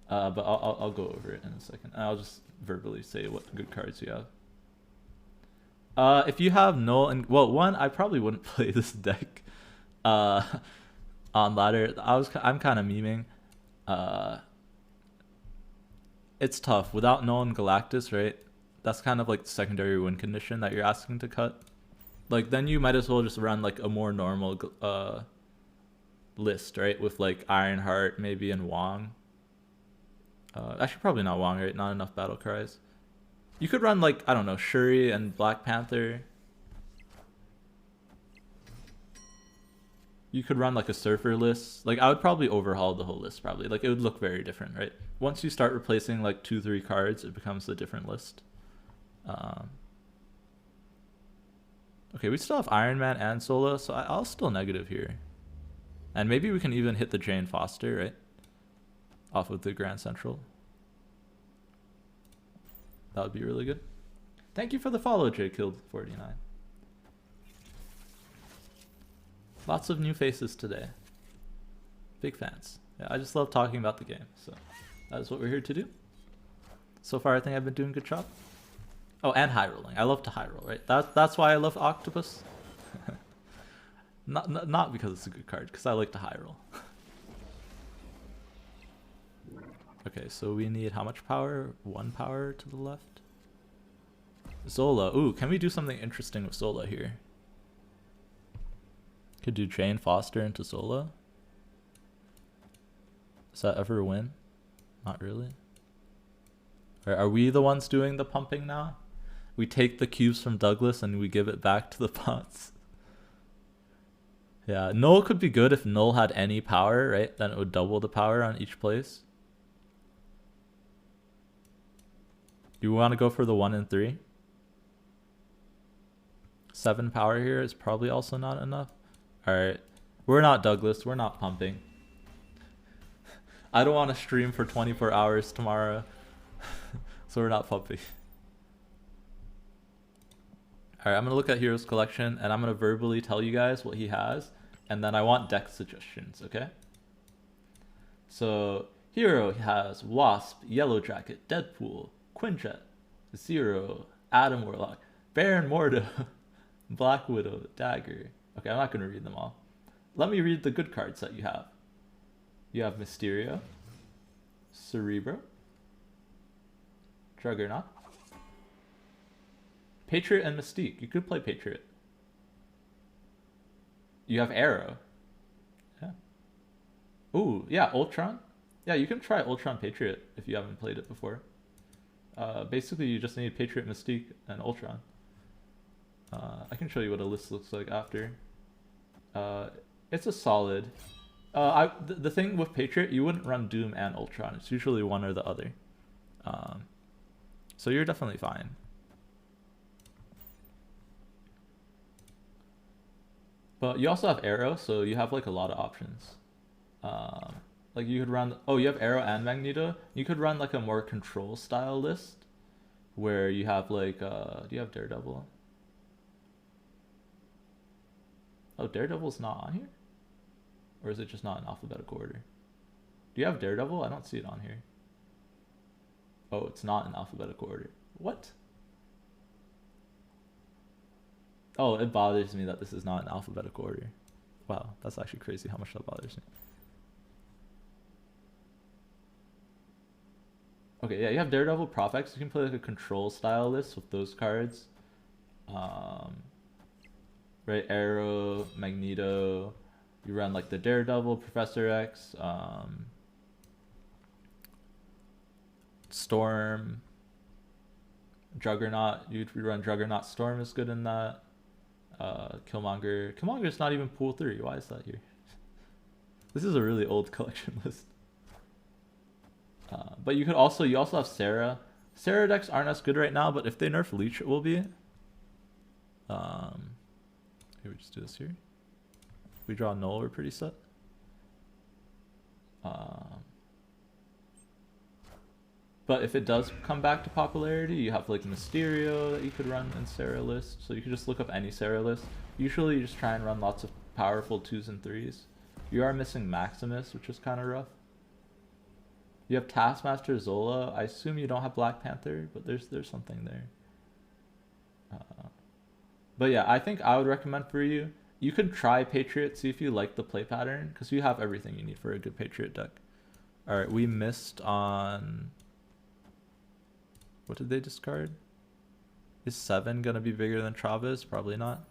But I'll go over it in a second. I'll just verbally say what good cards you have. If you have Null and one, I probably wouldn't play this deck on ladder. I'm kind of memeing. It's tough without Null and Galactus, right? That's kind of like the secondary win condition that you're asking to cut. Like then you might as well just run like a more normal list, right? With like Ironheart maybe and Wong. Actually, probably not Wong, right? Not enough battle cries. You could run like, I don't know, Shuri and Black Panther. You could run like a Surfer list. Like I would probably overhaul the whole list probably. Like it would look very different, right? Once you start replacing like 2-3 cards, it becomes a different list. Okay, we still have Iron Man and Sola, so I'll still negative here. And maybe we can even hit the Jane Foster, right? Off of the Grand Central. That would be really good. Thank you for the follow, JKilled49. Lots of new faces today. Big fans. Yeah, I just love talking about the game, so that is what we're here to do. So far, I think I've been doing a good job. Oh, and high rolling. I love to high roll, right? That's why I love Octopus. Not because it's a good card, because I like to high roll. Okay, so we need how much power? 1 power to the left. Zola. Ooh, can we do something interesting with Zola here? Could do Jane Foster into Zola. Does that ever win? Not really. Are we the ones doing the pumping now? We take the cubes from Douglas and we give it back to the pots. Yeah, Null could be good if Null had any power, right? Then it would double the power on each place. Do you want to go for the 1 and 3? 7 power here is probably also not enough. Alright. We're not Douglas. We're not pumping. I don't want to stream for 24 hours tomorrow. So we're not pumping. Alright, I'm going to look at Hero's collection and I'm going to verbally tell you guys what he has. And then I want deck suggestions, okay? So, Hero has Wasp, Yellow Jacket, Deadpool, Quinjet, Zero, Adam Warlock, Baron Mordo, Black Widow, Dagger. Okay, I'm not going to read them all. Let me read the good cards that you have. You have Mysterio, Cerebro, Juggernaut, Patriot and Mystique. You could play Patriot. You have Arrow. Yeah. Ooh, yeah, Ultron. Yeah, you can try Ultron Patriot if you haven't played it before. Basically, you just need Patriot, Mystique, and Ultron. I can show you what a list looks like after. It's a solid. The thing with Patriot, you wouldn't run Doom and Ultron. It's usually one or the other. So you're definitely fine. But you also have Arrow, so you have like a lot of options. Like you could run, oh, you have Arrow and Magneto. You could run like a more control style list where you have like, do you have Daredevil? Oh, Daredevil's not on here? Or is it just not in alphabetical order? Do you have Daredevil? I don't see it on here. Oh, it's not in alphabetical order. What? Oh, it bothers me that this is not in alphabetical order. Wow, that's actually crazy how much that bothers me. Okay, yeah, you have Daredevil, Prophex. You can play like a control style list with those cards. Right, Arrow, Magneto. You run like the Daredevil, Professor X, Storm, Juggernaut. You'd run Juggernaut. Storm is good in that. Killmonger. Killmonger's not even pool 3. Why is that here? This is a really old collection list. But you also have Sarah. Sarah decks aren't as good right now, but if they nerf Leech, it will be. Here we just do this here. If we draw Null, we're pretty set. But if it does come back to popularity, you have like Mysterio that you could run in Sarah list. So you could just look up any Sarah list. Usually you just try and run lots of powerful 2s and 3s. You are missing Maximus, which is kind of rough. You have Taskmaster, Zola. I assume you don't have Black Panther, but there's something there. But yeah, I think I would recommend for you, you can try Patriot, see if you like the play pattern, because you have everything you need for a good Patriot deck. Alright, we missed on... What did they discard? Is 7 going to be bigger than Travis? Probably not.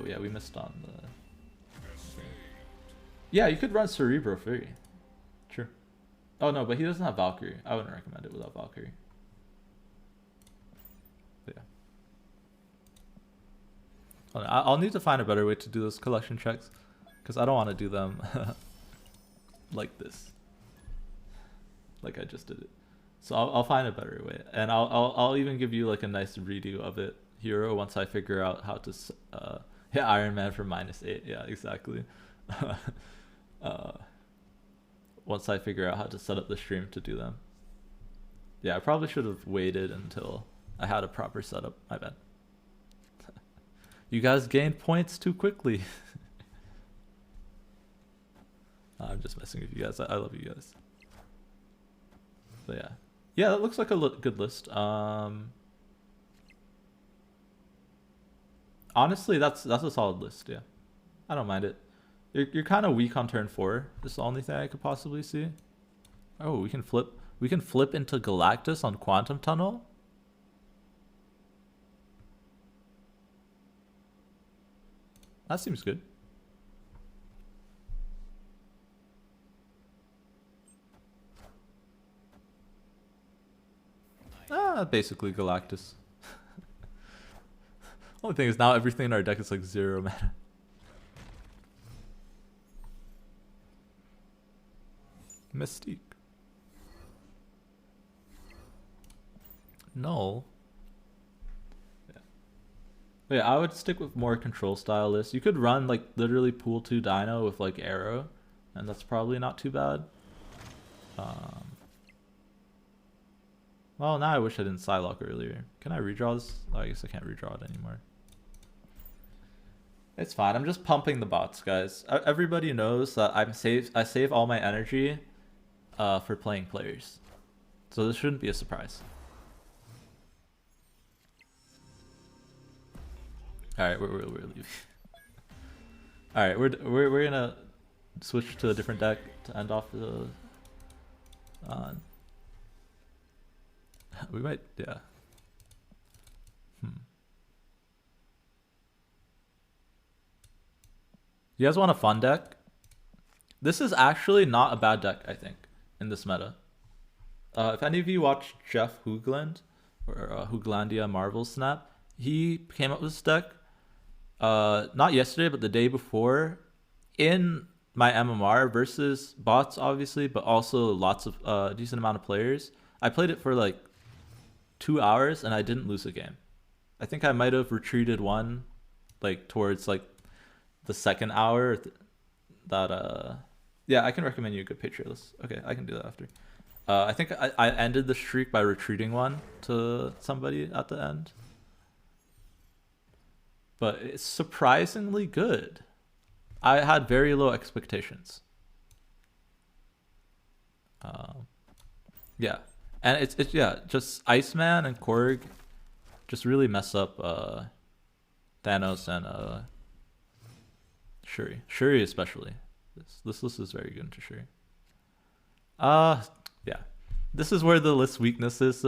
Oh yeah, we missed on the... Yeah, you could run Cerebro free. True. Oh no, but he doesn't have Valkyrie. I wouldn't recommend it without Valkyrie. But yeah. I'll need to find a better way to do those collection checks, because I don't want to do them like this, like I just did it. So I'll find a better way, and I'll even give you like a nice redo of it, Hero, once I figure out how to hit Iron Man for -8. Yeah, exactly. Once I figure out how to set up the stream to do them. Yeah, I probably should have waited until I had a proper setup. My bad. You guys gained points too quickly. I'm just messing with you guys. I love you guys. But yeah. Yeah, that looks like a good list. Honestly, that's a solid list. Yeah, I don't mind it. You're kind of weak on turn 4. That's the only thing I could possibly see. Oh, we can flip. We can flip into Galactus on Quantum Tunnel. That seems good. Basically Galactus. Only thing is now everything in our deck is like 0 mana. Mystique. Null. Yeah. Wait, I would stick with more control style lists. You could run like literally pool 2 Dino with like Arrow, and that's probably not too bad. Well, now I wish I didn't Psylocke earlier. Can I redraw this? Oh, I guess I can't redraw it anymore. It's fine. I'm just pumping the bots, guys. Everybody knows that I save all my energy for playing players. So this shouldn't be a surprise. Alright, we're leaving. Alright, we're gonna switch to a different deck to end off the we might, yeah. You guys want a fun deck? This is actually not a bad deck, I think, in this meta. If any of you watch Jeff Hoogland, or Hooglandia Marvel Snap, he came up with this deck, not yesterday, but the day before, in my MMR versus bots, obviously, but also lots of decent amount of players. I played it for like 2 hours and I didn't lose a game. I think I might have retreated one, like towards like the second hour. Yeah, I can recommend you a good Patriot list. Okay, I can do that after. I think I ended the streak by retreating one to somebody at the end. But it's surprisingly good. I had very low expectations. Yeah. And it's yeah, just Iceman and Korg just really mess up Thanos and Shuri. Shuri especially. This list is very good into Shuri. Yeah. This is where the list weakness is,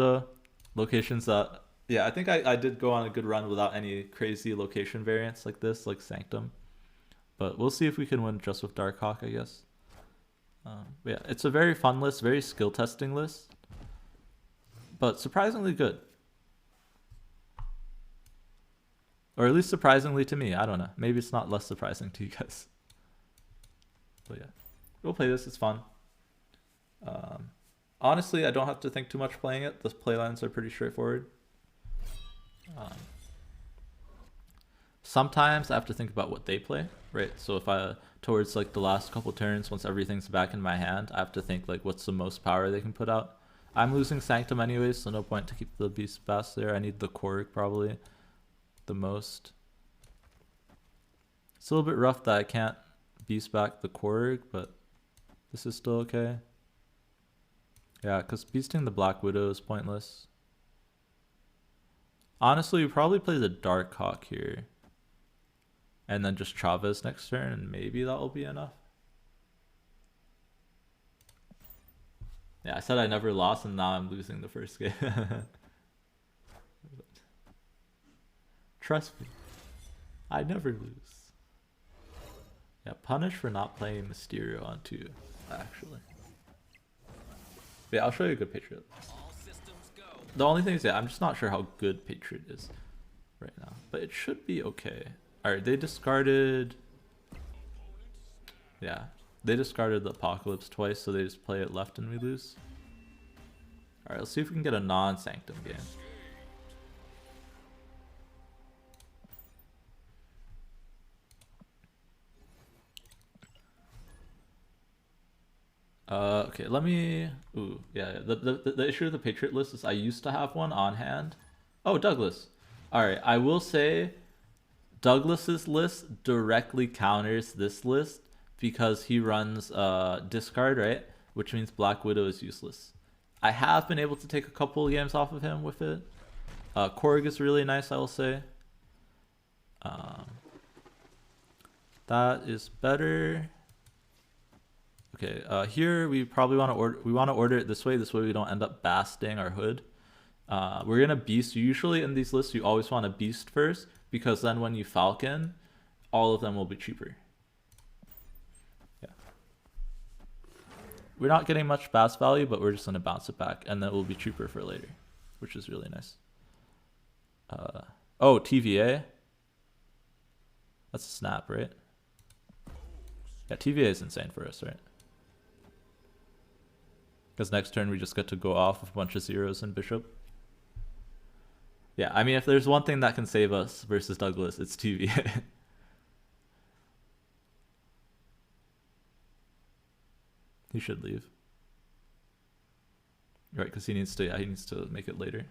locations that yeah, I think I did go on a good run without any crazy location variants like this, like Sanctum. But we'll see if we can win just with Darkhawk, I guess. Yeah, it's a very fun list, very skill testing list. But surprisingly good. Or at least surprisingly to me. I don't know. Maybe it's not less surprising to you guys. But yeah, we'll play this. It's fun. Honestly, I don't have to think too much playing it. The playlines are pretty straightforward. Sometimes I have to think about what they play, right? So if I, towards like the last couple turns, once everything's back in my hand, I have to think like what's the most power they can put out. I'm losing Sanctum anyways, so no point to keep the Beast Bass there. I need the Korg probably the most. It's a little bit rough that I can't Beast back the Korg, but this is still okay. Yeah, because beasting the Black Widow is pointless. Honestly, we probably play the Darkhawk here. And then just Chavez next turn, and maybe that will be enough. Yeah, I said I never lost, and now I'm losing the first game. Trust me, I never lose. Yeah, punish for not playing Mysterio on 2, actually. Yeah, I'll show you a good Patriot. The only thing is, yeah, I'm just not sure how good Patriot is right now, but it should be okay. Alright, they discarded... Yeah, they discarded the Apocalypse twice, so they just play it left and we lose. Alright, let's see if we can get a non-Sanctum game. Okay, let me... Ooh, yeah, the issue with the Patriot list is I used to have one on hand. Oh, Douglas. Alright, I will say Douglas's list directly counters this list because he runs discard, right? Which means Black Widow is useless. I have been able to take a couple of games off of him with it. Korg is really nice, I will say. Um, that is better. Okay, here we probably want to order it this way. This way we don't end up basting our hood. We're gonna beast. Usually in these lists, you always want to beast first because then when you falcon, all of them will be cheaper. Yeah. We're not getting much fast value, but we're just gonna bounce it back, and then it will be cheaper for later, which is really nice. Oh, TVA. That's a snap, right? Yeah, TVA is insane for us, right? Because next turn we just get to go off with a bunch of zeros and bishop. Yeah, I mean, if there's one thing that can save us versus Douglas, it's TVA. He should leave. Right, because he needs to make it later.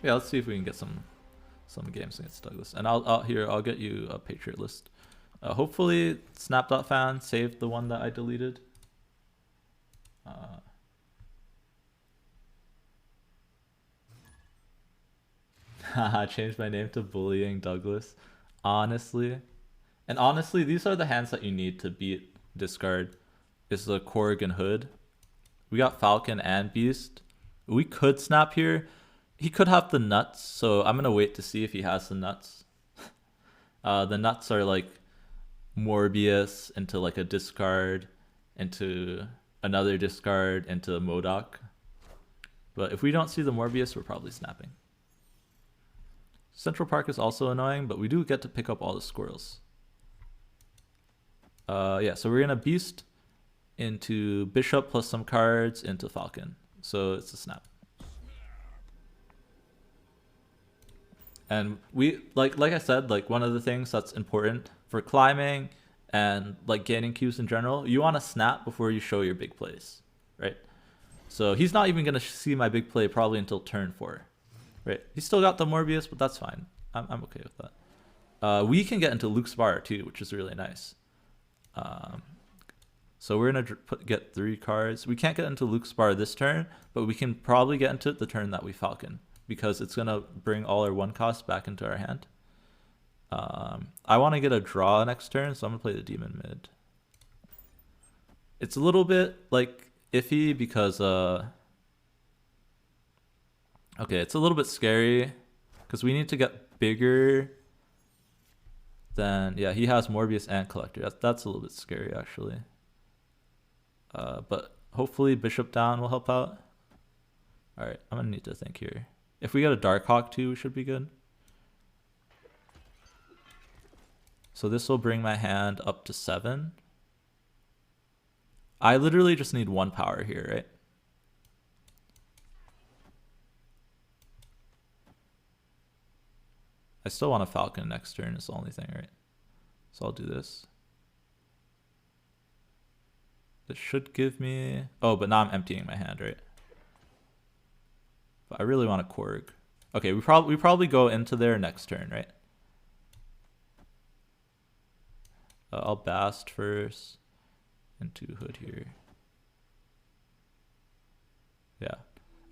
Yeah, let's see if we can get some games against Douglas. And I'll get you a Patriot list. Hopefully Snap.fan saved the one that I deleted. I changed my name to Bullying Douglas. Honestly. And honestly, these are the hands that you need to beat discard. Is the Korg and Hood. We got Falcon and Beast. We could snap here. He could have the nuts, so I'm going to wait to see if he has the nuts. The nuts are like Morbius into like a discard, into another discard, into a MODOK. But if we don't see the Morbius, we're probably snapping. Central Park is also annoying, but we do get to pick up all the squirrels. Yeah, so we're going to Beast into Bishop plus some cards into Falcon. So it's a snap. And we like I said, like one of the things that's important for climbing and like gaining Qs in general, you want to snap before you show your big plays, right? So he's not even going to see my big play probably until turn 4, right? He's still got the Morbius, but that's fine. I'm okay with that. We can get into Luke's Bar too, which is really nice. So we're going to get 3 cards. We can't get into Luke's Bar this turn, but we can probably get into it the turn that we Falcon, because it's going to bring all our 1 cost back into our hand. I want to get a draw next turn, so I'm going to play the Demon mid. It's a little bit like iffy because okay, it's a little bit scary because we need to get bigger than, yeah, he has Morbius and Collector. That's a little bit scary actually. But hopefully Bishop down will help out. All right, I'm gonna need to think here. If we get a Darkhawk too, we should be good. So this will bring my hand up to 7. I literally just need 1 power here, right? I still want a Falcon next turn is the only thing, right? So I'll do this. This should give me... Oh, but now I'm emptying my hand, right? But I really want a Korg. Okay, we probably go into there next turn, right? I'll Bast first. Into Hood here. Yeah.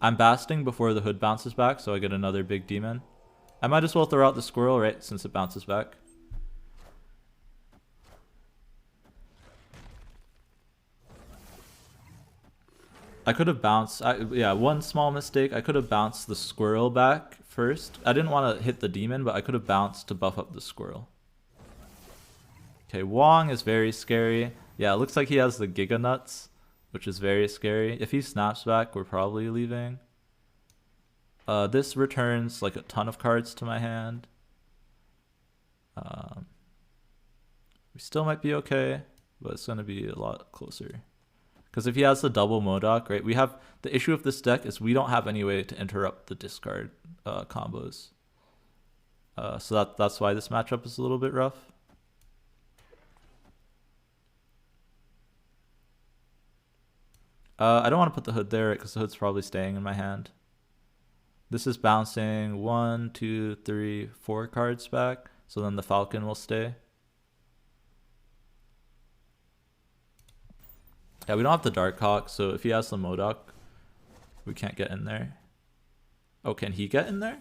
I'm Basting before the Hood bounces back, so I get another big demon. I might as well throw out the Squirrel, right? Since it bounces back. I could have bounced, yeah, one small mistake. I could have bounced the Squirrel back first. I didn't want to hit the demon, but I could have bounced to buff up the Squirrel. Okay, Wong is very scary. Yeah, it looks like he has the Giga Nuts, which is very scary. If he snaps back, we're probably leaving. This returns like a ton of cards to my hand. We still might be okay, but it's going to be a lot closer. Because if he has the double MODOK, right, we have the issue of this deck is we don't have any way to interrupt the discard combos. So that's why this matchup is a little bit rough. I don't want to put the Hood there because the Hood's probably staying in my hand. This is bouncing 1, 2, 3, 4 cards back. So then the Falcon will stay. Yeah, we don't have the Darkhawk, so if he has the MODOK, we can't get in there. Oh, can he get in there?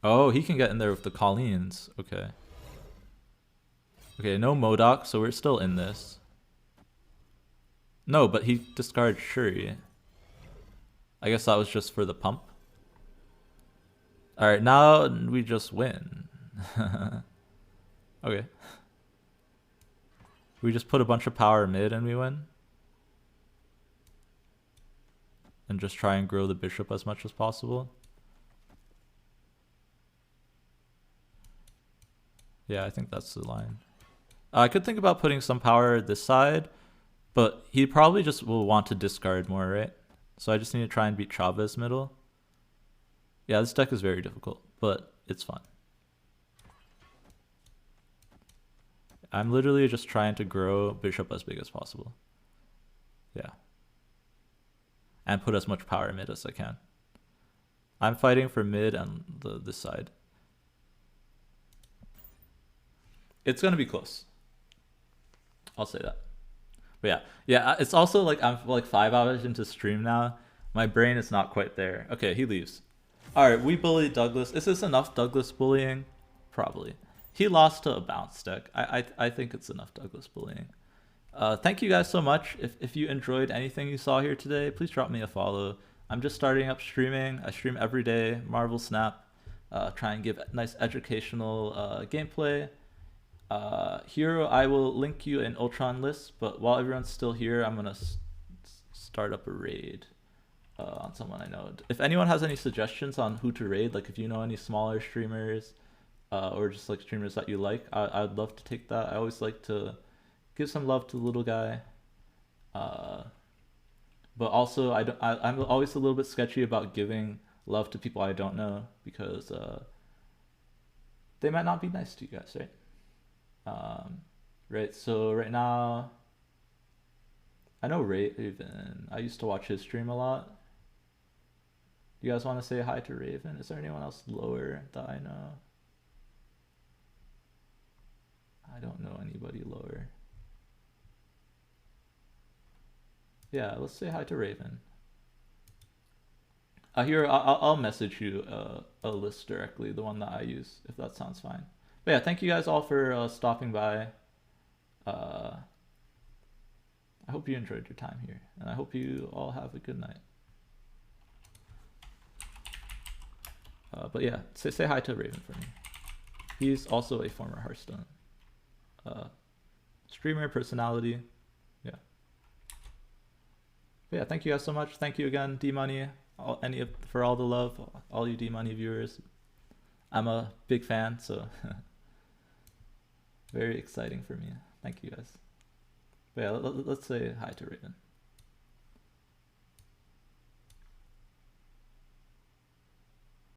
Oh, he can get in there with the Colleen's. Okay. Okay, no Modok, so we're still in this. No, but he discards Shuri. I guess that was just for the pump. Alright, now we just win. Okay. We just put a bunch of power mid and we win. And just try and grow the bishop as much as possible. Yeah, I think that's the line. I could think about putting some power this side, but he probably just will want to discard more, right? So I just need to try and beat Chavez middle. Yeah, this deck is very difficult, but it's fun. I'm literally just trying to grow bishop as big as possible. Yeah. And put as much power mid as I can. I'm fighting for mid and this side. It's going to be close. I'll say that. But yeah, it's also like I'm like 5 hours into stream now. My brain is not quite there. Okay, he leaves. All right, we bullied Douglas. Is this enough Douglas bullying? Probably. He lost to a bounce deck. I think it's enough Douglas bullying. Thank you guys so much. If you enjoyed anything you saw here today, please drop me a follow. I'm just starting up streaming. I stream every day. Marvel Snap. Try and give nice educational gameplay. Hero, I will link you an Ultron list, but while everyone's still here, I'm gonna start up a raid on someone I know. If anyone has any suggestions on who to raid, like if you know any smaller streamers or just like streamers that you like, I'd love to take that. I always like to give some love to the little guy, but also I'm always a little bit sketchy about giving love to people I don't know because they might not be nice to you guys, right? Right, so right now I know Raven. I used to watch his stream a lot. You guys want to say hi to Raven? Is there anyone else lower that I know? I don't know anybody lower. Yeah, let's say hi to Raven. Here, I'll message you a list directly, the one that I use, if that sounds fine. But yeah, thank you guys all for stopping by. I hope you enjoyed your time here, and I hope you all have a good night. But yeah, say hi to Raven for me. He's also a former Hearthstone streamer, personality. Yeah. But yeah, thank you guys so much. Thank you again, D-Money, for all the love, all you D-Money viewers. I'm a big fan, so very exciting for me. Thank you guys. But yeah, let's say hi to Raven.